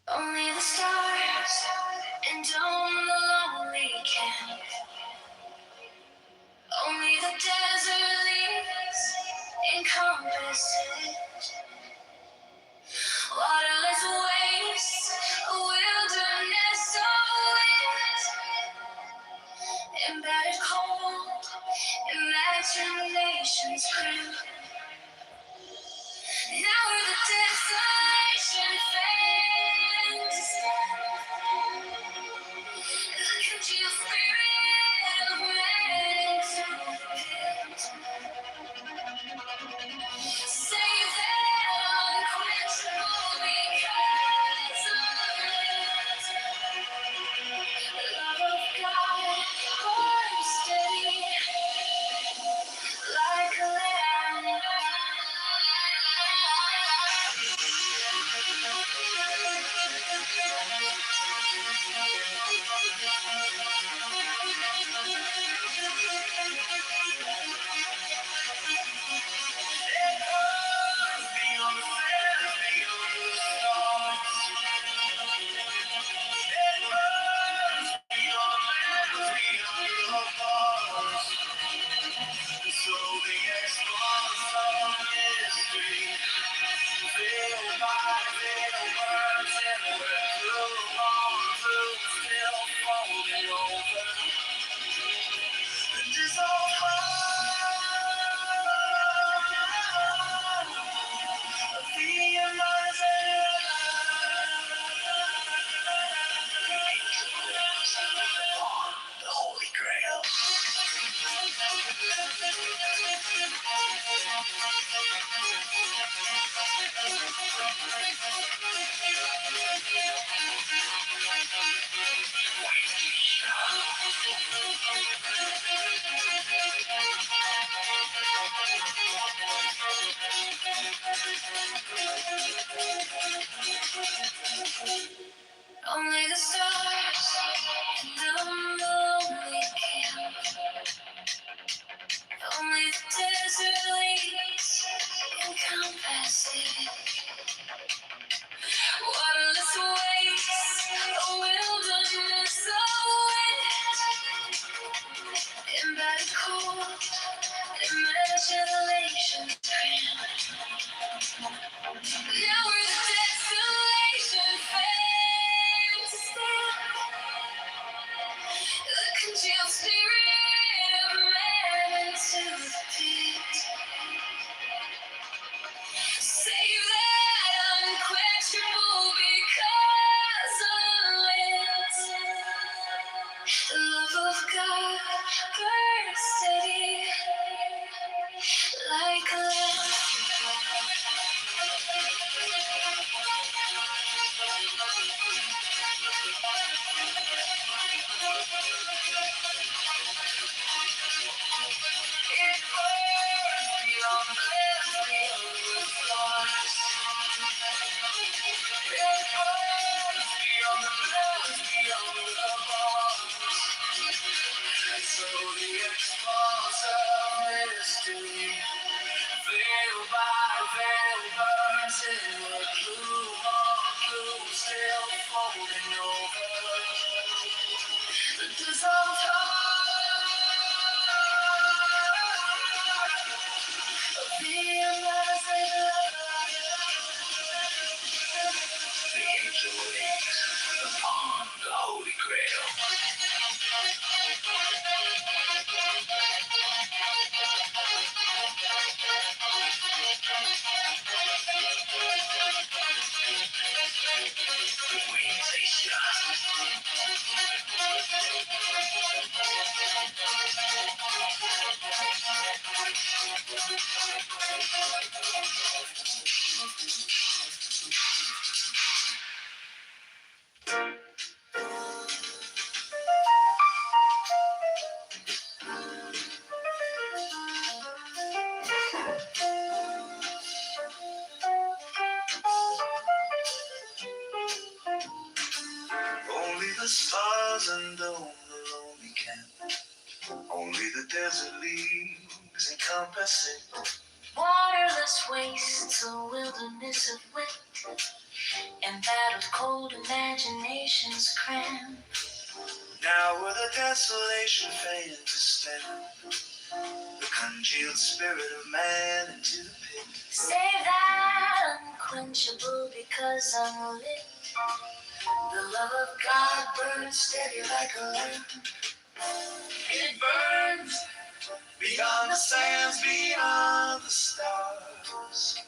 Only the stars and on the lonely camp. Only the desert leaves encompass it. Waterless wastes, a wilderness of wit. Embedded cold, imagination's crimp. Now we're the desolation fade to stand. The congealed spirit of man into the pit. Save that unquenchable because of it. Love of God, burns steady like a lamp. The love of God burns steady like a lamp. It burns beyond the stars. It burns beyond the beyond the bars. And so the expanse of mystery, veil by veil, burns in the gloom of gloom, still folding over the dissolved heart of the immersed love. The angel waits upon the Holy Grail. Only the stars and the lonely camp. Only the desert leaves encompass it. Waterless wastes, a wilderness of wit, embattled cold imaginations cram. Now where the desolation failed to stand, the congealed spirit of man into the pit. Save that unquenchable because unlit. The love of God burns steady like a lamp. It burns beyond the sands, beyond the stars.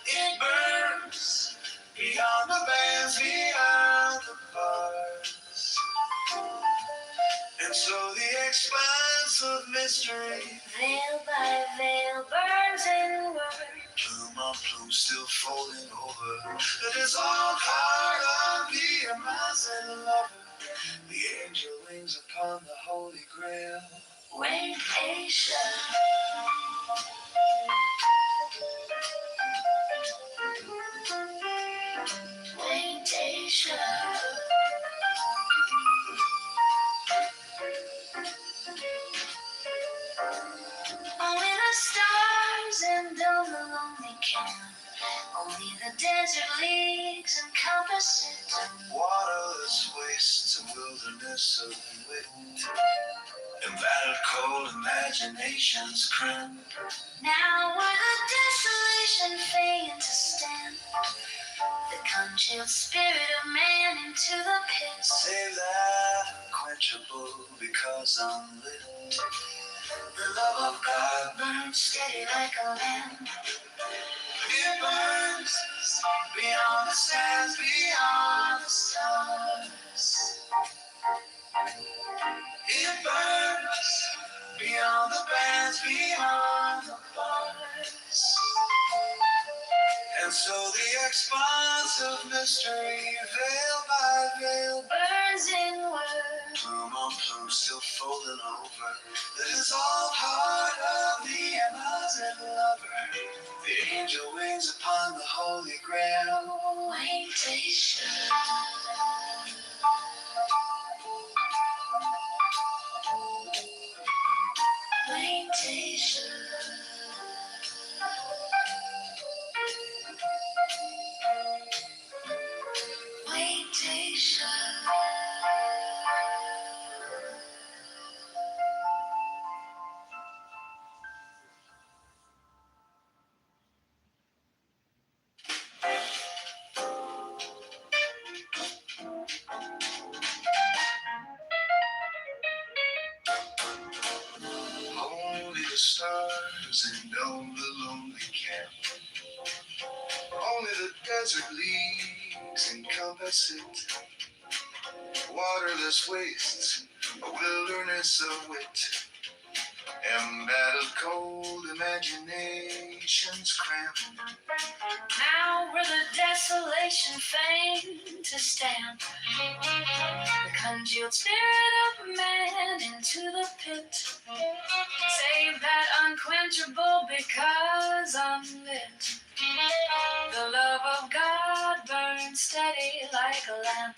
It burns beyond the bands, beyond the bars. And so the expanse of mystery, veil by veil, burns inward. Plume on plume still folding over the dissolved heart of the amazing lover. The angel wings upon the Holy Grail. Wait patient. Wait patient. Only the stars and the lonely camp. Only the desert leagues encompass it. Waterless wastes, a wilderness of wit. Embattled cold imaginations cramp. Now where the desolation faint to stand, the congealed spirit of man into the pit. Save that unquenchable because unlit. The love of God burns steady like a lamp. It burns beyond the sands, beyond the stars. It burns beyond the bands, beyond the bars. And so the expanse of mystery, veil by veil, burns inward. Plume on plume still folding over the dissolved heart of the amazing lover. The angel wings upon the Holy Grail. Waitation. Waitation. Waitation. Only the stars and only the lonely camp. Only the desert leaves encompass it. Waterless wastes, a wilderness of wit. Embattled cold imaginations cramp. Now we're the desolation fain to stamp the congealed spirit of man into the pit. Save that unquenchable because unlit. The love of God burns steady like a lamp.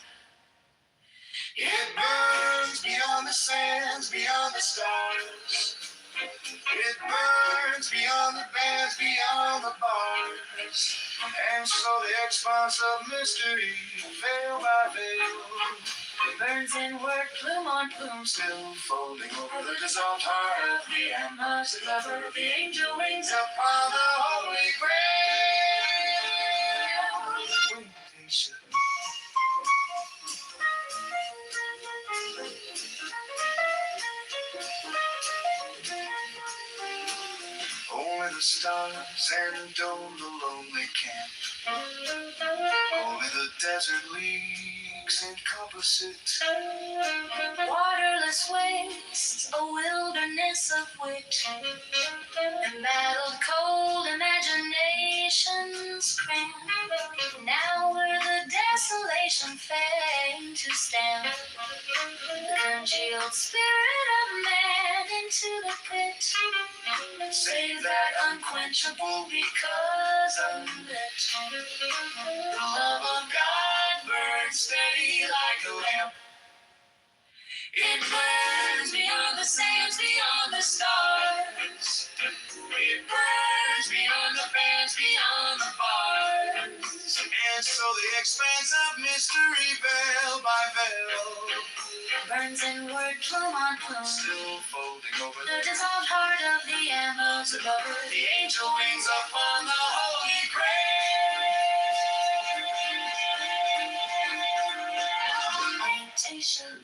It burns beyond the sands, beyond the stars. It burns beyond the bands, beyond the bars. And so the expanse of mystery, veil by veil, Burns inward, plume on plume, still folding over the dissolved heart of the amongst the lover of the angel wings up. upon the holy grail. Waitation. Only the stars and dome the lonely camp. Only the desert leagues encompass it. Waterless wastes, a wilderness of wit. Embattled cold imaginations cramp. Now we're the desolation fain to stamp the congealed spirit of man into the pit. Save that unquenchable because unlit. The love of God burns steady like a lamp. It burns beyond the sands, beyond the stars. It burns beyond the bands, beyond the bars. And so the expanse of mystery, veil by veil, Burns inward, plume on plume. still folding over The dissolved heart of the ambers above the angel wings upon the holy grail. Meditation.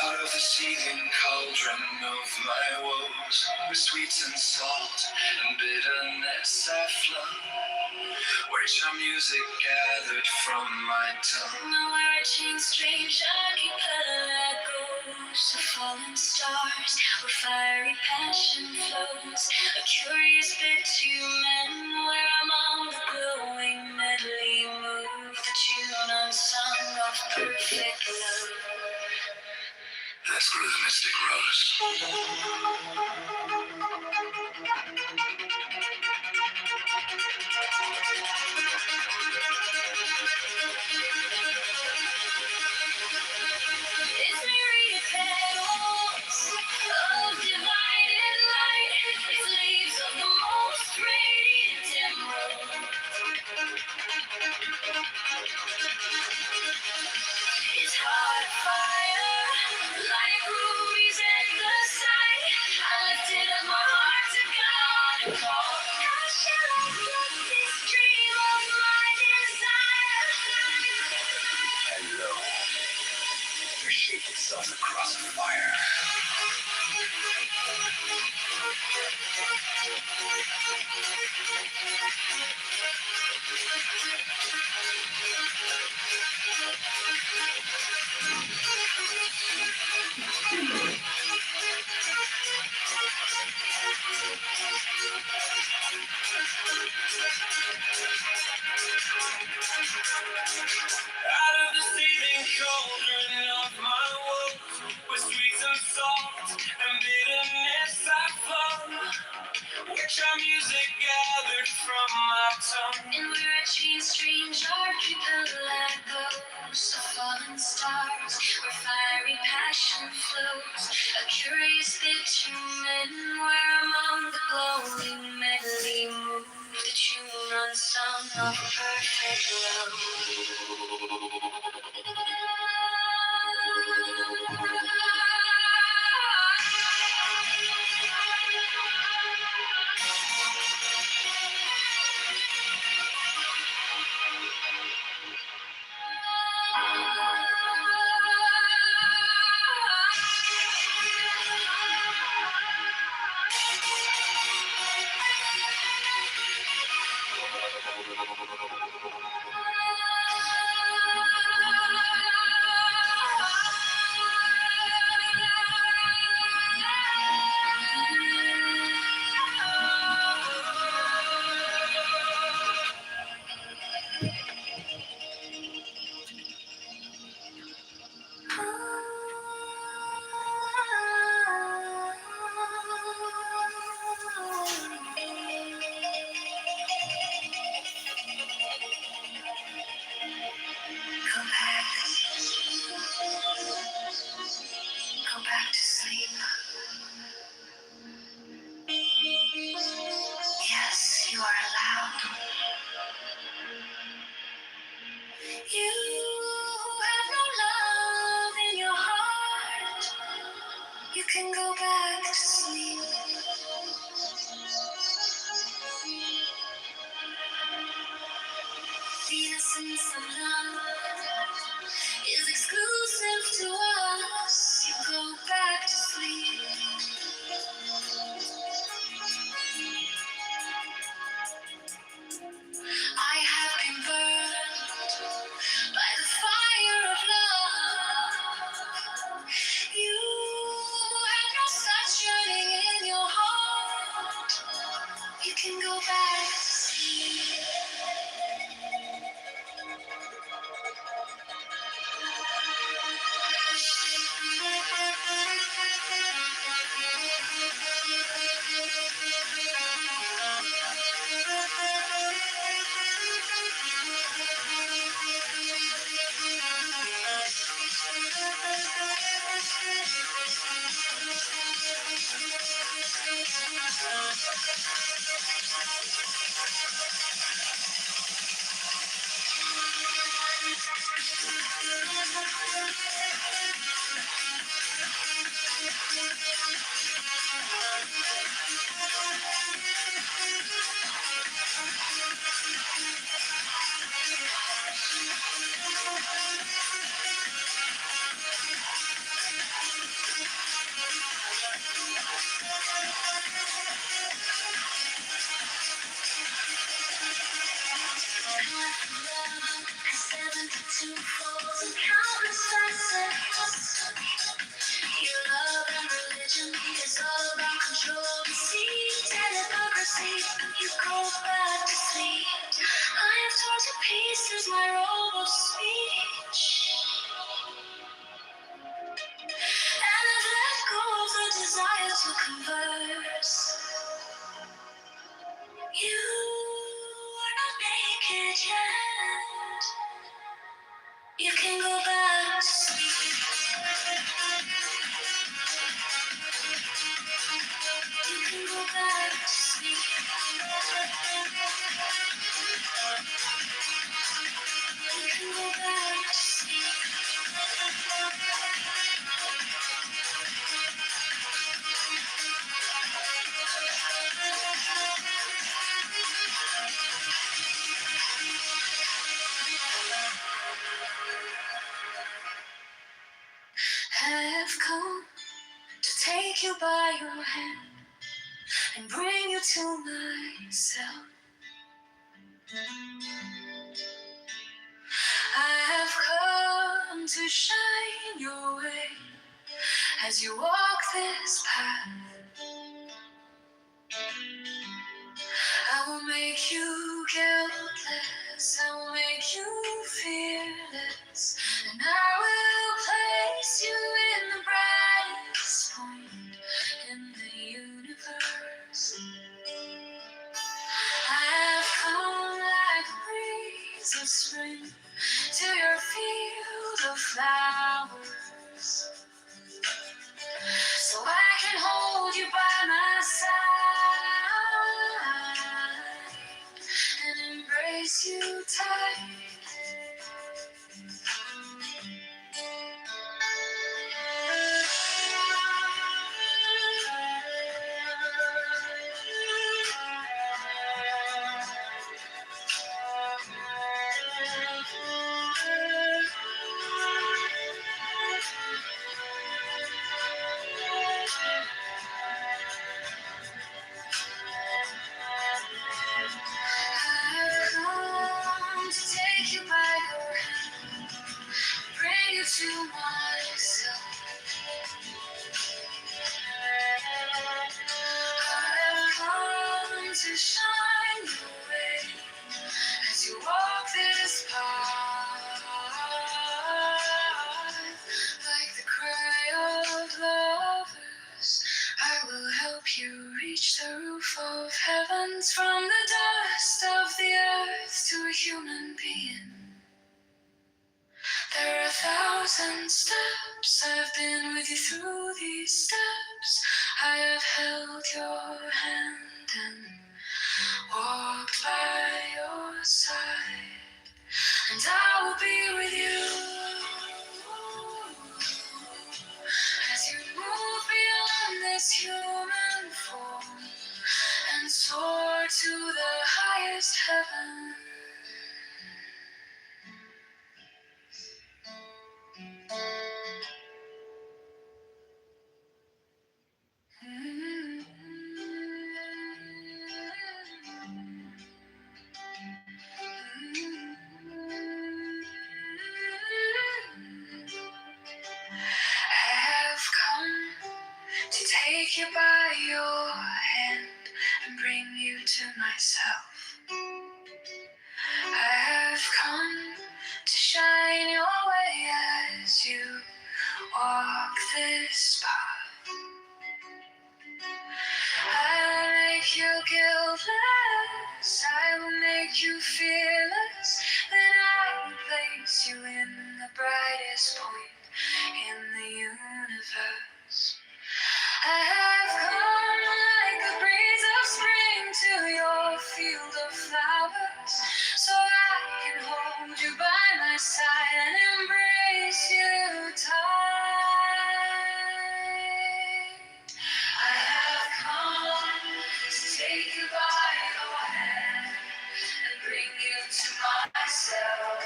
Out of the seething cauldron of my woes, with sweets and salt and bitterness I flung, where your music gathered from my tongue. Where a chain strange archipelagos of fallen stars, where fiery passion flows, a curious bitumen, where among the glowing medley move the tune unsung of perfect love. That's where the mystic rose. Its myriad petals of divided light. Out of the seething cauldron of my woes, with sweet and salt and bitterness I flow, which our music gathered from my tongue. And where a chain strange archipelagos of fallen stars, where fiery passion flows, a curious bitumen, where among the glowing medley move the tune unsung of perfect love. Go back to sleep. Yes, you are allowed. You have no love in your heart. You can go back to sleep. The essence of love is exclusive to us. You go back to sleep. I have been burned by the fire of love. You have no such yearning in your heart. You can go back to sleep. Two falls and countless facets. Your love and religion is all about control, deceit, and hypocrisy. You go back to sleep. I have torn to pieces my robe of speech, and I've let go of the desire to converse. You are not naked yet. You can go back to sleep. You can go back to sleep. You can go back to sleep. Have come to take you by your hand and bring you to myself. I have come to shine your way as you walk this path. I will make you guiltless, I will make you fearless, and I will place you in the brightest point in the universe. I have come like a breeze of spring to your field of flowers, so I can hold you by my side and embrace you tight. I've come to take you by your hand, bring you to myself. I've come to shine your way as you walk this path, like the cry of lovers. I will help you reach the roof of heavens, from the dust of the earth to a human being. There are 1,000 steps, I've been with you through these steps. I have held your hand and walked by your side, and I will be with you as you move beyond this human form and soar to the highest heaven. I have come to take you by your hand and bring you to myself. I have come to shine your way as you walk this path. I will make you guiltless, I will make you fearless, then I will place you in the brightest point in the universe. I have come like a breeze of spring to your field of flowers, so I can hold you by my side and embrace you tight. I have come to take you by your hand and bring you to myself.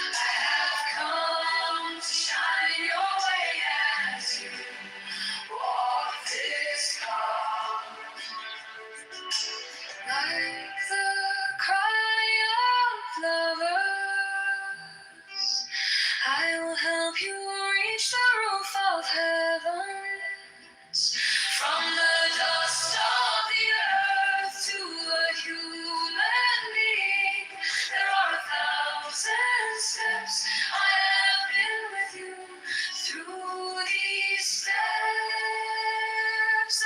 I have come to shine your way as you walk this path, like the cry of lovers. I will help you reach the roof of heavens, from the dust of the earth to a human being. There are 1,000 steps, I have been with you through these steps.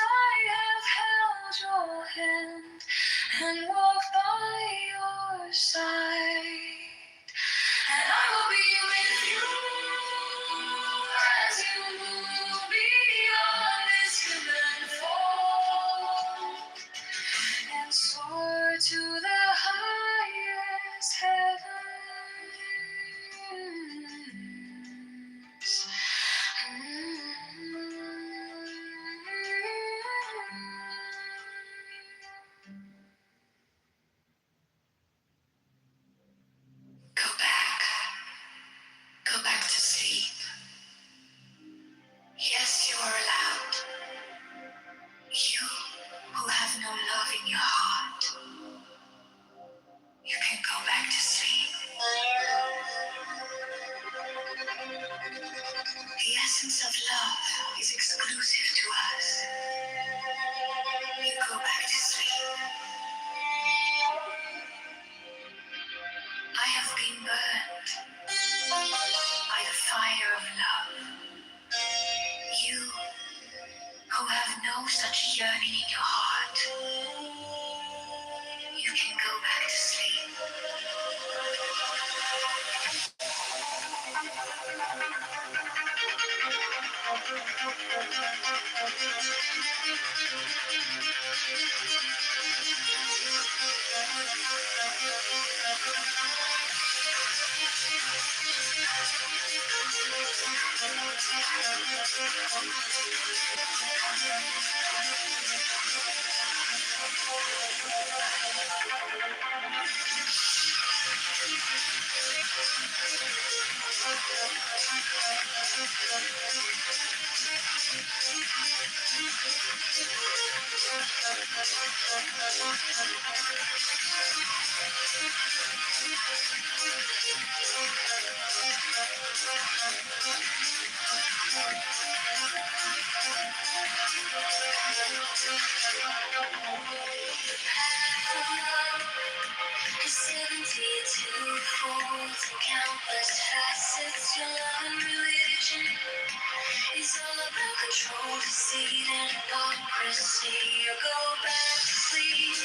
I have held your hand and walked by your side, and I will be with you as you move beyond this human form and soar to the highest heavens. have no love in your heart, you can go back to sleep. The essence of love is exclusive to us. You go back to sleep. I have been burned by the fire of love. You who have no such yearning in your heart, you can go back to sleep. The 72 folds and countless facets, your love and religion is all about control, deceit, and hypocrisy. You go back to sleep.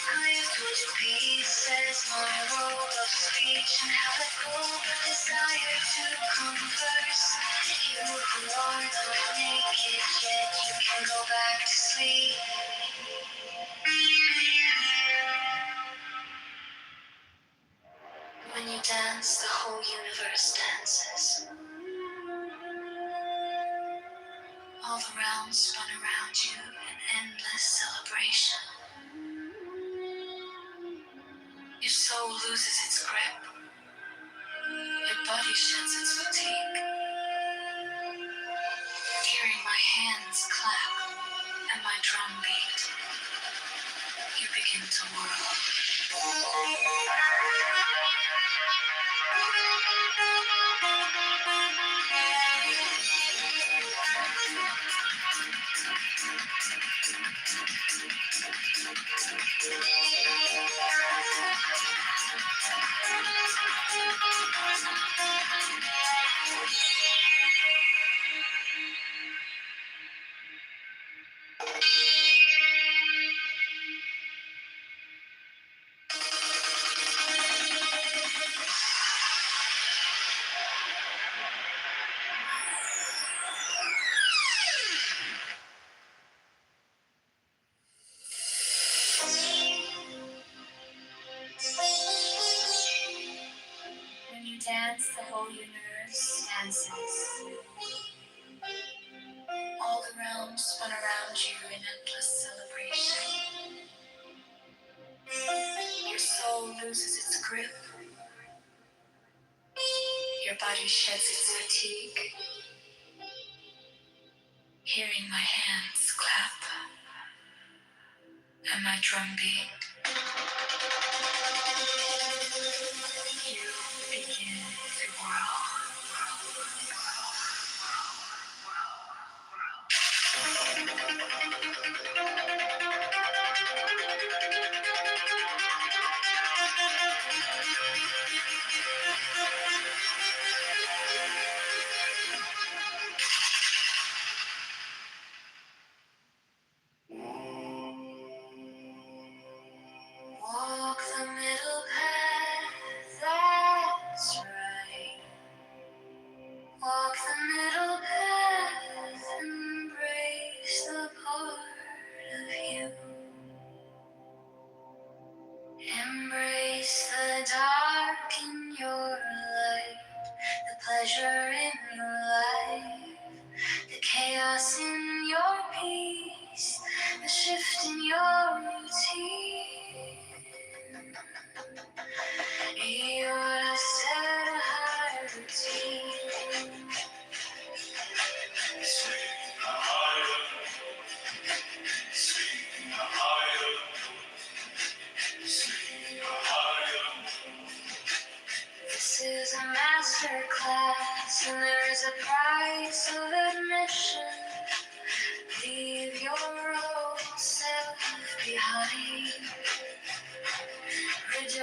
I have told you peace as my role of speech, and how let go of the desire to converse. You who are not naked yet, you can go back to sleep. When you dance, the whole universe dances. All the realms spun around you in endless celebration. Your soul loses its grip. Your body sheds its fatigue. Hearing my hands clap and my drum beat, you begin to whirl. When you dance, the whole universe dances. All the realms spun around you in endless celebration. Your soul loses its grip. Your body sheds its fatigue. Hearing my hands clap and my drum beat, you begin to whirl.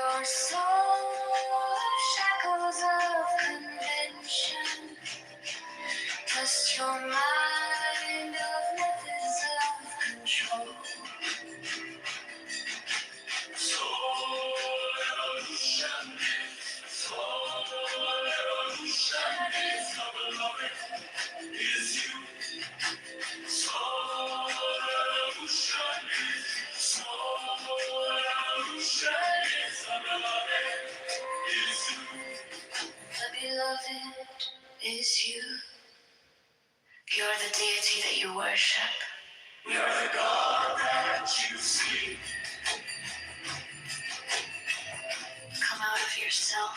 Your soul, shackles of convention, dust your mind of methods of control. Soul evolution, soul evolution is the beloved, is you. Soul evolution is, soul evolution is the beloved, is you. The beloved is you. You're the deity that you worship. You're the God that you see. Come out of yourself.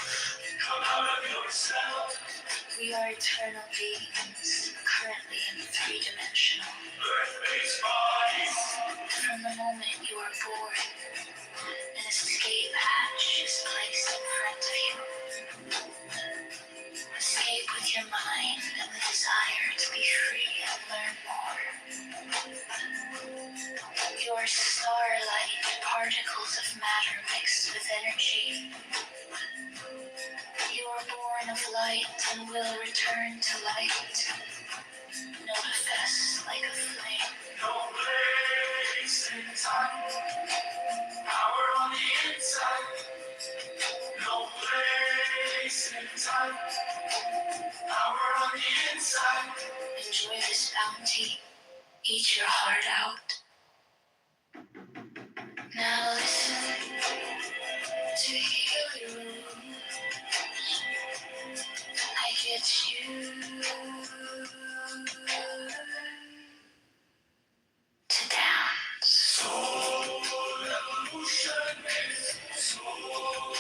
Come out of yourself. We are eternal beings, currently in three-dimensional earth-based bodies. From the moment you are born, an escape hatch is placed in front of you. Escape with your mind and the desire to be free and learn more. You are starlight, particles of matter mixed with energy. You are born of light and will return to light. Manifest like a flame. No place in time. Power on the inside. No place in time. Power on the inside. Enjoy this bounty. Eat your heart out. Now listen to heal your wounds. I get you to dance. Soul evolution is, soul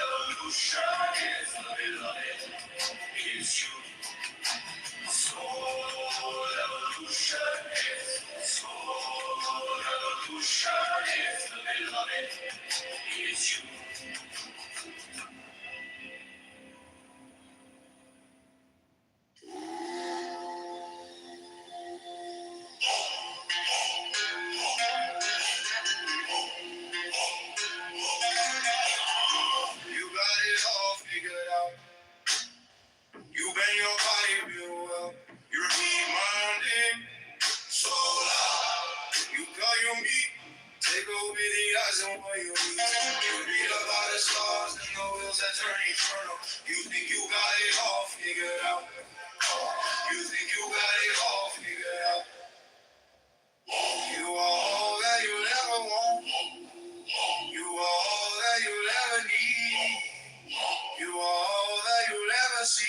evolution is the beloved, is you. Soul evolution is, soul evolution is the beloved, is you. You got it all figured out. You bend your body real well. You repeat my name so loud. You call your meat. Take over the eyes and what you need. You read about the stars and the wheels that turn eternal. You think you got it all figured out. You think you got it all figured out. You are all that you'll ever want. You are all that you'll ever need. You are all that you'll ever see.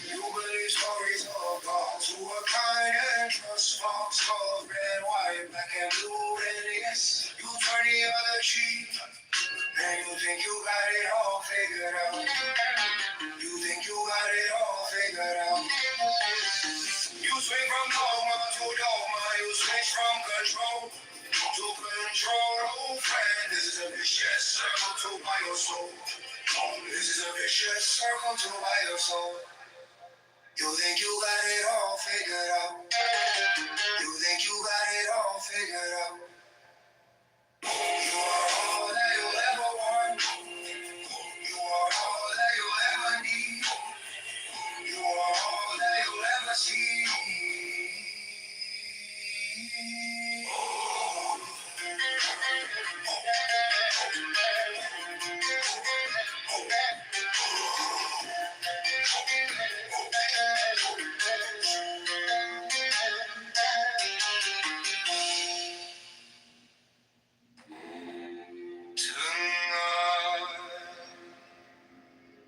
You believe stories of gods who are kind and trust fox, called red, white, black, and blue, and yes, you turn the other cheek, and you think you got it all figured out. You think you got it all figured out. You swing from dogma to dogma, you switch from control to control. Oh friend, this is a vicious circle to buy your soul. This is a vicious circle to buy your soul. You think you got it all figured out. You think you got it all figured out. You are all that you'll ever want. You are all that you'll ever need. You are all that you'll ever see.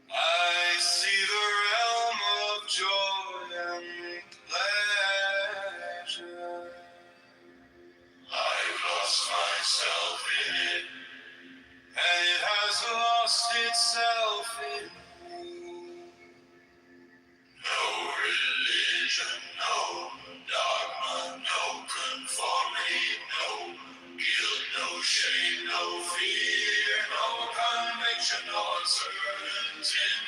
I see the realm of joy and pleasure. I've lost myself in it, and it has lost itself in me. No religion, no dogma, no conformity, no guilt, no shame. no uncertain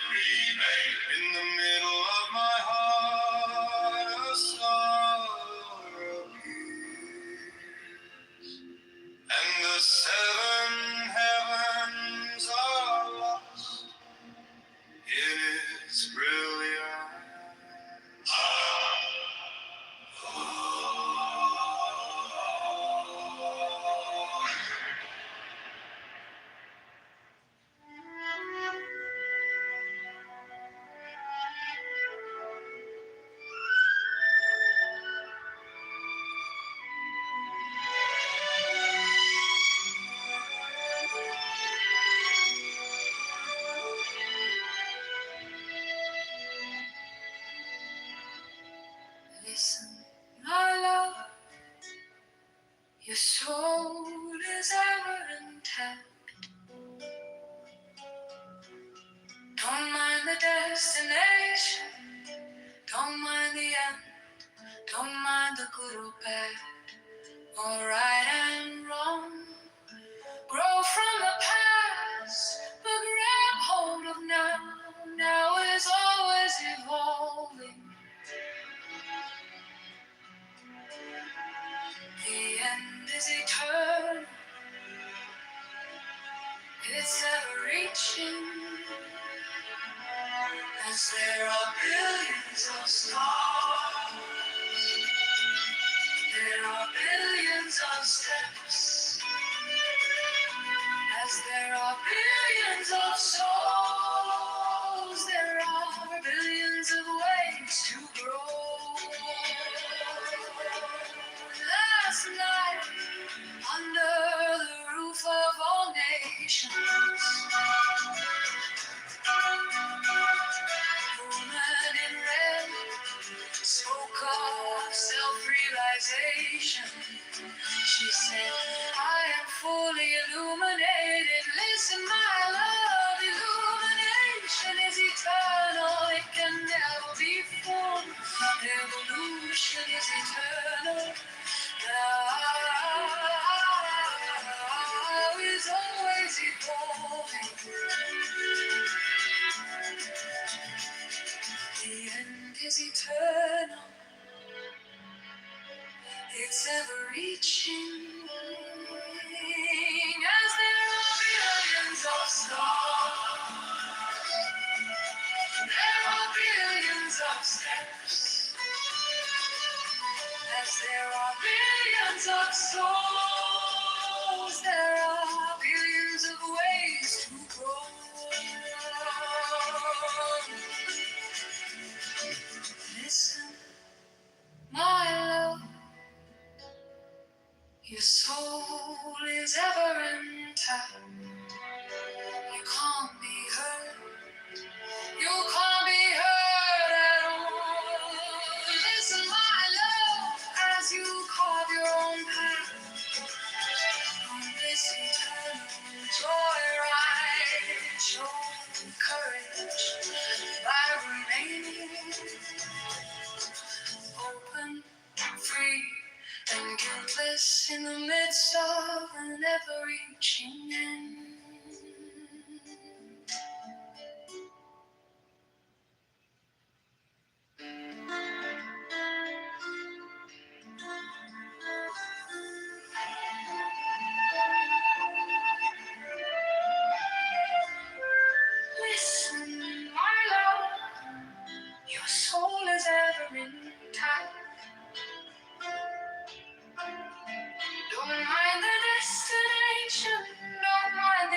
remain. In the middle of my heart, a star appears, and the seven heavens are lost in its brilliance. Listen, my love, your soul is ever intact. Don't mind the destination, don't mind the end, don't mind the good or bad, or right and wrong. Grow from the past, but grab hold of now. Now is always evolving. The end is eternal, it's ever reaching. As there are billions of stars, there are billions of steps. As there are billions of souls, there are billions of ways to grow. Last night, under the roof of all nations, woman in red spoke of self-realization. She said, I am fully illuminated. Listen, my love, illumination is eternal. It can never be full. Evolution is eternal. Now is always evolving. The end is eternal. It's ever reaching. As there are billions of stars, there are billions of steps. As there are billions of souls, there are billions of ways to grow. Listen, my love, your soul is ever intact. You can't be hurt. You can't be hurt at all. Listen, my love, as you carve your own path on this eternal joyride. Show courage by remaining open, free, and guiltless in the midst of an ever-reaching end. Listen, my love, your soul is ever intact. Don't mind the destination, don't mind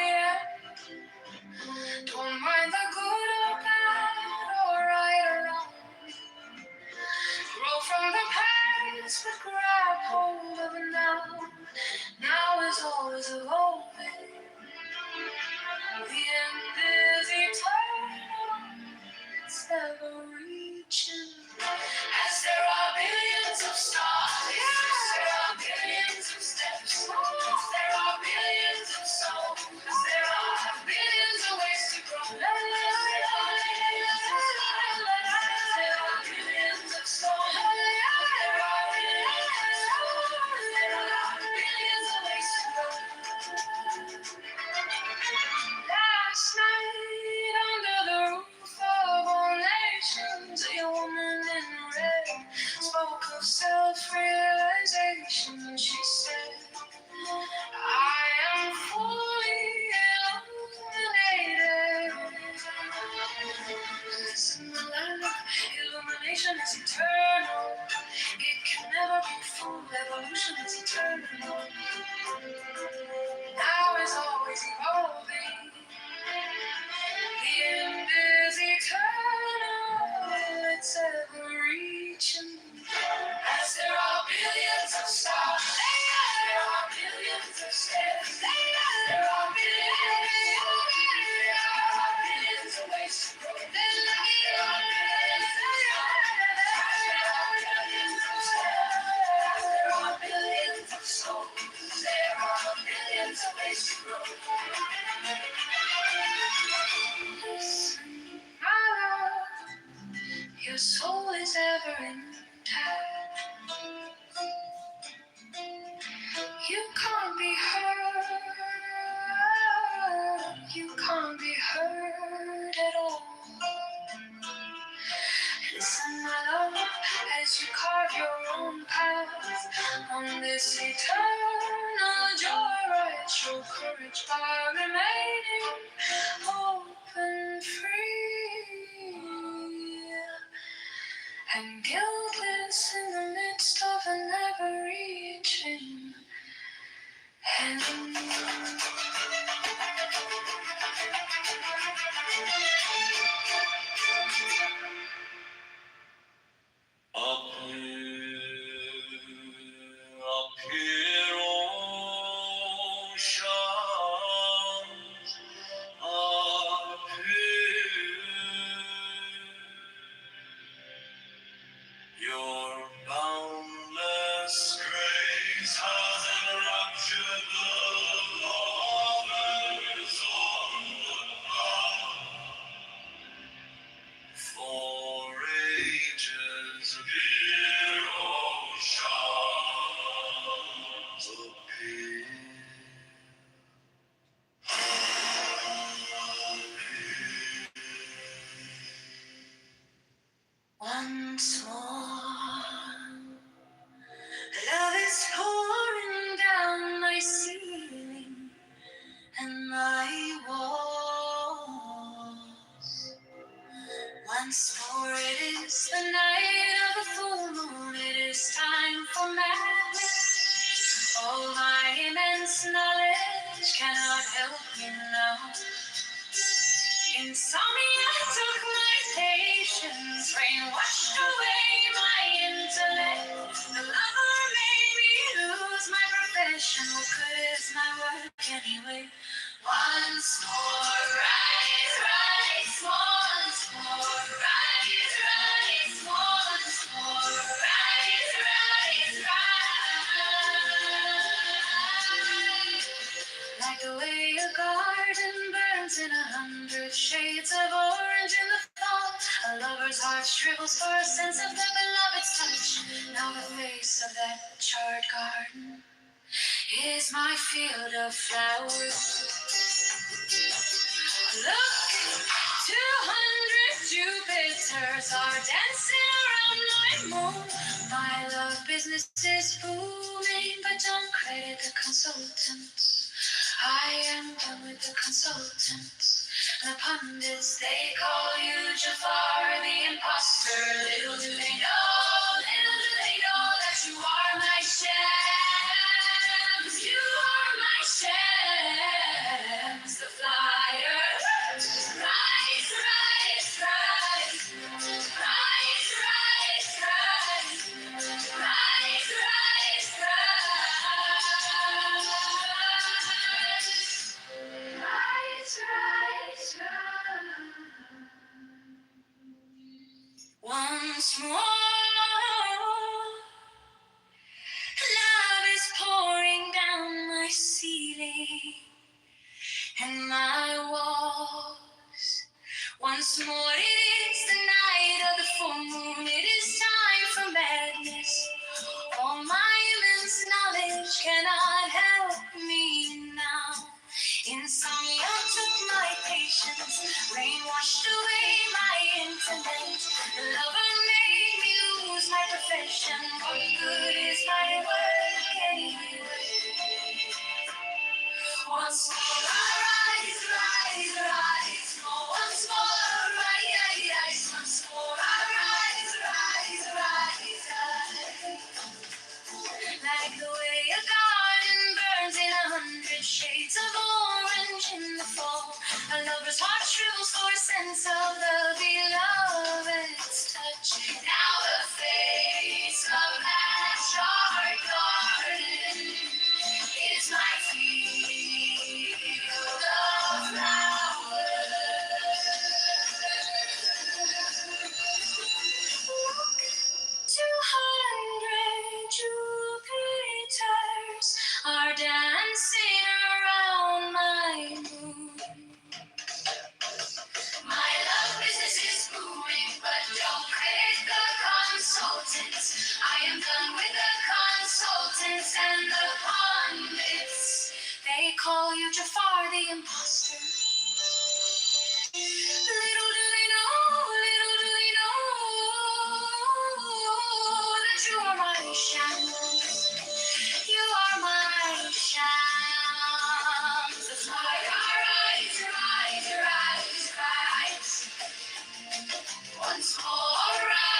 evolution is eternal. Now is always evolving. The end is eternal. It's ever reaching. As there are billions of stars, there are billions of stars, there are billions of ways to grow. There are billions of souls, there are billions of ways to grow. Listen, my love, your soul is ever intact. You can't be hurt. You can't be hurt at all. Listen, my love, as you carve your own path on this eternal joyride, show courage by remaining open, free, and guiltless in the midst of an ever-reaching hand. Up here, oceans, up here, your boundless grace has enraptured the lovers on the ground. For ages, dear oceans appear. Once more, love is pouring down my ceiling and my walls. Once more, it is the night of the full moon. It is time for madness. All my immense knowledge cannot help me now. Insomnia took my patience, rain washed away my intellect. The lover made me lose my profession. What good is my work anyway? Once more, rise, rise, once more, rise, rise, once more, rise, rise, rise. Like the way a garden burns in 100 shades of orange in the fall, a lover's heart shrivels for a sense of the beloved's touch. Now the face of that charred garden is my field of flowers. Look, 200 Jupiters are dancing around my moon. My love business is booming, but don't credit the consultants. I am done with the consultants. The pundits, they call you Jafar the imposter. Little do they know that you are my shams. You are my shams, the flyer. Rise, rise, rise. Rise, rise, rise. Rise, rise, rise. Rise, rise, rise. Once more, love is pouring down my ceiling and my walls. Once more, it is the night of the full moon. It is time for madness. All my immense knowledge cannot help me now. Insomnia took my patience, rain washed away my intellect. The lover made me lose my profession. What good is my work anyway? Once more, rise, rise, rise. Once more, rise. Once more, rise, rise, rise, rise. Like like the way a garden burns in 100 shades of orange in the fall. A lover's heart shrivels for a sense of the beloved's touch. Now the face of that short garden is my field of flowers. 200 Jupiters are dancing around my moon. My love business is booming, but don't credit the consultants. I am done with the consultants and the pundits. They call you Jafar the imposter. Little do they know that you are my shams. You are my shams. That's why I rise. Once more, rise.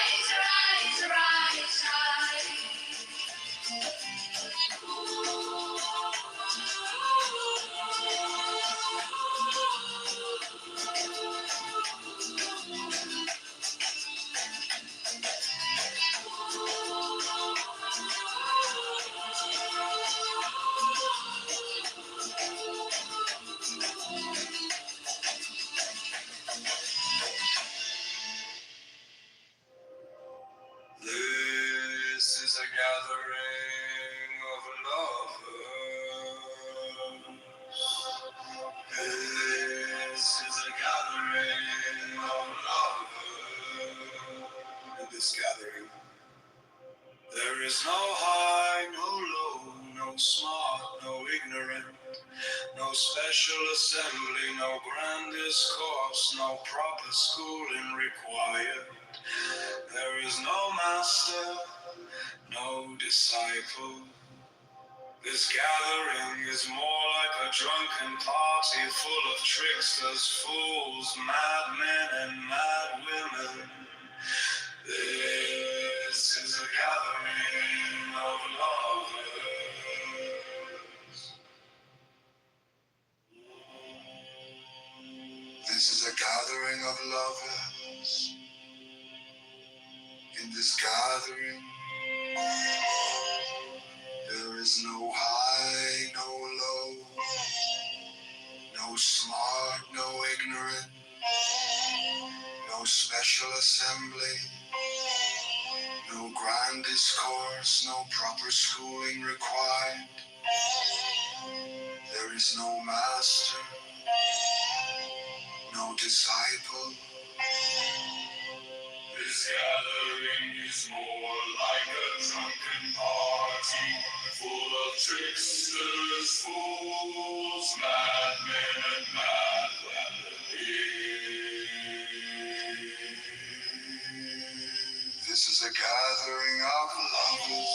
This is a gathering of lovers. This is a gathering of lovers. In this gathering, there is no high, no low, no smart, no ignorant, no special assembly, no grand discourse, no proper schooling required. There is no master, no disciple. This gathering is more like a drunken party full of tricksters, fools, madmen, and mad women. This is a gathering of lovers. This is a gathering of lovers. In this gathering, there is no high, no low, no smart, no ignorant, no special assembly, no grand discourse, no proper schooling required. There is no master, no disciple. This gathering is more like a drunken party full of tricksters, fools, madmen, and mad women. This is a gathering of lovers.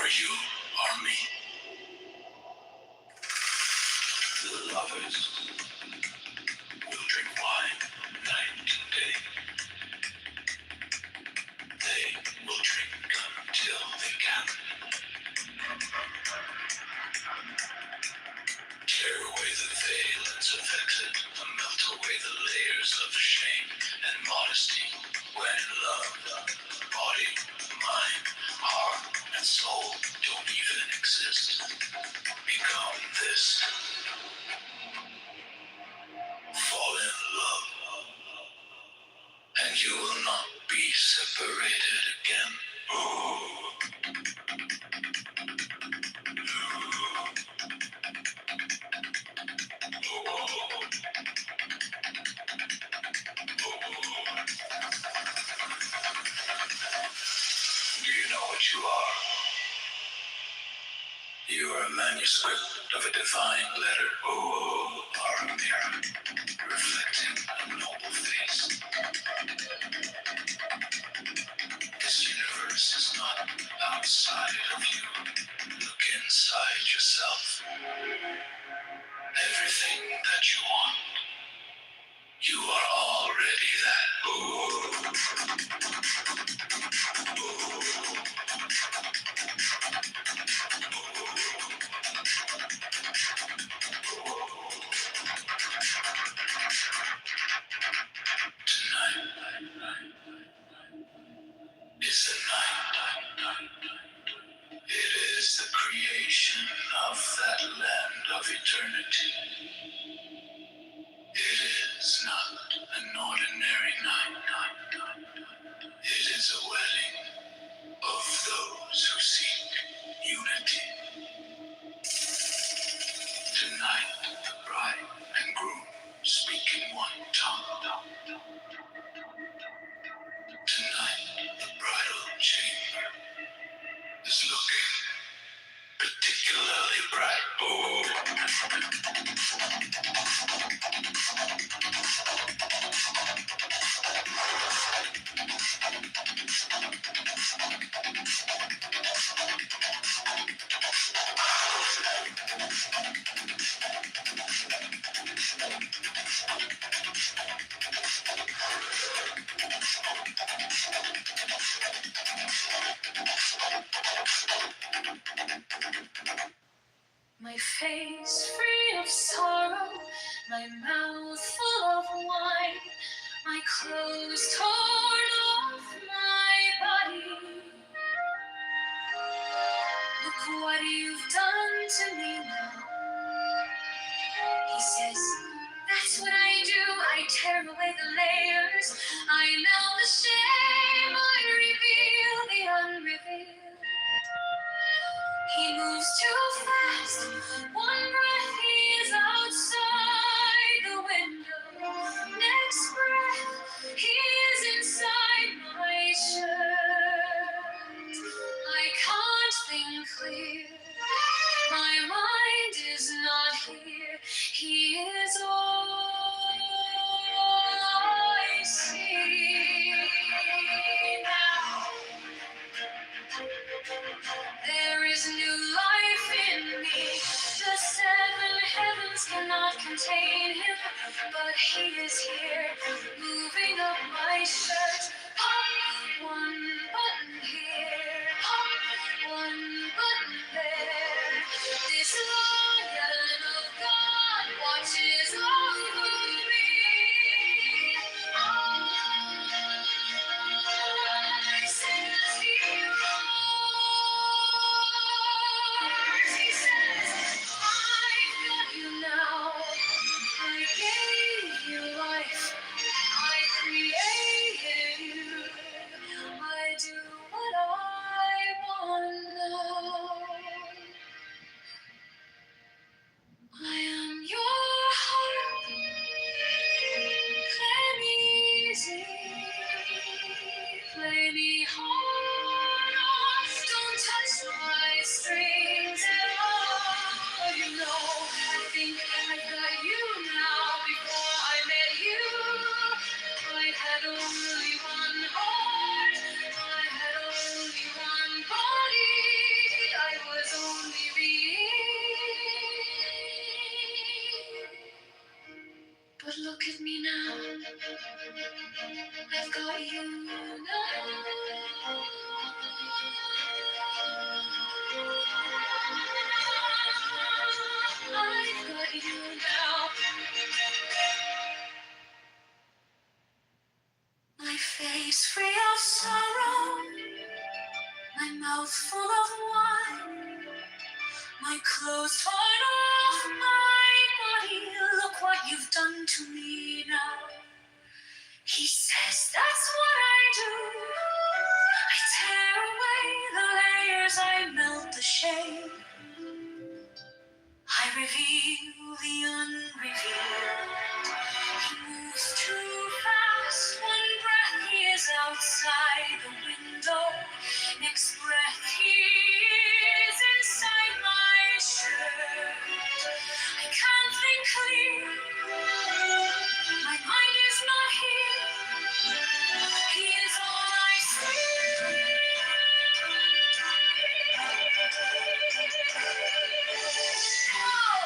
are you or me? The lovers will drink wine night and day. They will drink until they can. Tear away the veils of exit and melt away the layers of shame and modesty. When love, body, mind, heart, and soul don't even exist. Become this. Fall in love, and you will not be separated again. Do you know what you are? You are a manuscript of a divine letter. Are a mirror, reflecting a noble face. This universe is not outside of you. Look inside yourself. Everything that you want, you are already that. Tonight is the night. It is the creation of that land of eternity. It is not an ordinary night. It is a wedding of those who seek unity. Tonight, the bride and groom speak in one tongue. Tonight, the bridal chamber is looking particularly bright. My face free of sorrow, my mouth full of wine, my clothes torn off my body. Look what you've done to me now. He says, that's what I do. I tear away the layers. I melt the shame. I reveal the unrevealed. He moves too fast. One breath, he is outside the window. Next breath, he is inside my shirt. I can't think clear. My mind is not here. He is all I see now. There is new life in me. The seven heavens cannot contain him, but he is here, moving up my shirt. Pop one button here, pop one button there. This lion of God watches over me. I sing as he roars. He says, I've got you now. I gave you life. I created you. clothes torn off my body. Look what you've done to me now. He says that's what I do. I tear away the layers, I melt the shame. I reveal the unrevealed. He moves too fast. One breath he is outside the window. Next breath he is inside my shirt. I can't think clear. My mind is not here. He is all I see. Oh,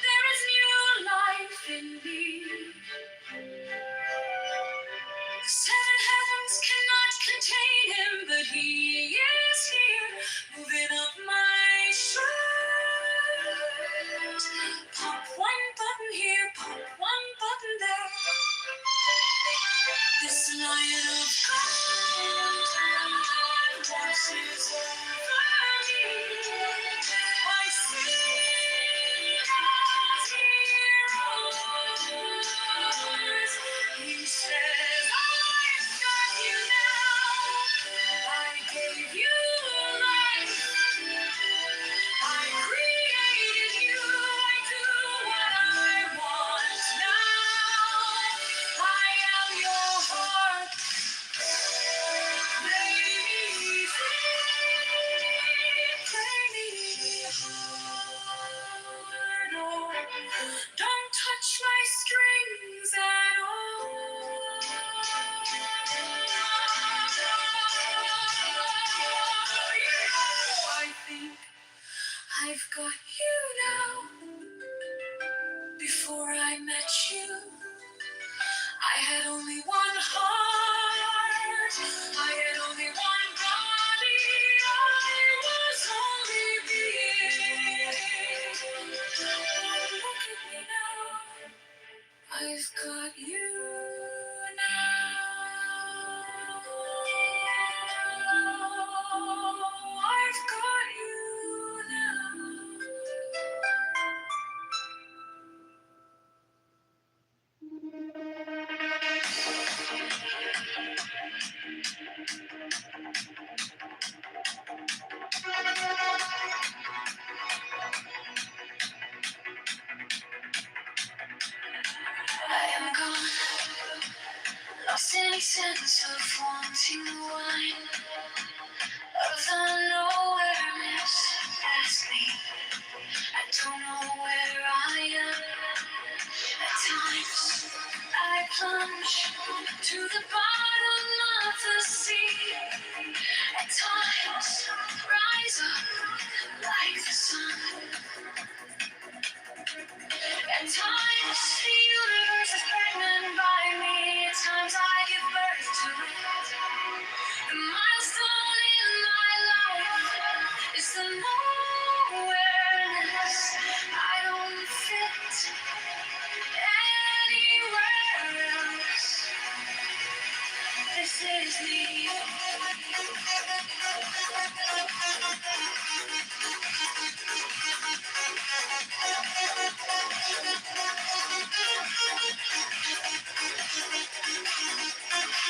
there is new life in me. The seven heavens cannot contain him, but he is here, moving up my shirt. Pop one button here, pop one button there. This lion of God watches over me. I see God's heroes. He says, I've got you now. I gave you life. I created you. I do what I want now. I am your heart. Play me hard. Oh, don't touch my strings at all. I think I've got you now. Before I met you, I had only one heart. I had only one body. I was only being. Look at me now. I've got you now. I've got you now. I am gone, lost any sense of wanting the wine of the nowhereness past me. I don't know where I am. At times I plunge to the bottom of the sea. At times rise up like the sun. At times the universe is pregnant by me. At times I give birth to it. The milestone in my life is the nowhereness. I don't fit anywhere else. This is me.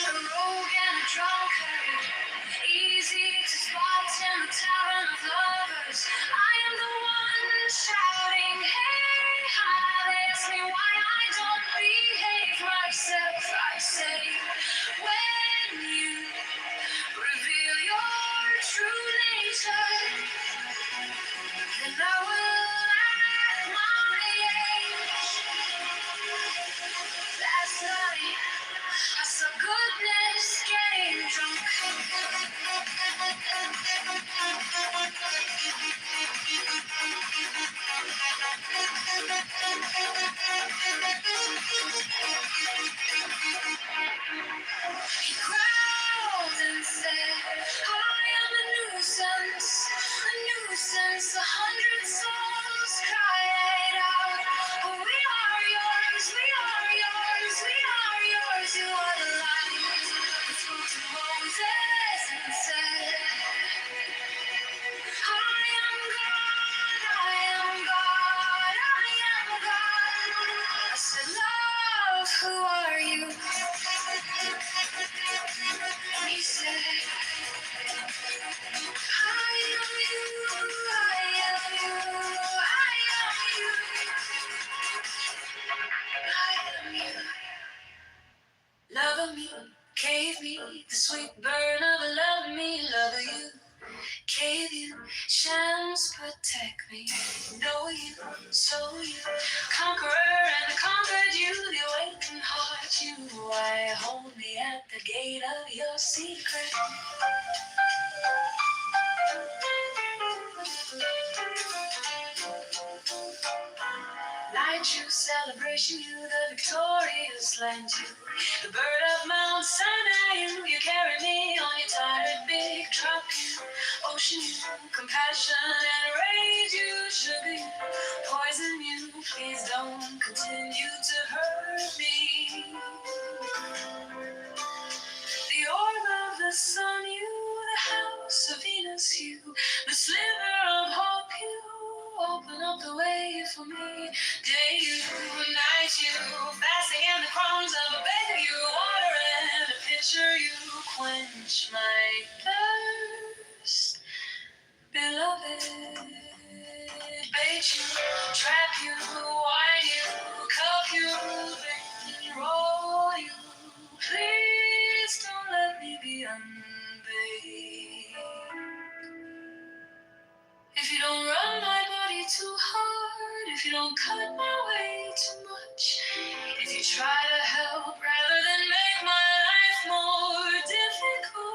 A rogue and a drunkard, easy to spot in the tavern of lovers. I am the one shouting, hey, hi. They ask me why I don't behave myself. I say, when you reveal your true nature, then I will act my age. Last night I saw goodness getting drunk. He growled and said, I am a nuisance, a nuisance. 100 souls cried out, oh, we are yours, we are yours, we are yours. You are the light that spoke to Moses and Shams protect me. Know you, so you. Conqueror and I conquered you. The awakened heart, you. Why hold me at the gate of your secret? Night you, celebration you, the victorious land you. The bird of Mount Sinai you. You carry me on your tired big truck you. Ocean you, compassion and rage you. Sugar you, poison you. Please don't continue to hurt me. The orb of the sun you, the house of Venus you, the sliver of hope you. Open up the way for me. Day you, night you, fasting in the crumbs of a baker you. Water and a pitcher you, quench my thirst. Beloved, bait you, trap you, wine you, cup you, bait and roll you. Please don't let me be unbathed. If you don't run my body too hard, if you don't cut my way too much, if you try to help rather than make my life more difficult,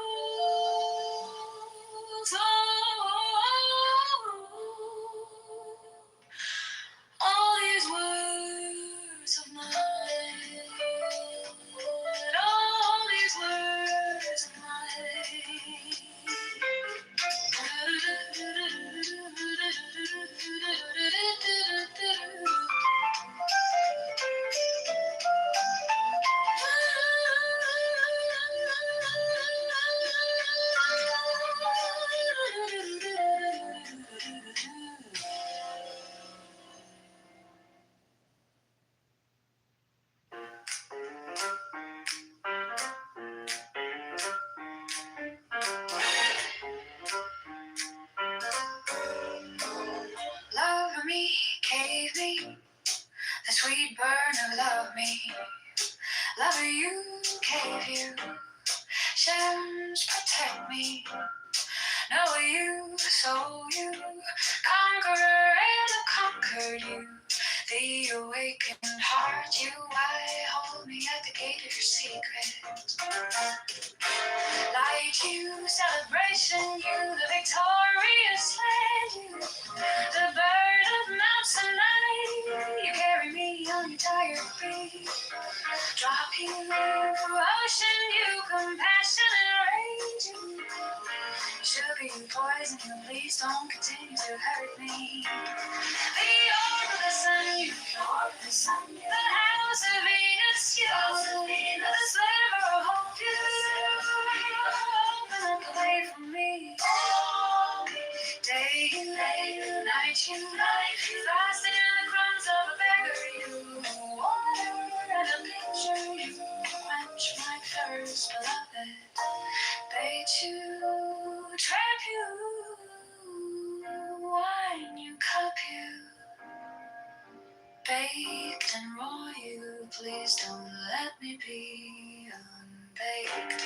all these words of mine, all these words of mine. Love me, cave me, the sweet burner, love me. Love you, cave you, Shams protect me. Know you, so you, conqueror and I conquered you. The awakened heart, you, I hold me at the gate of your secret. Light you, celebration you, the victorious land you, the bird of Mount Sinai. You carry me on your tired feet. Drop you, ocean you, compassion and rage you. Sugar you, poison you, please don't continue to hurt me. The orb of the sun you, the house of Venus you, the sliver of hope you. Open up the way for me. Day you, night you, fasting in the crumbs of a beggar you. Water and a pitcher you, quench my thirst, beloved. Bait you, trap you, wine you, cup you. Baked and raw you, please don't let me be unbaked.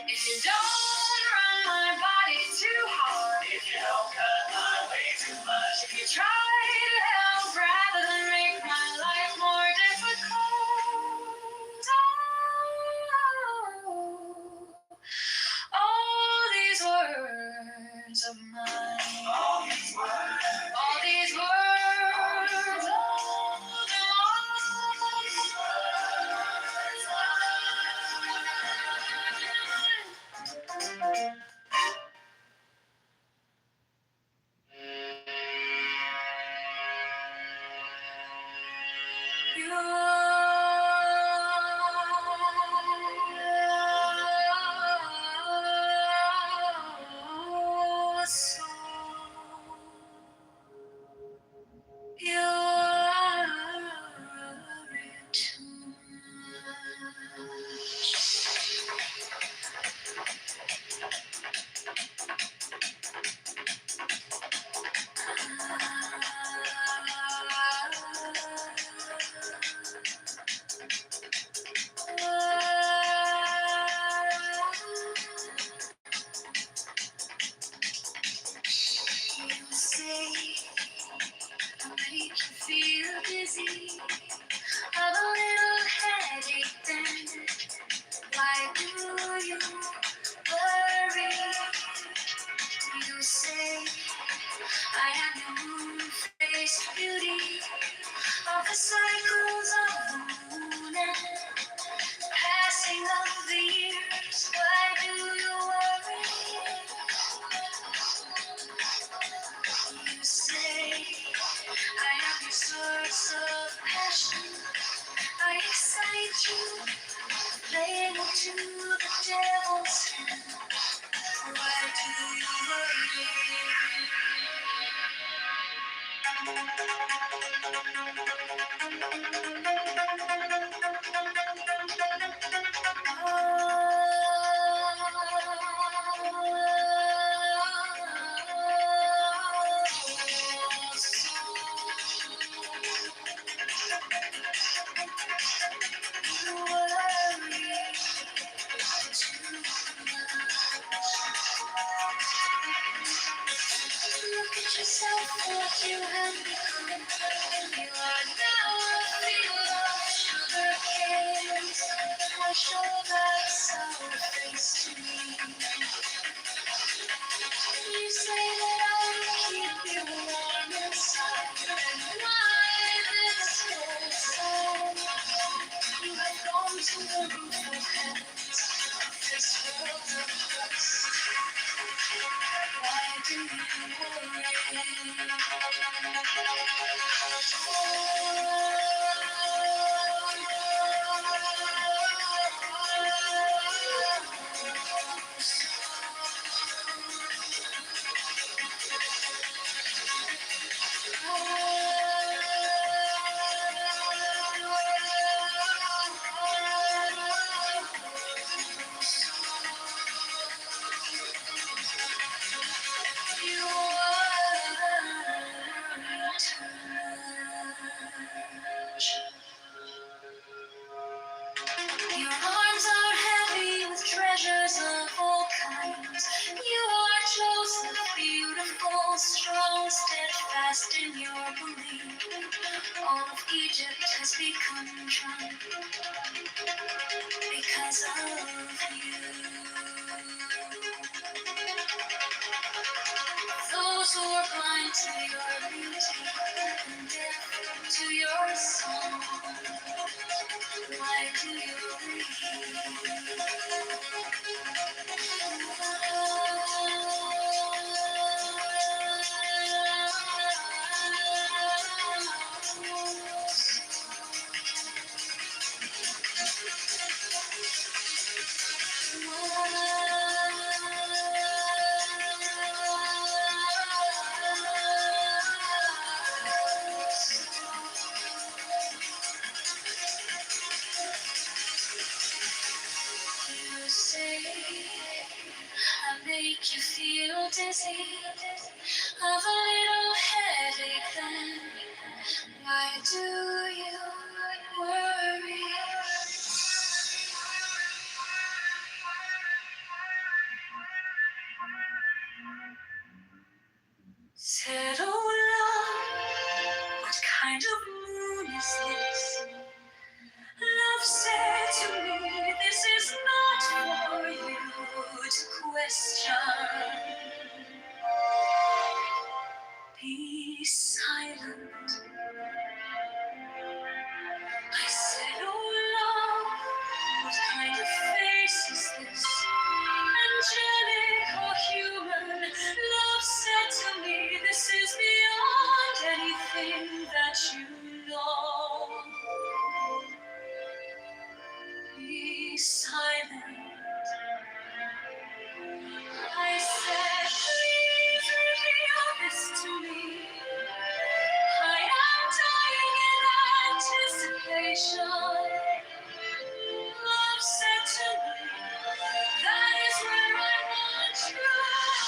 If you don't run my body too hard, if you don't cut my way too much, if you try to help rather than make my life more difficult, all these words of mine, all these words, all these words. feel dizzy, have a little headache then. Why do you worry? You say I am your moon-faced beauty of the cycles of the moon and passing of the years. Why do you worry? You say I am your source of passion. I excite you, playing to the devil's hand. Why do you worry? Look at yourself, what you have become. You are now a field of sugar canes. Why show that sour face to me? You say that I'll keep you warm inside. And why this whole song? You have gone to the roof of heavens, this world of dust. Why do you worry? You are touch. Your arms are heavy with treasures of all kinds. You are Joseph, beautiful, strong, steadfast in your belief. All of Egypt has become drunk because of you. Those who are blind to your beauty and deaf to your song. Why do you You say I make you feel dizzy, have a little headache then. Why do you worry? Said, oh love, what kind of moon is this? Love said to me, this is not for you to question. Be silent. I said, oh love, what kind of face is this? Angelic or human? Love said to me, this is beyond anything that you know. Be silent. I said, please reveal this to me. I am dying in anticipation. Love said to me, that is where I want you.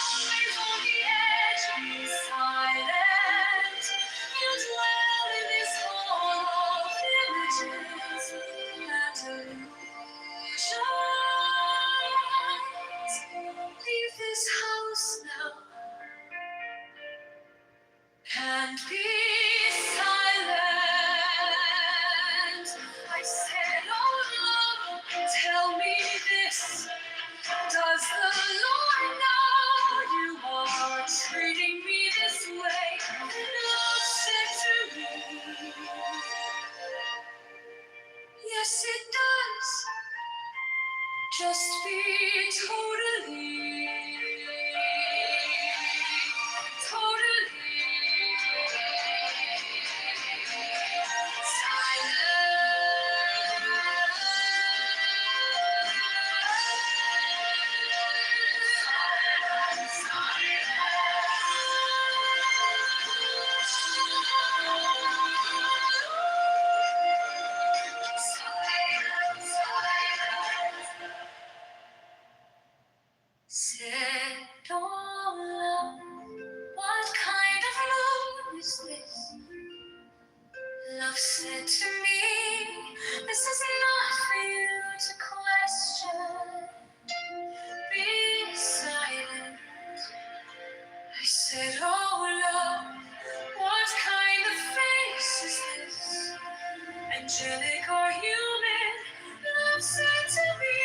Always on the edge, be silent. You dwell in this hall of images and illusions. Leave this house now and be silent. Love said to me, this is not for you to question. Be silent. I said, oh love, what kind of face is this? Angelic or human? Love said to me,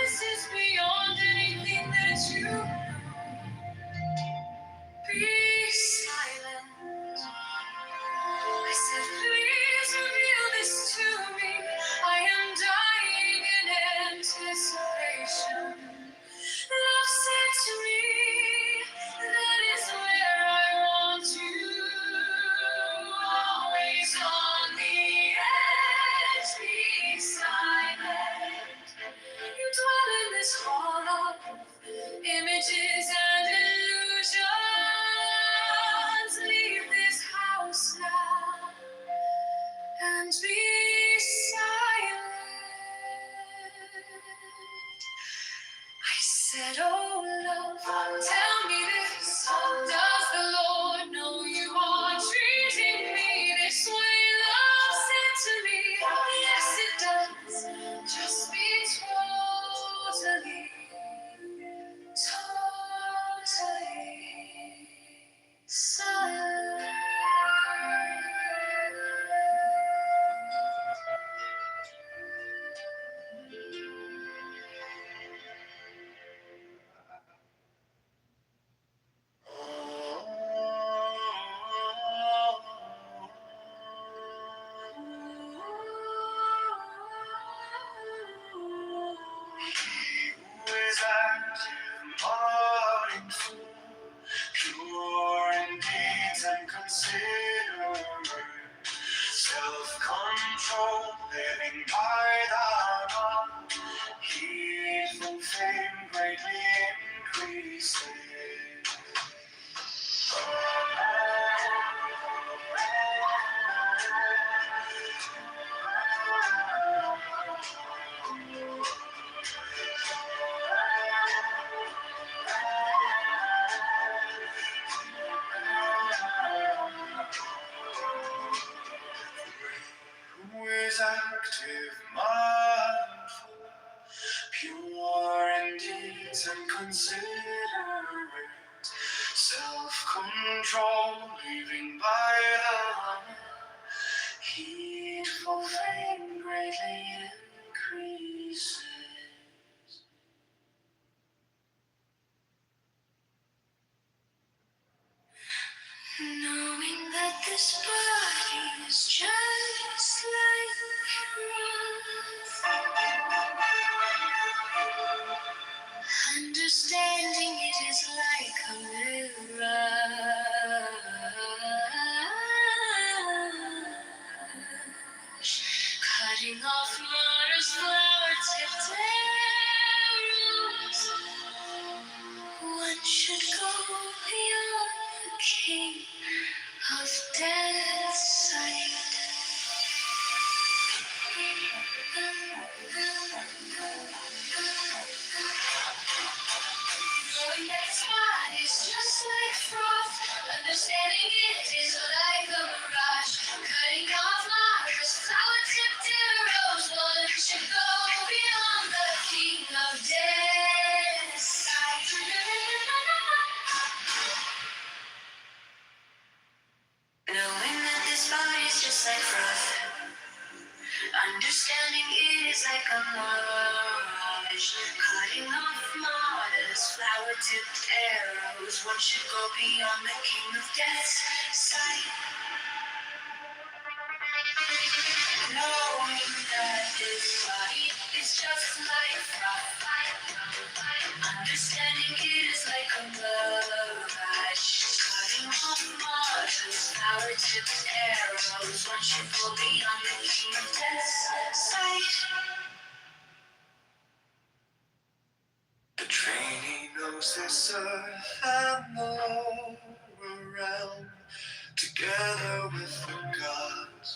this is beyond anything that you know. Be silent. I said, please reveal this to me. I am dying in anticipation. Love said to me, that is where I want you. Always on the edge, be silent. You dwell in this hall of images and illusions. Leave this house now and be silent. I said, oh love, tell me this. Does the Lord know you are treating me this way? Love said to me, yes it does. Just be totally, totally silent. Who is active, mindful, pure in deeds and considerate, self-control, living by the law, heedful fame greatly increases. Who is active, mindful, pure in deeds and considerate, self-control, living by the heedful fame greatly increases. Knowing that this body is just like grass. Understanding it is like a mirage. Cutting off martyrs, flower-tipped arrows. One should go beyond the king of death's sight. Knowing that this spot is just like froth, understanding it is like a mirage. Cutting off martyrs, flower-tipped arrows. One should go beyond the king of death's sight. Knowing that this body is just like froth, understanding it is like a mirage. Cutting off martyrs, flower-tipped arrows. One should go beyond the king of death's sight. Knowing that this body is just like froth, understanding it is like a mirage. Cutting off martyrs, flower-tipped arrows. One should go beyond the king of death's sight. The trainee knows this earth and the lower realm, together with the gods.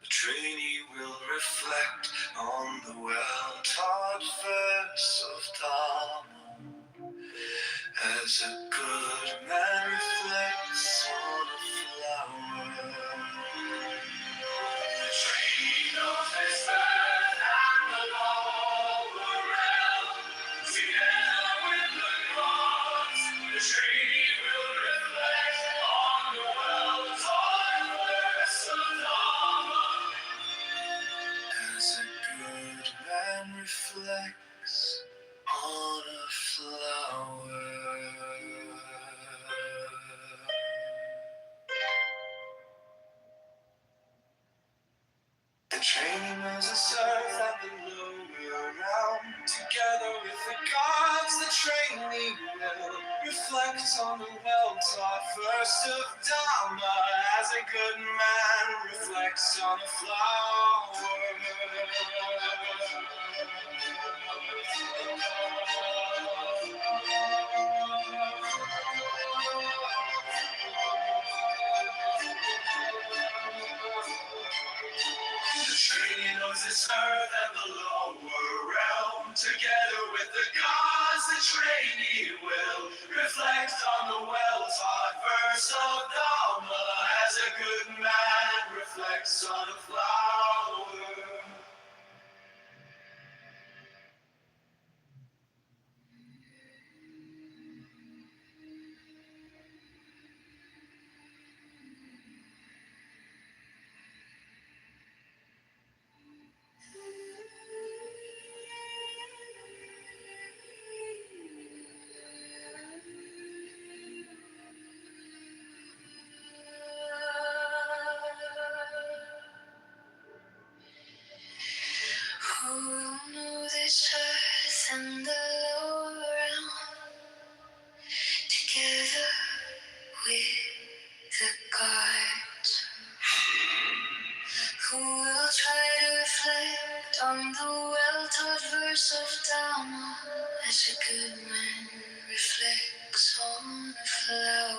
The trainee will reflect on the well-taught verse of Dharma, as a good man reflects on a flower. reflects on the well-taught verse of Dharma as a good man reflects on a flower. The tree knows its earth and the lower realm. Together with the gods, the trainee will reflect on the well-taught verse of Dharma as a good man reflects on a flower. Who will know this earth and the lower realm together with the gods? Who will try to reflect on the well-taught verse of Dharma as a good man reflects on a flower?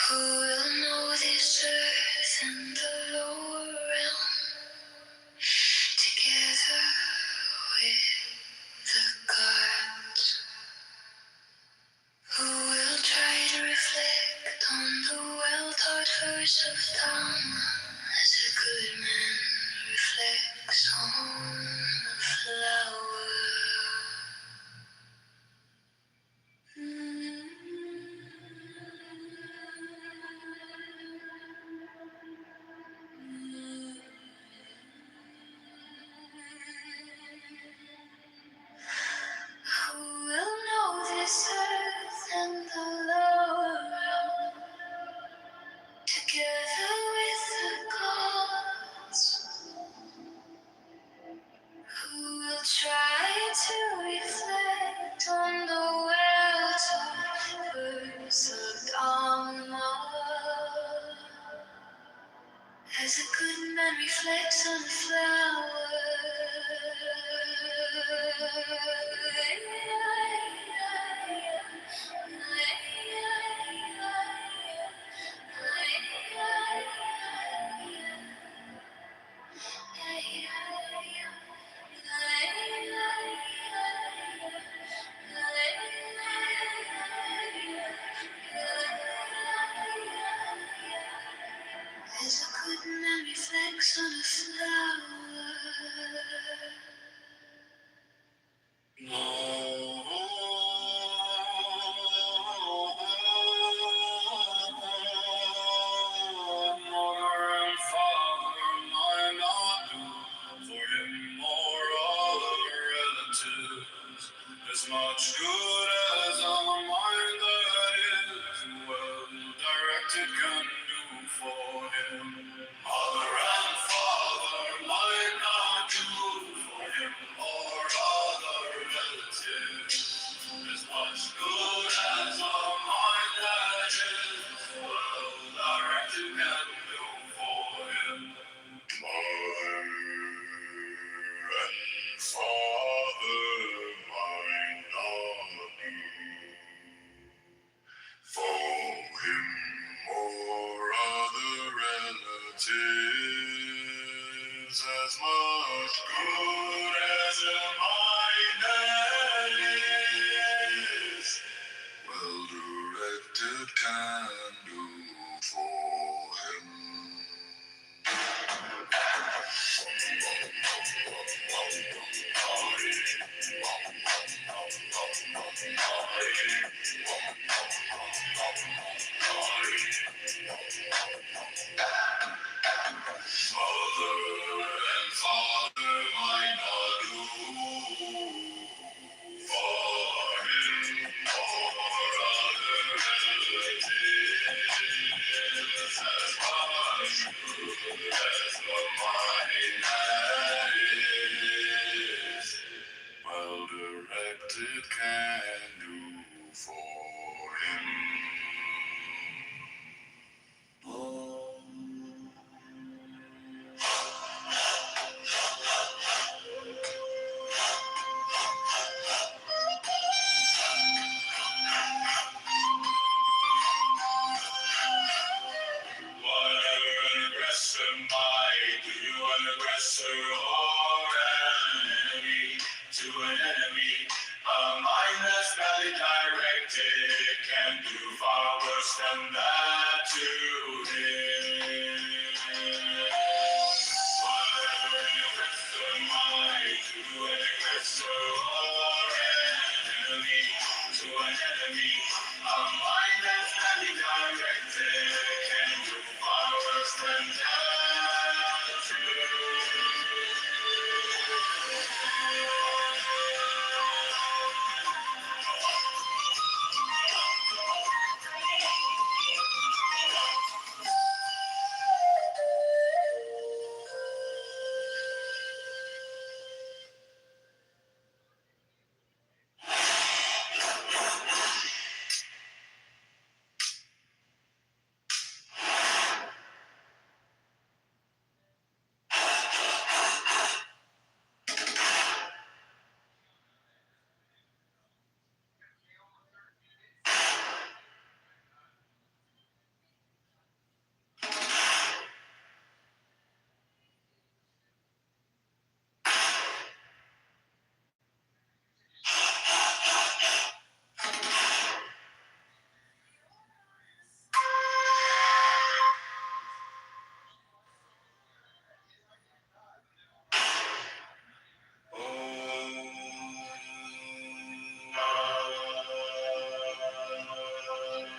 Who will know this earth and the lower realm together with the gods? Who will try to reflect on the well-taught verse of Dharma as a good man reflects on a flower? Who will know this earth and the lower realm together with the gods? Who will try to reflect on the well-taught verse of Dharma as a good man reflects on the flower? As a good man reflects on a flower. Mother and father might not do for him or other relatives as much good as a mind that is well directed can do for him. Mother and father might not do for him or other relatives as much good as a mind that is well directed can do for him. Mother and father might not do for him or other relatives as much good as a mind that is well directed can do for him. aggressor or an enemy to an enemy. A mind that's badly directed can do far worse than that to him. Whatever an aggressor might do, an aggressor or an enemy to an enemy. A mind that's badly directed can do far worse than that to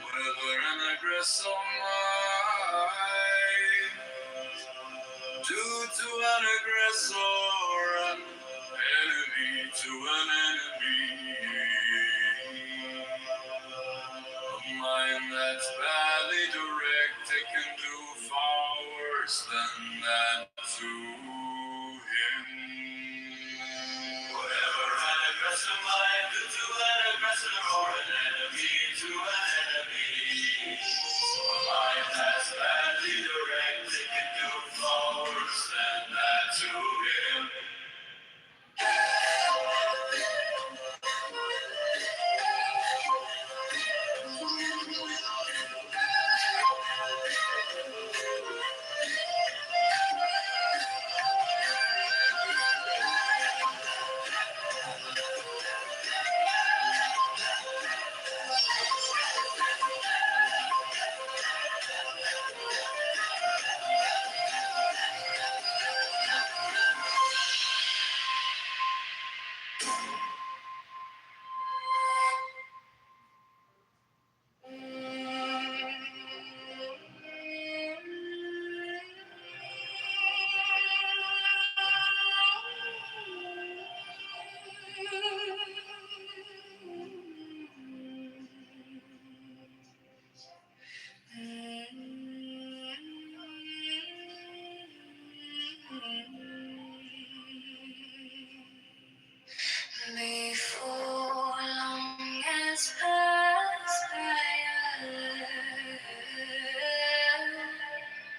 whatever an aggressor might do to an aggressor, an enemy to an enemy. A mind that's badly directed can do far worse than that to him. Whatever an aggressor might do to an aggressor or an enemy to an enemy. A mind that's badly directed can do far worse than that to him. Before long has passed by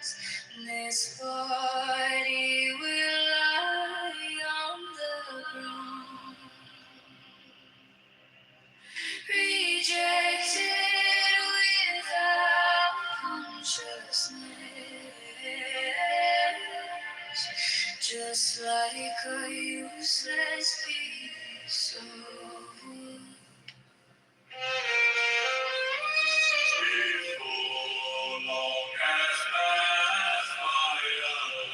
us, this body will lie on the ground, rejected without consciousness, just like a useless piece of wood. Before long has passed by us,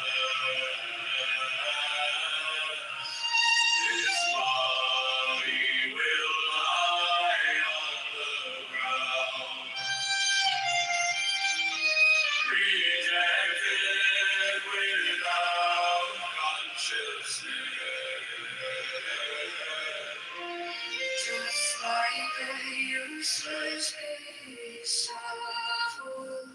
this body will lie on the ground, rejected without consciousness. Just like a useless piece of wood.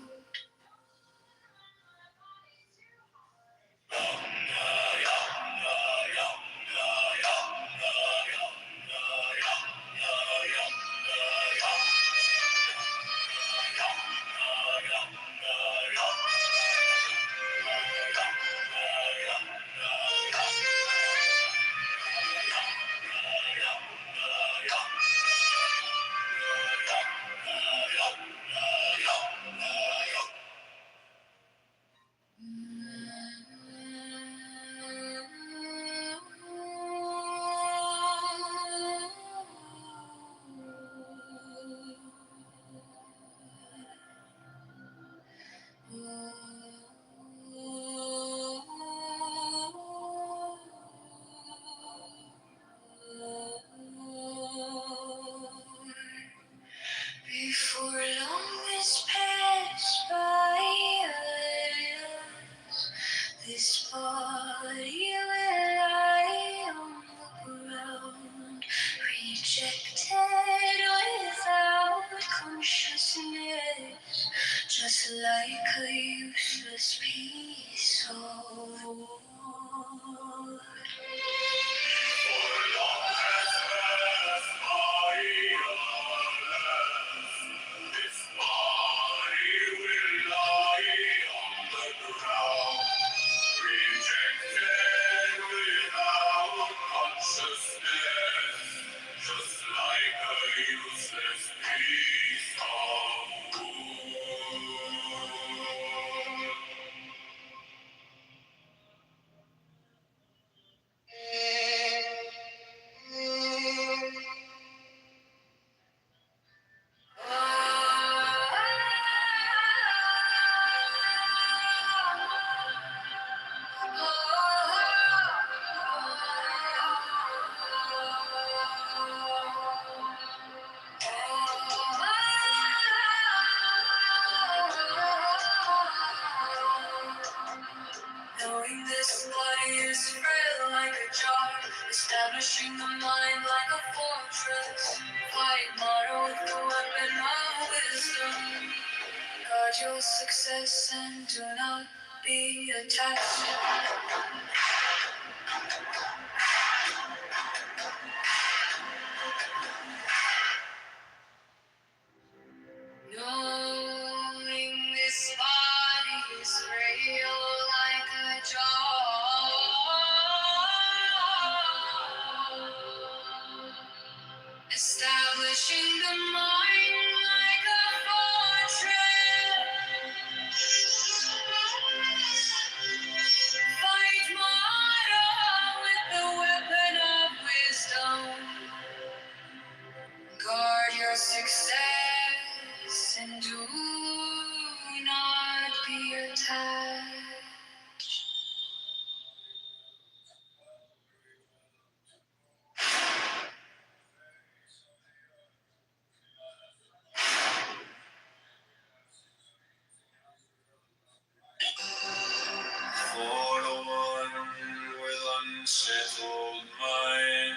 like a useless piece of wood. Just like a useless piece of wood. Knowing this body is frail like a jar, establishing the mind like a fortress. Fight motto with the weapon of wisdom. Guard your success and do not be attached. Knowing this body is frail like a jar, establishing the mind like a fortress. Fight motto with the weapon of wisdom. Guard your success and do not be attached. For the one with unsettled mind,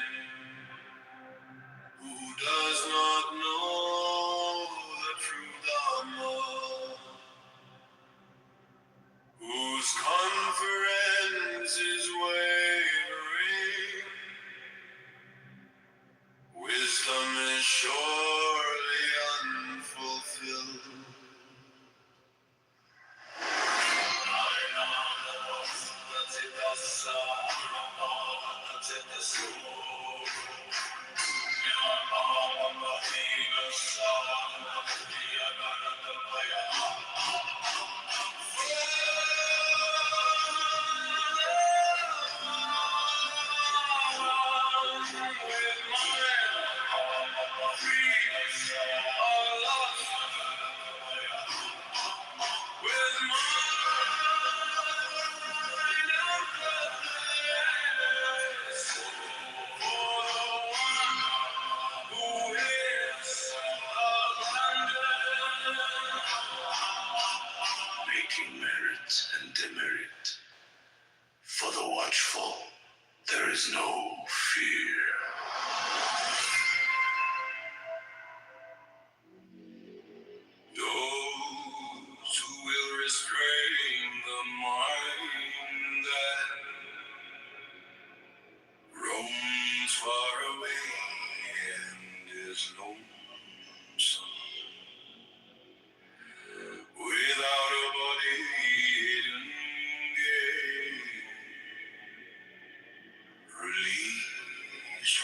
who does not know the true Dharma, whose conference is wavering, wisdom is surely unfulfilled. Making merit and demerit. For the watchful, there is no fear. Those who will restrain the mind that roams far away and is lonesome, without a body hidden gate, release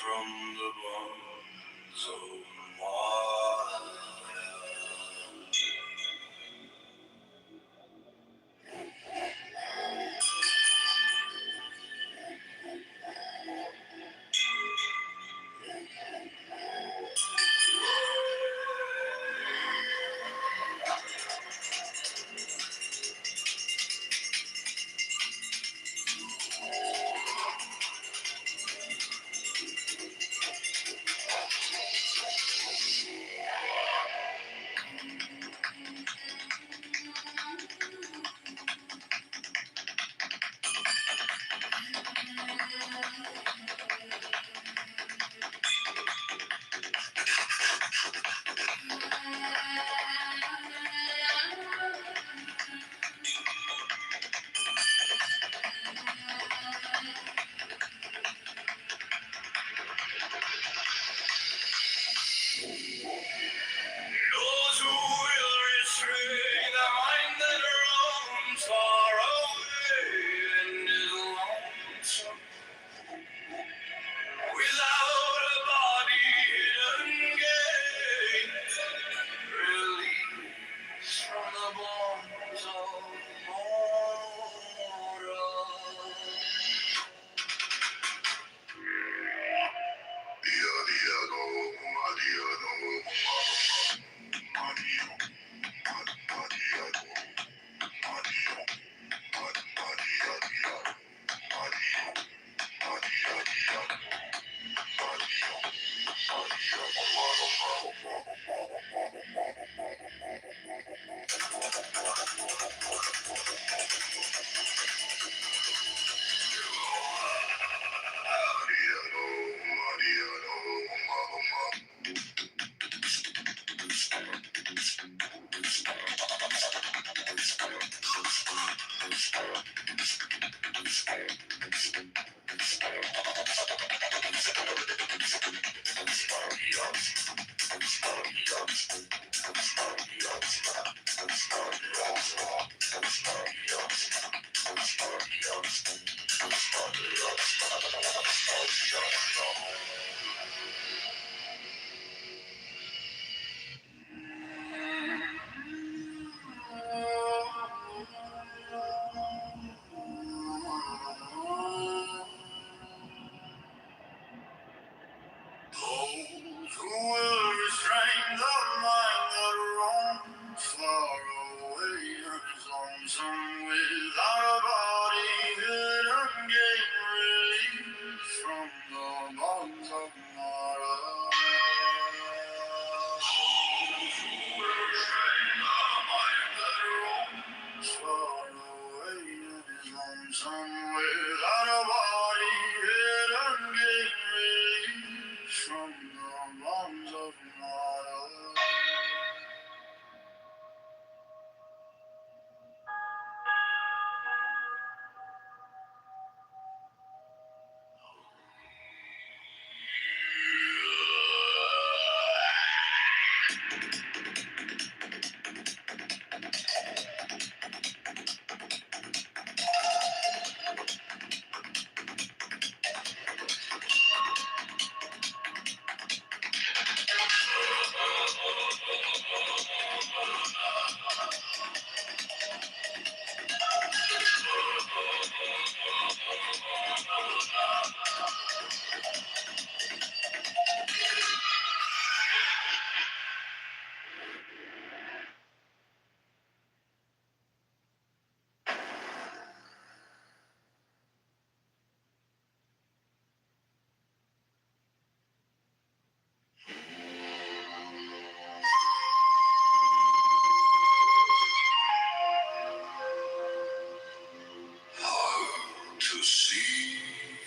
To see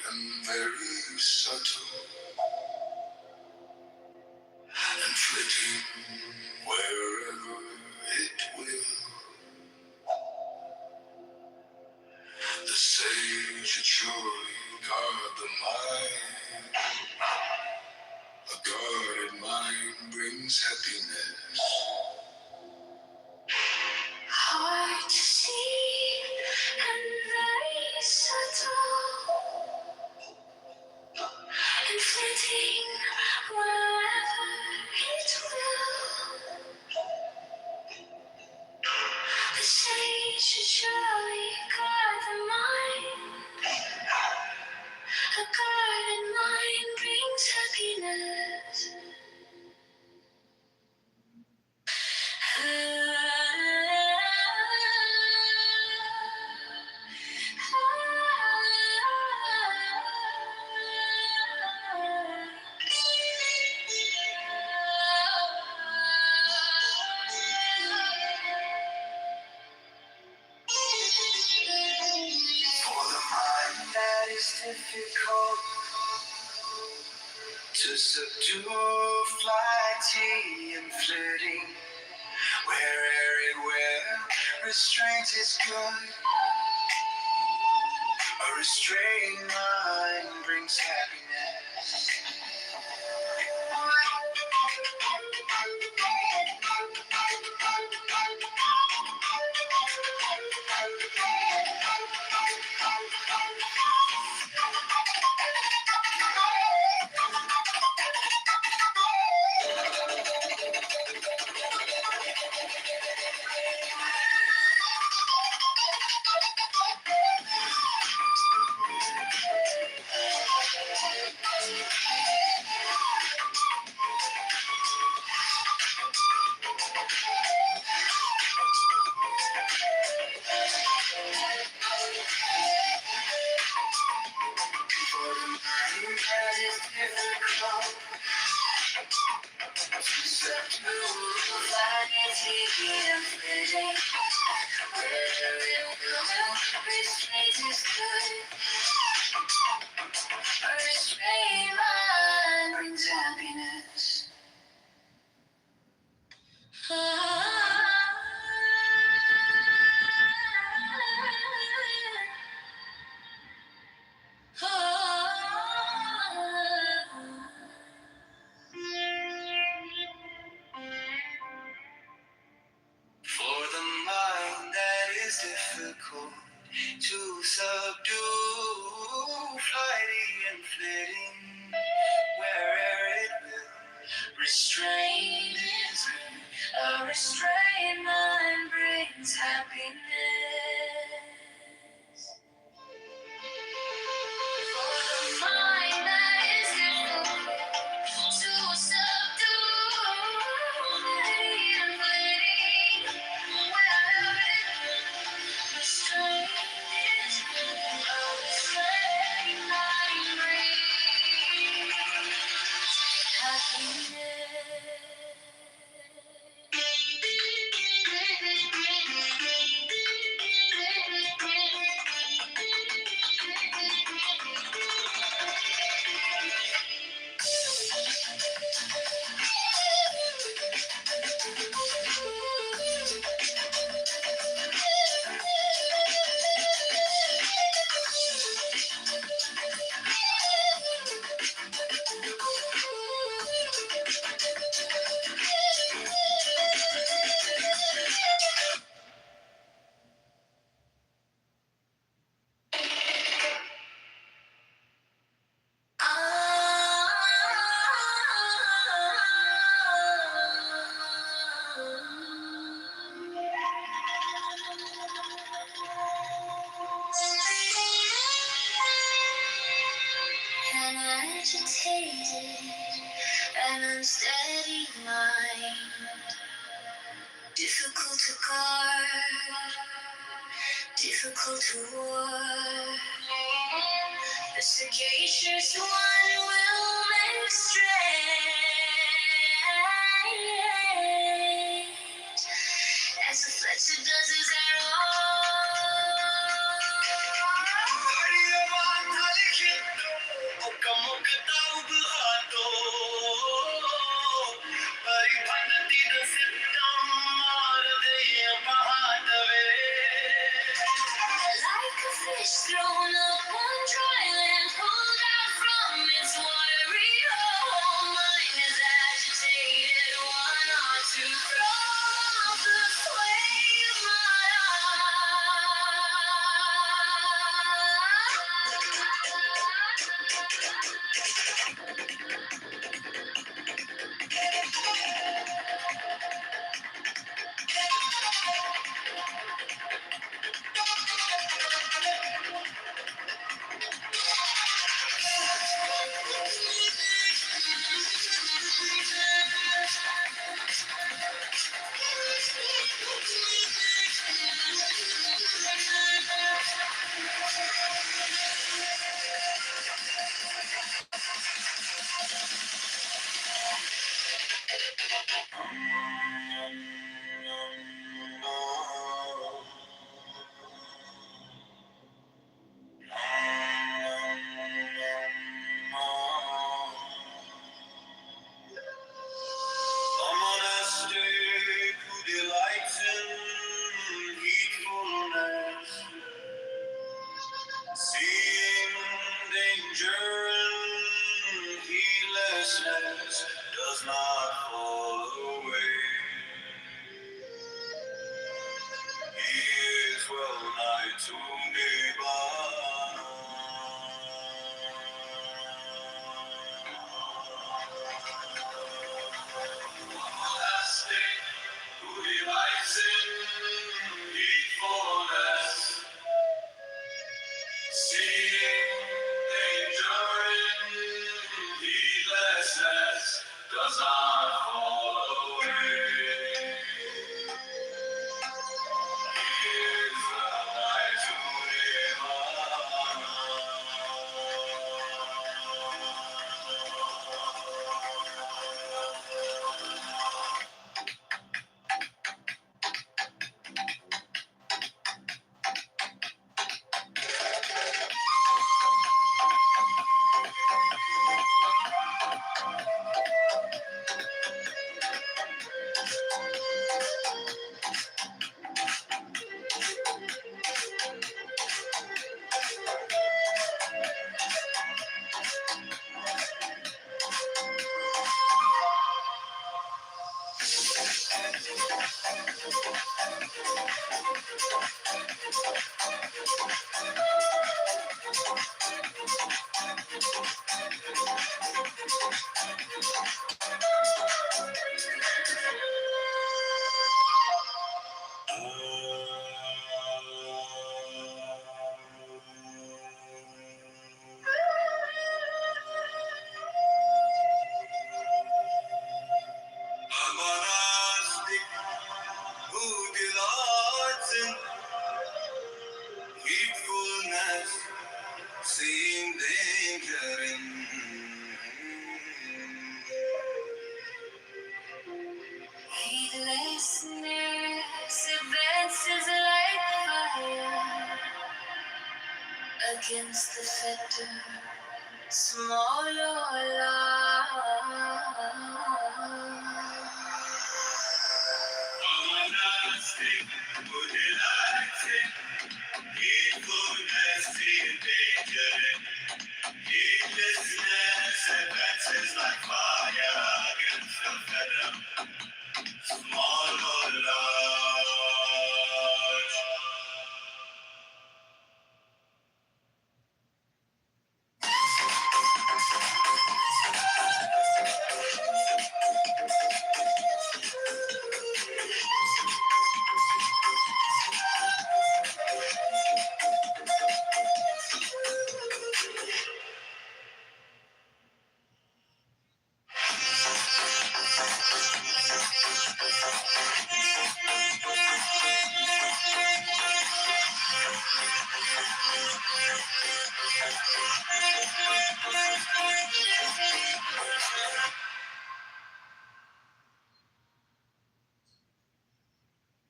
and very subtle and flitting wherever it will. The sage should surely guard the mind. A guarded mind brings happiness. Hard to see and very subtle and flitting wherever it will. The sage should surely guard the mind. A guarded mind brings happiness. For the mind that is difficult to subdue, flighty and flirting, where'er it will, restraint is good. A restrained mind brings happiness. restraint is good. A restrained mind brings happiness. For the mind that is difficult to subdue, flighty and flitting, where'er it will, Restrained is good. A restrained mind brings happiness. For the mind that is difficult to subdue, fleeting and fleeting, wherever it will, restrained is good. A restrained mind brings happiness. An agitated and unsteady mind, difficult to guard, difficult to ward. The sagacious one will make straight, as the Fletcher does his arrow. Like a fish thrown up on dry land, pulled out from its watery hole. Mine is agitated, one ought to throw off the sway of my against the fetter, smaller life. Monastic, Buddhilactic, heedfulness, danger, heedlessness, advances like fire against the fetter, small or large.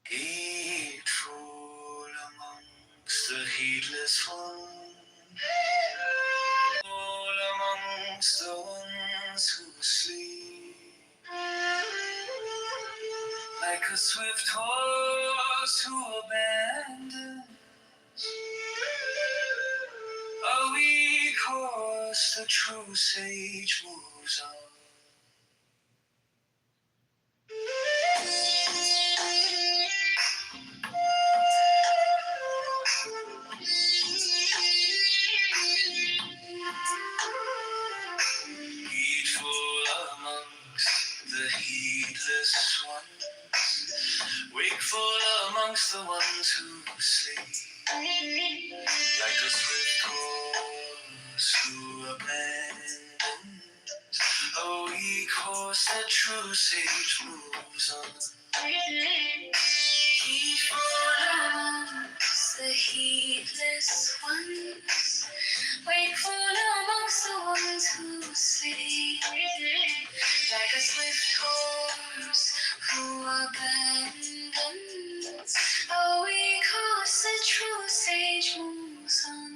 Hateful amongst the heedless ones, all amongst the ones who sleep, like a swift horse who abandons a weak horse, the true sage moves on. Heedful amongst the heedless ones, wakeful amongst the ones who sleep, like a swift horse who abandons a weak horse, the true sage moves on. Heedful amongst the heedless ones, wakeful amongst the ones who sleep, like a swift horse who abandons a weak horse, the true sage moves on.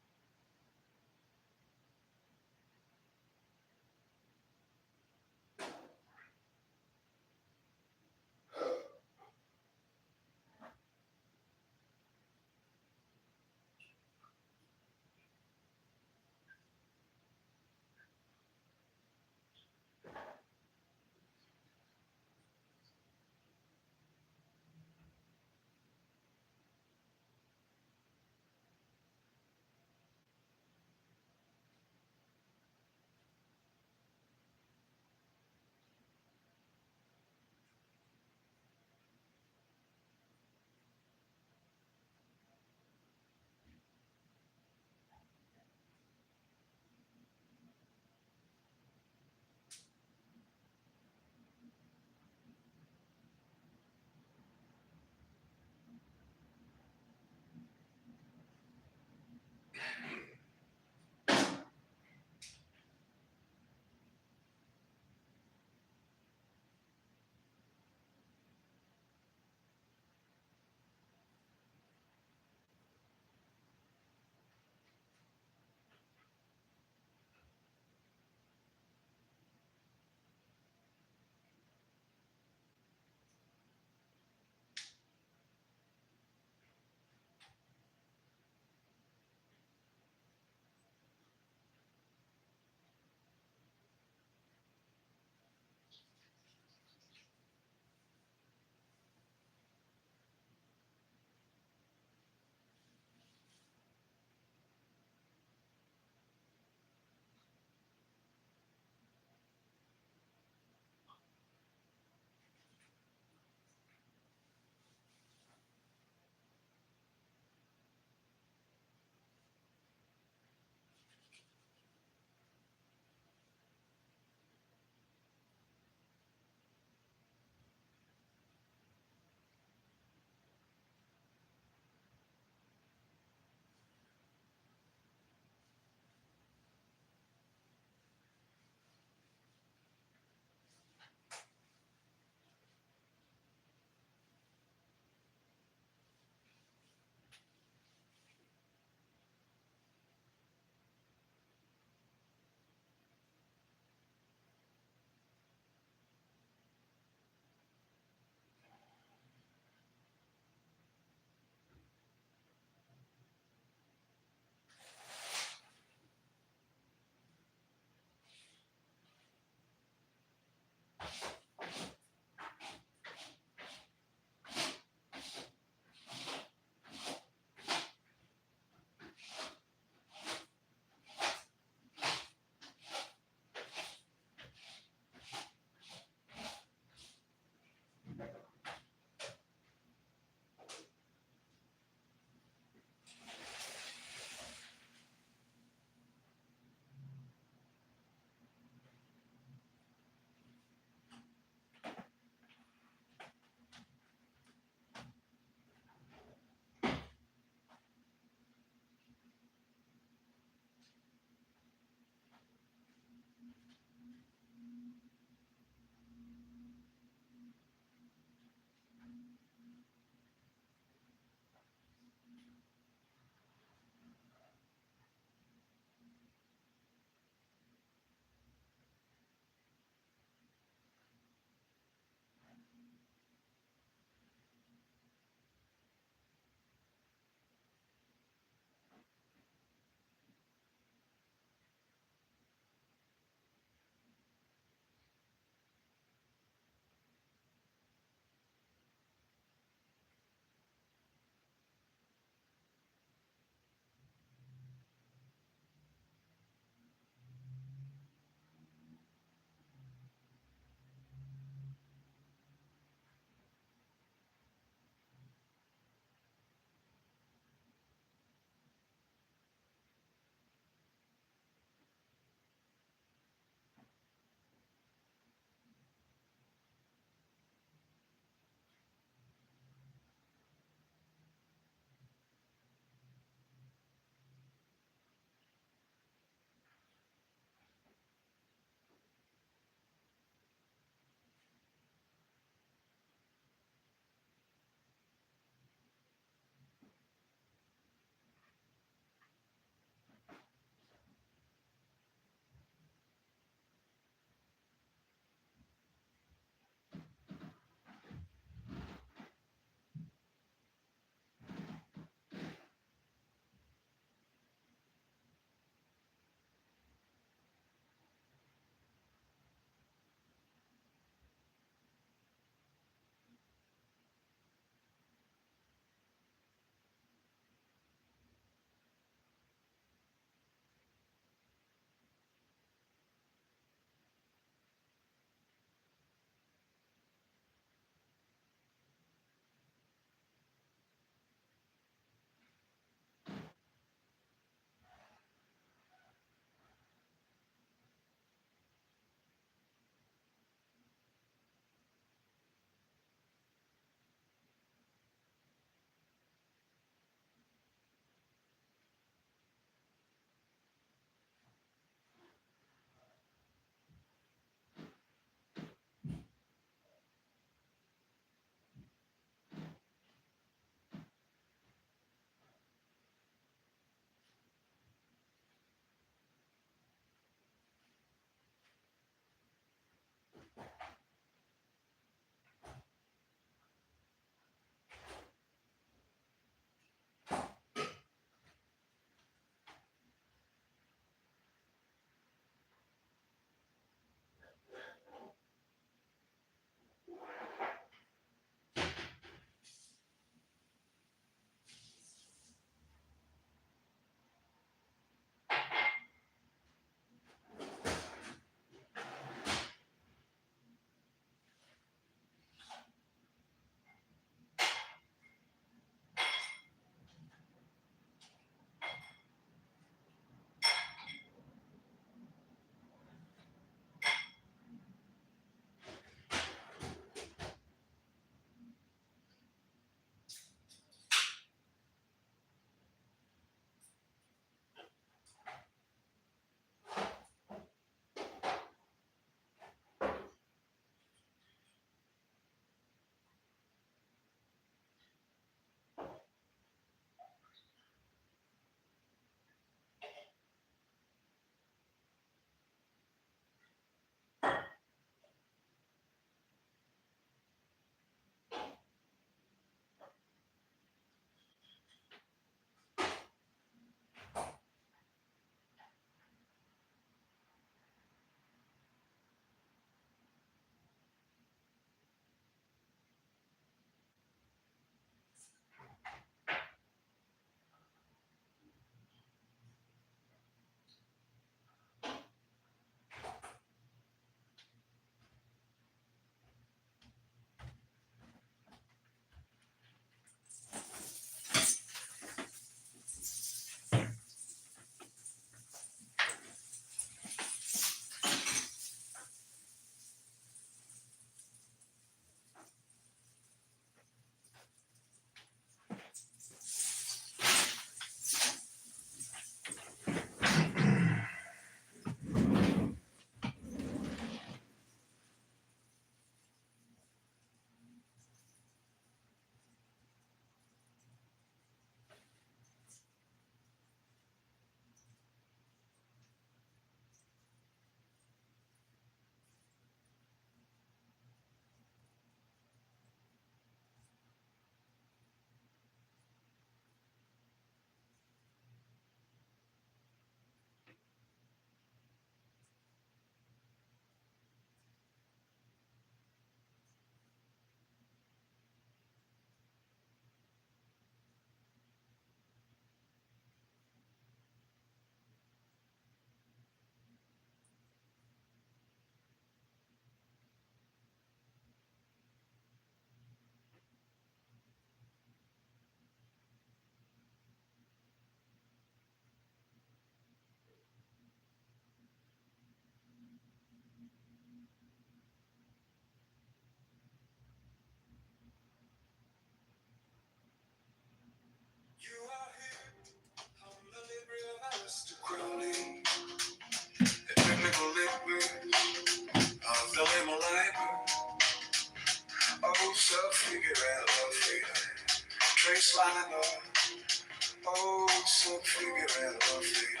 So figure out a figure.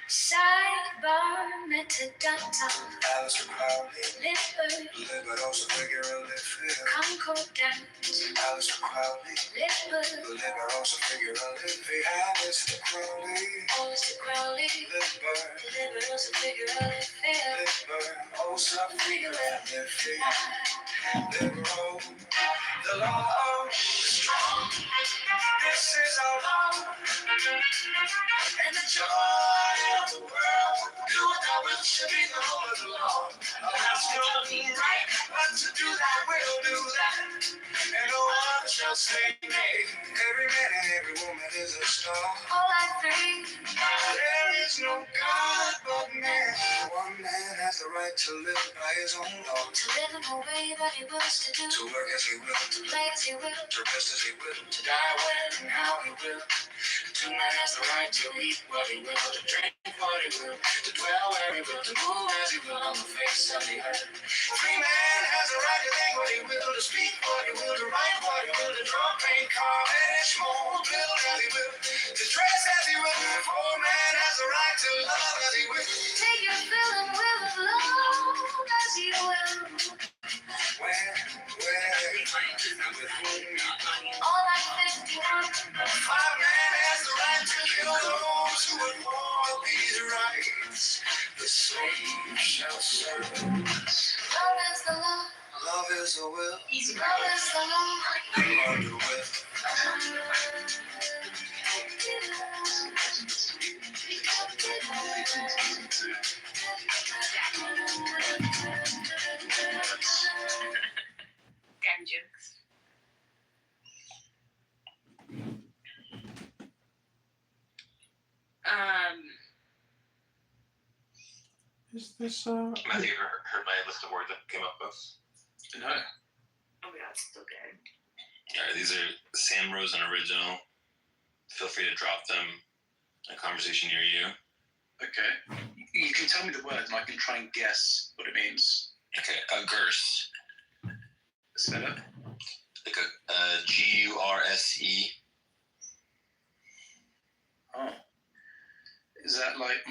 Sidebar, metadata, Alistair Crowley, Lippert, Lippert also figure out a figure. Concordant, Alistair Crowley, Lippert, Lippert also figure out a figure. Alistair Crowley, Alistair Crowley, Lippert, Lippert also figure out a fair. Lippert also figure out a figure. Liberal, the law is strong. This is our law. And the joy of the world. Do what thou wilt should be the whole of the law. I'll have no right but to do thy will, do that. And no one shall say nay. Every man and every woman is a star. All I think, There is no God but man. One man has the right to live by his own law. to live in a way that he wills to do, To work as he will, to play as he will, to rest as he will, to die when and how he will. To man has the right to eat what he will, to drink what he will, to dwell where he will, to move as he will on the face of the earth. free man has the right to think what he will, to speak what he will, to write what he will, to draw, paint, carve, edit, mold, build as he will, to dress as he will. Poor man has the right to love as he will. Take your fill and will of love as he will. Where, and with whom? All I 51, Five man has the right to kill those who would want these rights. The slave shall serve. love is the law, Love is a will. love is the law. Under will. Damn jokes. Is this Matthew, you ever heard my list of words that came up with? No. Oh my god, it's so good. Alright, these are Sam Rosen original. Feel free to drop them in a conversation near you. Okay. You can tell me the word and I can try and guess what it means. Okay, a Gurse. Spell it. Like a Gurse. Oh. Is that like,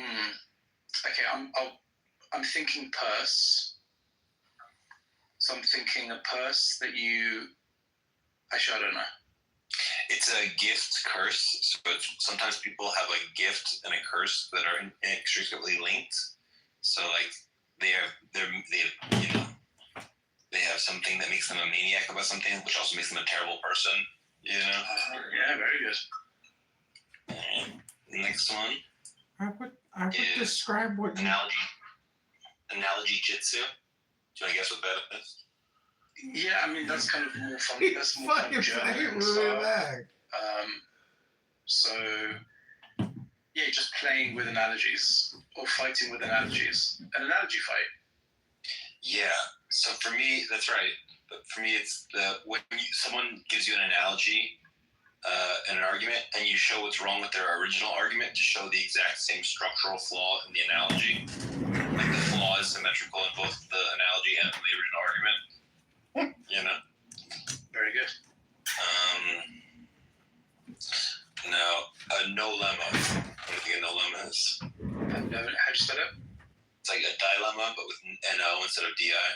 okay, I'm thinking purse. So I'm thinking a purse that you, actually I don't know. It's a gift curse. So sometimes people have a gift and a curse that are inextricably linked. So like they have something that makes them a maniac about something, which also makes them a terrible person. You know. Yeah, very good. Alright. The next one. I would describe what you... Analogy jitsu. Do you want to guess what that is? Yeah, I mean that's kind of more fun. That's more Fucking German really style. back. So yeah, just playing with analogies or fighting with analogies. An analogy fight. Yeah. So for me, that's right. But for me, it's when someone gives you an analogy in an argument, and you show what's wrong with their original argument to show the exact same structural flaw in the analogy. Like the flaw is symmetrical in both the analogy and the original argument. You know. Very good. Now, a no lemma. What do you think a no lemma is? How'd you spell it? It's like a dilemma, but with NO instead of DI.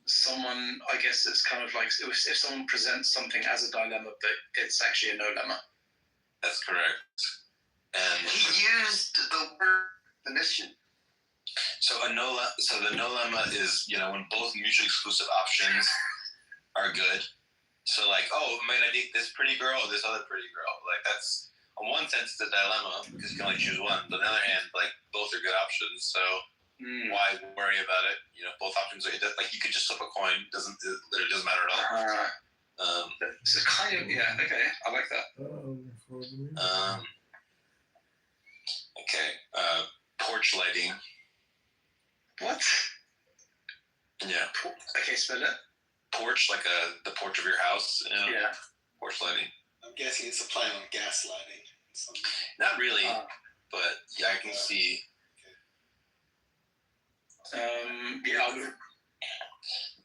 Someone, I guess it's kind of like if someone presents something as a dilemma, but it's actually a no lemma. That's correct. And He used the word definition. so the no lemma is, when both mutually exclusive options are good. So like, oh, am I gonna date this pretty girl or this other pretty girl? Like that's, in one sense, it's a dilemma because you can only choose one. But on the other hand, like both are good options. So why worry about it? Both options are like you could just flip a coin. It doesn't matter at all. So kind of, yeah, okay, I like that. Okay. Porch lighting. What? Yeah. Okay, spell it. Porch, like the porch of your house. Yeah. Porch lighting. I'm guessing it's a play on gaslighting. Not really, but yeah, I can see. Yeah,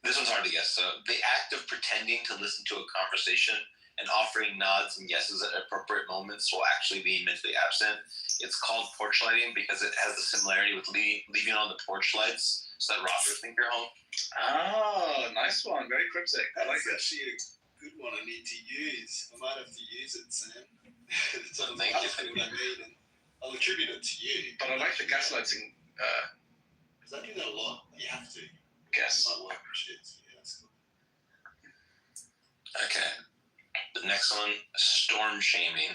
This hard to guess. So the act of pretending to listen to a conversation and offering nods and yeses at appropriate moments while actually being mentally absent. It's called porch lighting because it has a similarity with leaving on the porch lights so that robbers think you're home. Oh, nice one. Very cryptic. I like That's it. actually a good one I need to use. I might have to use it, Sam. It's on Thank you. what I need, and I'll attribute it to you. But I like the gaslighting Because I do that a lot. You have to. guess. My work and shit. So yeah, that's cool. Okay. The next one, storm shaming.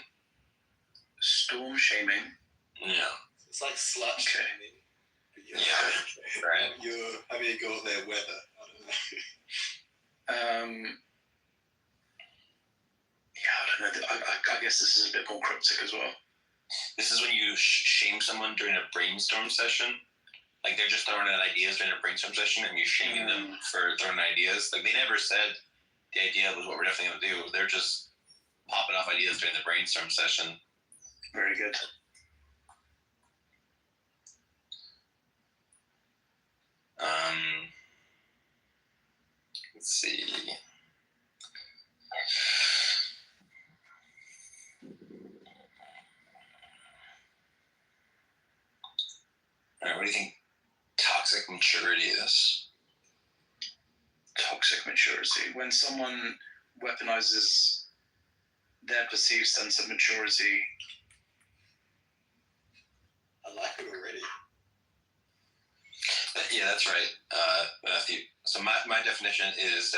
Storm shaming. Yeah. It's like slut Okay. shaming. But Yeah, right. You're having a go at their weather. I don't know. Yeah, I don't know. I guess this is a bit more cryptic as well. This is when you shame someone during a brainstorm session. Like they're just throwing out ideas during a brainstorm session and you're shaming them for throwing ideas. Like they never said the idea was what we're definitely going to do. They're just popping off ideas during the brainstorm session. Very good. Let's see. All right, what do you think toxic maturity is? Toxic maturity. When someone weaponizes their perceived sense of maturity. I like it already. Yeah, that's right, Matthew. So my definition is,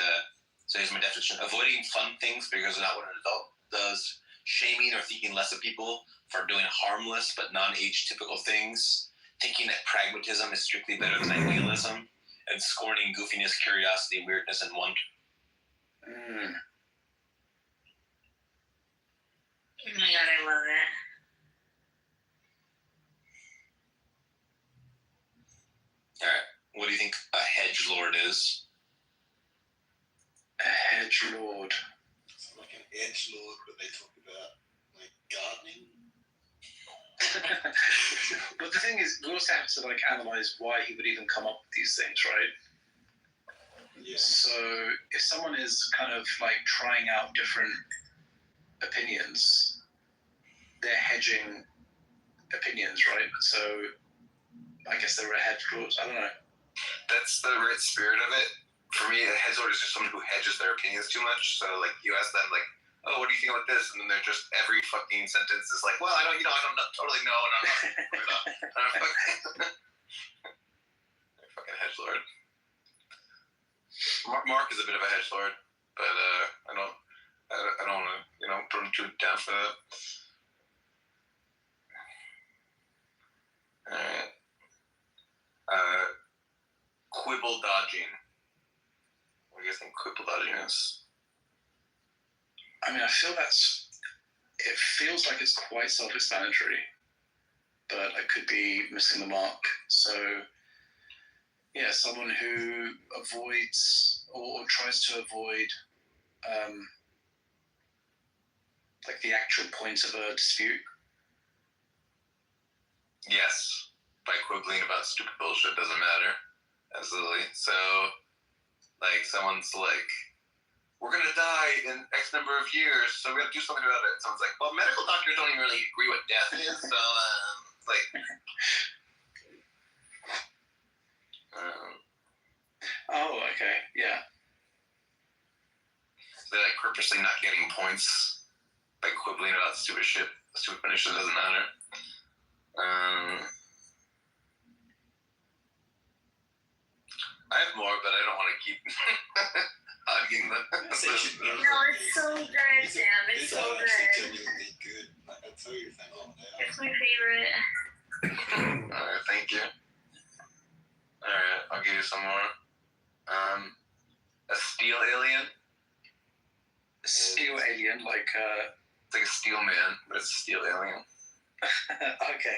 so here's my definition: avoiding fun things because they're not what an adult does, shaming or thinking less of people for doing harmless but non-age typical things, thinking that pragmatism is strictly better than idealism, and scorning goofiness, curiosity, weirdness, and wonder. Oh my god, I love it. All right, what do you think a hedge lord is? A hedge lord. It's like an edge lord, but they talk about like gardening. But the thing is, we also have to like analyze why he would even come up with these things, right? Yeah. So if someone is kind of like trying out different opinions, they're hedging opinions, right? So I guess they were a hedge lord. I don't know. That's the right spirit of it. For me, a hedge lord is just someone who hedges their opinions too much. So, like, you ask them, like, oh, what do you think about this? And then they're just, every fucking sentence is like, well, I don't know, totally know, and I'm not fucking hedge lord. Mark is a bit of a hedge lord, but I don't want to, put him too down for that. All right. Quibble dodging. What do you guys think quibble dodging is? I mean, it feels like it's quite self-explanatory, but I could be missing the mark. So, yeah, someone who avoids or tries to avoid like the actual point of a dispute. Yes, by quibbling about stupid bullshit doesn't matter. Absolutely. So, like, someone's like, we're going to die in X number of years, so we got to do something about it. Someone's like, well, medical doctors don't even really agree what death is, so, Oh, okay, yeah. They're, like, purposely not getting points by quibbling about stupid shit. Stupid finishes doesn't matter. I have more, but I don't want to keep hogging them. No, it's so good, Sam. It's so good. Genuinely good. Like, I tell you, they are. It's my favorite. Alright, thank you. Alright, I'll give you some more. A steel alien. Steel alien, like It's like a steel man, but it's a steel alien. okay,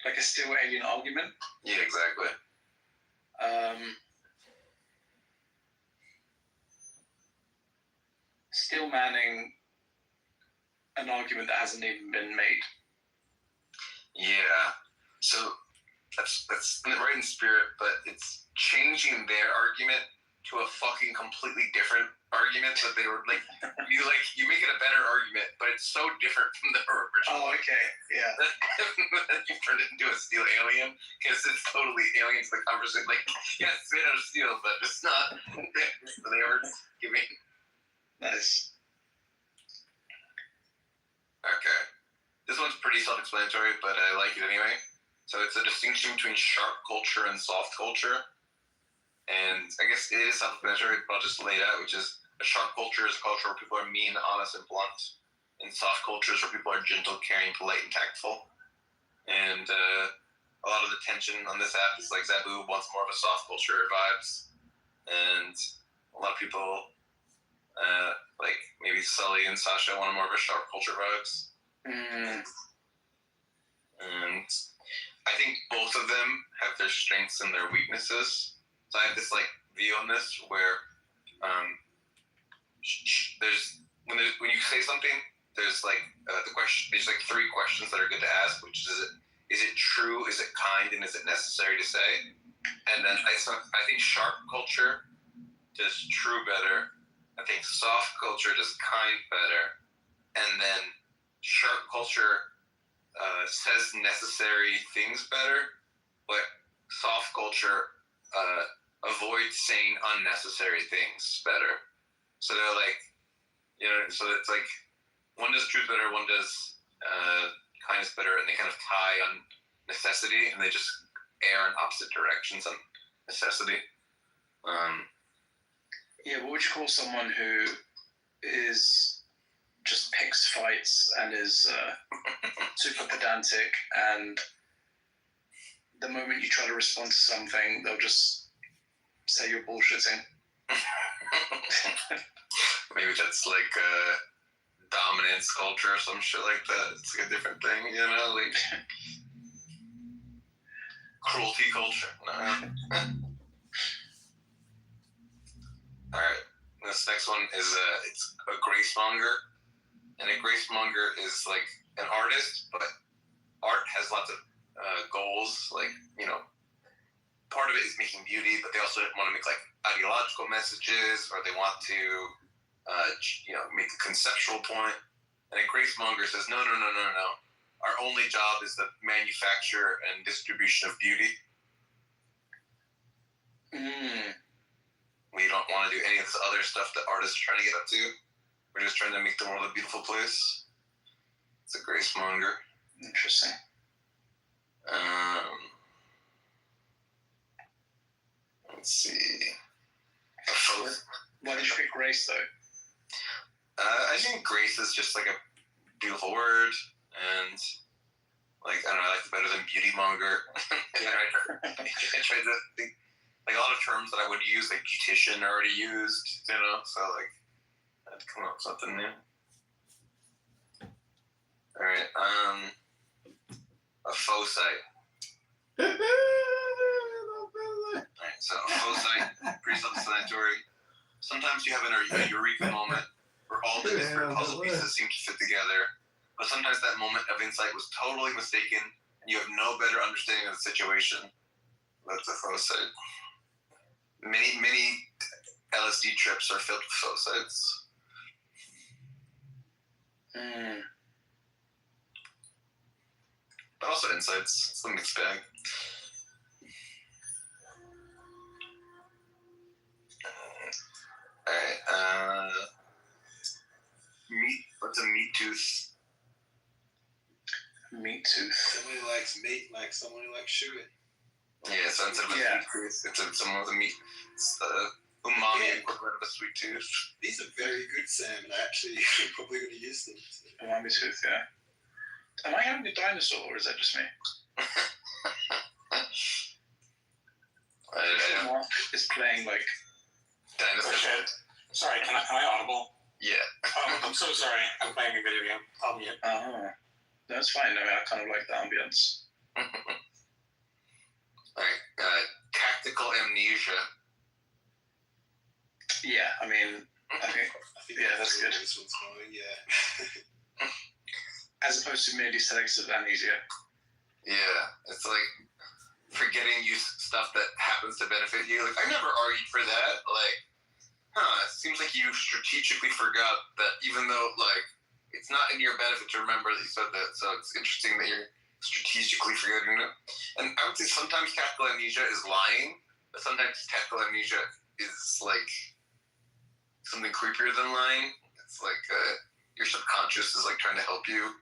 like a steel alien argument. Yeah, exactly. Steel manning an argument that hasn't even been made. Yeah. So that's right in spirit, but it's changing their argument to a fucking completely different argument that they were like you make it a better argument, but it's so different from the original. Oh, okay, yeah. That you've turned it into a steel alien because it's totally alien to the conversation. Like, yeah, it's made out of steel, but it's not. They were giving. Nice. Okay, this one's pretty self-explanatory, but I like it anyway. So it's a distinction between sharp culture and soft culture. And I guess it is self-explanatory, but I'll just lay it out, which is a sharp culture is a culture where people are mean, honest, and blunt. And soft cultures where people are gentle, caring, polite, and tactful. And a lot of the tension on this app is like Zabu wants more of a soft culture vibes. And a lot of people, like maybe Sully and Sasha, want more of a sharp culture vibes. And I think both of them have their strengths and their weaknesses. So I have this like view on this where there's when you say something, there's like the question. There's like three questions that are good to ask, which is it true, is it kind, and is it necessary to say? And then I think sharp culture does true better. I think soft culture does kind better, and then sharp culture says necessary things better, but soft culture avoids saying unnecessary things better. So they're like, so it's like one does truth better, one does kindness better, and they kind of tie on necessity, and they just err in opposite directions on necessity. Yeah, what would you call someone who is just picks fights and is super pedantic, and the moment you try to respond to something, they'll just say you're bullshitting? Maybe that's like dominance culture or some shit like that. It's like a different thing, like cruelty culture. No. All right, this next one is it's a grace monger, and a grace monger is like an artist, but art has lots of goals, like part of it is making beauty, but they also want to make like ideological messages, or they want to make a conceptual point. And a grace monger says no. Our only job is the manufacture and distribution of beauty. We don't want to do any of this other stuff that artists are trying to get up to. We're just trying to make the world a beautiful place. It's a grace monger. Interesting. Let's see. Why did you pick grace, though? I think grace is just like a beautiful word, and like I don't know, I like it better than beauty monger. I tried to think like a lot of terms that I would use, like beautician, are already used, so like I had to come up with something new. All right, a faux site. Alright, so a faux site, pretty self-explanatory. Sometimes you have a eureka moment where all the disparate puzzle pieces seem to fit together, but sometimes that moment of insight was totally mistaken, and you have no better understanding of the situation. That's a faux site. Many LSD trips are filled with faux sites. But also insights. It's a mixed bag. Alright, meat. What's a meat tooth? Meat tooth. Someone who likes meat, like someone who likes sugar. Yeah, so instead of a sweet tooth, it's someone with a meat. It's the umami equivalent of a sweet tooth. These are very good, Sam, and I actually probably going to use them. Umami tooth, yeah. Am I having a dinosaur, or is that just me? Mark is playing like dinosaur. Oh, sorry, can I audible? Yeah. I'm so sorry. I'm playing a video game. I'll mute. Oh, that's fine. No, I kind of like the ambience. Alright, tactical amnesia. Yeah, I mean, I think that's good. This one's going, yeah. As opposed to merely selective amnesia. Yeah, it's like forgetting you stuff that happens to benefit you. Like, I never argued for that. Like, it seems like you strategically forgot that even though, like, it's not in your benefit to remember that you said that. So it's interesting that you're strategically forgetting it. And I would say sometimes tactical amnesia is lying, but sometimes tactical amnesia is, like, something creepier than lying. It's like your subconscious is, like, trying to help you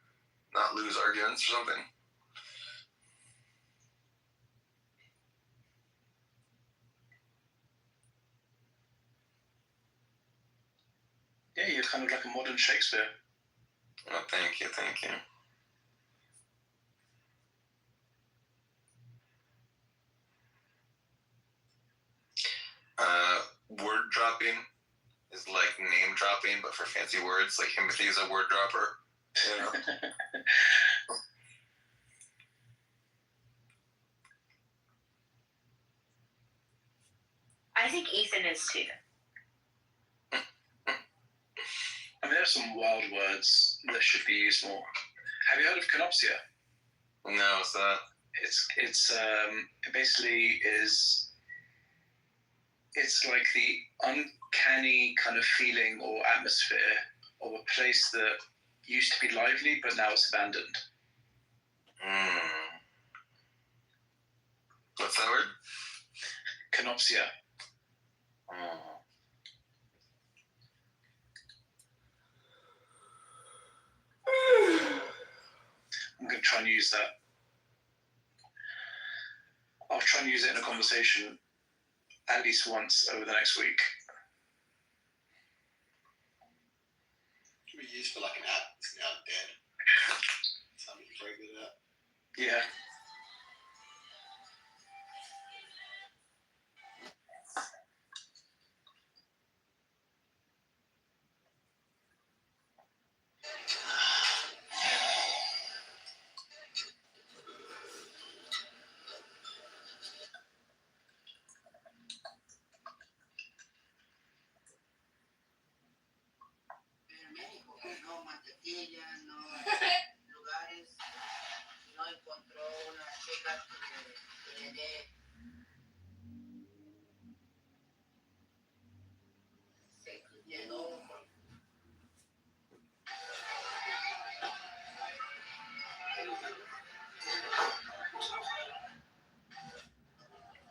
not lose arguments or something. Yeah, you're kind of like a modern Shakespeare. Oh, thank you, thank you. Word dropping is like name dropping, but for fancy words. Like Timothy is a word dropper. You know? I think Ethan is too. I mean, there are some wild words that should be used more. Have you heard of canopsia? No, it's that. It basically is. It's like the uncanny kind of feeling or atmosphere of a place that used to be lively, but now it's abandoned. What's that word? Canopsia. I'm going to try and use that. I'll try and use it in a conversation at least once over the next week. Can be used for like an app that's now dead. Somebody figured it out. Yeah.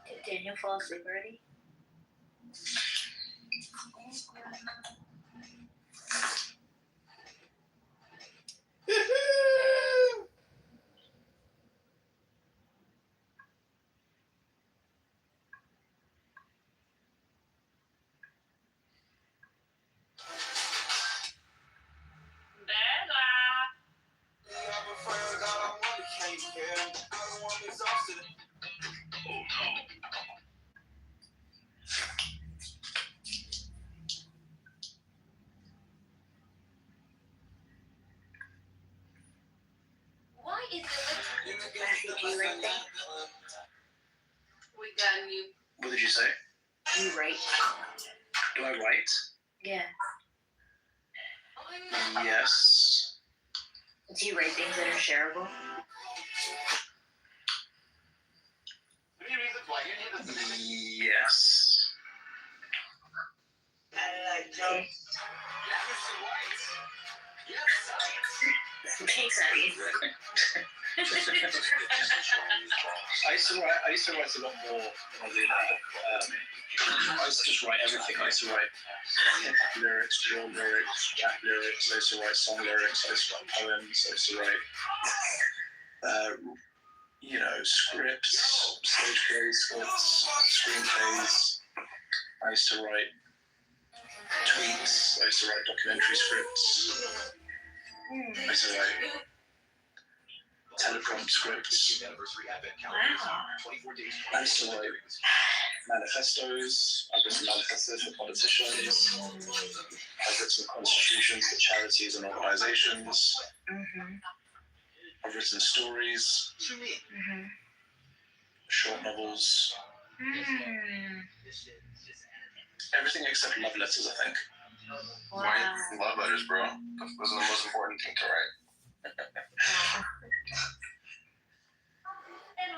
Did Daniel fall asleep already? Why is it do you write things? We got you. What did you say? You write? Do I write? Yeah. Yes. Do you write things that are shareable? Yes. Okay. Thanks, Abby. I used to write a lot more than I do now. I used to just write everything. I used to write hip-hop lyrics, drill lyrics, rap lyrics. I used to write song lyrics. I used to write poems. I used to write, scripts, stage plays, scripts, screenplays. I used to write tweets. I used to write documentary scripts. I used to write teleprompt scripts. Wow. I used to write manifestos. I've written manifestos for politicians. I've written constitutions for charities and organizations. Mm-hmm. I've written stories, Mm-hmm. short novels, everything except love letters, I think. Wow. Write love letters, bro. Those are the most important thing to write.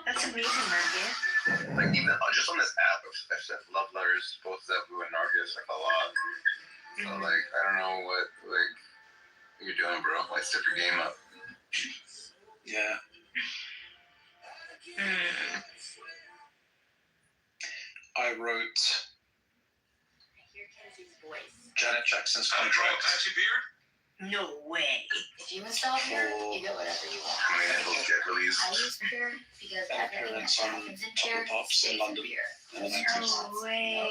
That's amazing, Matthew. Like even just on this app, I've sent love letters both to Zebu and Nargis like a lot. So like I don't know what you're doing, bro. Like step your game up. Yeah. I wrote Janet Jackson's contract. No way. If you install Pure, you get whatever you want. I mean, it'll get released. I use Pure because everything that appearance on happens in Pure Pops in stays in London. Pure. And then No way.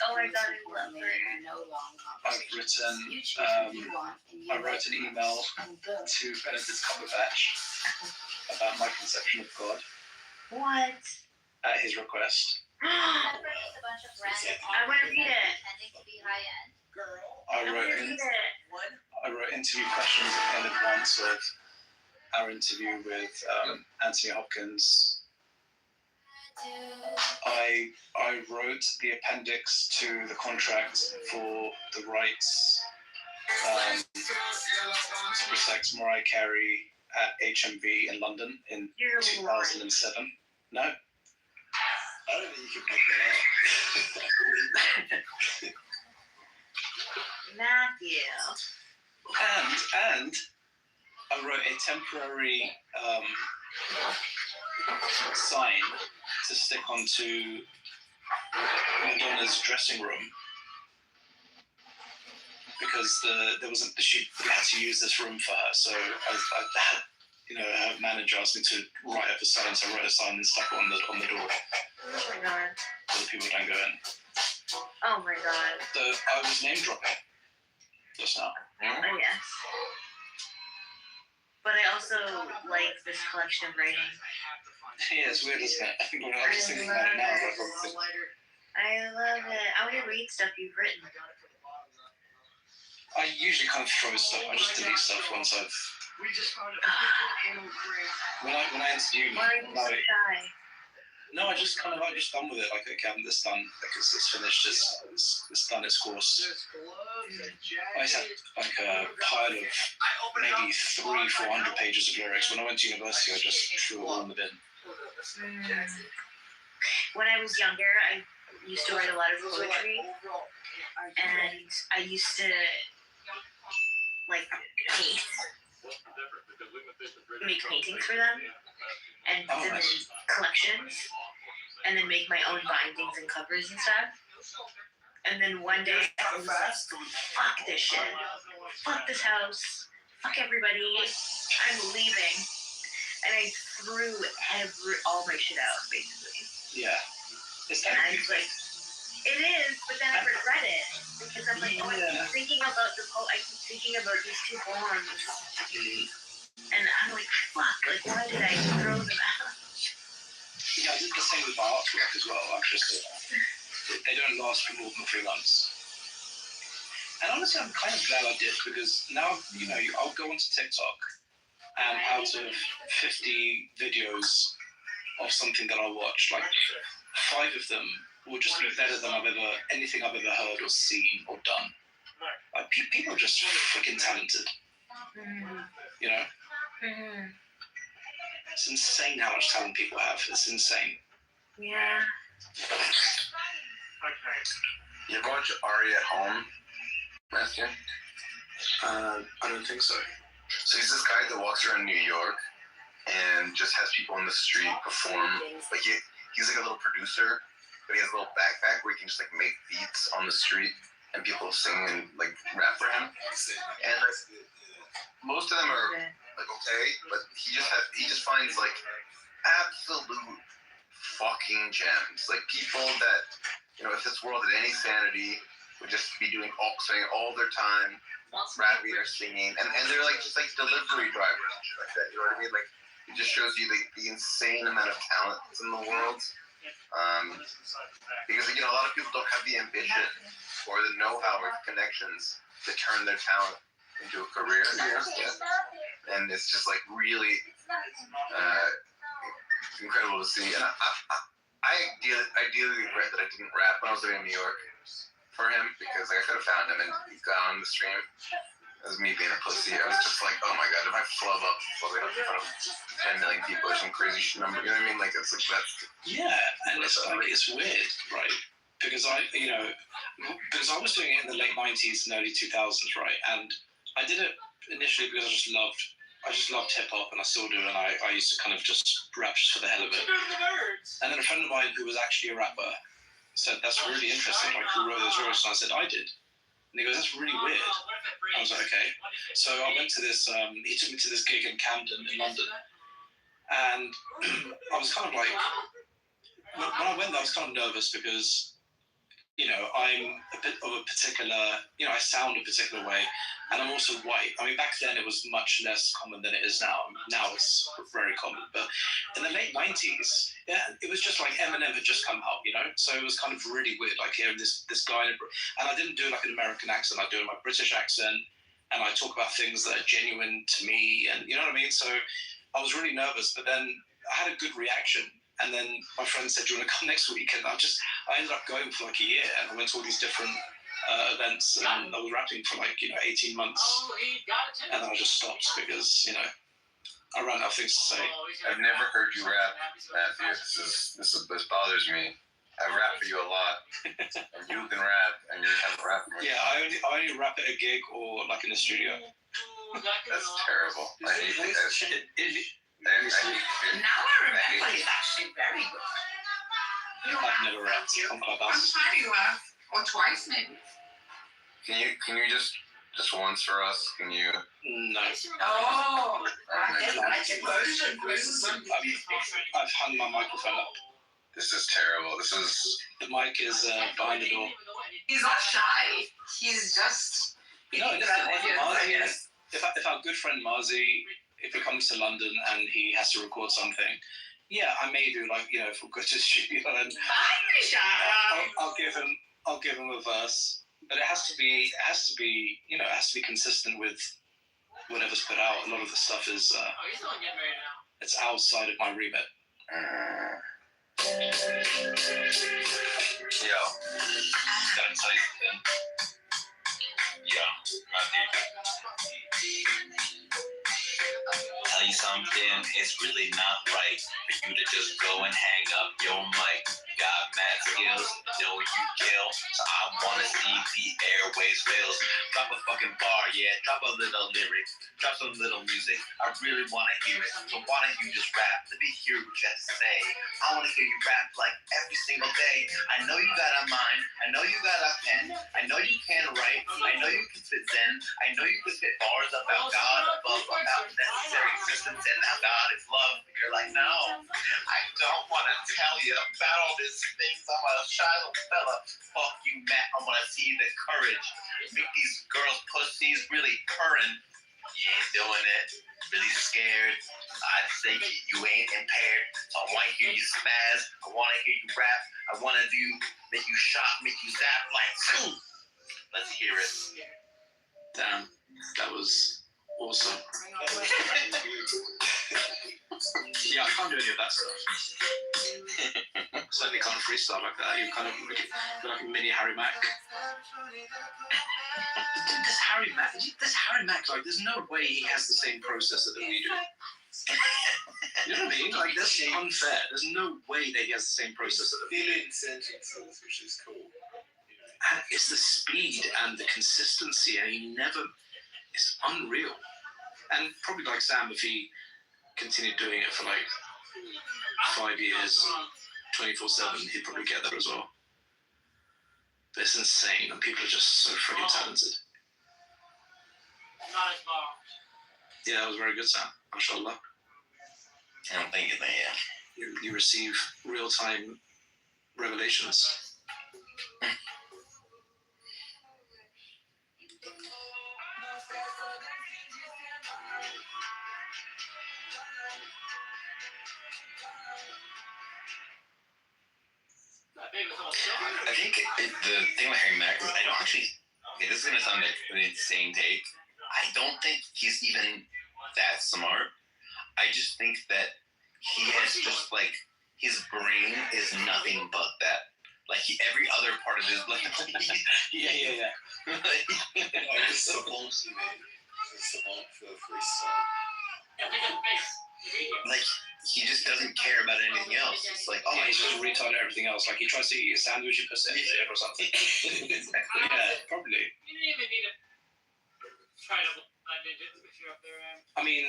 Oh my god, I love it. No long I've conversations. You choose written, what you want, and you I wrote an email and boom. to Benedict Cumberbatch about my conception of God What? at his request. I want to read it. Pretending to be high end. I wrote interview questions at the end of once of our interview with Anthony Hopkins. I wrote the appendix to the contract for the rights to protect Mariah Carey at HMV in London in 2007. No. I don't think you can make that up. Matthew. And I wrote a temporary sign to stick onto Madonna's dressing room because she had to use this room for her. So I had, her manager asked me to write up a sign, so I wrote a sign and stuck it on the door Oh my god. so that people don't go in. Oh my god. So I was name dropping just now. I guess. But I also like this collection of writing. Yeah, it's weird, isn't it? I think when I was just thinking about it now, I love it. I want to read stuff you've written. I usually kind of throw stuff. I just delete stuff once I've. When I interview, Why are you so shy? no, I just done with it. Like, okay, it's done. Like, it's finished. It's done its course. I just had like a pile of maybe 300-400 pages of lyrics. When I went to university, I just threw it all in the bin. When I was younger, I used to write a lot of poetry, and I used to like paint, make paintings for them, and put them in collections, and then make my own bindings and covers and stuff. And then one day I was like, fuck this shit, fuck this house, fuck everybody, I'm leaving. And I threw all my shit out, basically. Yeah. And I was like, it is, but then I regret it. Because I'm like, I keep thinking about these two poems. And I'm like, fuck, like, why did I throw them out? Yeah, I did the same with my artwork as well, actually. They don't last for more than 3 months. And honestly, I'm kind of glad I did, because now, I'll go onto TikTok, and out of 50 videos of something that I watch, like 5 of them will just be better than anything I've ever heard or seen or done. Like, people are just freaking talented. It's insane how much talent people have. It's insane. Yeah. You ever watch Ari at Home, Matthew? I don't think so. So he's this guy that walks around New York and just has people on the street perform. Like he's like a little producer, but he has a little backpack where he can just like make beats on the street and people sing and like rap for him. And like, most of them are like okay, but he just finds like absolute fucking gems. Like people that, if this world had any sanity, would just be spending all their time rapping or singing, and they're like just like delivery drivers and shit like that. You know what I mean? Like it just shows you the insane amount of talent that's in the world. Because a lot of people don't have the ambition or the know-how or connections to turn their talent into a career. And it's just like really incredible to see. And I ideally regret that I didn't rap when I was living in New York for him, because I could have found him and got on the stream. as me being a pussy. I was just like, oh my god, if I flub up flubbing up in front of 10 million people or some crazy shit number, you know what I mean? Like, it's like that's. Yeah, and it's like, it's weird, right? Because because I was doing it in the late 90s and early 2000s, right? And I did it initially because I just loved hip hop, and I still do, and I used to kind of just rap just for the hell of it. And then a friend of mine who was actually a rapper said, that's really interesting, like, who wrote those lyrics? And I said, I did. And he goes, that's really weird. I was like, okay. So I went to this, he took me to this gig in Camden in London. And I was kind of like, when I went there, I was kind of nervous because, I'm a bit of a particular, I sound a particular way, and I'm also white. I mean, back then it was much less common than it is now. Now it's very common. But in the late 90s, yeah, it was just like Eminem had just come out, So it was kind of really weird, like hearing this guy, and I didn't do like an American accent. I do my British accent, and I talk about things that are genuine to me, and you know what I mean? So I was really nervous, but then I had a good reaction. And then my friend said, do you want to come next week? And I ended up going for like a year, and I went to all these different events, and I was rapping for like 18 months, and then I just stopped because I ran out of things to say. I've never heard you rap, Matthew. This bothers me. I rap for you a lot, and you can rap, and you haven't rapped for me. Yeah, I only rap at a gig or like in the studio. That's terrible. I hate that shit. Now I remember, it's actually very good. I've never rapped on Clubhouse. I'm trying to laugh, or twice maybe. Can you just once for us? Can you? No. Oh, I've hung my microphone up. This is terrible. The mic is behind the door. He's not shy. He's just. No, listen, if our good friend Marzi, if he comes to London and he has to record something, yeah, I may do like if we go to the studio and I'll give him a verse, but it has to be consistent with whatever's put out. A lot of the stuff is it's outside of my remit. Yo, gotta tell you something. Yo, tell you something, it's really not right for you to just go and hang up your mic. Got mad skills, know you kill, so I wanna see the airways fill. Drop a fucking bar, yeah, drop a little lyric, drop some little music. I really wanna hear it, so why don't you just rap? Let me hear what you have to say. I wanna hear you rap like every single day. I know you got a mind, I know you got a pen, I know you can write, I know you can spit zen, I know you can spit bars about God, about necessary existence, and how God is love. You're like, no, I don't want to tell you about all these things. I'm a shy little fella. Fuck you, Matt. I want to see the courage. Make these girls pussies really purring. You ain't doing it. Really scared. I'd say you ain't impaired. So I want to hear you spaz. I want to hear you rap. I want to make you shock, make you zap like, ooh. Let's hear it. Damn, that was awesome. Yeah, I can't do any of that stuff. Certainly can't freestyle like that. You kind of like a mini Harry Mack. This Harry Mack, like, there's no way he has the same processor that we do. You know what I mean? Like, that's unfair. There's no way that he has the same processor that we do. Sentences, which is cool. And it's the speed and the consistency, and it's unreal. And probably like Sam, if he continued doing it for like 5 years, 24/7, he'd probably get there as well. But it's insane, and people are just so freaking talented. Yeah, that was very good, Sam. Mashallah. I don't think it, yeah. You receive real-time revelations. I think the thing with Harry Mack is I don't actually. Okay, this is gonna sound like an insane take. I don't think he's even that smart. I just think that he has just like his brain is nothing but that. Like every other part of his life. Yeah. Like, savant, man. He's a savant for freestyle. Like, he just doesn't care about anything else. It's like, oh, Yeah, he's just a retard at everything else. Like, he tries to eat a sandwich, he puts it in it or something. exactly. Yeah, probably. You didn't even need to try to if you're up there. I mean,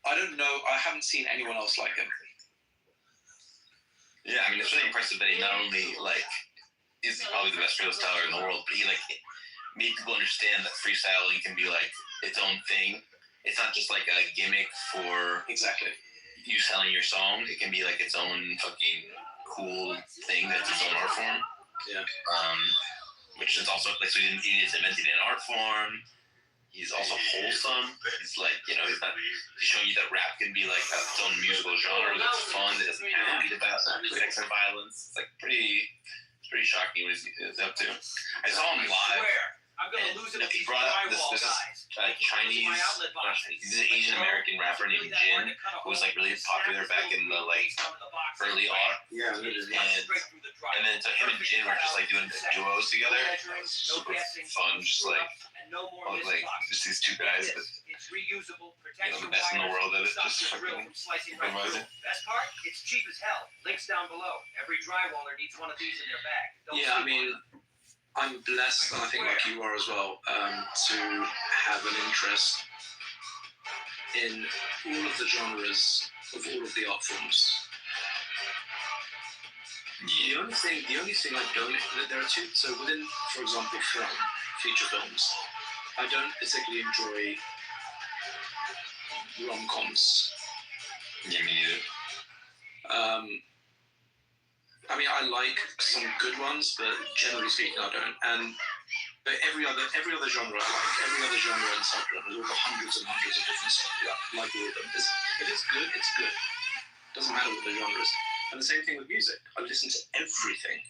I don't know. I haven't seen anyone else like him. Yeah, I mean, it's really impressive that he not only, like, is probably the best freestyler in the world, but he, like, made people understand that freestyling can be, like, its own thing. It's not just, like, a gimmick for Exactly. you selling your song. It can be, like, its own fucking cool thing that's its own art form. Yeah. Which is also, like, so he is inventing an art form. He's also wholesome. He's like, you know, he's showing you that rap can be like its own musical genre that's fun. That doesn't have to be about sex and violence. It's like pretty shocking what he's up to. I saw him live. I'm gonna lose it if He these brought up drywall this guys. Chinese, he's an Asian American rapper named Jin, who was like really popular back in the like early aught. Yeah, And then so him and Jin were just like doing duos together. Super fun, just like just these two guys that It's reusable, the best in the world at it. Just fucking amazing. Best part, it's cheap as hell. Links down below. Every drywaller needs one of these in their bag. Yeah, I mean, I'm blessed, and I think like you are as well, to have an interest in all of the genres of all of the art forms. The only thing I don't, there are two, so within, for example, feature films, I don't particularly enjoy rom-coms. Yeah, me neither. I mean, I like some good ones, but generally speaking, I don't. But every other genre I like, every other genre and subgenre, there's over hundreds and hundreds of different songs. I like all of them. If it's good, it's good. Doesn't matter what the genre is. And the same thing with music. I listen to everything.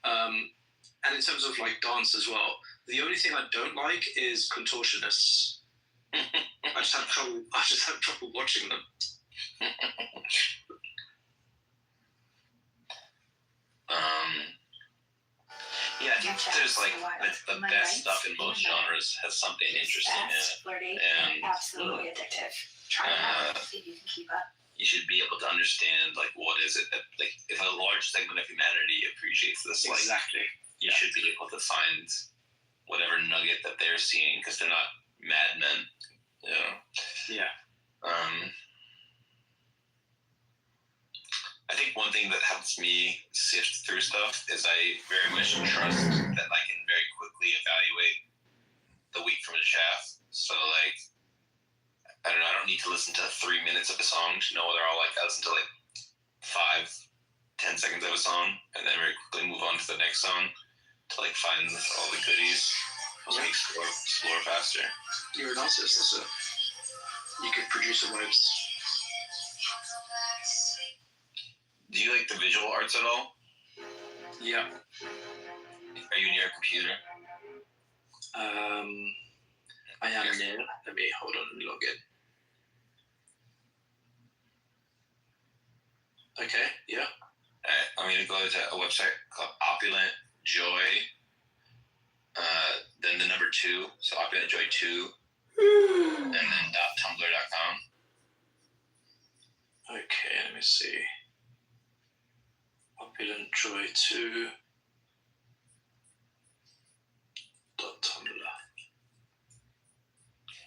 And in terms of like dance as well, the only thing I don't like is contortionists. I just have trouble watching them. Yeah, I think there's like the best stuff in most genres has something interesting in it. Flirty, And absolutely addictive. Try it out, see if you can keep up. you should be able to understand like what is it that like if a large segment of humanity appreciates this, like Exactly. you should be able to find whatever nugget that they're seeing because they're not madmen, you know. Yeah. I think one thing that helps me sift through stuff is I very much trust that I can very quickly evaluate the wheat from the chaff. So like, I don't know, I don't need to listen to 3 minutes of a song to know whether I'll like, I listen to like 5-10 seconds of a song and then very quickly move on to the next song to like find all the goodies. So we explore faster. You're an artist, so you could produce a vibes. Do you like the visual arts at all? Yeah. Are you near a computer? I am near. Let me hold on and log in. Okay, yeah. I'm going to go to a website called Opulent Joy, then the number 2, so Opulent Joy 2, and then .tumblr.com. Okay, let me see. Opulent Joy 2. .tumblr.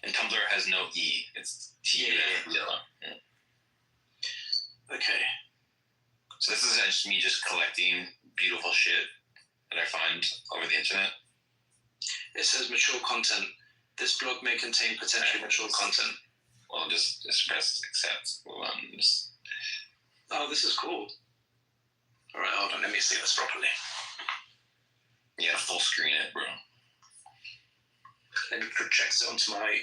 And Tumblr has no E. It's T. Yeah. Okay. So this is just me just collecting beautiful shit that I find over the internet. It says mature content. This blog may contain potentially mature content. Well, just press accept. Oh, this is cool. All right, hold on. Let me see this properly. Yeah, full screen it, bro. Let me project it onto my...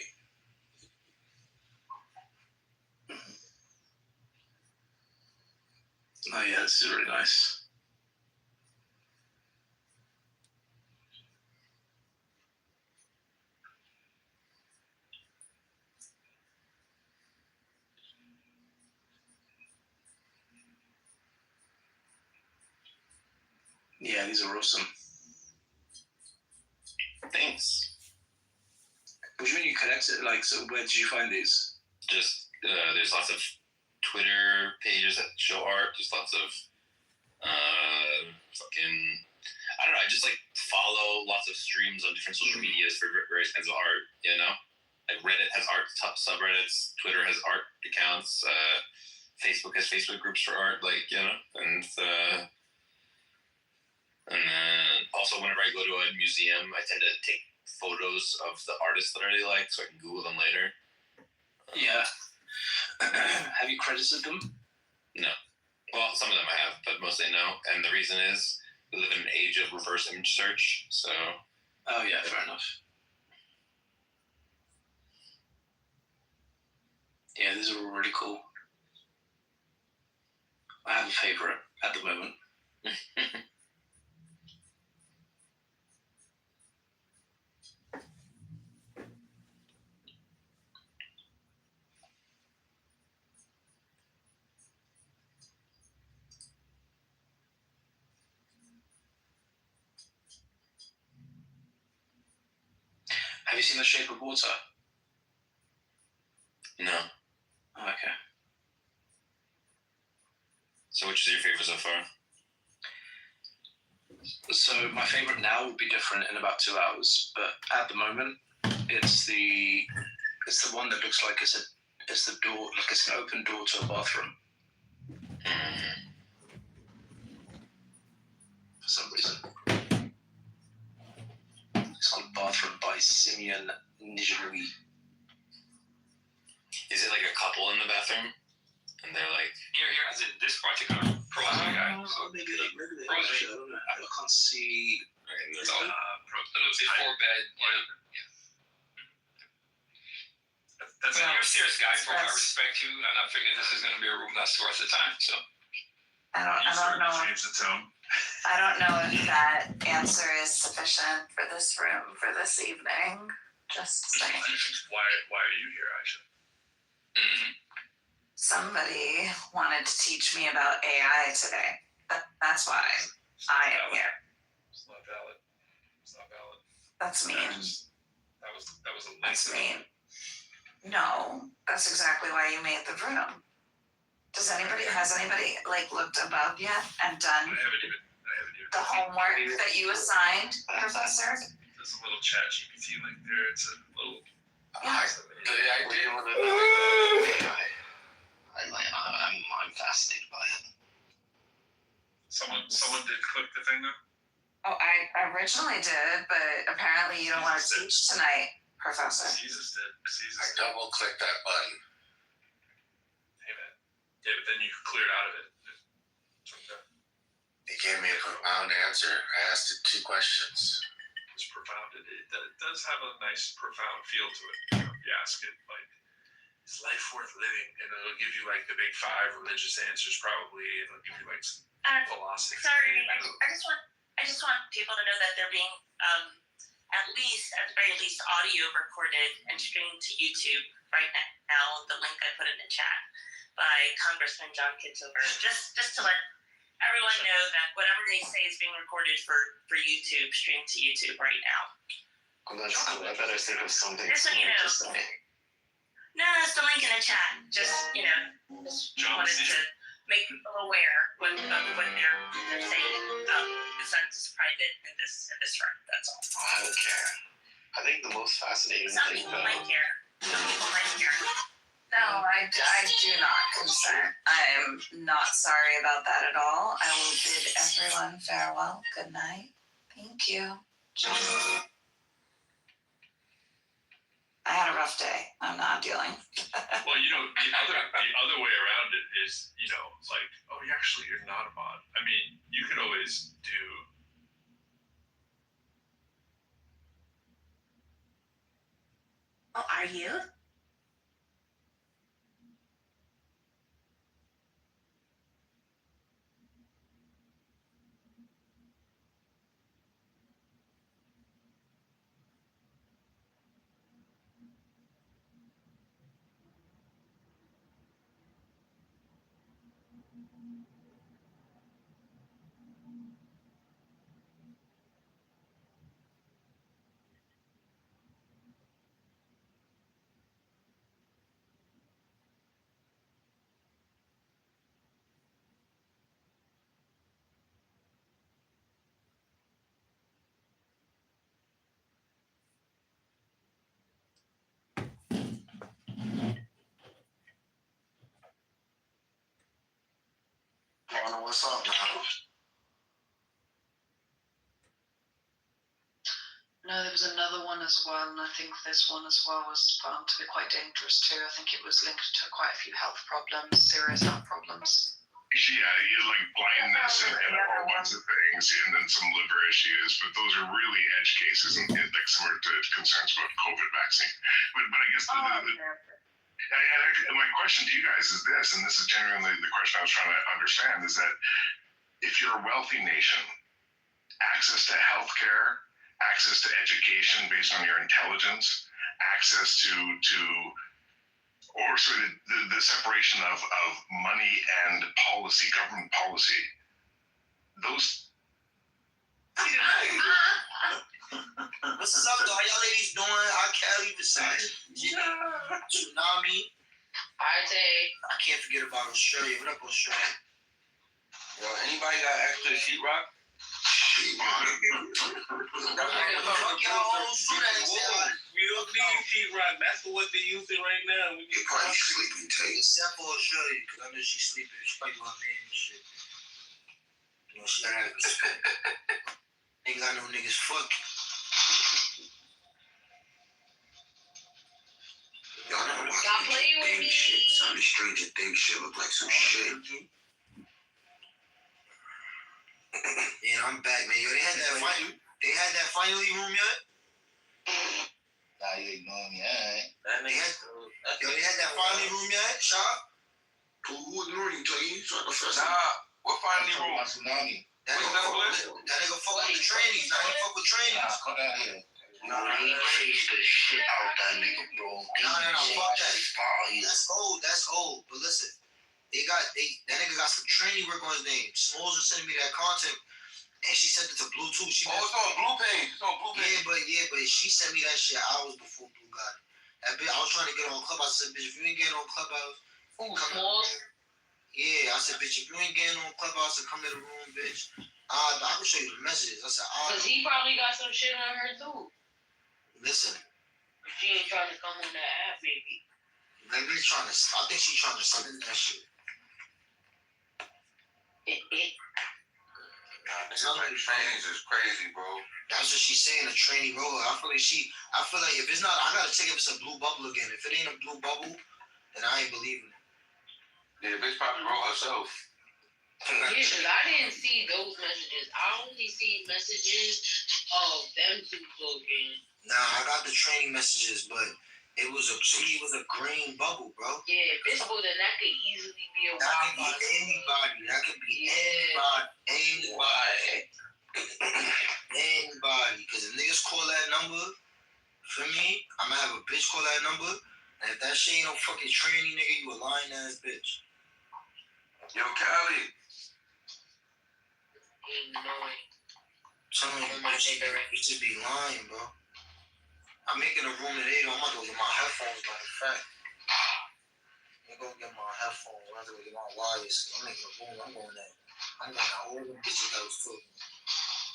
Oh yeah, this is really nice. Yeah, these are awesome. Thanks. connected? Like, so where did you find these? Just there's lots of Twitter pages that show art. There's lots of I don't know. I just like follow lots of streams on different social medias for various kinds of art. You know, like Reddit has art subreddits. Twitter has art accounts. Facebook has Facebook groups for art. Like, you know, and then also whenever I go to a museum, I tend to take photos of the artists that I really like so I can Google them later. Yeah. Have you credited them? No. Well, some of them I have, but mostly no. And the reason is we live in an age of reverse image search, so. Oh yeah, fair enough. Yeah, these are really cool. I have a favorite at the moment. Have you seen The Shape of Water? No. Oh, okay. So which is your favorite so far? So my favorite now would be different in about 2 hours, but at the moment, it's the one that looks like it's the door, like it's an open door to a bathroom. For some reason. It's called Bathroom by Simeon Nijinui. Is it like a couple in the bathroom? And they're like, Here, as in this particular Frozen guy. So Maybe they Frozen. I don't know. I can't see. okay, So, it's 4-bed. That's you're a serious guy, bro. I respect you, and I figured this is going to be a room that's worth the time. So. I don't know. Change the tone. I don't know if that answer is sufficient for this room for this evening. Just saying. Why are you here, Aisha? Mm-hmm. Somebody wanted to teach me about AI today. That's why I am here. It's not valid. It's not valid. That's mean. That was a That's mean. No, that's exactly why you made the room. Has anybody like looked above yet and done I haven't even. the homework that you assigned, Professor? There's a little chat GPT link there. It's a little. Yeah. I'm fascinated by it. Someone did click the thing though. Oh, I originally did, but apparently you don't want to teach tonight, Professor. Caesar's did. I double click that button. Hey man. Yeah, but then you cleared out of it. It's okay. It gave me a profound answer. I asked it 2 questions. It's profound. It does have a nice profound feel to it. You know, if you ask it like, is life worth living? And it'll give you like the big 5 religious answers probably. It'll give you like some philosophy. Sorry, I just want people to know that they're being at the very least audio recorded and streamed to YouTube right now. The link I put in the chat by Congressman John Kitover. Just to let everyone know that whatever they say is being recorded for YouTube, streamed to YouTube right now. Well, that's cool. I better think of something Just so you know. to say. No, it's the link in the chat. Just wanted to make people aware of what they're saying. It's not just private in this room. That's all. I don't care. I think the most fascinating Some thing people might care. Some people might care. No, I do not consent. I am not sorry about that at all. I will bid everyone farewell. Good night. Thank you. I had a rough day. I'm not dealing. Well, the other way around it is, like, oh, you're not a mod. I mean, you could always do. Oh, are you? Partner, what's up, man? No, there was another one as well, and I think this one as well was found to be quite dangerous too. I think it was linked to quite a few health problems, serious health problems. Yeah, you like blindness and a whole bunch of things, and then some liver issues. But those are really edge cases, and like similar to concerns about COVID vaccine. But I guess my question to you guys is this, and this is genuinely the question I was trying to understand, is that if you're a wealthy nation, access to healthcare, access to education based on your intelligence, access to or sort of the separation of money and policy, government policy, those. What's up, though? How y'all ladies doing? R. Kelly, besides Tsunami. I can't forget about Australia. What up, Australia? Yo, anybody got extra sheetrock? Fuck y'all old students. We don't need sheetrock. That's what they're using right now. You're probably sleeping, Tay. Except for Australia, because I know she's sleeping. She's probably with her man and shit. You know, she gotta have respect. Ain't got no niggas fucking. Y'all know why Stop playing with me. shit. Some of the Stranger Things shit look like some shit. Yeah, I'm back, man. Yo, they had that finally room yet? Nah, you ignoring me, alright. They had that finally room yet, Shop? Who ignoring you, Tuggy? You trying to first? Nah, what finally room? Tsunami. That nigga fuck with the trainees. That nigga fuck with trainees. Nah, come down here. No, he chased the shit out that nigga, bro. No, fuck that. That's old. But listen, that nigga got some training work on his name. Smalls was sending me that content, and she sent it to Blue too. It's on Blue page. Yeah, but she sent me that shit hours before Blue got it. That bitch, I was trying to get on Clubhouse. I said, bitch, if you ain't getting on Clubhouse, yeah, I said, bitch, if you ain't getting on Clubhouse, come to the room, bitch. I can show you the messages. I said, Because he probably got some shit on her too. Listen. She ain't trying to come on that app, maybe. I think she's trying to send that shit. Trainings is crazy, bro. That's what she's saying, a trainee role. I feel like if it's not, I gotta check if it's a blue bubble again. If it ain't a blue bubble, then I ain't believing it. Yeah, bitch probably wrote herself. Yeah, because I didn't see those messages. I only see messages of them two talking. Nah, I got the training messages, but it was a green bubble, bro. Yeah, if it's blue, then that could easily be a That could be anybody. That could be anybody. Because if niggas call that number, for me, I'm gonna have a bitch call that number. And if that shit ain't no fucking training, nigga, you a lying ass bitch. Yo, Cali. Telling you, bitch, just be lying, bro. I'm making a room today, though. I'm about to go get my headphones, matter of fact. I'm gonna go get my headphones. I'm gonna go get my wires. I'm making a room. I'm going there. I'm going to all them bitches that was talking.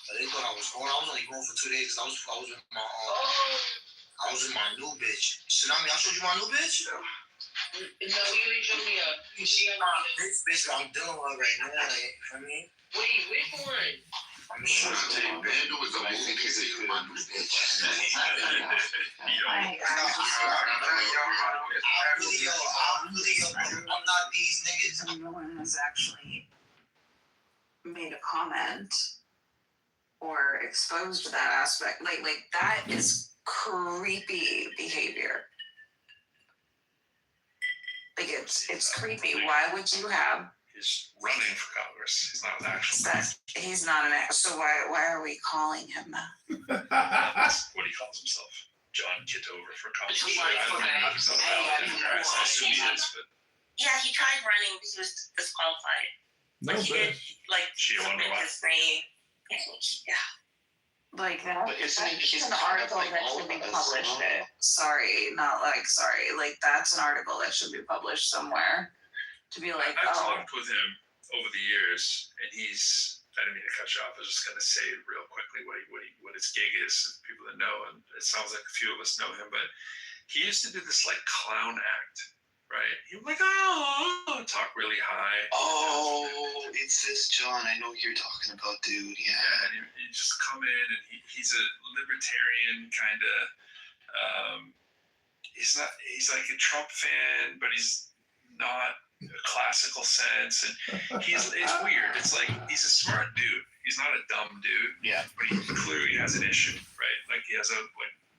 But they thought I was going. I was only going for 2 days because I was with my I was with my new bitch. Tsunami, I showed you my new bitch? No, you ain't show me a. This bitch I'm dealing with right now. Like, I mean, Wait, which one? I'm sure Bando was a movie because he was my new bitch. I'm not these niggas. No one has actually made a comment or exposed that aspect. Like that is creepy behavior. Like it's creepy. Why would you have? He's running for Congress. He's not an actual. He's not an actual. So why are we calling him that? That's what he calls himself. John Kitover for Congress. I don't know if he's not valid. I assume he is, but. Yeah, he tried running, but he was disqualified. Like he did, like submit his name. Yeah. Like that. But isn't an article that should be published. Sorry. Like that's an article that should be published somewhere. To be like, I've talked with him over the years, and he's. I didn't mean to cut you off. I was just going to say real quickly what his gig is. People that know, and it sounds like a few of us know him, but he used to do this like clown act right? He was like, talk really high. Oh, it's this John. I know who you're talking about, dude. Yeah. And he just come in, and he's a libertarian kind of. He's like a Trump fan, but he's not a classical sense, and it's weird. It's like he's a smart dude. He's not a dumb dude. Yeah. But he clearly has an issue, right? Like he has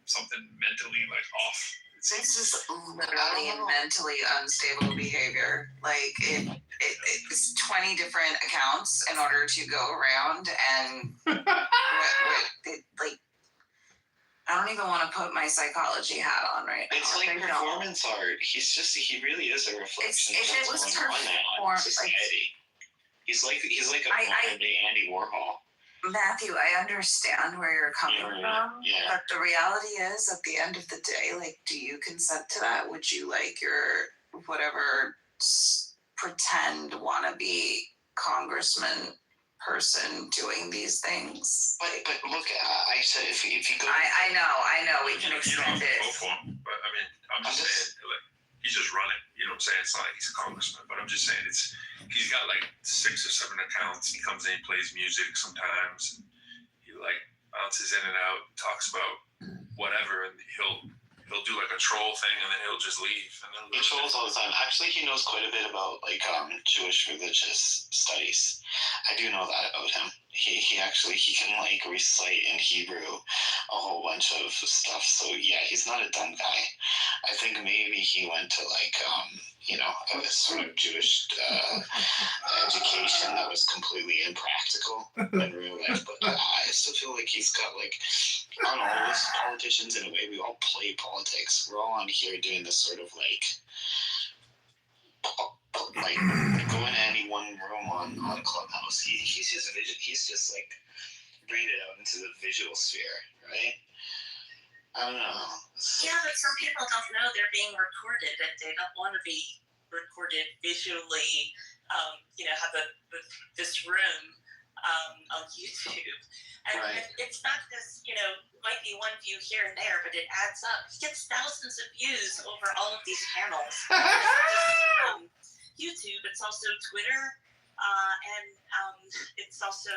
something mentally off. This is literally mentally unstable behavior. Like it's 20 different accounts in order to go around and I don't even want to put my psychology hat on right now. It's like performance art. He really is a reflection if it of was what's going on in society. He's like a modern day Andy Warhol. Matthew, I understand where you're coming from, yeah. But the reality is, at the end of the day, do you consent to that? Would you like your whatever pretend wannabe congressman person doing these things? But look, I said if you go, I know, we can extend it. Go for him, but I mean, I'm just saying, he's just running. You know what I'm saying? It's not like he's a congressman, but I'm just saying he's got 6 or 7 accounts. He comes in, he plays music sometimes, and he bounces in and out, talks about whatever, and he'll do a troll thing, and then he'll just leave. And then he trolls all the time. Actually, he knows quite a bit about Jewish religious studies. I do know that about him. He can recite in Hebrew a whole bunch of stuff. So yeah, he's not a dumb guy. I think maybe he went to a sort of Jewish education that was completely impractical in real life. But I still feel like he's got I don't know, as politicians in a way, we all play politics. We're all on here doing this sort of go in any one room on Clubhouse. He's just bringing it out into the visual sphere, right? I don't know. Yeah, but some people don't know they're being recorded, and they don't want to be recorded visually. Have this room on YouTube, and right. It's not this. Might be one view here and there, but it adds up. He gets thousands of views over all of these channels. YouTube. It's also Twitter, and it's also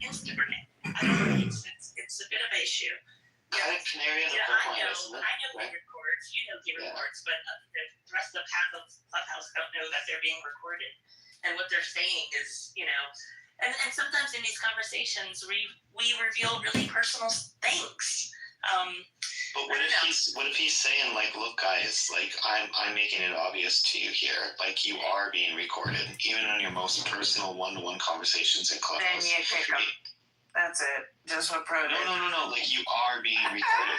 Instagram. I don't know. It's a bit of an issue. I know he records. You know he records, but the rest of half of Clubhouse don't know that they're being recorded, and what they're saying is, and sometimes in these conversations we reveal really personal things. But what if he's saying look guys, I'm making it obvious to you here, you are being recorded, even on your most personal one-to-one conversations in Clubhouse. Then you kick him. That's it. Just what pro did. No. You are being recorded.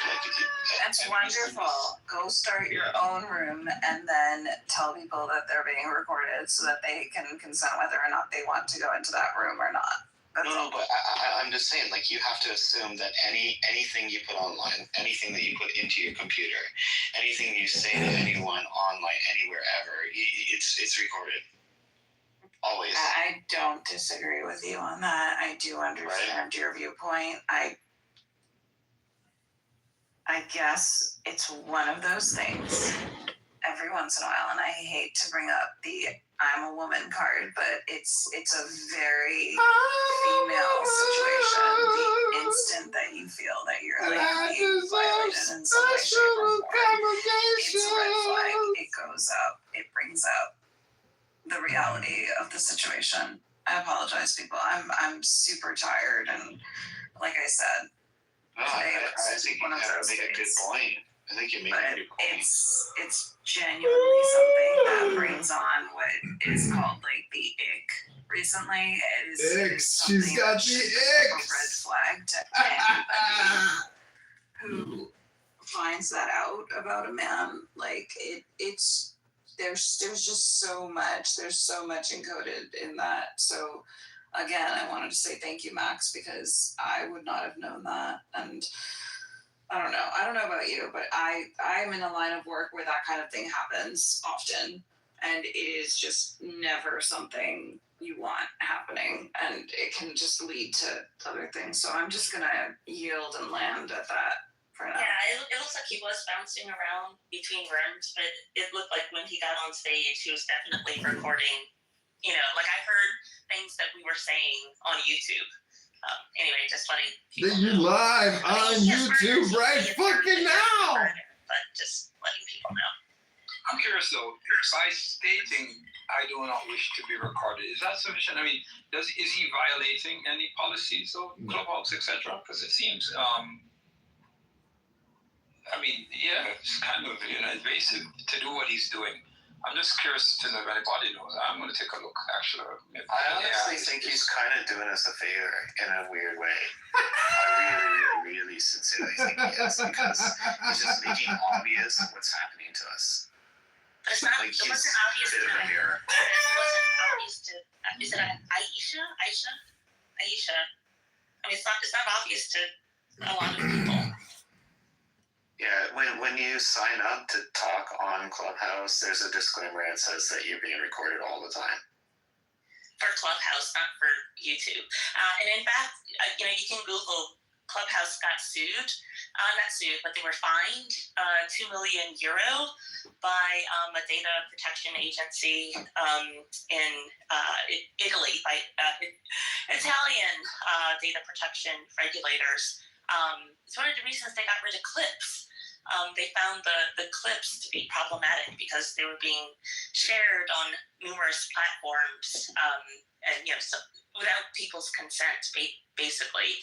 That's wonderful. Go start your own room and then tell people that they're being recorded so that they can consent whether or not they want to go into that room or not. No, but I'm just saying, you have to assume that anything you put online, anything that you put into your computer, anything you say to anyone online, anywhere ever, it's recorded. Always. I don't disagree with you on that. I do understand your viewpoint. I guess it's one of those things every once in a while, and I hate to bring up the I'm a woman card, but it's a very female situation. The instant that you feel that you're being violated in some way, shape, or form, it's a red flag. It goes up. It brings up the reality of the situation. I apologize, people. I'm super tired, and like I said, I think you make a good point. I think you make a good point. It's genuinely something that brings on what is called the ick. Recently, it is She's got the ick. A red flag to anybody who finds that out about a man. It's there's just so much. There's so much encoded in that. So again, I wanted to say thank you, Max, because I would not have known that. And I don't know about you, but I'm in a line of work where that kind of thing happens often, and it is just never something you want happening, and it can just lead to other things. So I'm just gonna yield and land at that for now. Yeah, it looks like he was bouncing around between rooms, but it looked like when he got on stage, he was definitely recording. You know, like I heard things that we were saying on YouTube. Anyway, just letting people You're know. live on YouTube right fucking now. But just letting people know. I'm curious though, by stating I do not wish to be recorded, is that sufficient? I mean, is he violating any policies of Clubhouse, etc.? Because it seems, I mean, yeah, it's kind of invasive to do what he's doing. I'm just curious to know if anybody knows. I'm going to take a look, actually. I honestly think he's kind of doing us a favor in a weird way. I really sincerely think he is, because he's just making obvious what's happening to us. But it's not, Like, it wasn't obvious to a mirror. It wasn't obvious to, is it Aisha? I mean, it's not obvious to a lot of people. Yeah, when you sign up to talk on Clubhouse, there's a disclaimer that says that you're being recorded all the time. For Clubhouse, not for YouTube. And in fact, you can Google Clubhouse got sued. Not sued, but they were fined €2 million by a data protection agency in Italy, by Italian data protection regulators. It's one of the reasons they got rid of clips. They found the clips to be problematic because they were being shared on numerous platforms, and so without people's consent, basically.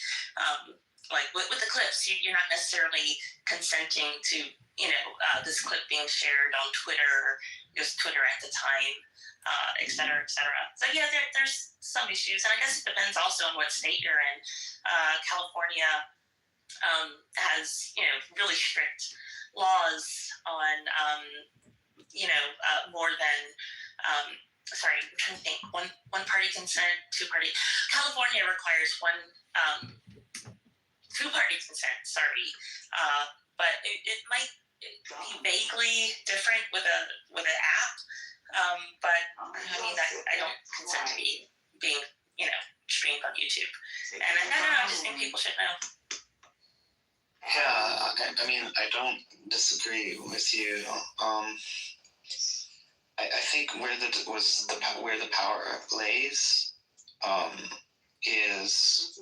Like with the clips, you're not necessarily consenting to this clip being shared on Twitter. It was Twitter at the time, et cetera, et cetera. So yeah, there's some issues, and I guess it depends also on what state you're in. California has really strict laws on more than sorry, I'm trying to think, one party consent, two party. California requires two party consent, sorry, but it might be vaguely different with an app, but I mean I don't consent to being streamed on YouTube, and I don't know, I just think people should know. Yeah, I mean, I don't disagree with you. I think where the power lays is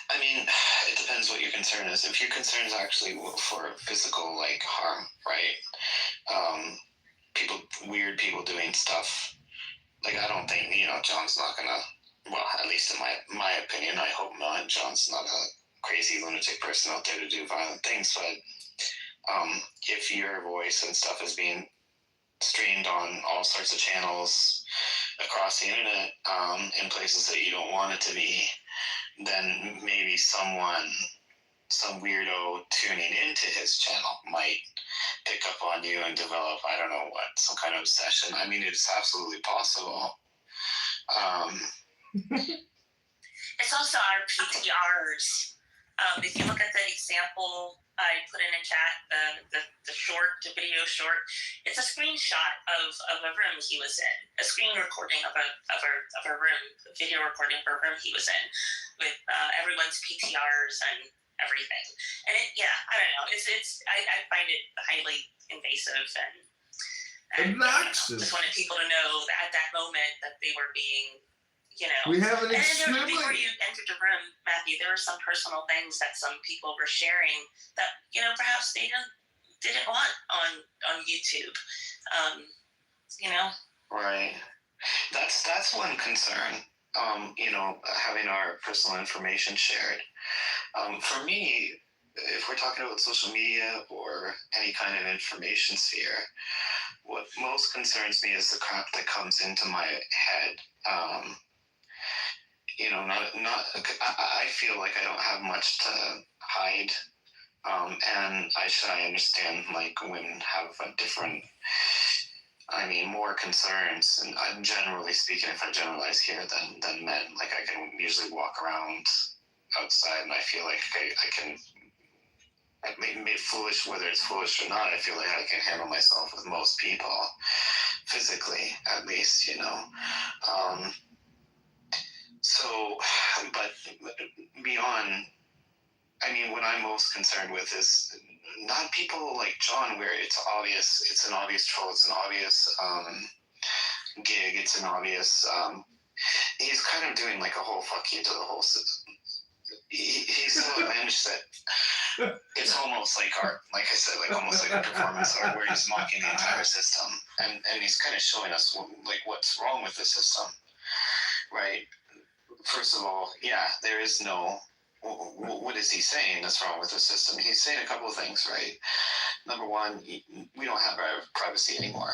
I mean, it depends what your concern is. If your concern is actually for physical harm, right? Weird people doing stuff. Like, I don't think John's not gonna. Well, at least in my opinion, I hope not. John's not a crazy lunatic person out there to do violent things, but if your voice and stuff is being streamed on all sorts of channels across the internet in places that you don't want it to be, then maybe some weirdo tuning into his channel might pick up on you and develop, I don't know what, some kind of obsession. I mean, it's absolutely possible. It's also our PTRs. If you look at the example I put in a chat, the video short, it's a screenshot of a room he was in, a screen recording of a room, a video recording of a room he was in, with everyone's PTRs and everything. And I don't know, I find it highly invasive and obnoxious. Just wanted people to know that at that moment that they were being, we have an extremely. And before you entered the room, Matthew, there were some personal things that some people were sharing that perhaps they didn't want on YouTube. Right. That's one concern. Having our personal information shared. For me, if we're talking about social media or any kind of information sphere, what most concerns me is the crap that comes into my head. I feel like I don't have much to hide, and I understand women have a different. I mean, more concerns, and I'm generally speaking, if I generalize here, than men. Like, I can usually walk around outside, and I feel like I can. Maybe foolish, whether it's foolish or not, I feel like I can handle myself with most people, physically, at least, So, but beyond, I mean, what I'm most concerned with is not people like John, where it's obvious, it's an obvious troll, it's an obvious gig, it's an obvious, he's kind of doing like a whole fuck you to the whole system. He's so advanced that it's almost like art, like I said, like almost like a performance art where he's mocking the entire system, and he's kind of showing us like what's wrong with the system, right? First of all, yeah, there is no, what is he saying that's wrong with the system? He's saying a couple of things, right? Number one, we don't have our privacy anymore.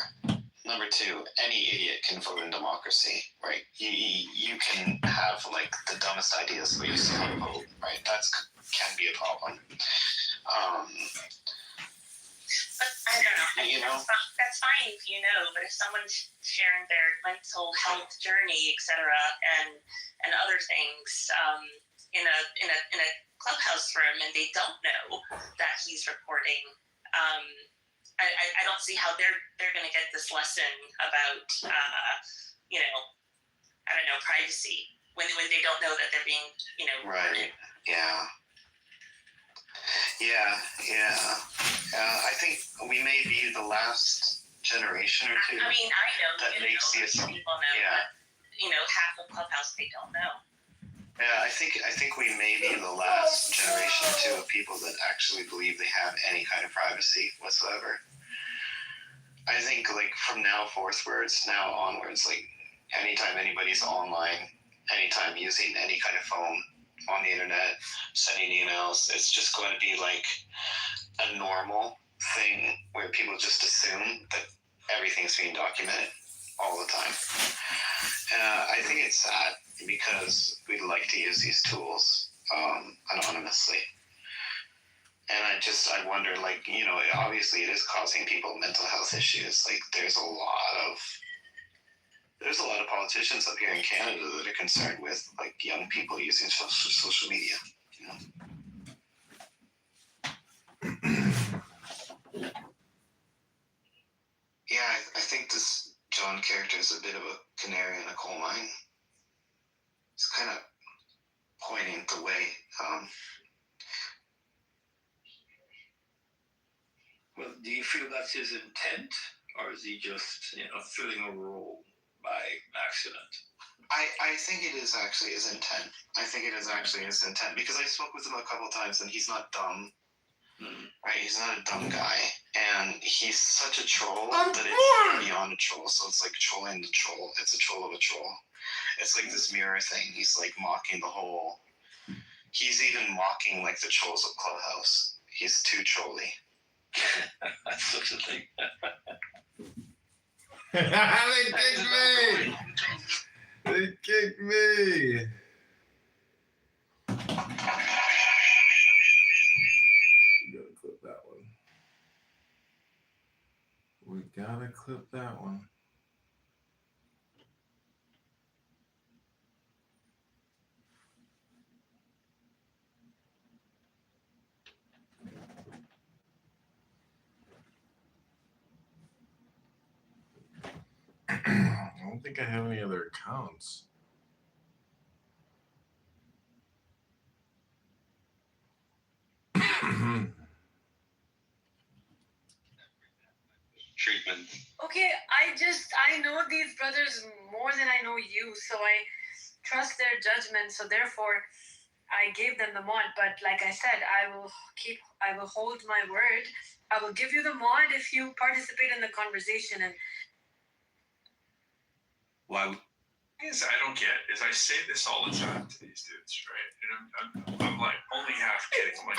Number two, any idiot can vote in democracy, right? You can have like the dumbest ideas, but you still vote, right? That can be a problem. But I don't know. That's fine if you know, but if someone's sharing their mental health journey, etc., and other things in a clubhouse room, and they don't know that he's recording, I don't see how they're going to get this lesson about privacy when they don't know that they're being right. I think we may be the last generation or two. I mean, I know that makes the assumption. People know, but half of Clubhouse they don't know. Yeah, I think we may be the last generation or two of people that actually believe they have any kind of privacy whatsoever. I think like from now onwards, like anytime anybody's online, anytime using any kind of phone on the internet, sending emails, it's just going to be like a normal thing where people just assume that everything's being documented all the time. I think it's sad because we like to use these tools anonymously. And I wonder, like, obviously it is causing people mental health issues. Like there's a lot of politicians up here in Canada that are concerned with like young people using social media. Yeah, I think this John character is a bit of a canary in a coal mine. It's kind of pointing the way. Well, do you feel that's his intent, or is he just, filling a role by accident? I think it is actually his intent. Because I spoke with him a couple of times, and he's not dumb. Right, he's not a dumb guy, and he's such a troll that it's beyond a troll. So it's like trolling the troll. It's a troll of a troll. It's like this mirror thing. He's like mocking the whole. He's even mocking like the trolls of Clubhouse. He's too trolly. That's such a thing. They kicked me. We gotta clip that one. I don't think I have any other accounts. Treatment. Okay, I know these brothers more than I know you, so I trust their judgment, so therefore I gave them the mod, but like I said, I will hold my word. I will give you the mod if you participate in the conversation. And why? Yes, I don't get is I say this all the time to these dudes, right? And I'm like only half kidding. I'm like,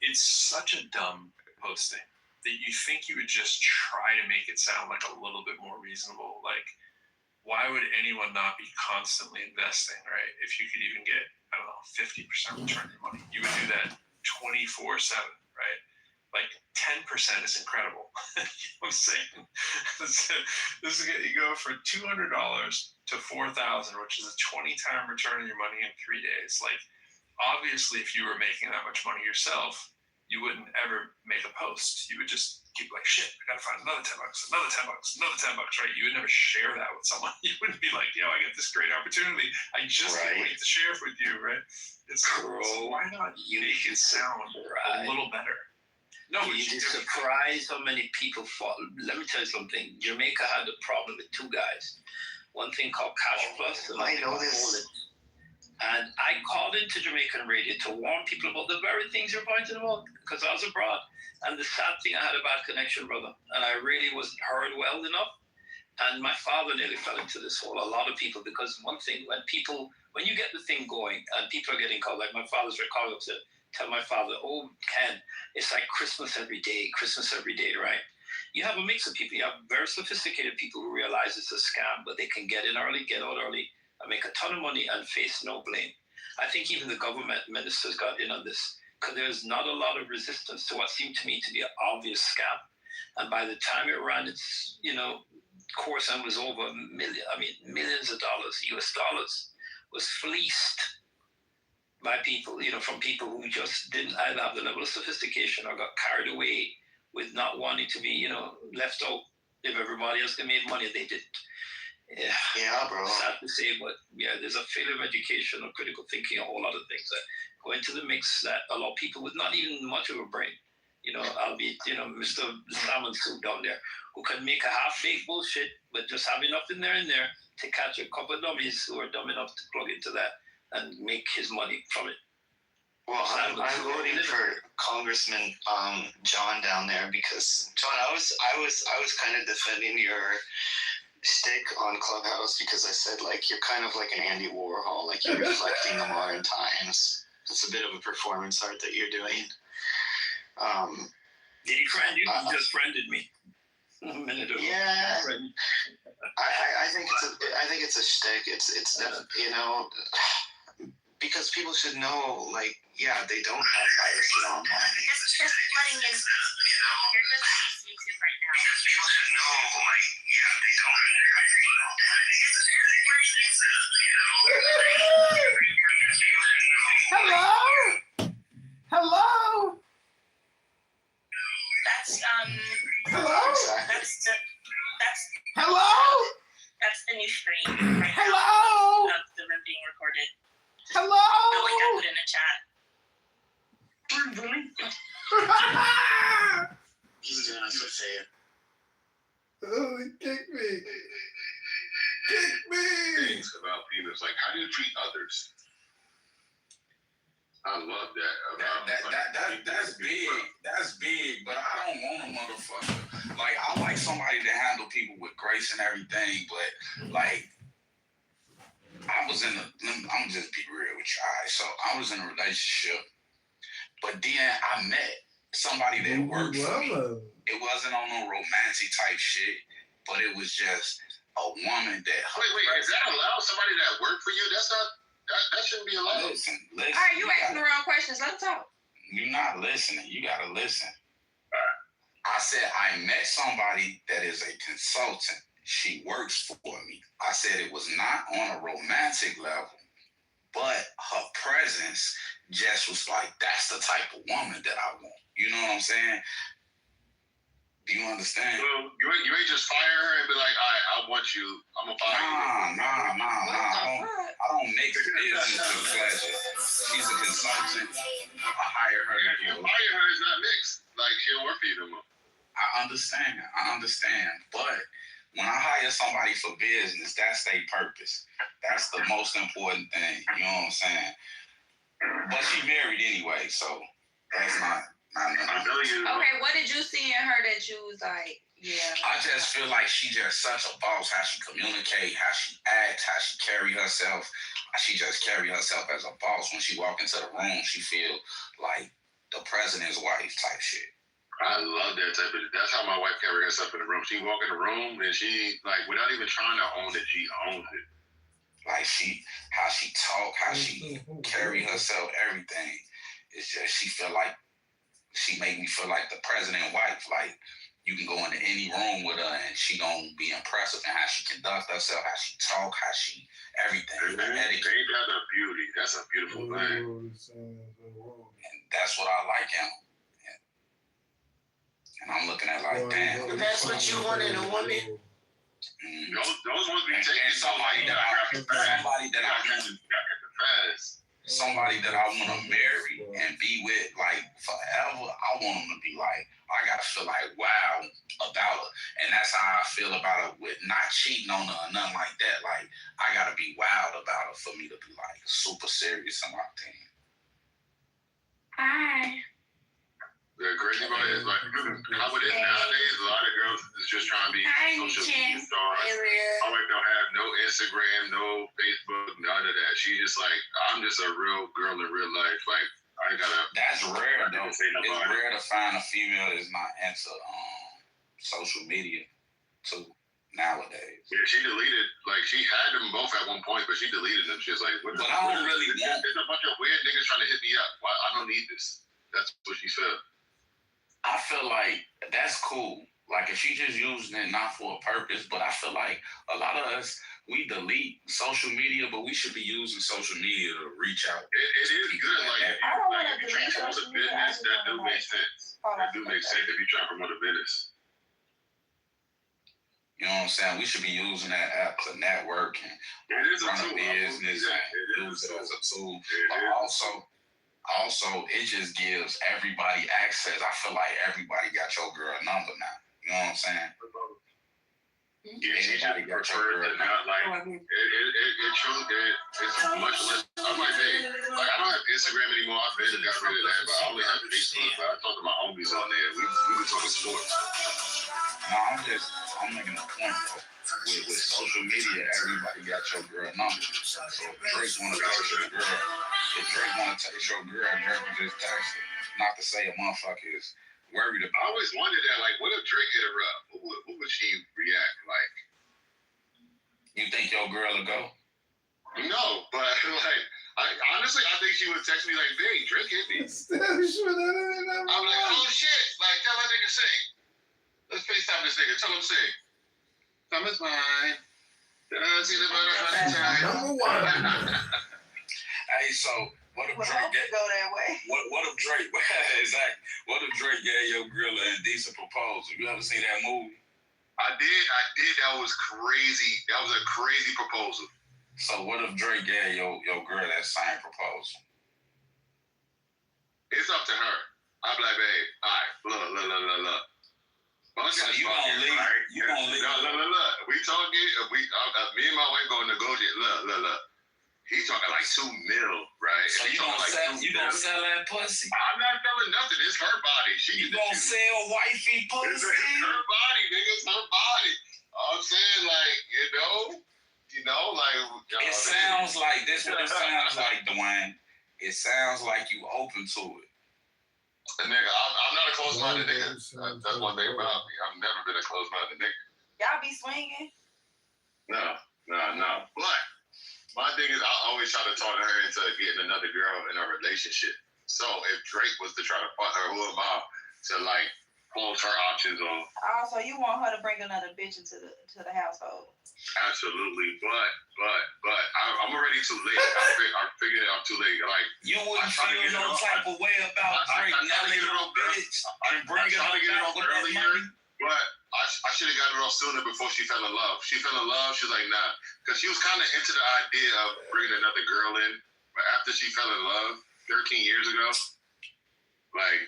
it's such a dumb posting that you think you would just try to make it sound like a little bit more reasonable. Like, why would anyone not be constantly investing, right? If you could even get, 50% return on your money, you would do that 24/7, right? Like 10% is incredible. You know what I'm saying? This is you go from $200 to $4,000, which is a 20-time return on your money in 3 days. Like, obviously, if you were making that much money yourself, you wouldn't ever make a post. You would just keep like, shit, I gotta find another $10, another $10, another $10, right? You would never share that with someone. You wouldn't be like, yo, I get this great opportunity. I just can't wait to share it with you, right? It's why not make it sound a little better? No, you'd be surprised how many people fall. Let me tell you something. Jamaica had a problem with two guys. One thing called Cash Plus. And I know this. And I called into Jamaican radio to warn people about the very things you're pointing about, because I was abroad. And the sad thing, I had a bad connection, brother. And I really wasn't heard well enough. And my father nearly fell into this hole. A lot of people, because one thing, when you get the thing going and people are getting called, like my father's calling up to tell my father, oh, Ken, it's like Christmas every day, right? You have a mix of people. You have very sophisticated people who realize it's a scam, but they can get in early, get out early, and make a ton of money and face no blame. I think even the government ministers got in on this, because there's not a lot of resistance to what seemed to me to be an obvious scam. And by the time it ran its, course and was over, millions of dollars, US dollars, was fleeced by people, from people who just didn't either have the level of sophistication or got carried away with not wanting to be, left out. If everybody else can make money, they didn't. Yeah, bro. Sad to say, but yeah, there's a failure of education or critical thinking, a whole lot of things that go into the mix that allow people with not even much of a brain, albeit, Mr. Salmon Soup down there, who can make a half-baked bullshit, but just have enough in there to catch a couple of dummies who are dumb enough to plug into that and make his money from it. Well, I'm voting for Congressman John down there because John, I was kind of defending your stick on Clubhouse because I said you're kind of like an Andy Warhol, like you're reflecting the modern times. It's a bit of a performance art that you're doing. Did he friend you? He just friended me a minute ago. Yeah, I think it's a shtick. It's because people should know, they don't have biases online. Just letting in. You're just YouTube right now. Because people should know, they don't have biases Hello? Hello? That's Hello? That's Hello? That's the new screen right Hello? now of the room being recorded. Hello? The link I put in the chat. He's doing us a favor. Oh, he kicked me. Kick me. Things about penis, like how do you treat others? I love that. That's big. That's big, but I don't want a motherfucker. I like somebody to handle people with grace and everything, but I'm just be real with you. All right, so I was in a relationship, but then I met somebody that worked for me. It wasn't on no romantic type shit, but it was just a woman that. Wait, is that allowed? Somebody that worked for you? That's not. That shouldn't be allowed. Listen. All right, you asking the wrong questions. Let them talk. You're not listening. You gotta listen. I said I met somebody that is a consultant. She works for me. I said it was not on a romantic level, but her presence just was like, that's the type of woman that I want. You know what I'm saying? Do you understand? Well, you ain't just fire her and be like, all right, I want you. I'm gonna fire you. Nah. I don't make it business to pleasure. She's a consultant. I hire her to do it. Hire her is not mixed. She'll work for you no more. I understand. But when I hire somebody for business, that's their purpose. That's the most important thing. You know what I'm saying? But she married anyway, so that's not. I know you. Okay, what did you see in her that you was like, yeah? I just feel like she just such a boss. How she communicate, how she act, how she carry herself. She just carry herself as a boss. When she walk into the room, she feel like the president's wife type shit. I love that type of. That's how my wife carry herself in the room. She walk in the room and she without even trying to own it, she owns it. How she talk, how she carry herself, everything. It's just she make me feel like the president's wife. You can go into any room with her and she gonna be impressive in how she conduct herself, how she talk, how she everything. Ain't that a beauty? That's a beautiful thing. And that's what I like him. And I'm looking at like, damn. And that's what you want in a woman? Those ones be taking somebody that I want to marry and be with like forever. I want them to be like, I gotta feel like wow about her, and that's how I feel about her with not cheating on her or nothing like that. Like I gotta be wild about her for me to be like super serious in my opinion. Hi. The crazy part is like how it is nowadays. A lot of girls is just trying to be social media stars. My wife don't have no Instagram, no Facebook, none of that. She just like, I'm just a real girl in real life. Like I gotta. That's rare though. It's rare to find a female that's not into social media too nowadays. Yeah, she deleted. Like she had them both at one point, but she deleted them. She was like, "What?" But I don't really want. There's a bunch of weird niggas trying to hit me up. Why? I don't need this. That's what she said. I feel like that's cool. Like if she just using it not for a purpose, but I feel like a lot of us, we delete social media, but we should be using social media to reach out. It is good. Like if you're trying to promote a business, that do make sense. That do make sense if you're trying to promote a business. You know what I'm saying? We should be using that app to network and run a business and use it as a tool. But also, it just gives everybody access. I feel like everybody got your girl number now. You know what I'm saying? Yeah, she just preferred to not like it's much less. I'm like, hey, like I don't have Instagram anymore. I've been got rid of that, but I only have Facebook. But I talk to my homies on there. We were talking sports. No, I'm making a point though. With social media, everybody got your girl number. So if Drake wanna text your girl, Drake can just text her. Not to say a motherfucker is worried about. I always wondered that, like, what if Drake hit her up? What would she react like? You think your girl will go? No, but like, honestly, I think she would text me like, "Babe, Drake hit me." I'm like, "Oh shit!" Like, tell that nigga sing. Let's FaceTime this nigga. Tell him sing. Summer's mine. See the butterfly time. Number one. Hey, so what if Drake go that way? What if Drake? Exactly. What if Drake gave your girl an indecent proposal? You ever seen that movie? I did. That was crazy. That was a crazy proposal. So what if Drake gave your girl that same proposal? It's up to her. I'm like, babe, all right, look. So you gonna leave? Right? You gonna leave? Look. We talking. Me and my wife gonna negotiate. Look. He's talking like $2 million, right? So you gonna sell that pussy? I'm not selling nothing. It's her body. You gonna sell wifey pussy? It's her body, nigga. It's her body. I'm saying, like, like. It sounds like this. What it sounds like, Dwayne. It sounds like you open to it. Nigga, I'm not a close-minded nigga. That's one thing about me. I've never been a close-minded nigga. Y'all be swinging? No. But my thing is, I always try to talk her into getting another girl in a relationship. So if Drake was to try to fuck her, who am I to like close her options on? Oh, so you want her to bring another bitch into the household? Absolutely, but I'm already too late. I figured it out too late. Like you wouldn't feel no type of way about Drake nutting your bitch and bringing her back with that money. But I should have got it off sooner before she fell in love. She fell in love. She's like, nah, because she was kind of into the idea of bringing another girl in. But after she fell in love 13 years ago, like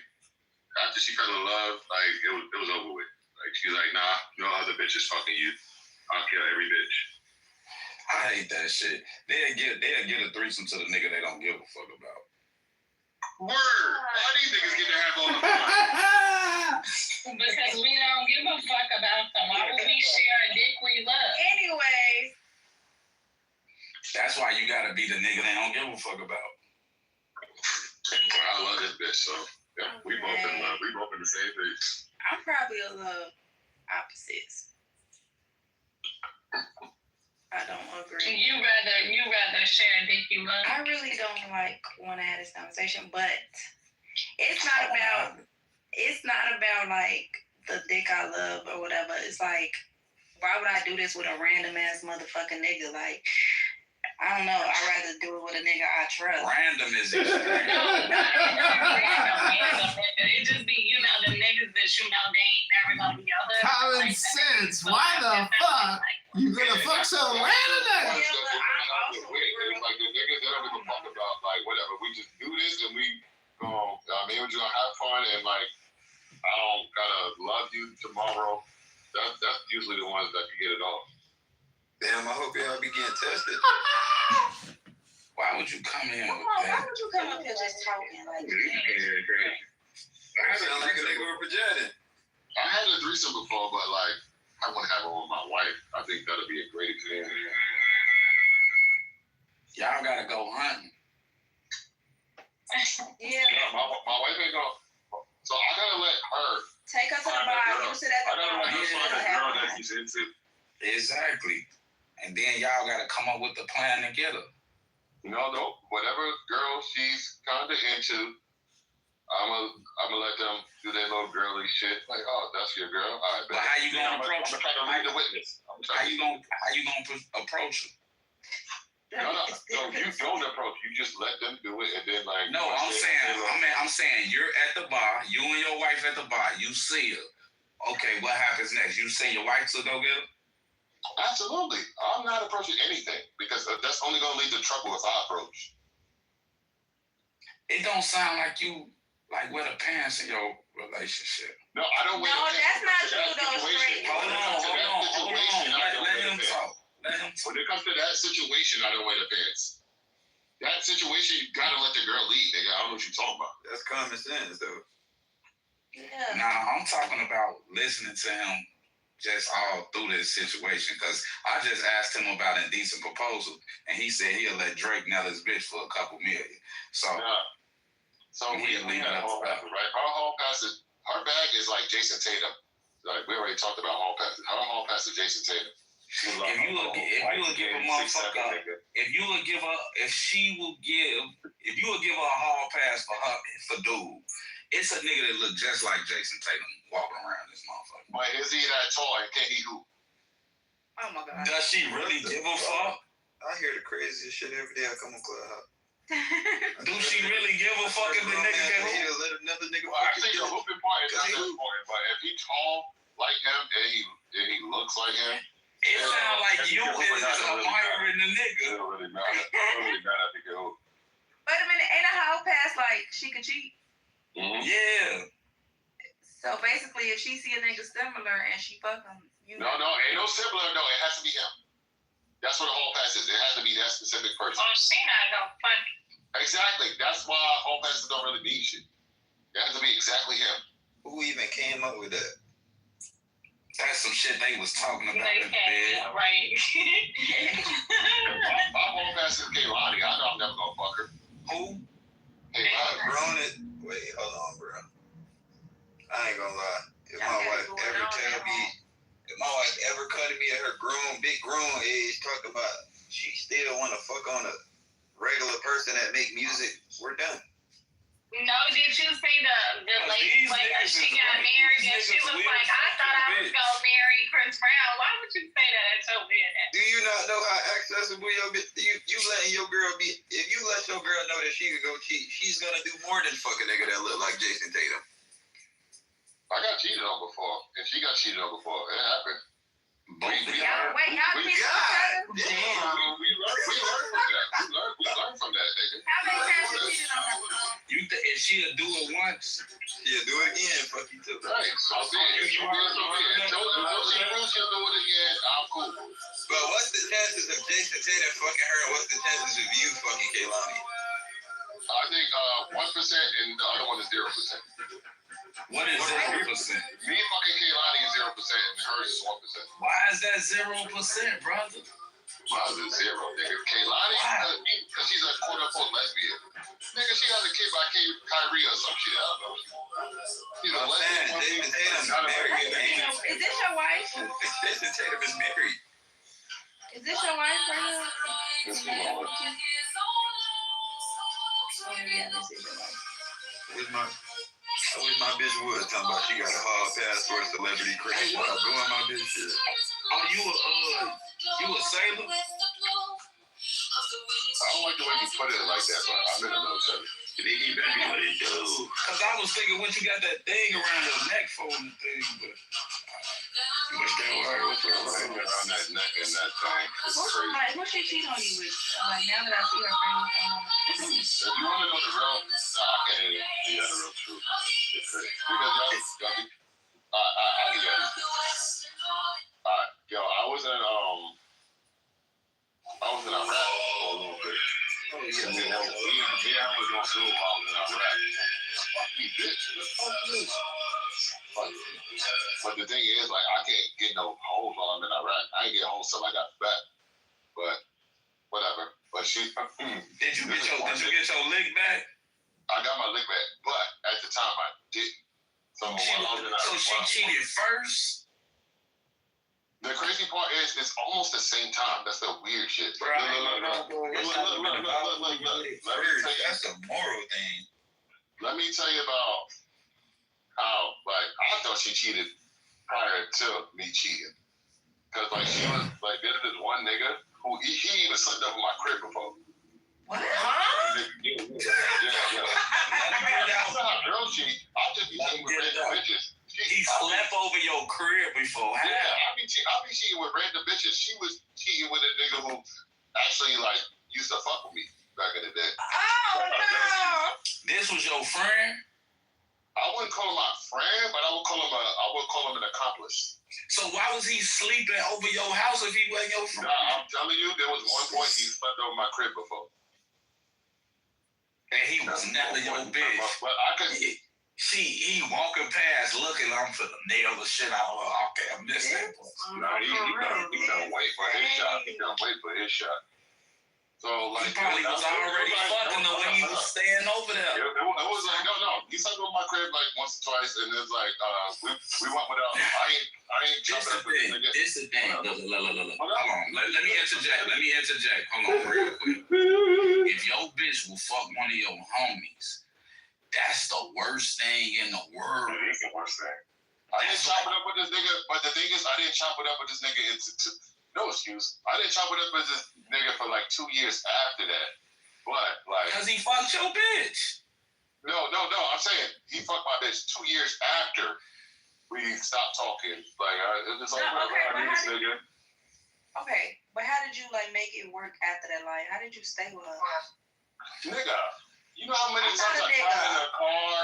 after she fell in love, like it was over with. Like she's like, nah, no other bitch is fucking you. I'll kill every bitch. I hate that shit. They'll get a threesome to the nigga they don't give a fuck about. Word. Why do you niggas get to have all the fun? Because we don't give a fuck about them. Why would we share a dick we love? Anyways. That's why you gotta be the nigga they don't give a fuck about. Well, I love this bitch, so yeah, we both in love. We both in the same place. I'm probably a little opposites. I don't agree. You rather share a dick you love? I really don't want to have this conversation, but it's not about like the dick I love or whatever. It's like, why would I do this with a random ass motherfucking nigga? Like, I don't know. I'd rather do it with a nigga I trust. Random is extreme. No, not random. It just be, the niggas that they ain't never gonna be your husband. Common sense. Why the fuck? You gonna fuck some random? It's like the niggas, they don't give a fuck about like whatever. We just do this and we we're just gonna have fun and like I don't gotta love you tomorrow. That's usually the ones that can get it off. Damn, I hope y'all be getting tested. Why would you come in with Why that? would you come up here just talking like I sound like a nigga with projecting. I had a threesome before, but like I want to have it with my wife. I think that'll be a great experience. Y'all gotta go hunting. Yeah. My wife ain't gonna. So I gotta let her Take her to the bar. You sit at the bar. that she's into. Exactly. And then y'all gotta come up with the plan to get her. No, whatever girl she's kinda into, I'm gonna let them do their little girly shit. Like, oh, that's your girl. All right, But how you gonna approach her? I'm trying to read the witness. How you gonna approach her? No, you don't approach. You just let them do it, and then like. No, I'm saying you're at the bar. You and your wife at the bar. You see her. Okay, what happens next? You send your wife to go get her? Absolutely. I'm not approaching anything because that's only gonna lead to trouble if I approach. It don't sound like you like wear the pants in your relationship. No, I don't wear. No, that's not true though, straight. Hold on. Let him talk. When it comes to that situation, I don't wear the pants. That situation, you gotta let the girl lead, nigga. I don't know what you're talking about. That's common sense, though. Yeah. Nah, I'm talking about listening to him just all through this situation because I just asked him about indecent proposal and he said he'll let Drake nail his bitch for a couple million. So, we had a hall pass, right? Her hall pass is her bag is like Jason Tatum. Like we already talked about hall passes. Her hall pass is Jason Tatum. If she will give a hall pass for dude, it's a nigga that look just like Jason Tatum walking around this motherfucker. But is he that tall and can he hoop? Oh my god. Does she really give a fuck? I hear the craziest shit every day I come on Clubhouse. Do she really give a fuck if the nigga can hoop? He'll let another nigga. Well, I think the hooping part is not that important, but if he tall like him and he looks like him. It sounds like you is admiring the nigga. It don't really matter. It don't really matter if he can hoop. Wait a minute, ain't a hall pass like she could cheat? Mm-hmm. Yeah. So basically, if she see a nigga similar and she fuck him, No, ain't no similar. No, it has to be him. That's what a hall pass is. It has to be that specific person. Oh, she not no fun. Exactly. That's why hall passes don't really mean shit. It has to be exactly him. Who even came up with that? That's some shit they was talking about They in the can't, bed. right? My hall pass is Kaylani. I know I'm never gonna fuck her. Who? Kaylani. Wait, hold on, bro. I ain't gonna lie. If my wife ever come to me at her big grown age, talk about she still want to fuck on a regular person that make music, we're done. No, did you see the lady when she got married and she was like, I thought I was gonna marry Chris Brown. Why would you say that at your wedding? Do you not know how accessible your you letting your girl be? If you let your girl know that she could go cheat, she's gonna do more than fuck a nigga that look like Jason Tatum. I got cheated on before, and she got cheated on before. It happened. We learned from that. We learned from that, nigga. How many times you cheated on her? If she'll do it once, she'll do it again. Fuck you too. Right. So if you did it, she'll do it again. I'm cool. But what's the chances of Jason Tatum fucking her, and what's the chances of you fucking Kaylani? I think 1% and the other one is 0%. What is 0%? Me fucking Kaylani is 0% and hers is 1%. Why is that 0%, brother? Why is it 0, nigga? Kaylani, because she's a quote unquote lesbian. Nigga, she has a kid by Kyrie or some shit. I don't know. She's a lesbian. Jason Tatum's married. Is this your wife? Jason Tatum is married. Is this your wife right now? This is my wife. Oh, yeah, this is your wife. I wish my bitch would talking about she got a hall pass for a celebrity crash. I'm doing my bitch shit. Oh, you a sailor? I don't like the way you put it like that, but I'm in the military. What it do? Cause I was thinking, what you got that thing around your neck for the thing, but what's that word? What's that word? Around that neck and that thing. It's crazy. What she cheat on you with? Now that I see her friends. If you want to know the real, I can't even see the real truth. It's crazy. Because y'all be, I'll give y'all this. Yo, I was in Iraq for a little bit. Yeah, I was on Zoom while I was in Iraq. Fuck you, bitch. But the thing is, like, I can't get no hoes while I'm in Iraq. I ain't get hoes till I got back. But whatever. But she. Did you get your lick back? I got my lick back, but at the time I didn't. So she cheated first. The crazy part is it's almost the same time. That's the weird shit. Look. That's a moral thing. Let me tell you about how, like, I thought she cheated prior to me cheating. Cause like she was like, there's this one nigga who he even slept up in my crib before. What? Huh? Yeah. That's not how girls cheat. I just be cheating with random bitches. He slept over your crib before. Yeah, I be cheating with random bitches. She was cheating with a nigga who actually like used to fuck with me back in the day. Oh no! This was your friend? I wouldn't call him my friend, but I would call him an accomplice. So why was he sleeping over your house if he wasn't your friend? Nah, I'm telling you, there was one point he slept over my crib before. And he was never your bitch. But I could. He walking past looking, I'm finna nail the shit out of her. Okay, I missed that part. Nah, he couldn't wait for his shot. He couldn't wait for his shot. So, like, he probably was already fucking the way he was staying over there. It was like, no. He slept over my crib like once or twice, and it was like, we went without. I ain't jumping up with this nigga. This is the thing. Look. Hold on. Let me interject. Hold on, real quick. If your bitch will fuck one of your homies, that's the worst thing in the world. It is the worst thing. I didn't chop it up with this nigga, but the thing is, I didn't chop it up with this nigga no excuse. I didn't chop it up with this nigga for like 2 years after that. But like, cause he fucked your bitch. No. I'm saying he fucked my bitch 2 years after we stopped talking. Like, it's like, nigga. Okay, but how did you like make it work after that? Like, how did you stay with her? Nigga. You know how many times I cried in a car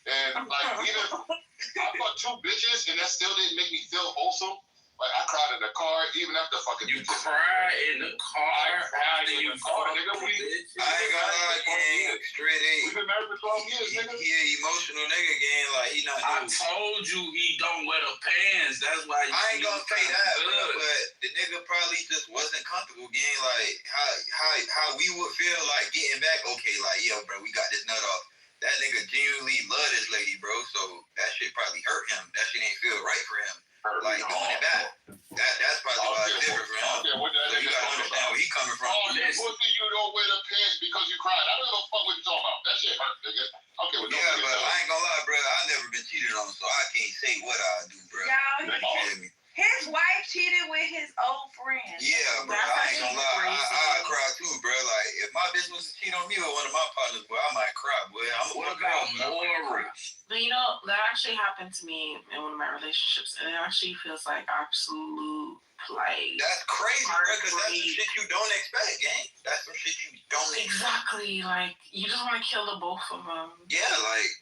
and like even I fucked 2 bitches and that still didn't make me feel wholesome. Like I cried in the car even after fucking. You cried in the car after you fucked nigga. I ain't gonna lie, gang. Straight A. We've been married for 12 years, nigga. He an emotional nigga, gang. Like he not. I told you he don't wear the pants. That's why. I ain't gonna say that, but the nigga probably just wasn't comfortable, gang. Like how we would feel like getting back. Okay, like yo, bro, we got this nut off. That nigga genuinely love this lady, bro. So that shit probably hurt him. That shit ain't feel right for him. Like doing it back. That's probably why it's different for him. So you gotta understand where he coming from. Oh, this pussy, you don't wear the pants because you cried. I don't know what you're talking about. That shit hurt, nigga. Okay, well, yeah, but I ain't gonna lie, bro. I never been cheated on, so I can't say what I do, bro. Y'all, his wife cheated with his old friend. Yeah, bro. I ain't gonna lie. I cry too, bro. Like if my bitch was to cheat on me or one of my partners, boy, I might cry, boy. What about morals? But you know, that actually happened to me in one of my relationships, and it actually feels like absolute like. That's crazy, bro, because that's some shit you don't expect, gang. That's some shit you don't expect. Exactly, like you just want to kill the both of them. Yeah, like.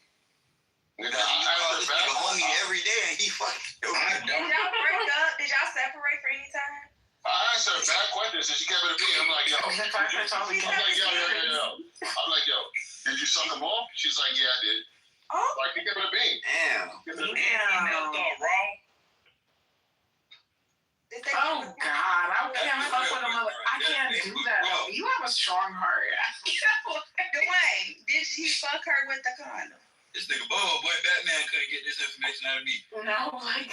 Nigga, I call this nigga homie every day, and he fucking. Did y'all break up? Did y'all separate for any time? I asked her bad questions, and she kept it to me. I'm like, yo. I'm like, yo, did you suck him off? She's like, yeah, I did. Oh. Like, he kept it to me. Damn. Oh God, I can't fuck with a mother. I can't do that. You have a strong heart. Dwayne, did he fuck her with the condom? This nigga boy, Batman couldn't get this information out of me. No, like.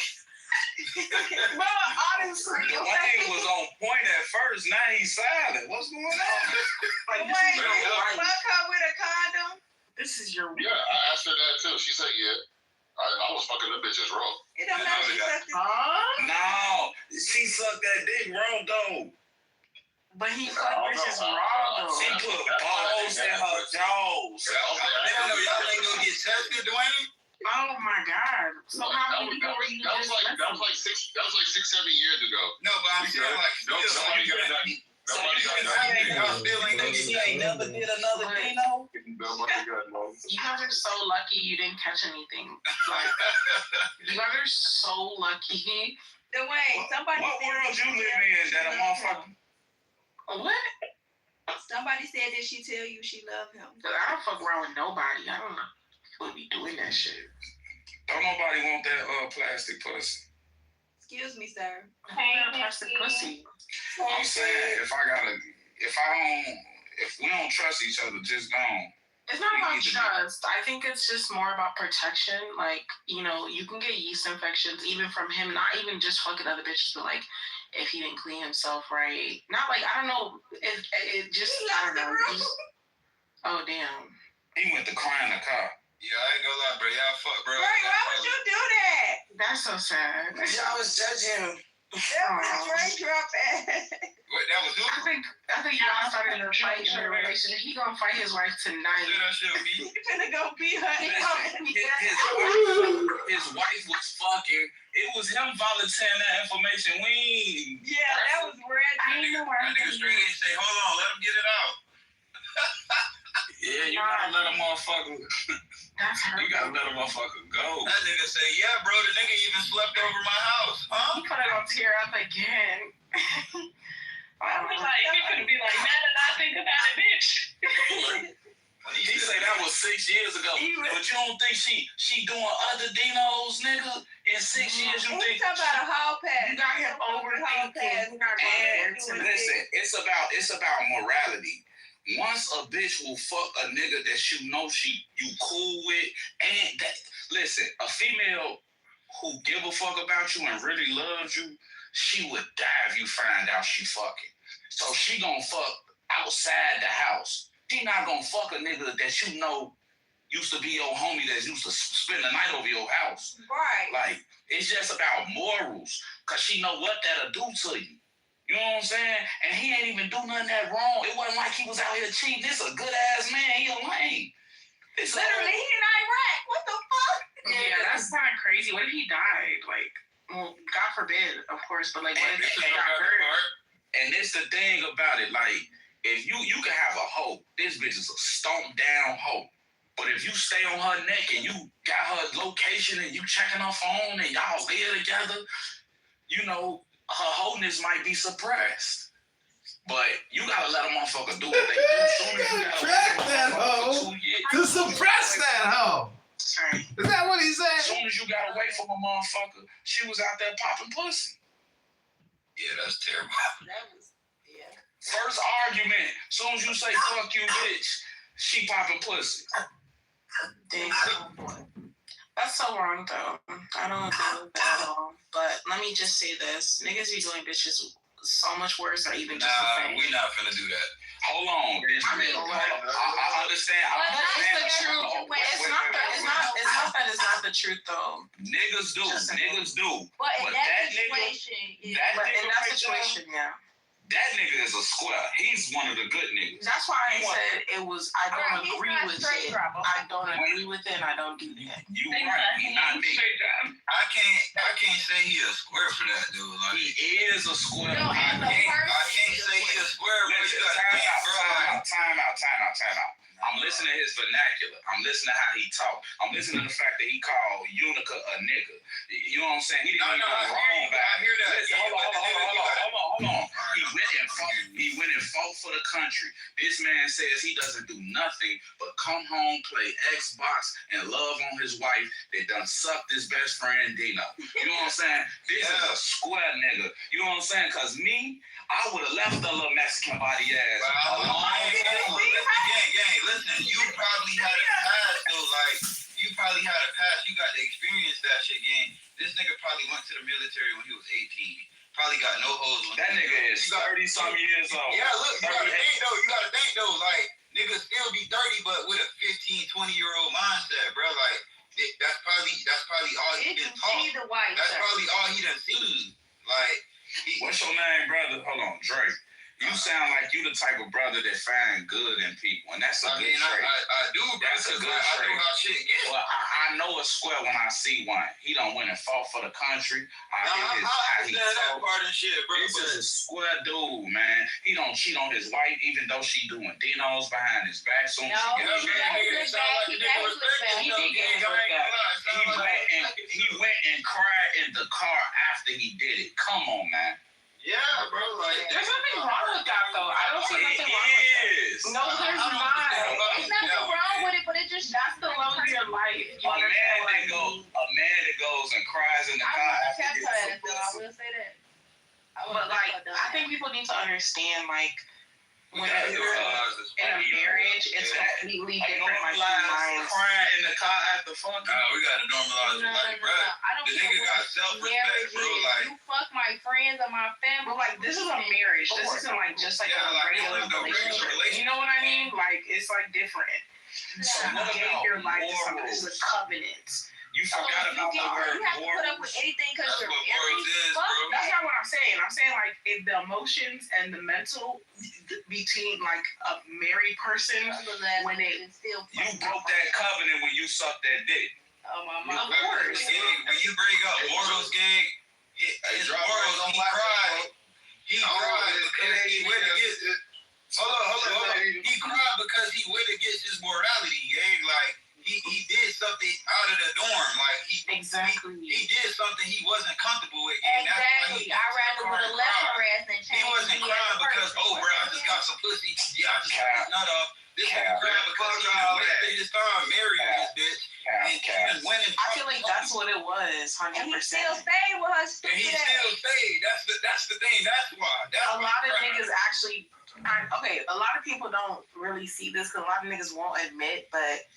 Bro, honestly, Dwayne was on point at first. Now he's silent. What's going on? Dwayne, did you fuck her with a condom? This is your. Yeah, I asked her that too. She said, yeah. I was fucking the bitches raw. It don't matter. No, she sucked that dick raw though. But he fucked bitches raw though. She put balls in her jaws. Y'all ain't gonna get tested, Dwayne? Oh my God! So how many people were you That was like 6-7 years ago. No, but I'm saying like nobody got nothing. Nobody got nothing. Still ain't niggas. She ain't never did another Dino. Nobody got nothing. You guys are so lucky you didn't catch anything. Like you guys are so lucky. Dwayne, somebody What said world you live in that a motherfucker? What? Somebody said that she tell you she love him. Cause I don't fuck around with nobody. I don't know. Would be doing that shit. Don't nobody want that plastic pussy. Excuse me, sir. Plastic pussy. I'm saying if we don't trust each other, just don't. It's not about trust. I think it's just more about protection. Like, you know, you can get yeast infections even from him, not even just fucking other bitches, but like if he didn't clean himself right. Not like, I don't know. It just, I don't know. Oh, damn. He went to cry in the car. Yeah, I ain't gonna lie, bro. Y'all fuck, bro. Right, why would you do that? That's so sad. Y'all was judging him. That was raindrop ass. What, that was who? I think y'all started a fight in their relationship. He gonna fight his wife tonight. That shit be. He finna go beat her. His wife was fucking. It was him volunteering that information. Yeah, that was red. That nigga straight and say, hold on, let him get it out. Yeah, you gotta let a motherfucker. That's her. You gotta let a motherfucker go. That nigga say, yeah, bro, the nigga even slept over my house. Huh? He put it on tear up again. I was like, you couldn't be like, now that I think about it, bitch. He say that was 6 years ago, but you don't think she doing other dinos, nigga? In 6 years, you think? Talk about a hall pass. You got him overthinking. Listen, it's about morality. Once a bitch will fuck a nigga that you know you cool with, and that, listen, a female who give a fuck about you and really loves you, she would die if you find out she fucking. So she gonna fuck outside the house. She not gonna fuck a nigga that you know used to be your homie that used to spend the night over your house. Right. Like, it's just about morals, cause she know what that'll do to you. You know what I'm saying? And he ain't even do nothing that wrong. It wasn't like he was out here cheating. This a good ass man. He a lame. It's literally he in Iraq. What the fuck? Yeah, that's kind of crazy. What if he died? Like, well, God forbid, of course, but like, what if he got hurt? And this the thing about it. Like, if you can have a hoe, this bitch is a stomped down hoe. But if you stay on her neck and you got her location and you checking her phone and y'all live together, you know, her wholeness might be suppressed. But you gotta let a motherfucker do what they do. Soon as you gotta Track that hoe. To suppress that hoe. Is that what he said? As soon as you got away from a motherfucker, she was out there popping pussy. Yeah, that's terrible. That was, yeah. First argument, as soon as you say fuck you, bitch, she popping pussy. Damn. That's so wrong, though. I don't agree with that at all. But let me just say this. Niggas be doing bitches so much worse or even just the same. We're not finna do that. Hold on. I understand. But that's the truth. It's not that it's not the truth, though. Niggas do. Niggas do. But in that situation, yeah. That nigga is a square. He's one of the good niggas. That's why I said it was. I don't agree with it. I don't agree with it. And I don't do that. You right. He's not me. I can't say he a square for that, dude. Like, he is a square. No, I can't say he a square, but you gotta time out. I'm listening to his vernacular. I'm listening to how he talk. I'm listening to the fact that he called Unica a nigga. You know what I'm saying? He didn't even wrong about it. I hear that. Listen, hold on. He went and fought for the country. This man says he doesn't do nothing but come home, play Xbox, and love on his wife that done sucked his best friend Dino. You know what I'm saying? This is a square nigga. You know what I'm saying? Cause me, I would have left that little Mexican body ass alone. Listen, you probably had a past though. Like, you probably had a past. You got to experience that shit, gang. This nigga probably went to the military when he was 18. Probably got no hoes. That nigga is 30-some years old. Yeah, look, you gotta think though. Like, niggas still be 30, but with a 15, 20-year-old mindset, bro. Like, that's probably all he been taught. That's probably all he done seen. Like, what's your name, brother? Hold on, Drake. You sound motherfucker that find good in people, and that's a good trait. I do. That's a good I trait. know how shit gets. Well, I know a square when I see one. He done went and fought for the country. I understand that part and shit, bro. This is a square dude, man. He don't cheat on his wife, even though she doing dinos behind his back. Soon as she gets he went and cried in the car after he did it. Come on, man. Yeah, bro. Like, there's nothing wrong with that, though. I don't see nothing wrong with that. No, there's not. There's nothing wrong with it, but it just that's the love of your life. A man that goes and cries in the car after he gets I will say that. But like, I think people need to understand, like, when you're in a marriage, it's completely different. Like, crying in the car after fucking. We gotta normalize it, like, bro. I don't the nigga got self-respect, bro. Like, you fuck my friends or my family. But like, this is a marriage. This isn't like just like a regular relationship. You know what I mean? Like, it's like different. So you gave your life to somebody. This is a covenant. You forgot about the word you have to put up with anything because you're married. That's not what I'm saying. I'm saying like if the emotions and the mental between like a married person when they you broke that covenant when you sucked that dick. Oh my mom. Of course. When you break up morals, gang, his morals, he cried. He cried because he went against it. Hold on. He cried because he went against his morality, gang. Like, he did something out of the norm. Like, he did something he wasn't comfortable with. Exactly. I'd rather with a less harassment change. He wasn't crying because, bro, I just got some pussy. Yeah, I just got this nut off. This nigga crying because he wasted his time marrying this bitch. And even winning. I feel like that's what it was, 100%. And he still stayed with her stupid ass. And he still stayed. That's the thing. That's why. A lot of niggas actually, a lot of people don't really see this because a lot of niggas won't admit, but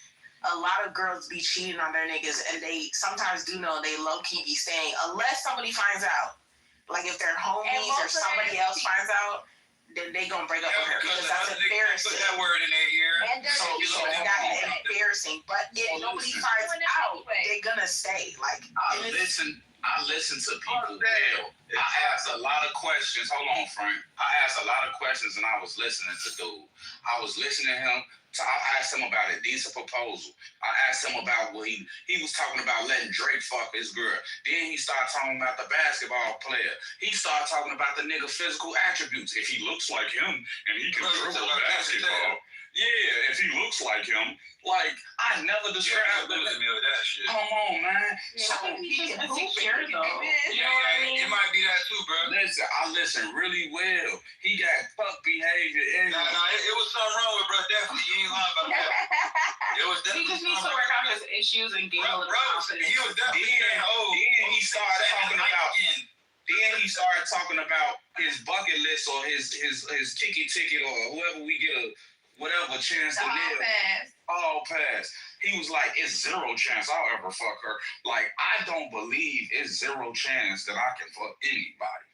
a lot of girls be cheating on their niggas and they sometimes do know they low-key be staying unless somebody finds out. Like if their homies or somebody else finds out, then they gonna break up with her because that's embarrassing. Put that word in their ear. So that's embarrassing. But if nobody finds out, they're gonna stay. Like I listen to people. I asked a lot of questions. Hold on, Frank. I asked a lot of questions and I was listening to dude. I was listening to him. So I asked him about a decent proposal. I asked him about what he was talking about letting Drake fuck his girl. Then he started talking about the basketball player. He started talking about the nigga physical attributes. If he looks like him and he can dribble a basketball. Yeah, if he looks like him. Like, I never described that shit. Come on, man. So he can insecure though. You know what I mean? It might be that too, bro. Listen, I listen really well. He got fuck behavior. Nah, it was something wrong with bro. Definitely, you ain't lying about that. It was definitely. He just needs to work out his issues and gain a little confidence. He was definitely Then he started talking about. Then he started talking about his bucket list or his ticket or whoever we get a whatever chance to live. All pass. He was like, it's zero chance I'll ever fuck her. Like, I don't believe it's zero chance that I can fuck anybody.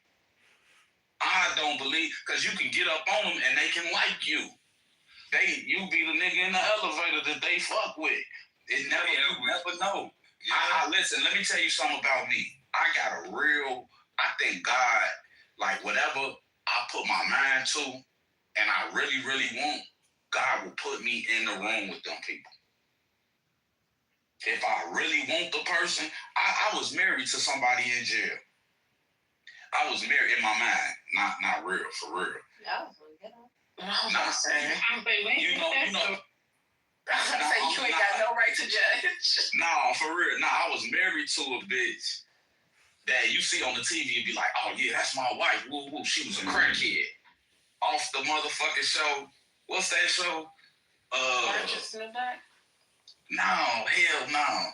I don't believe, because you can get up on them and they can like you. You be the nigga in the elevator that they fuck with. You never know. I listen, let me tell you something about me. I think God, like whatever I put my mind to and I really, really want, God will put me in the room with them people. If I really want the person, I was married to somebody in jail. I was married in my mind, not real, for real. You know. You ain't got no right to judge. No, for real. I was married to a bitch that you see on the TV and be like, oh yeah, that's my wife. Woo woo, she was a crackhead. Off the motherfucking show. What's that show? Just in the back? No, hell no.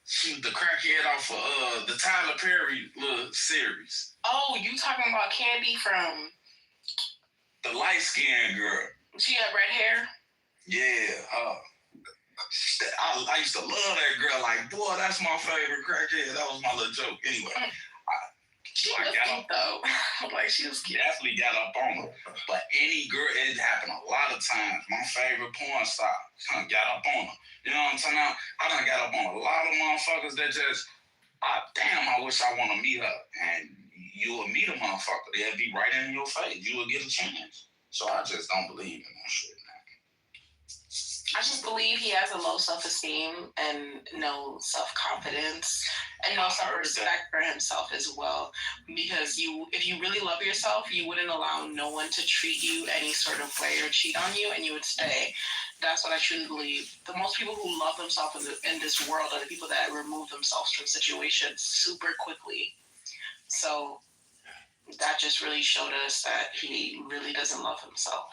She was the crackhead off of the Tyler Perry little series. Oh, you talking about Candy from the light-skinned girl? She had red hair? Yeah, I used to love that girl. Like, boy, that's my favorite crackhead. That was my little joke. Anyway, she was cute though. Like, she was cute. Definitely got up on her. But any girl, it happened a lot of times. My favorite porn star got up on her. You know what I'm talking about? I done got up on a lot of motherfuckers that just, I wish I want to meet her. And you will meet a motherfucker. They'll be right in your face. You will get a chance. So I just don't believe in that shit, man. I just believe he has a low self-esteem and no self-confidence and no self-respect for himself as well. Because if you really love yourself, you wouldn't allow no one to treat you any sort of way or cheat on you, and you would stay. That's what I truly believe. The most people who love themselves in this world are the people that remove themselves from situations super quickly. So that just really showed us that he really doesn't love himself.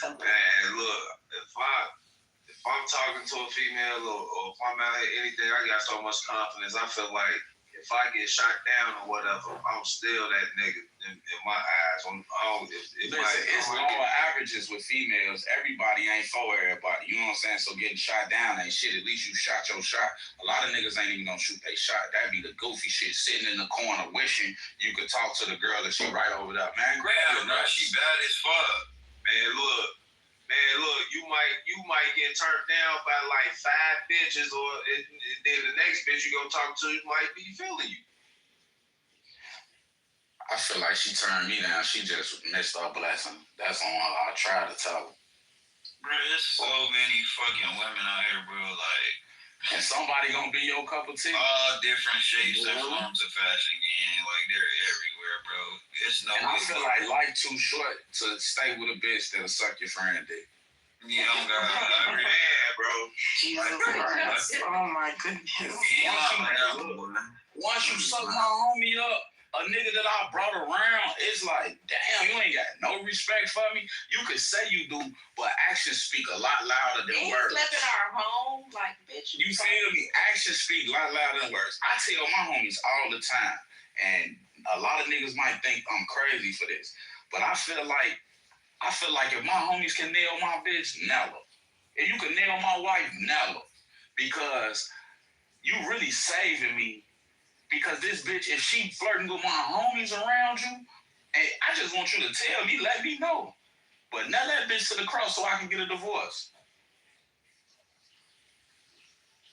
Man, look, if I'm talking to a female or if I'm out here anything, I got so much confidence. I feel like if I get shot down or whatever, I'm still that nigga in my eyes. It's lower averages with females. Everybody ain't for everybody. You know what I'm saying? So getting shot down ain't shit. At least you shot your shot. A lot of niggas ain't even gonna shoot their shot. That'd be the goofy shit, sitting in the corner wishing you could talk to the girl that she right over there. Man, grab her, she bad as fuck. Man, look, you might get turned down by like 5 bitches, or then the next bitch you gonna talk to might be feeling you. I feel like she turned me down. She just missed her blessing. That's on her. I tried to tell her. Bro, there's so many fucking women out here, bro. Like, and somebody gonna be your cup of tea. All different shapes and forms of fashion, gang. Like, they're everywhere, bro. It's no. And I feel like life too short to stay with a bitch that'll suck your friend dick. Yeah, I'm gonna man, bro. Jesus Christ. Oh my goodness. Once you suck my homie up, a nigga that I brought around, it's like, damn, you ain't got no respect for me. You could say you do, but actions speak a lot louder than words. He slept in our home, like, bitch. You feel me? Actions speak a lot louder than words. I tell my homies all the time, and a lot of niggas might think I'm crazy for this, but I feel like if my homies can nail my bitch, never. If you can nail my wife, never. Because you really saving me. Because this bitch, if she flirting with my homies around you, and I just want you to tell me, let me know. But not that bitch to the cross so I can get a divorce.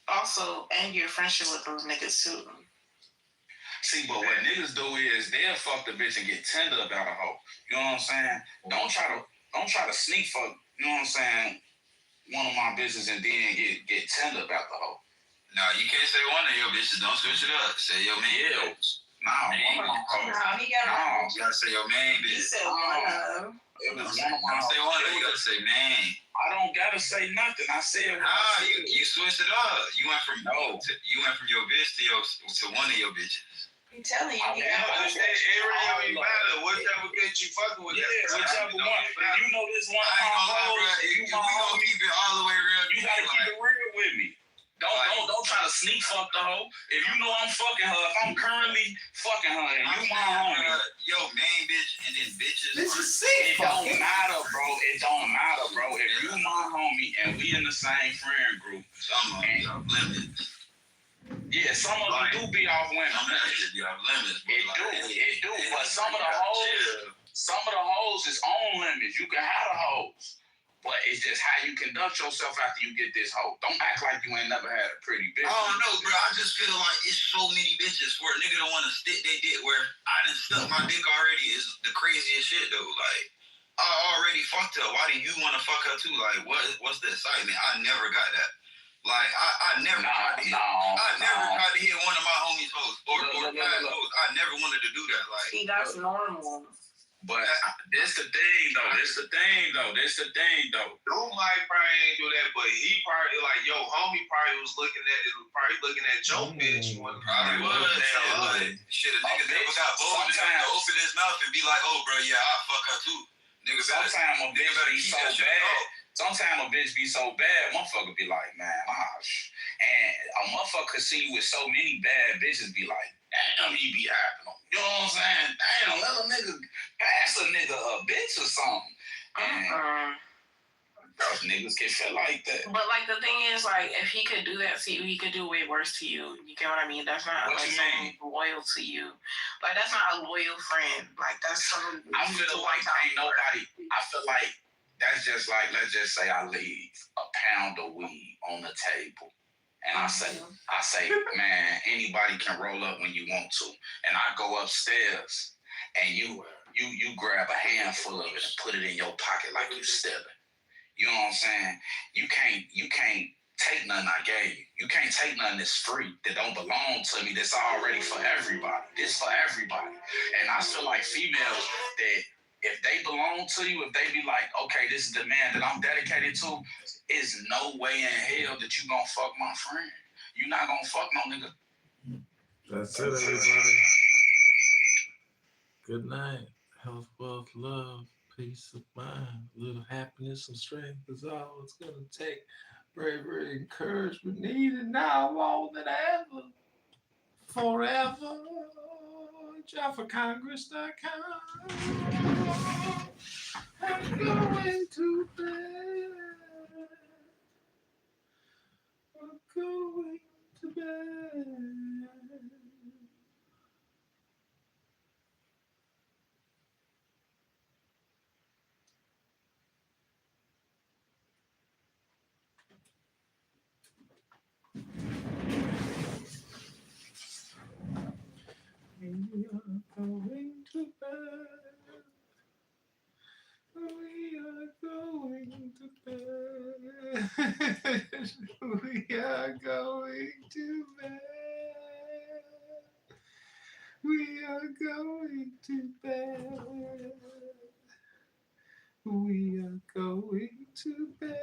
Also, end your friendship with those niggas too. See, but what niggas do is they'll fuck the bitch and get tender about a hoe. You know what I'm saying? Don't try to sneak fuck, you know what I'm saying, one of my bitches and then get tender about the hoe. No, you can't say one of your bitches. Don't switch it up. Say your main bitch. No, you gotta say your main bitch. You said one of. It was don't say one of them. You gotta say main. I don't gotta say nothing. I said you switched it up. You went from your bitch to one of your bitches. I'm telling you, it really don't matter whichever bitch you fucking with. Yeah, whichever one. You know this one. We gonna keep it all the way real. You gotta keep it real with me. Don't try to sneak fuck the hoe. If you know I'm fucking her, if I'm currently fucking her, and you my homie, yo, main bitch, and then bitches. It don't matter, bro. It don't matter, bro. If you my homie and we in the same friend group, some of them off limits. Yeah, some of them do be off women. It do. But some of the hoes is on limits. You can have the hoes. But it's just how you conduct yourself after you get this hoe. Don't act like you ain't never had a pretty bitch. I don't know, bro. I just feel like it's so many bitches where a nigga don't want to stick their dick where I done stuck my dick already is the craziest shit, though. Like, I already fucked her. Why do you want to fuck her, too? Like, what's the excitement? I never got that. Like, I never tried to hit. I never tried to hit one of my homies' hoes or hoes. I never wanted to do that. Like, see, that's normal. But this the thing though. Dude might probably ain't do that, but he probably like homie probably was looking at your bitch. Probably was. Shit, a nigga never got bold enough to open his mouth and be like, "Oh, bro, yeah, I'll fuck her too." Nigga, sometimes a bitch be so bad. Sometimes a bitch be so bad, motherfucker be like, man, and a motherfucker see you with so many bad bitches be like, damn, he be happening. You know what I'm saying? Damn, let a nigga pass a nigga a bitch or something. Those niggas can feel like that. But like the thing is, like, if he could do that to you, he could do way worse to you. You get what I mean? That's not someone loyal to you. Like, that's not a loyal friend. Like, that's someone. I feel like ain't nobody. I feel like that's just like, let's just say I leave a pound of weed on the table. And I say, man, anybody can roll up when you want to. And I go upstairs and you grab a handful of it and put it in your pocket like you stealing. You know what I'm saying? You can't take nothing I gave you. You can't take nothing that's free, that don't belong to me, that's already for everybody. This for everybody. And I feel like females that if they belong to you, if they be like, okay, this is the man that I'm dedicated to, is no way in hell that you gonna fuck my friend. You not gonna fuck no nigga. That's it, everybody. Good night. Health, wealth, love, peace of mind, a little happiness and strength is all it's going to take. Bravery, encouragement needed now more than ever. Forever. JaffaCongress.com. I'm going to bed. I'm going to bed. We are going to bed. We are going to bed. We are going to bed. We are going to bed. We are going to bed.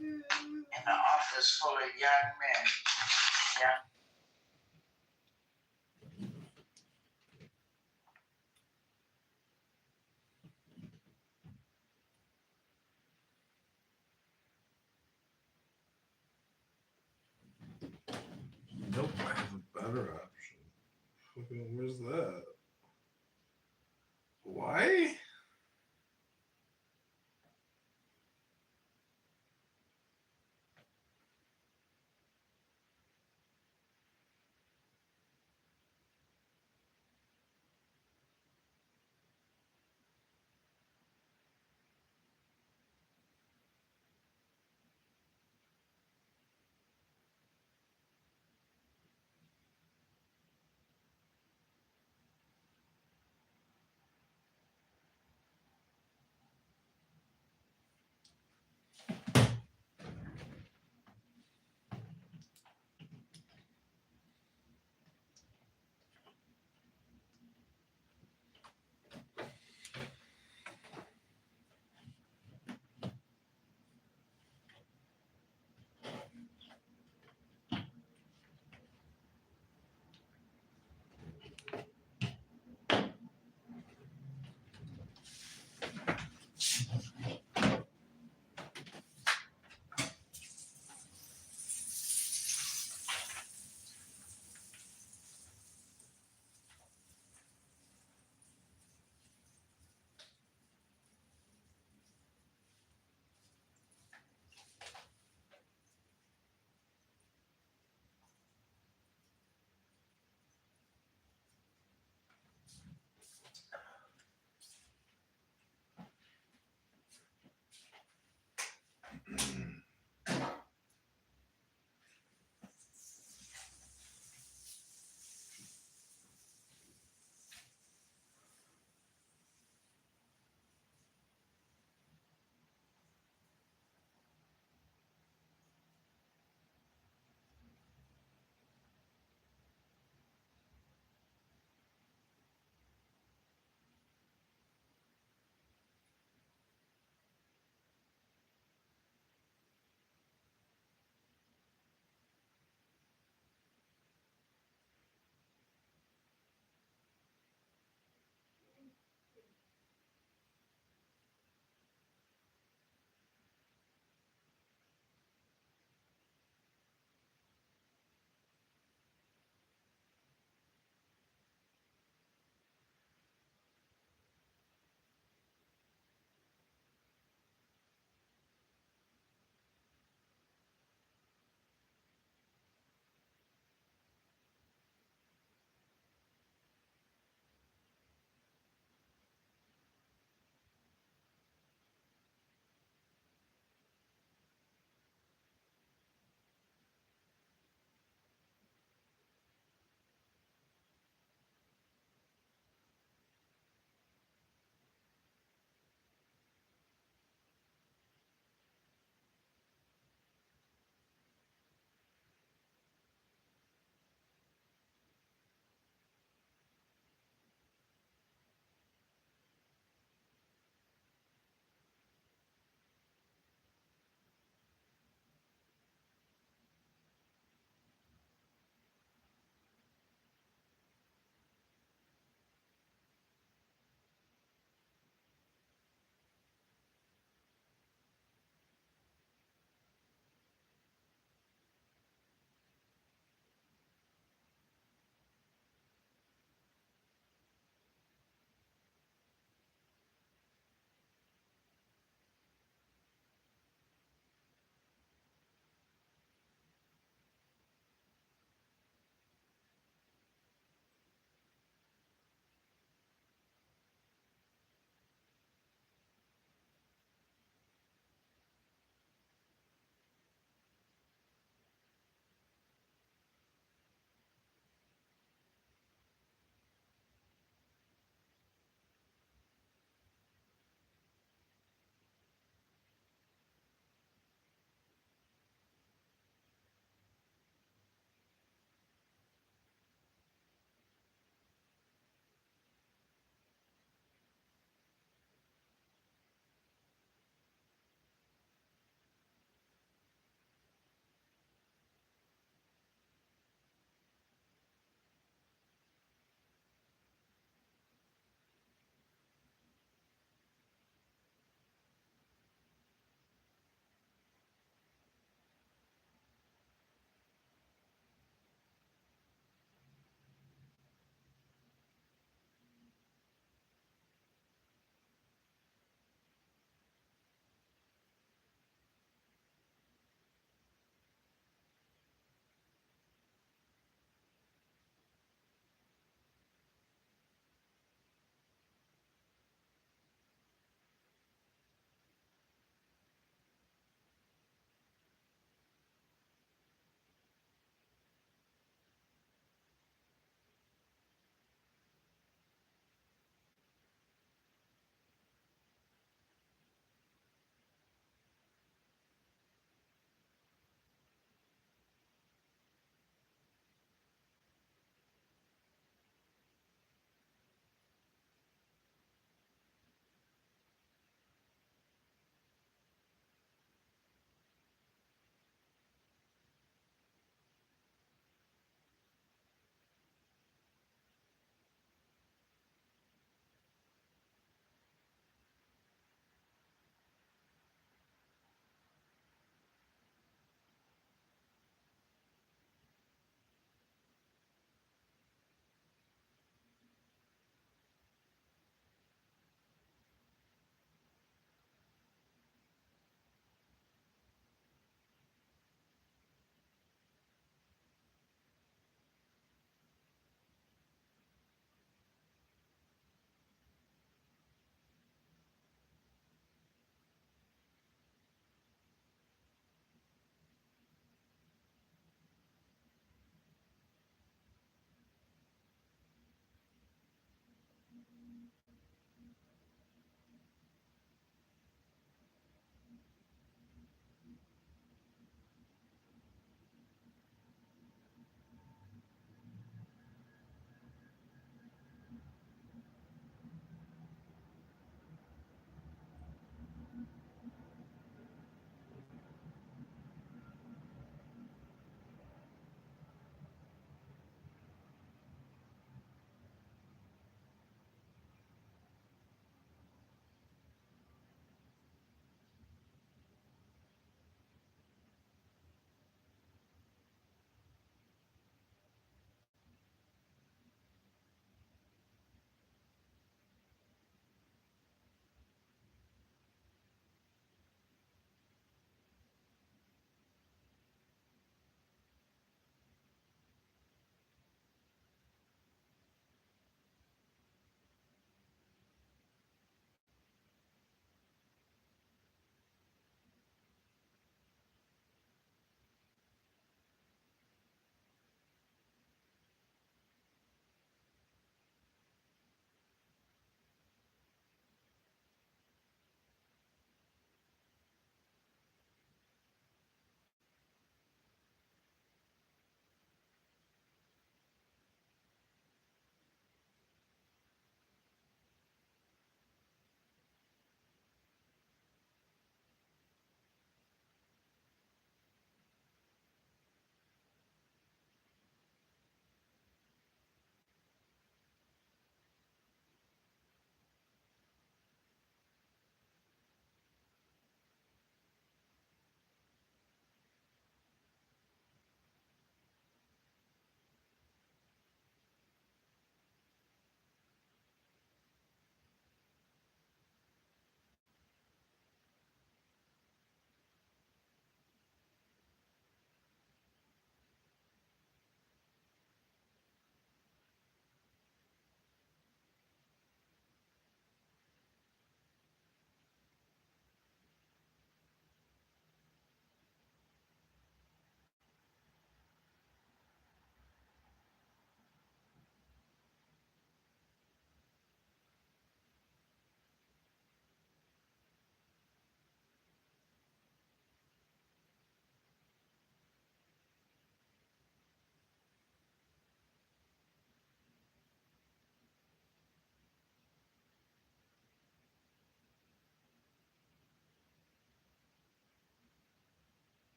In the office full of young men. Yeah. Nope, I have a better option. Okay, where's that? Why?